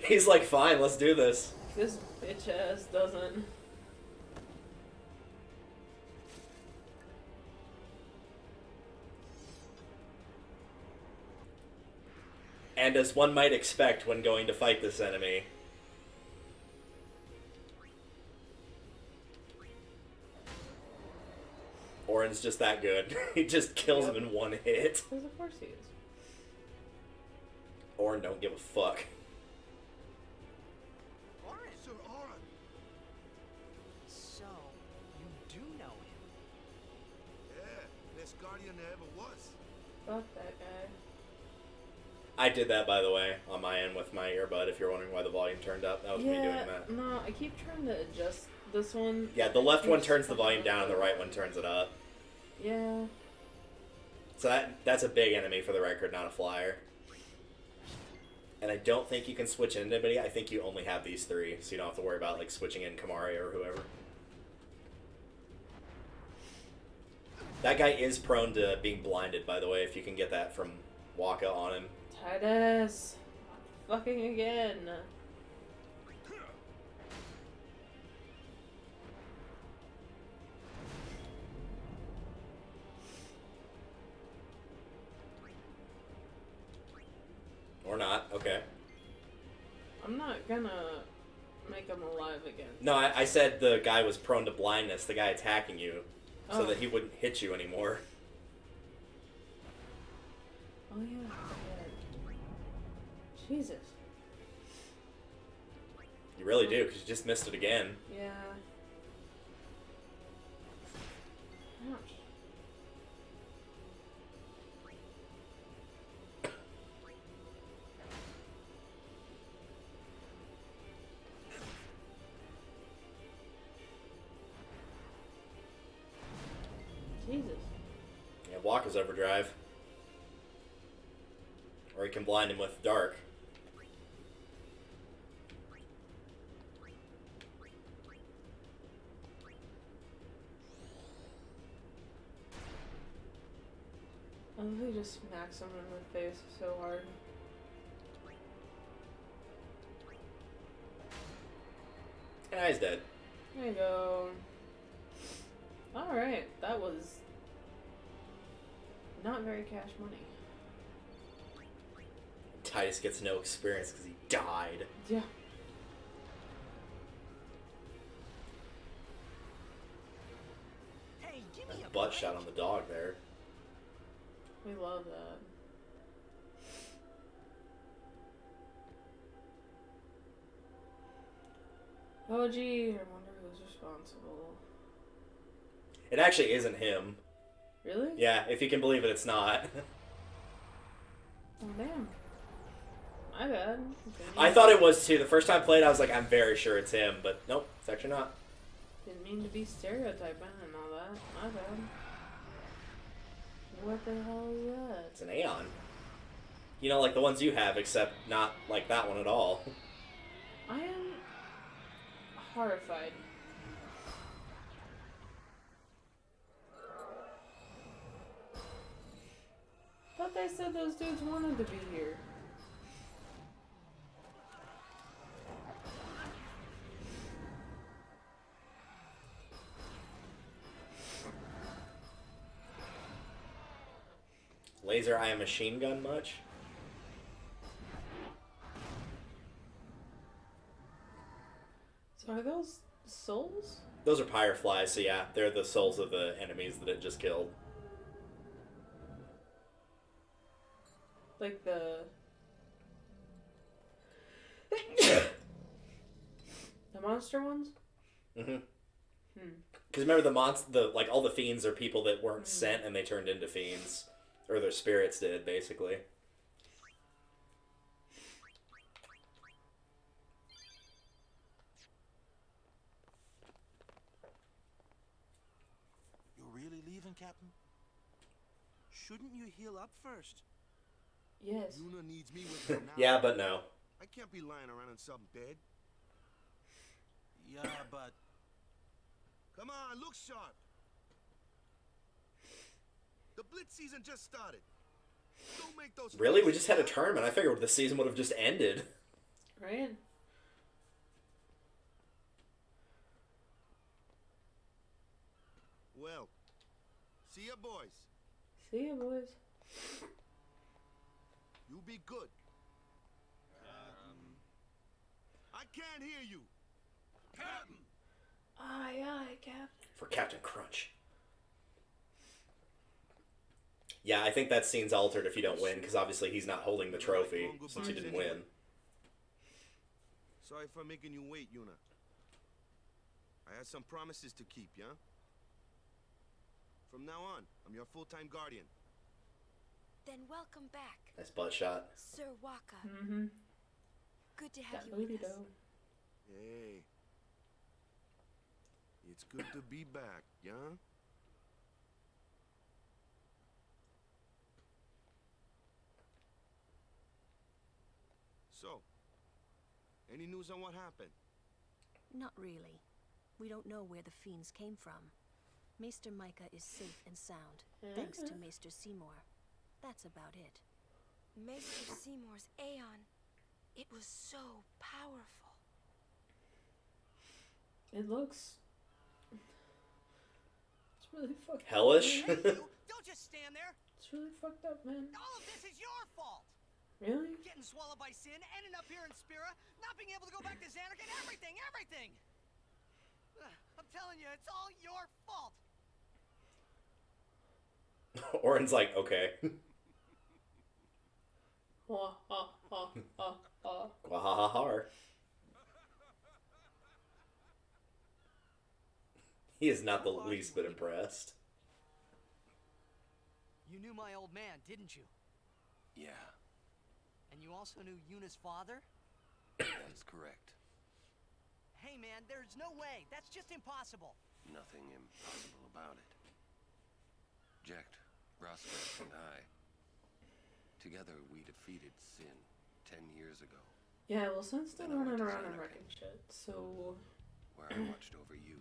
He's like, fine, let's do this. This bitch ass doesn't. And as one might expect when going to fight this enemy, Orin's just that good. He just kills him in one hit. Because of course he is. Orin don't give a fuck. Sir Orin. So, you do know him? Yeah, best guardian there ever was. Fuck that guy. I did that, by the way, on my end with my earbud, if you're wondering why the volume turned up. That was me doing that. No, I keep trying to adjust this one. Yeah, the left one turns the volume down and the right one turns it up. Yeah. So that's a big enemy for the record, not a flyer. And I don't think you can switch in anybody. I think you only have these three, so you don't have to worry about like switching in Kamari or whoever. That guy is prone to being blinded, by the way, if you can get that from Waka on him. Titus. Fucking again. Or not, okay. I'm not gonna make him alive again. No, I said the guy was prone to blindness, the guy attacking you, so Oh. that he wouldn't hit you anymore. Oh yeah. Yeah. Jesus. You really do, because you just missed it again. Yeah. Ouch. Jesus. Yeah, Waka's overdrive. Or you can blind him with dark. I love he just smacks him in the face so hard. Yeah, he's dead. There you go. Alright, that was not very cash money. Titus gets no experience because he died. Yeah. Hey, give me Nice a butt break. shot on the dog there. We love that. Oh gee, I wonder who's responsible. It actually isn't him. Really? Yeah, if you can believe it, it's not. Oh damn. My bad. I thought it was too. The first time I played, I was like, I'm very sure it's him, but nope, it's actually not. Didn't mean to be stereotyping and all that. My bad. What the hell is that? It's an Aeon. You know, like the ones you have, except not like that one at all. I am horrified. Thought they said those dudes wanted to be here. Laser eye machine gun much? So are those souls? Those are Pyreflies, so yeah, they're the souls of the enemies that it just killed. Like the... the monster ones? Mm-hmm. Hmm. Because remember like all the fiends are people that weren't sent and they turned into fiends. Or their spirits did, basically. Captain? Shouldn't you heal up first? Yes. Yuna needs me with her now. Yeah, but no. I can't be lying around in some bed. Yeah, but... Come on, look sharp. The Blitz season just started. Don't make those... Really? We just had a tournament. I figured the season would have just ended. Right? Well, see ya, boys. See ya, boys. You be good. I can't hear you. Captain! Aye, aye, Captain. For Captain Crunch. Yeah, I think that scene's altered if you don't win, because obviously he's not holding the trophy, since you didn't win. Sorry for making you wait, Yuna. I had some promises to keep, yeah? From now on, I'm your full-time guardian. Then welcome back, Nice butt shot. Sir Waka. Mm-hmm. Good to have That you booty with us. dough. Hey. It's good to be back, yeah? So, any news on what happened? Not really. We don't know where the fiends came from. Maester Micah is safe and sound, thanks to Maester Seymour. That's about it. Maester Seymour's Aeon. It was so powerful. It looks... It's really fucked Hellish? up. Hey, you! Don't just stand there! It's really fucked up, man. All of this is your fault! Really? Getting swallowed by sin, ending up here in Spira, not being able to go back to Xanark, and everything! I'm telling you, it's all your fault! Orin's like, okay. Gwahahaha. He is not the least bit impressed. You knew my old man, didn't you? Yeah, And you also knew Yuna's father? that is correct. Hey man, there's no way! That's just impossible! Nothing impossible about it. Jecht, Roscoe, and I, together we defeated Sin 10 years ago, Yeah, well, Sun's still Then I went running to around and Xanark. wrecking shit, so... where I watched over you,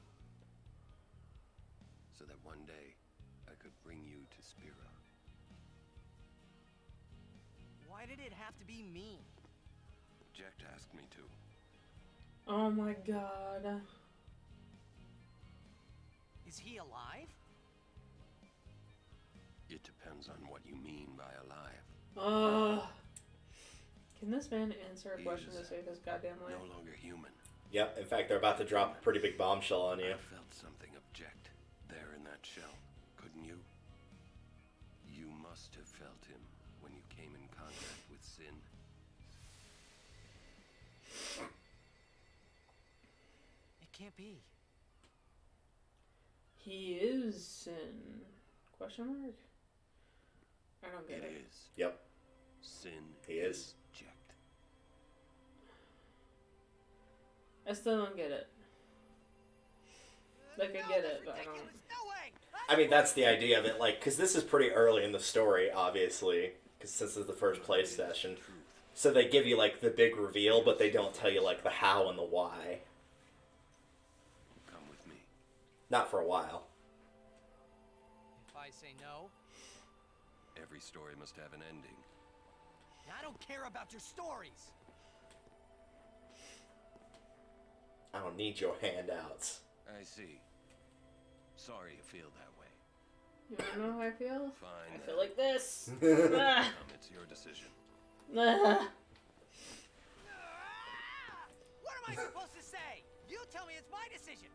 so that one day I could bring you to Spira. Why did it have to be me? Jecht asked me to. Oh my god. Is he alive? It depends on what you mean by alive. Can this man answer a He question is to save his goddamn life? No longer human. Yep, in fact, they're about to drop a pretty big bombshell on you. I felt something of Jecht there in that shell, couldn't you? You must have felt him when you came in contact with Sin. It can't be. He is Sin. Question mark? I don't get it. It is. Yep. Sin He is. Jecht. I still don't get it. Like, I get it, but I don't... No way! I mean, that's the idea of it, like, because this is pretty early in the story, obviously, because this is the first play session. So they give you, like, the big reveal, but they don't tell you, like, the how and the why. Come with me. Not for a while. If I say no, Every story must have an ending. I don't care about your stories! I don't need your handouts. I see. Sorry you feel that way. You wanna know how I feel? Fine. I feel like this. It's your decision. What am I supposed to say? You tell me it's my decision.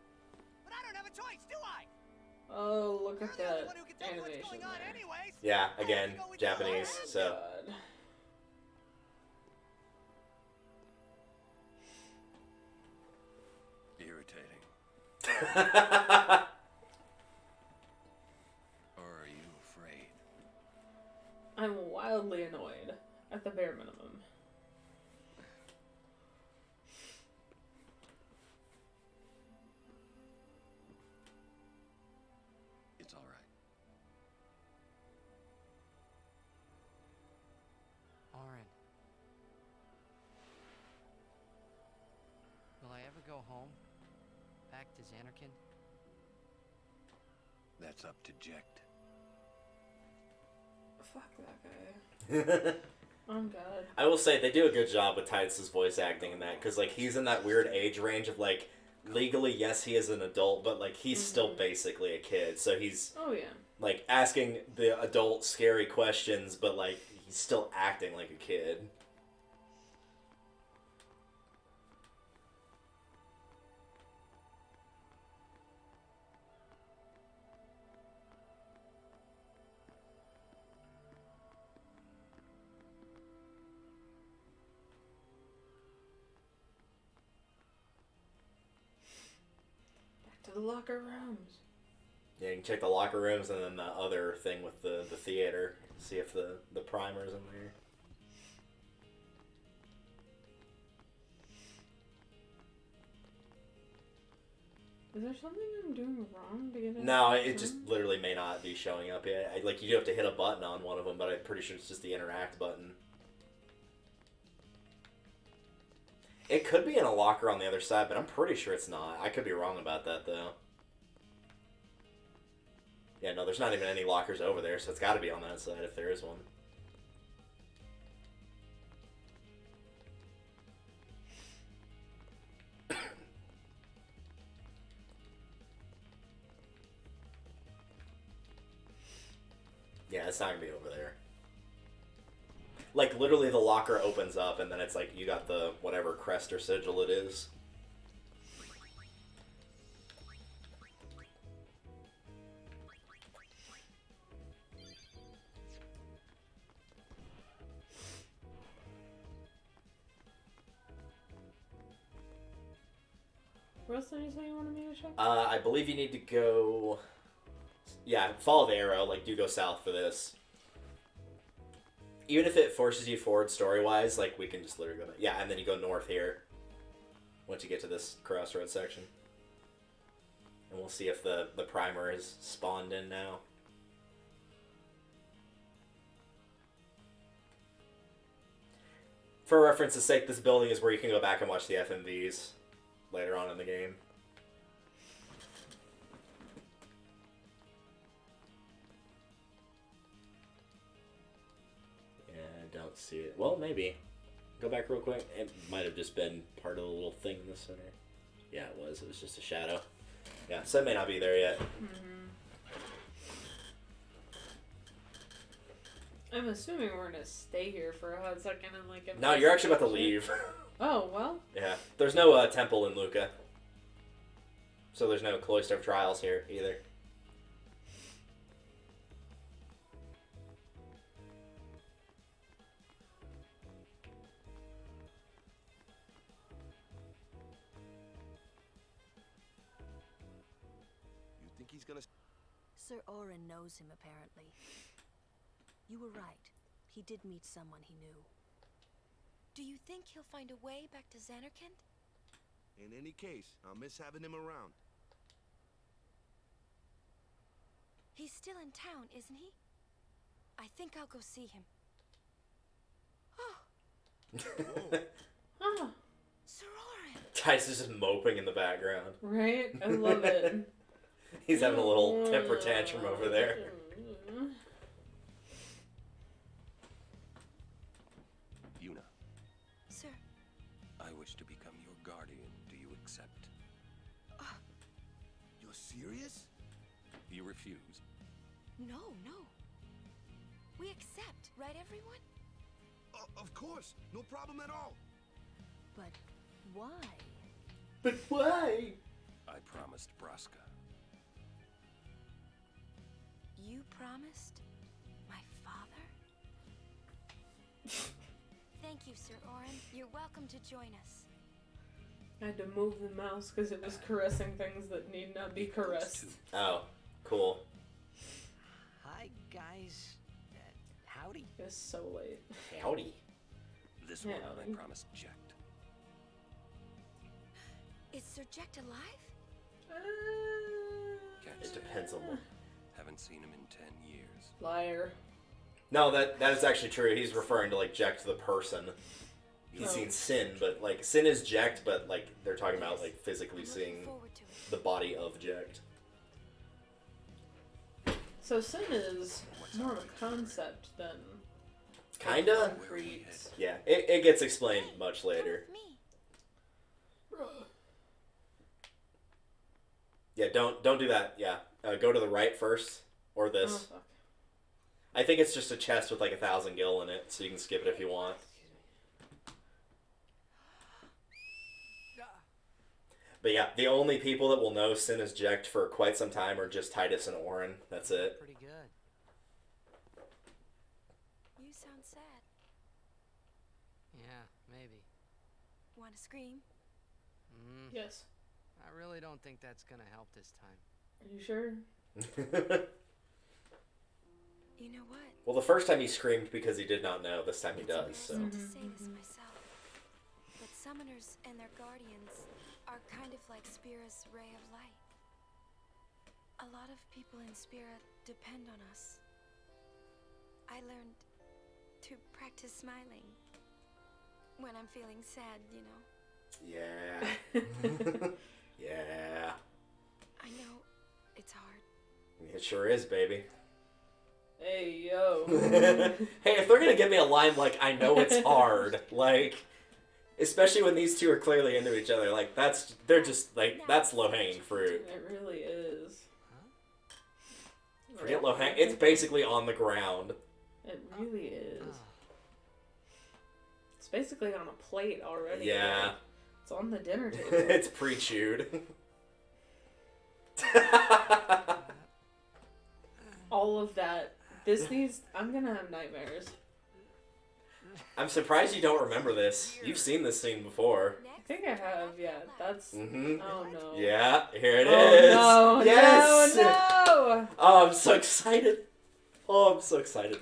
But I don't have a choice, do I? Oh, look at You're the only that one who can tell me what's animation going on there. anyways. Yeah, again, Japanese, so... God. Irritating. Or are you afraid? I'm wildly annoyed, at the bare minimum. It's all right. ever go home? Back to Xanarkand? That's up to Jecht. Fuck that guy. Oh god. I will say they do a good job with Titus's voice acting in that, because like he's in that weird age range of like legally yes he is an adult, but like he's still basically a kid. So he's like asking the adult scary questions, but like he's still acting like a kid. The locker rooms. Yeah, you can check the locker rooms and then the other thing with the theater. See if the primer's in there. Is there something I'm doing wrong to get in? No, it just literally may not be showing up yet. Like, you do have to hit a button on one of them, but I'm pretty sure it's just the interact button. It could be in a locker on the other side, but I'm pretty sure it's not. I could be wrong about that, though. Yeah, no, there's not even any lockers over there, so it's got to be on that side if there is one. Yeah, it's not going to be over there. Like, literally the locker opens up, and then it's like, you got the whatever crest or sigil it is. Where else did you say you wanted me to check? I believe you need to go... Yeah, follow the arrow, like, do go south for this. Even if it forces you forward story-wise, like, we can just literally go back. Yeah, and then you go north here. Once you get to this crossroad section. And we'll see if the primer is spawned in now. For reference's sake, this building is where you can go back and watch the FMVs later on in the game. Don't see it. Well, maybe. Go back real quick. It might have just been part of the little thing in the center. Yeah, it was. It was just a shadow. Yeah, so it may not be there yet. I'm assuming we're gonna stay here for a hot second and like... No, you're actually about to leave. Oh, well. Yeah. There's no temple in Luca. So there's no Cloister of Trials here, either. He's gonna... Sir Orin knows him, apparently. You were right. He did meet someone he knew. Do you think he'll find a way back to Xanarkand? In any case, I'll miss having him around. He's still in town, isn't he? I think I'll go see him. Oh! Oh. Sir Orin! Tice is just moping in the background. Right? I love it. He's having a little temper tantrum over there. Yuna. Sir. I wish to become your guardian. Do you accept? You're serious? You refuse? No. We accept, right, everyone? Of course. No problem at all. But why? But why? I promised Braska. You promised my father? Thank you, Sir Orin. You're welcome to join us. I had to move the mouse because it was caressing things that need not be caressed. Oh, cool. Hi, guys. Howdy. It's so late. Howdy. This one I promised Jecht. Is Sir Jecht alive? It depends on the... Haven't seen him in 10 years. Liar. No, that is actually true. He's referring to, like, Jecht the person. he's seen Sin, but like Sin is Jecht, but like they're talking about like physically seeing the body of Jecht. So Sin is more of a concept than Kinda. concrete. Yeah, it gets explained much later. Yeah, don't do that. Yeah, go to the right first, or this. Oh, fuck. I think it's just a chest with like 1,000 gil in it, so you can skip it if you want. But yeah, the only people that will know Sin is Jecht for quite some time are just Titus and Orin. That's it. Pretty good. You sound sad. Yeah, maybe. Want to scream? Yes. I really don't think that's gonna help this time. Are you sure? You know what? Well, the first time he screamed because he did not know. This time he does. So. To say this myself, but summoners and their guardians are kind of like Spira's ray of light. A lot of people in Spira depend on us. I learned to practice smiling when I'm feeling sad, you know. Yeah. Yeah. I know it's hard. It sure is, baby. Hey, yo. Hey, if they're gonna give me a line like, I know it's hard, like, especially when these two are clearly into each other, like, they're just, like, that's low-hanging fruit. It really is. Forget low-hanging, it's basically on the ground. It really is. It's basically on a plate already. Yeah. Like, it's on the dinner table. It's pre-chewed. All of that. I'm gonna have nightmares. I'm surprised you don't remember this. You've seen this scene before. I think I have, yeah. That's... Mm-hmm. Oh, no. Yeah, here it Oh, is. no, Yes! no! Oh, I'm so excited. Oh, I'm so excited.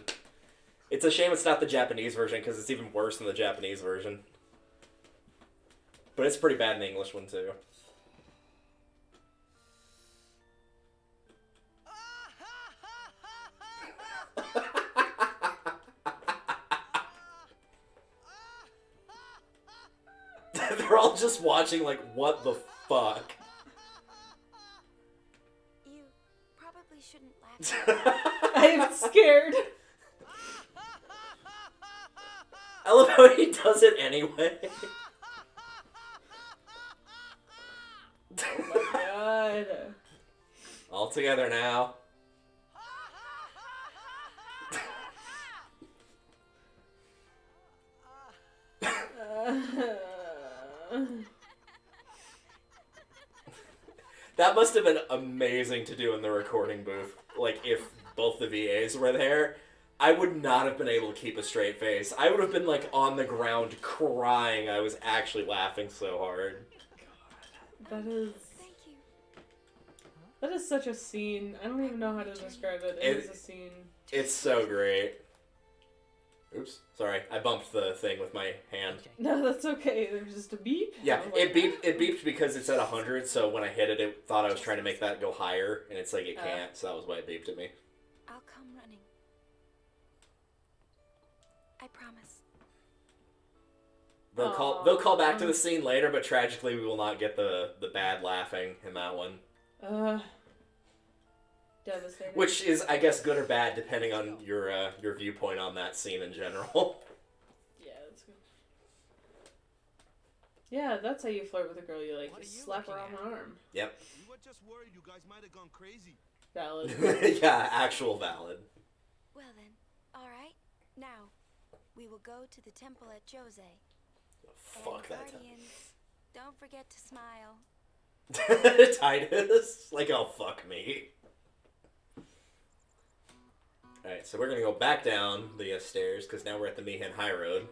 It's a shame it's not the Japanese version, because it's even worse than the Japanese version. But it's pretty bad in the English one, too. They're all just watching like, what the fuck? You probably shouldn't laugh. I'm scared. I love how he does it anyway. Oh my god. All together now. That must have been amazing to do in the recording booth. Like, if both the VAs were there, I would not have been able to keep a straight face. I would have been, like, on the ground crying. I was actually laughing so hard. God, that is such a scene. I don't even know how to describe it. It is a scene. It's so great. Oops, sorry. I bumped the thing with my hand. No, that's okay. There's just a beep. Yeah, it beeped because it's at 100, so when I hit it, it thought I was trying to make that go higher, and it's like it can't, so that was why it beeped at me. I'll come running. I promise. They'll call back to the scene later, but tragically we will not get the bad laughing in that one. Devastating. Which is, I guess, good or bad depending on your viewpoint on that scene in general. Yeah, that's good. Yeah, that's how you flirt with a girl. You like slap her on the arm. Yep. We were just worried you guys might have gone crazy. Valid. Yeah, actual valid. Well then, all right. Now, we will go to the temple at Jose. Fuck and that guardians, don't forget to smile. Titus, like, oh fuck me. Alright, so we're gonna go back down the stairs, because now we're at the Mihan High Road.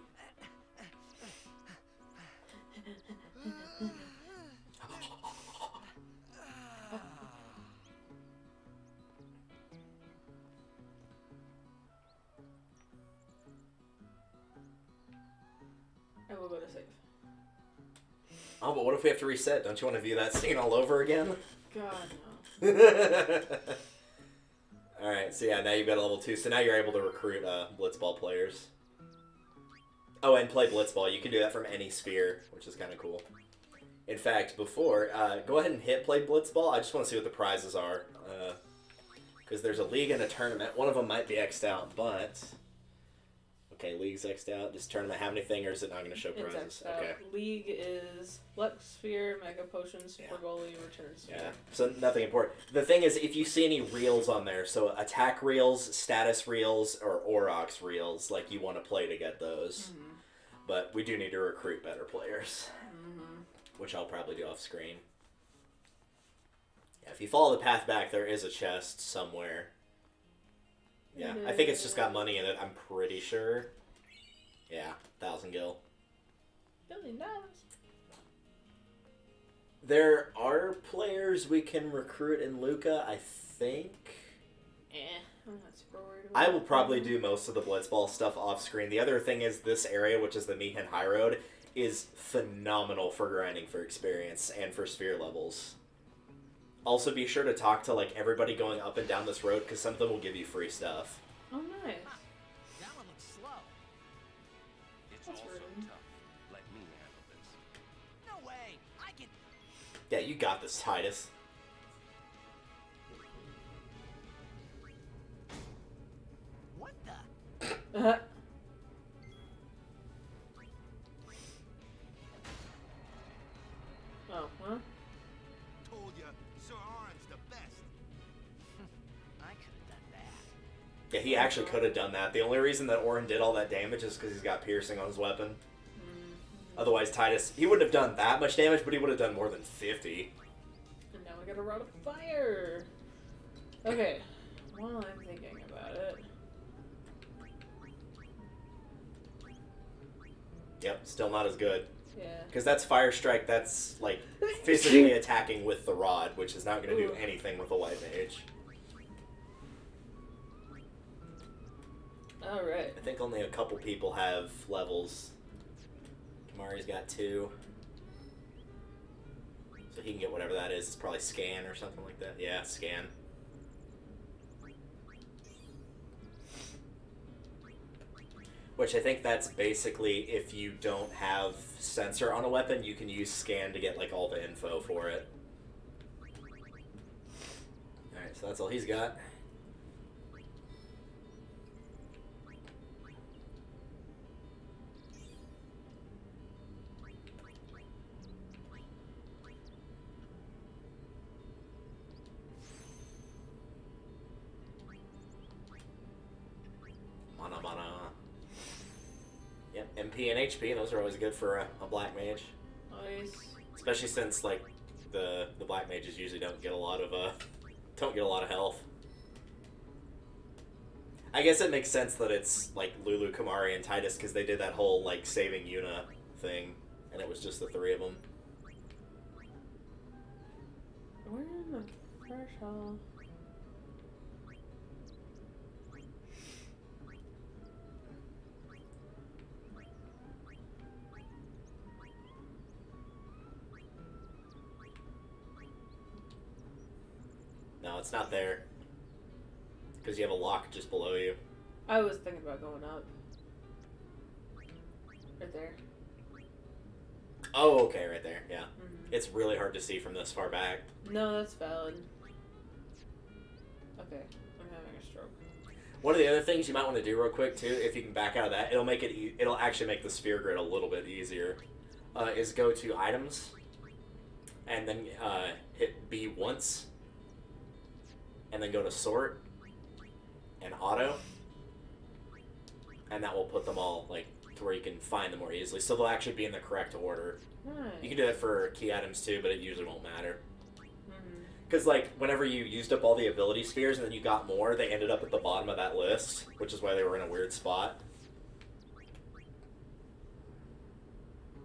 I will go to save. Oh, but what if we have to reset? Don't you want to view that scene all over again? God, no. Alright, so yeah, now you've got a level 2, so now you're able to recruit Blitzball players. Oh, and play Blitzball. You can do that from any sphere, which is kind of cool. In fact, before, go ahead and hit play Blitzball. I just want to see what the prizes are. Because there's a league and a tournament. One of them might be X'd out, but... Okay, league's X'd out. Does tournament have anything, or is it not going to show prizes? It's X'd out. Okay. League is Lux Sphere, Mega Potion, Super Goalie, Return Sphere. Yeah, so nothing important. The thing is, if you see any reels on there, so attack reels, status reels, or Aurochs reels, like, you want to play to get those. Mm-hmm. But we do need to recruit better players. Mm-hmm. Which I'll probably do off screen. Yeah, if you follow the path back, there is a chest somewhere. Yeah, I think it's just got money in it, I'm pretty sure. Yeah, 1,000 gil. $1 billion. There are players we can recruit in Luca, I think. I'm not super worried about I will probably do most of the Blitzball stuff off screen. The other thing is this area, which is the Mihen High Road, is phenomenal for grinding for experience and for sphere levels. Also, be sure to talk to like everybody going up and down this road, because some of them will give you free stuff. Oh, nice. That one looks slow. It's That's also rude. tough. Let me handle this. No way. I can. Yeah, you got this, Titus. What the? Oh, huh? Told ya, Sir Arn's the best. I could have done that. Yeah, he actually could have done that. The only reason that Orin did all that damage is because he's got piercing on his weapon. Mm-hmm. Otherwise, Titus, he wouldn't have done that much damage, but he would have done more than 50. And now we got a Rod of Fire. Okay, while I'm thinking about it. Yep, still not as good. Yeah. Because that's Fire Strike, that's like physically attacking with the rod, which is not going to do anything with a White Mage. Alright. I think only a couple people have levels. Kamari's got 2. So he can get whatever that is. It's probably Scan or something like that. Yeah, Scan. Which I think that's basically if you don't have Sensor on a weapon, you can use Scan to get like all the info for it. Alright, so that's all he's got. Mana. Yep, MP and HP, those are always good for a Black Mage. Nice. Especially since like the Black Mages usually don't get a lot of health. I guess it makes sense that it's like Lulu, Kamari, and Titus because they did that whole like saving Yuna thing, and it was just the 3 of them. We're in the first hall. No, it's not there. Because you have a lock just below you. I was thinking about going up. Right there. Oh, okay, right there, yeah. Mm-hmm. It's really hard to see from this far back. No, that's valid. Okay, I'm having a stroke. One of the other things you might want to do real quick too, if you can back out of that, it'll make it. It'll actually make the sphere grid a little bit easier. Is go to items, and then hit B once, and then go to sort and auto, and that will put them all like to where you can find them more easily. So they'll actually be in the correct order. Nice. You can do that for key items too, but it usually won't matter. Because, like, whenever you used up all the ability spheres and then you got more, they ended up at the bottom of that list, which is why they were in a weird spot.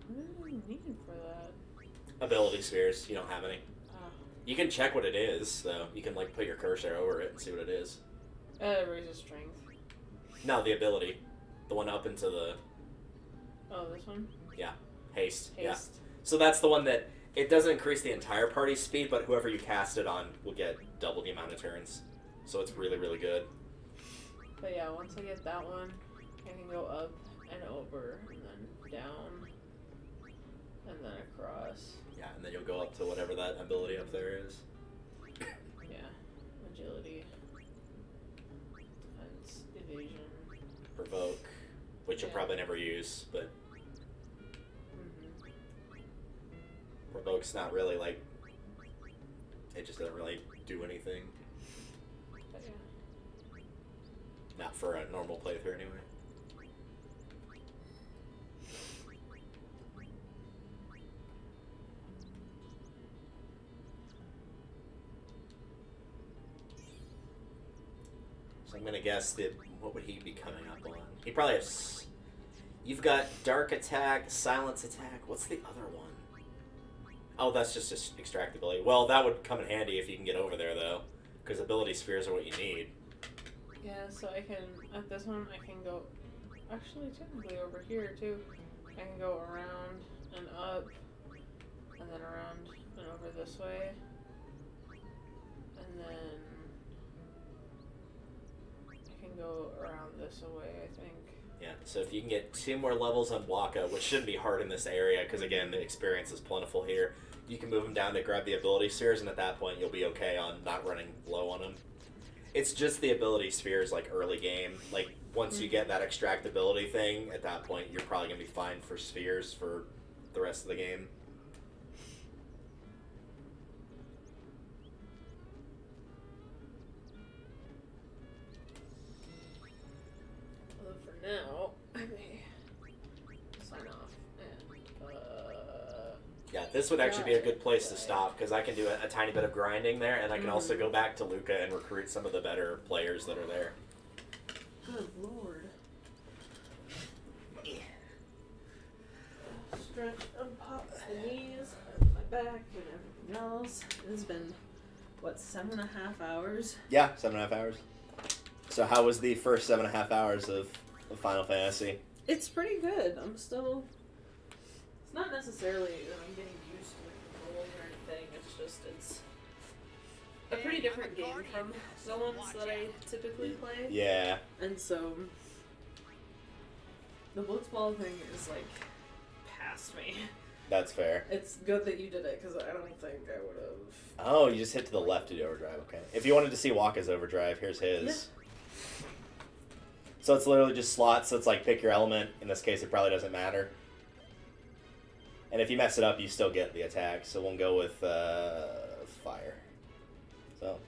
What do I need for that? Ability spheres. You don't have any. Oh. You can check what it is, though. You can, like, put your cursor over it and see what it is. Raises strength. No, the ability. The one up into the... Oh, this one? Yeah. Haste. Haste. Yeah. So that's the one that... It doesn't increase the entire party's speed, but whoever you cast it on will get double the amount of turns. So it's really, really good. But yeah, once I get that one, I can go up and over, and then down, and then across. Yeah, and then you'll go up to whatever that ability up there is. Yeah, agility, defense, evasion, Provoke, which you'll probably never use, but Provoke's not really like, it just doesn't really do anything. But yeah. Not for a normal playthrough anyway. So I'm gonna guess that, what would he be coming up on? He probably has, you've got Dark Attack, Silence Attack, what's the other one? Oh, that's just extractability. Well, that would come in handy if you can get over there though, because ability spheres are what you need. Yeah, so I can, at this one, I can go, actually technically over here too. I can go around and up, and then around and over this way. And then I can go around this way, I think. Yeah, so if you can get 2 more levels on Waka, which shouldn't be hard in this area, because again, the experience is plentiful here, you can move them down to grab the ability spheres, and at that point you'll be okay on not running low on them. It's just the ability spheres, like, early game. Like, once you get that extractability thing, at that point you're probably going to be fine for spheres for the rest of the game. Although for now, I may sign off and, Yeah, this would actually be a good place to stop, because I can do a tiny bit of grinding there, and I can also go back to Luca and recruit some of the better players that are there. good lord. Stretch and pop the knees, and my back, and everything else. It has been, what, 7.5 hours? Yeah, 7.5 hours. So how was the first 7.5 hours of Final Fantasy? It's pretty good. I'm still... It's not necessarily that I'm getting used to the controls or anything. It's just, it's a pretty different game from the ones that I typically play. Yeah. And so, the blitzball thing is, like, past me. That's fair. It's good that you did it, because I don't think I would have... Oh, you just hit to the left to do overdrive, okay. If you wanted to see Waka's overdrive, here's his. Yeah. So it's literally just slots, so it's like pick your element. In this case, it probably doesn't matter. And if you mess it up, you still get the attack. So we'll go with fire. So,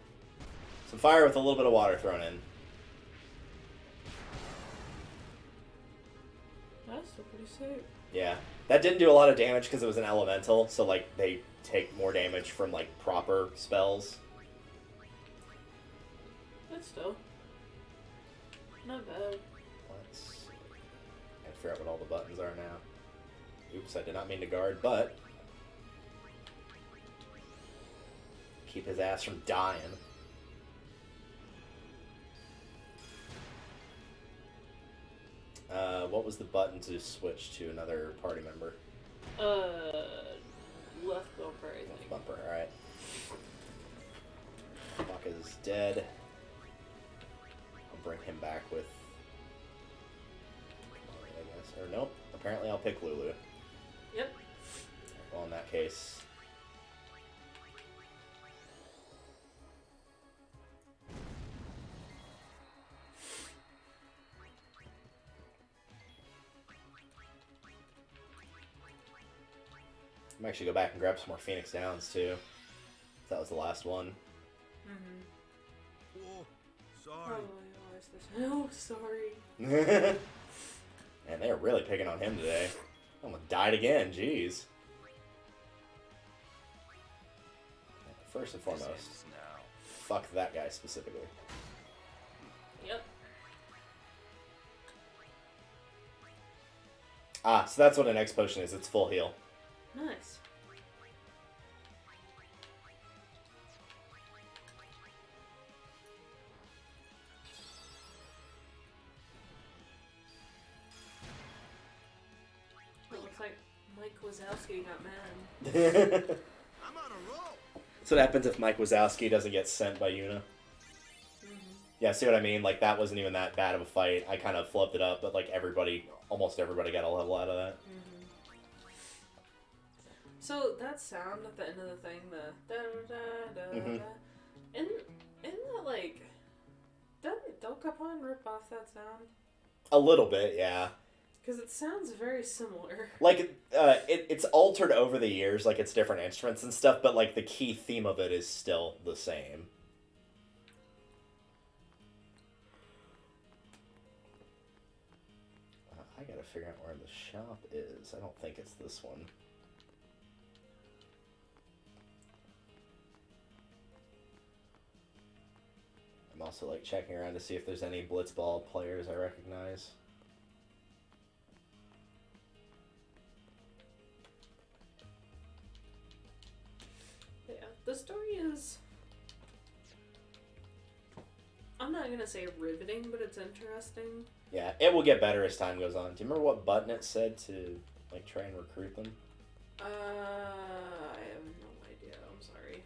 some fire with a little bit of water thrown in. That's still pretty sick. Yeah. That didn't do a lot of damage because it was an elemental, so like they take more damage from like proper spells. But still. Not bad. Let's see. I figure out what all the buttons are now. Oops, I did not mean to guard, but keep his ass from dying. What was the button to switch to another party member? Left bumper, I think. Left bumper, alright. Waka's dead. I'll bring him back with... I guess. Or nope, apparently I'll pick Lulu. Yep. Well, in that case... I'm actually go back and grab some more Phoenix Downs too. That was the last one. Whoa, sorry. Oh, sorry. And they're really picking on him today. Almost died again, jeez. First and foremost, fuck that guy specifically. Yep. Ah, so that's what an X potion is. It's full heal. Nice. It looks like Mike Wazowski got mad. I'm on a roll. That's what happens if Mike Wazowski doesn't get sent by Yuna. Yeah, see what I mean? Like, that wasn't even that bad of a fight. I kind of flubbed it up, but, like, everybody almost everybody got a level out of that. Mm-hmm. So that sound at the end of the thing, the da da da da, isn't that like, doesn't Dokapon rip off that sound? A little bit, yeah. Because it sounds very similar. Like, it's altered over the years, like it's different instruments and stuff, but like the key theme of it is still the same. I gotta figure out where the shop is. I don't think it's this one. I'm also like checking around to see if there's any Blitzball players I recognize. Yeah, the story is, I'm not gonna say riveting, but it's interesting. Yeah, it will get better as time goes on. Do you remember what button it said to like try and recruit them? I have no idea. I'm sorry.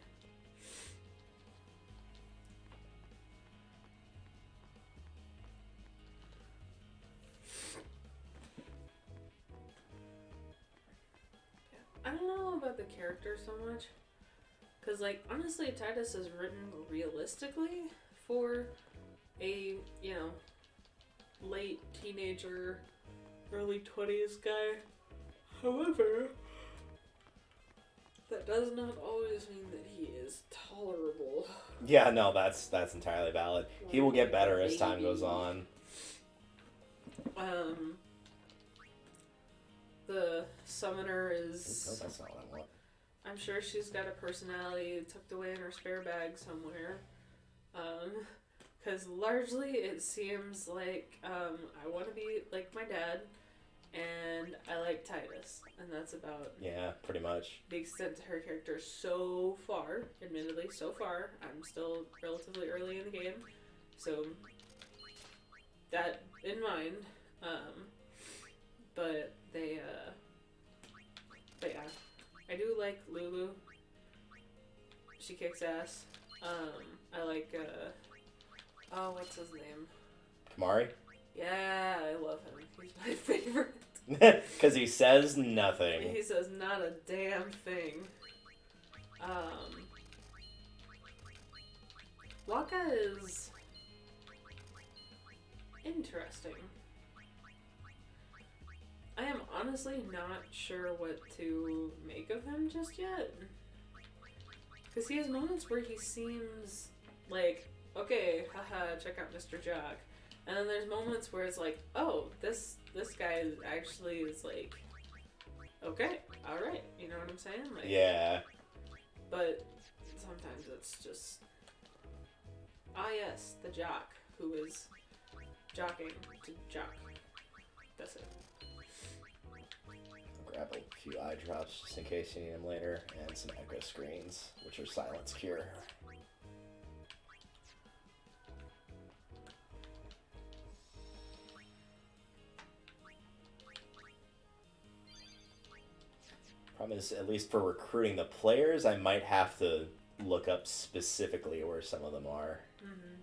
I don't know about the character so much. Because, like, honestly, Titus is written realistically for a, you know, late teenager, early 20s guy. However, that does not always mean that he is tolerable. Yeah, no, that's entirely valid. He will get better as time goes on. The summoner is... Oh, that's not what I want. I'm sure she's got a personality tucked away in her spare bag somewhere. Because largely it seems like I want to be like my dad, and I like Titus, and that's about pretty much the extent to her character so far. Admittedly, so far, I'm still relatively early in the game, so that in mind. But yeah, I do like Lulu. She kicks ass. I like oh, what's his name? Kamari? Yeah, I love him. He's my favorite. Because he says nothing. He says not a damn thing. Waka is interesting. I am honestly not sure what to make of him just yet. Because he has moments where he seems like, okay, haha, check out Mr. Jock. And then there's moments where it's like, oh, this guy is like, okay, alright, you know what I'm saying? Like, yeah. But sometimes it's just, yes, the jock, who is jocking to jock. That's it. Grab a few eye drops just in case you need them later, and some echo screens, which are silence cure. Problem is, at least for recruiting the players, I might have to look up specifically where some of them are. Mm-hmm.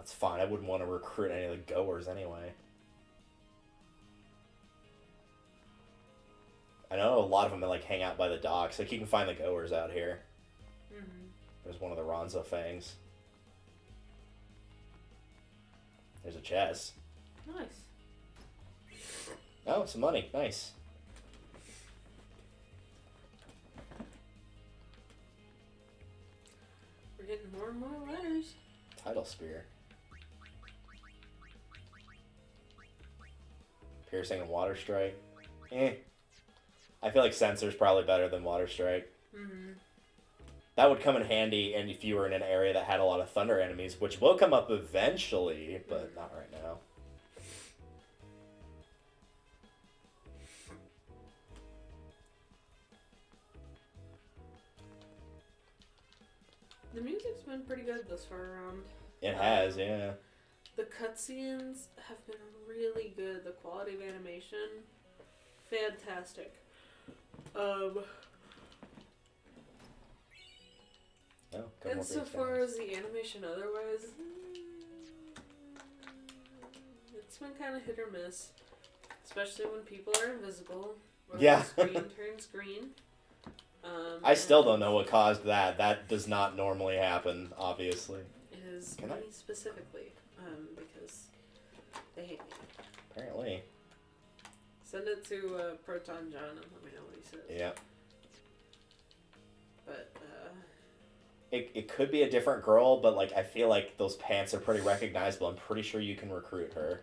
It's fine. I wouldn't want to recruit any of the goers anyway. I know a lot of them like hang out by the docks. Like you can find the goers out here. Mm-hmm. There's one of the Ronzo fangs. There's a chest. Nice. Oh, some money. Nice. We're getting more and more letters. Tidal Spear. Piercing and Water Strike. I feel like Sensor's probably better than Water Strike. Mm-hmm. That would come in handy, and if you were in an area that had a lot of Thunder enemies, which will come up eventually, but not right now. The music's been pretty good this far around. It has, yeah. The cutscenes have been really good. The quality of animation, fantastic. Oh, couple And so page far counters. as the animation otherwise, it's been kind of hit or miss. Especially when people are invisible. Or Yeah. the screen turns green. I still don't know what caused that. That does not normally happen, obviously. It is Can me I? specifically. Because they hate me. Apparently. Send it to Proton John and let me know what he says. Yeah. But, It could be a different girl, but like I feel like those pants are pretty recognizable. I'm pretty sure you can recruit her.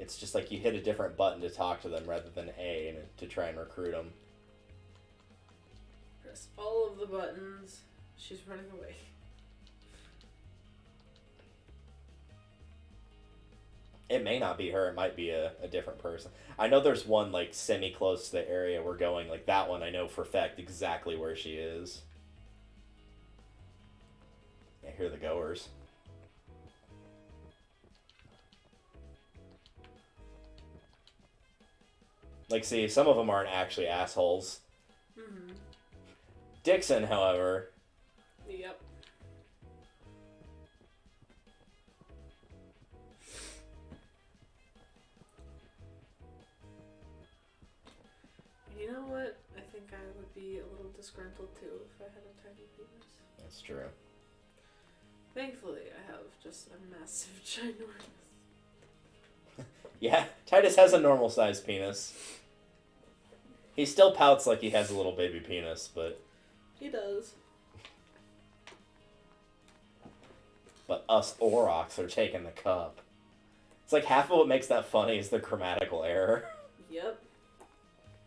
It's just like you hit a different button to talk to them rather than A and to try and recruit them. press all of the buttons. She's running away. It may not be her. It might be a different person. I know there's one like semi-close to the area we're going. Like that one I know for a fact exactly where she is. Yeah, here are the goers. Like, see, some of them aren't actually assholes. Mm-hmm. Dixon, however... Yep. You know what? I think I would be a little disgruntled too if I had a tiny penis. That's true. Thankfully, I have just a massive ginormous. Yeah, Titus has a normal-sized penis. He still pouts like he has a little baby penis, but... He does. But us Aurochs are taking the cup. It's like half of what makes that funny is the grammatical error. Yep.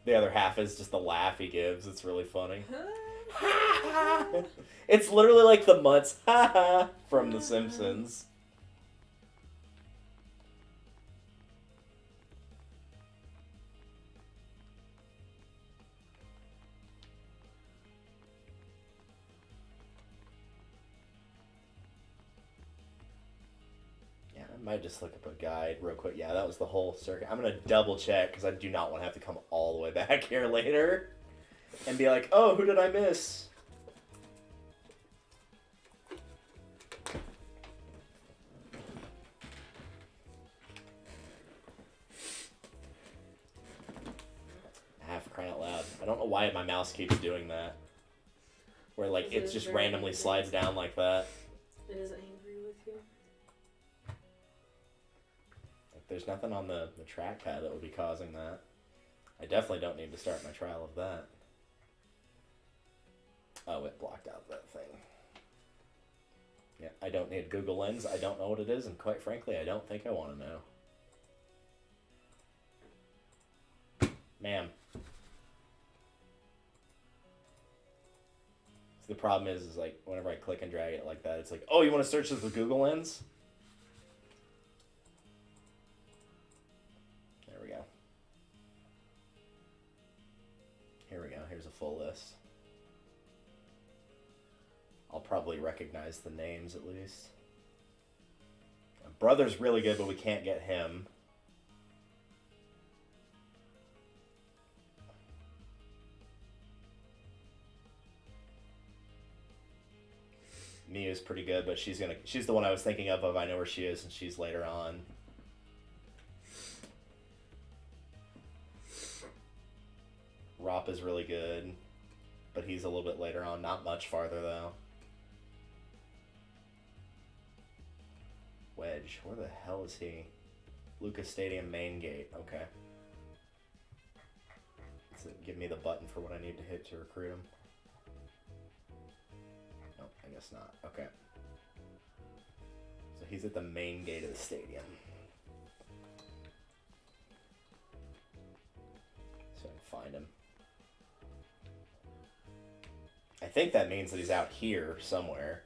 The other half is just the laugh he gives. It's really funny. It's literally like the Mutts from The Simpsons. Yeah, I might just look up a guide real quick. Yeah, that was the whole circuit. I'm going to double check because I do not want to have to come all the way back here later and be like, oh, who did I miss? For crying out loud. I don't know why my mouse keeps doing that. Where, like, it just randomly slides down like that. It is angry with you. Like, there's nothing on the trackpad that would be causing that. I definitely don't need to start my trial of that. Oh, it blocked out that thing. Yeah, I don't need Google Lens. I don't know what it is, and quite frankly, I don't think I want to know. Ma'am. So the problem is like, whenever I click and drag it like that, it's like, oh, you want to search with the Google Lens? There we go. Here we go. Here's a full list. I'll probably recognize the names at least. Brother's really good, but we can't get him. Mia's pretty good, but she's the one I was thinking of. I know where she is, and she's later on. Rop is really good, but he's a little bit later on. Not much farther, though. Wedge. Where the hell is he? Lucas Stadium main gate. Okay. Does it give me the button for what I need to hit to recruit him? No, I guess not. Okay. So he's at the main gate of the stadium. So I can find him. I think that means that he's out here somewhere.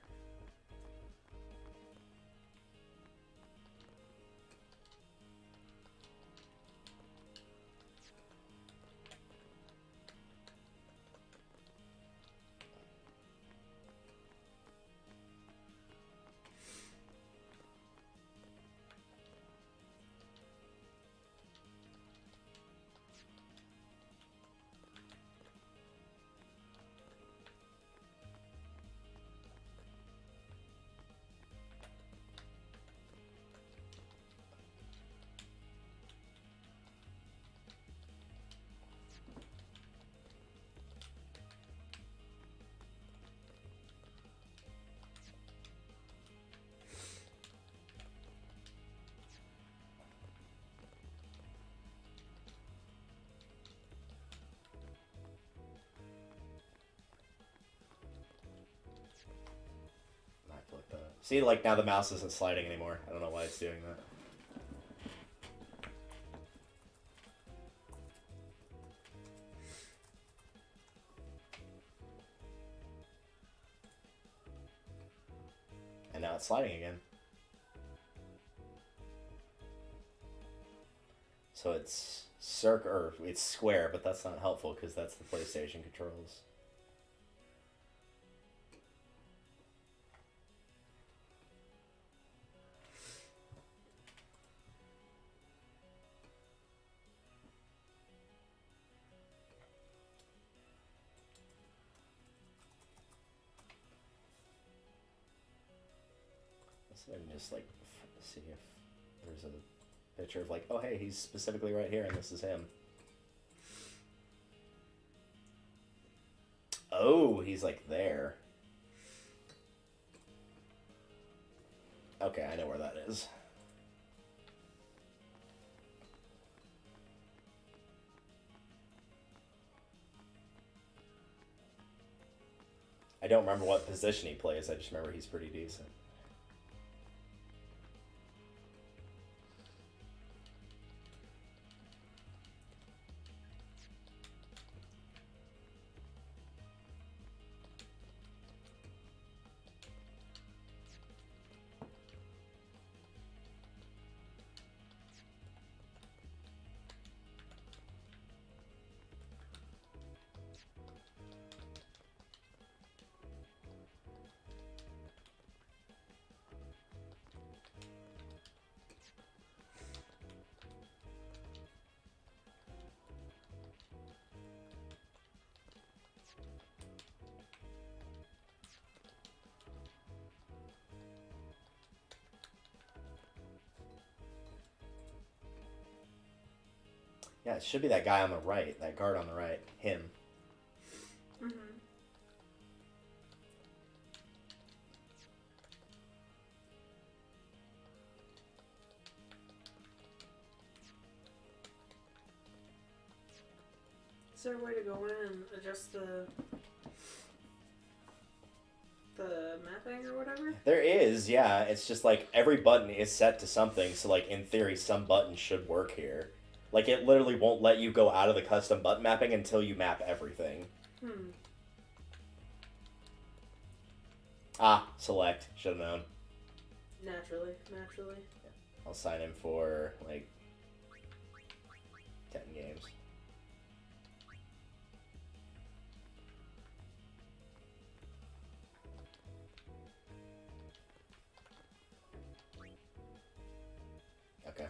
See, like, now the mouse isn't sliding anymore. I don't know why it's doing that. And now it's sliding again. So it's it's square, but that's not helpful because that's the PlayStation controls. So I can just like see if there's a picture of like, oh hey, he's specifically right here and this is him. Oh, he's like there. Okay, I know where that is. I don't remember what position he plays, I just remember he's pretty decent. Yeah, it should be that guy on the right, that guard on the right, him. Mm-hmm. Is there a way to go in and adjust the mapping or whatever? There is, yeah. It's just like every button is set to something, so like in theory some buttons should work here. Like, it literally won't let you go out of the custom button mapping until you map everything. Ah, select. Should have known. Naturally. I'll sign in for, like, 10 games. Okay.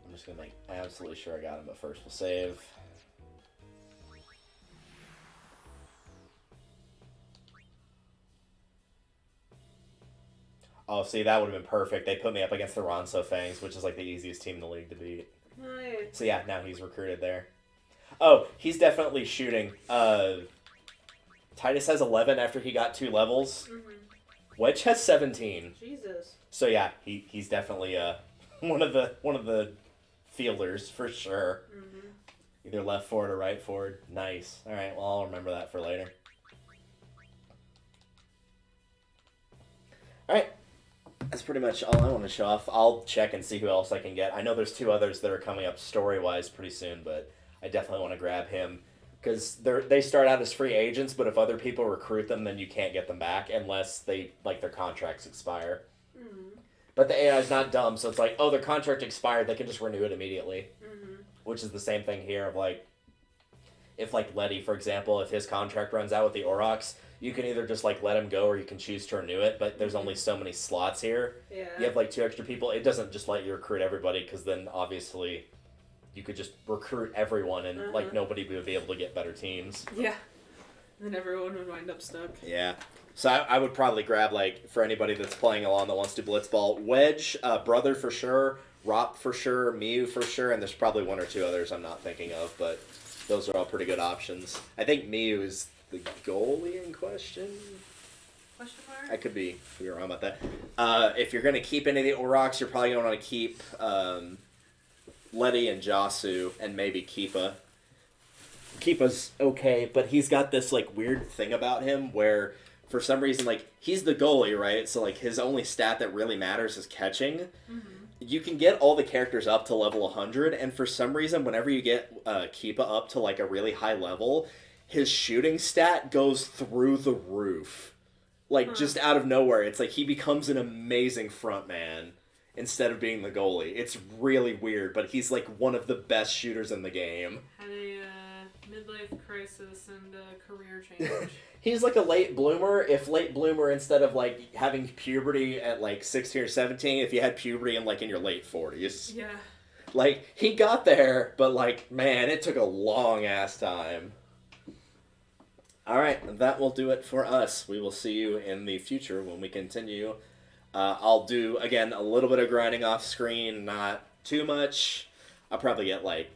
I'm just gonna make absolutely sure I got him, but first we'll save. Oh, see, that would have been perfect. They put me up against the Ronso Fangs, which is like the easiest team in the league to beat. Nice. So yeah, now he's recruited there. Oh, he's definitely shooting. Titus has 11 after he got 2 levels. Mm-hmm. Wedge has 17. Jesus. So yeah, he's definitely one of the fielders for sure. Mm-hmm. Either left forward or right forward. Nice. All right, well I'll remember that for later. All right. That's pretty much all I want to show off. I'll check and see who else I can get. I know there's 2 others that are coming up story-wise pretty soon, but I definitely want to grab him. Because they start out as free agents, but if other people recruit them, then you can't get them back unless they their contracts expire. Mm-hmm. But the AI is not dumb, so it's like, oh, their contract expired, they can just renew it immediately. Mm-hmm. Which is the same thing here of if Letty, for example, if his contract runs out with the Aurochs, you can either just let him go or you can choose to renew it, but there's only so many slots here. Yeah. You have 2 extra people. It doesn't just let you recruit everybody because then obviously you could just recruit everyone and nobody would be able to get better teams. Yeah. Then everyone would wind up stuck. Yeah. So I would probably grab for anybody that's playing along that wants to blitzball, Wedge, Brother for sure, Rop for sure, Mew for sure, and there's probably 1 or 2 others I'm not thinking of, but those are all pretty good options. I think Mew is the goalie in question. Question mark? I could be wrong about that. If you're going to keep any of the Aurochs, you're probably going to want to keep Letty and Jasu and maybe Keepa. Keepa's okay, but he's got this, like, weird thing about him where, for some reason, like, he's the goalie, right? So, like, his only stat that really matters is catching. Mm-hmm. You can get all the characters up to level 100, and for some reason, whenever you get Keepa up to, like, a really high level, his shooting stat goes through the roof. Like, just out of nowhere. It's like he becomes an amazing frontman instead of being the goalie. It's really weird, but he's, like, one of the best shooters in the game. Had a midlife crisis and career change. He's like a late bloomer. If late bloomer, instead of, like, having puberty at, like, 16 or 17, if you had puberty in, like, in your late 40s. Yeah. Like, he got there, but, like, man, it took a long-ass time. Alright, that will do it for us. We will see you in the future when we continue. I'll do, again, a little bit of grinding off screen, not too much. I'll probably get, like,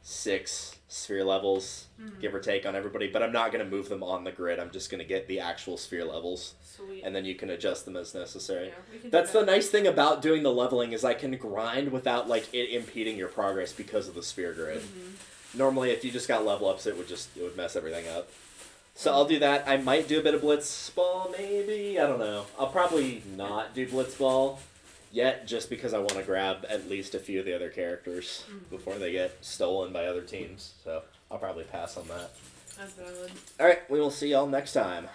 6 sphere levels, give or take, on everybody, but I'm not going to move them on the grid. I'm just going to get the actual sphere levels. Sweet. And then you can adjust them as necessary. Yeah, That's the nice thing about doing the leveling is I can grind without, like, it impeding your progress because of the sphere grid. Normally, if you just got level ups, it would mess everything up. So I'll do that. I might do a bit of Blitzball, maybe. I don't know. I'll probably not do Blitzball yet, just because I want to grab at least a few of the other characters before they get stolen by other teams. So I'll probably pass on that. That's valid. Alright, we will see y'all next time.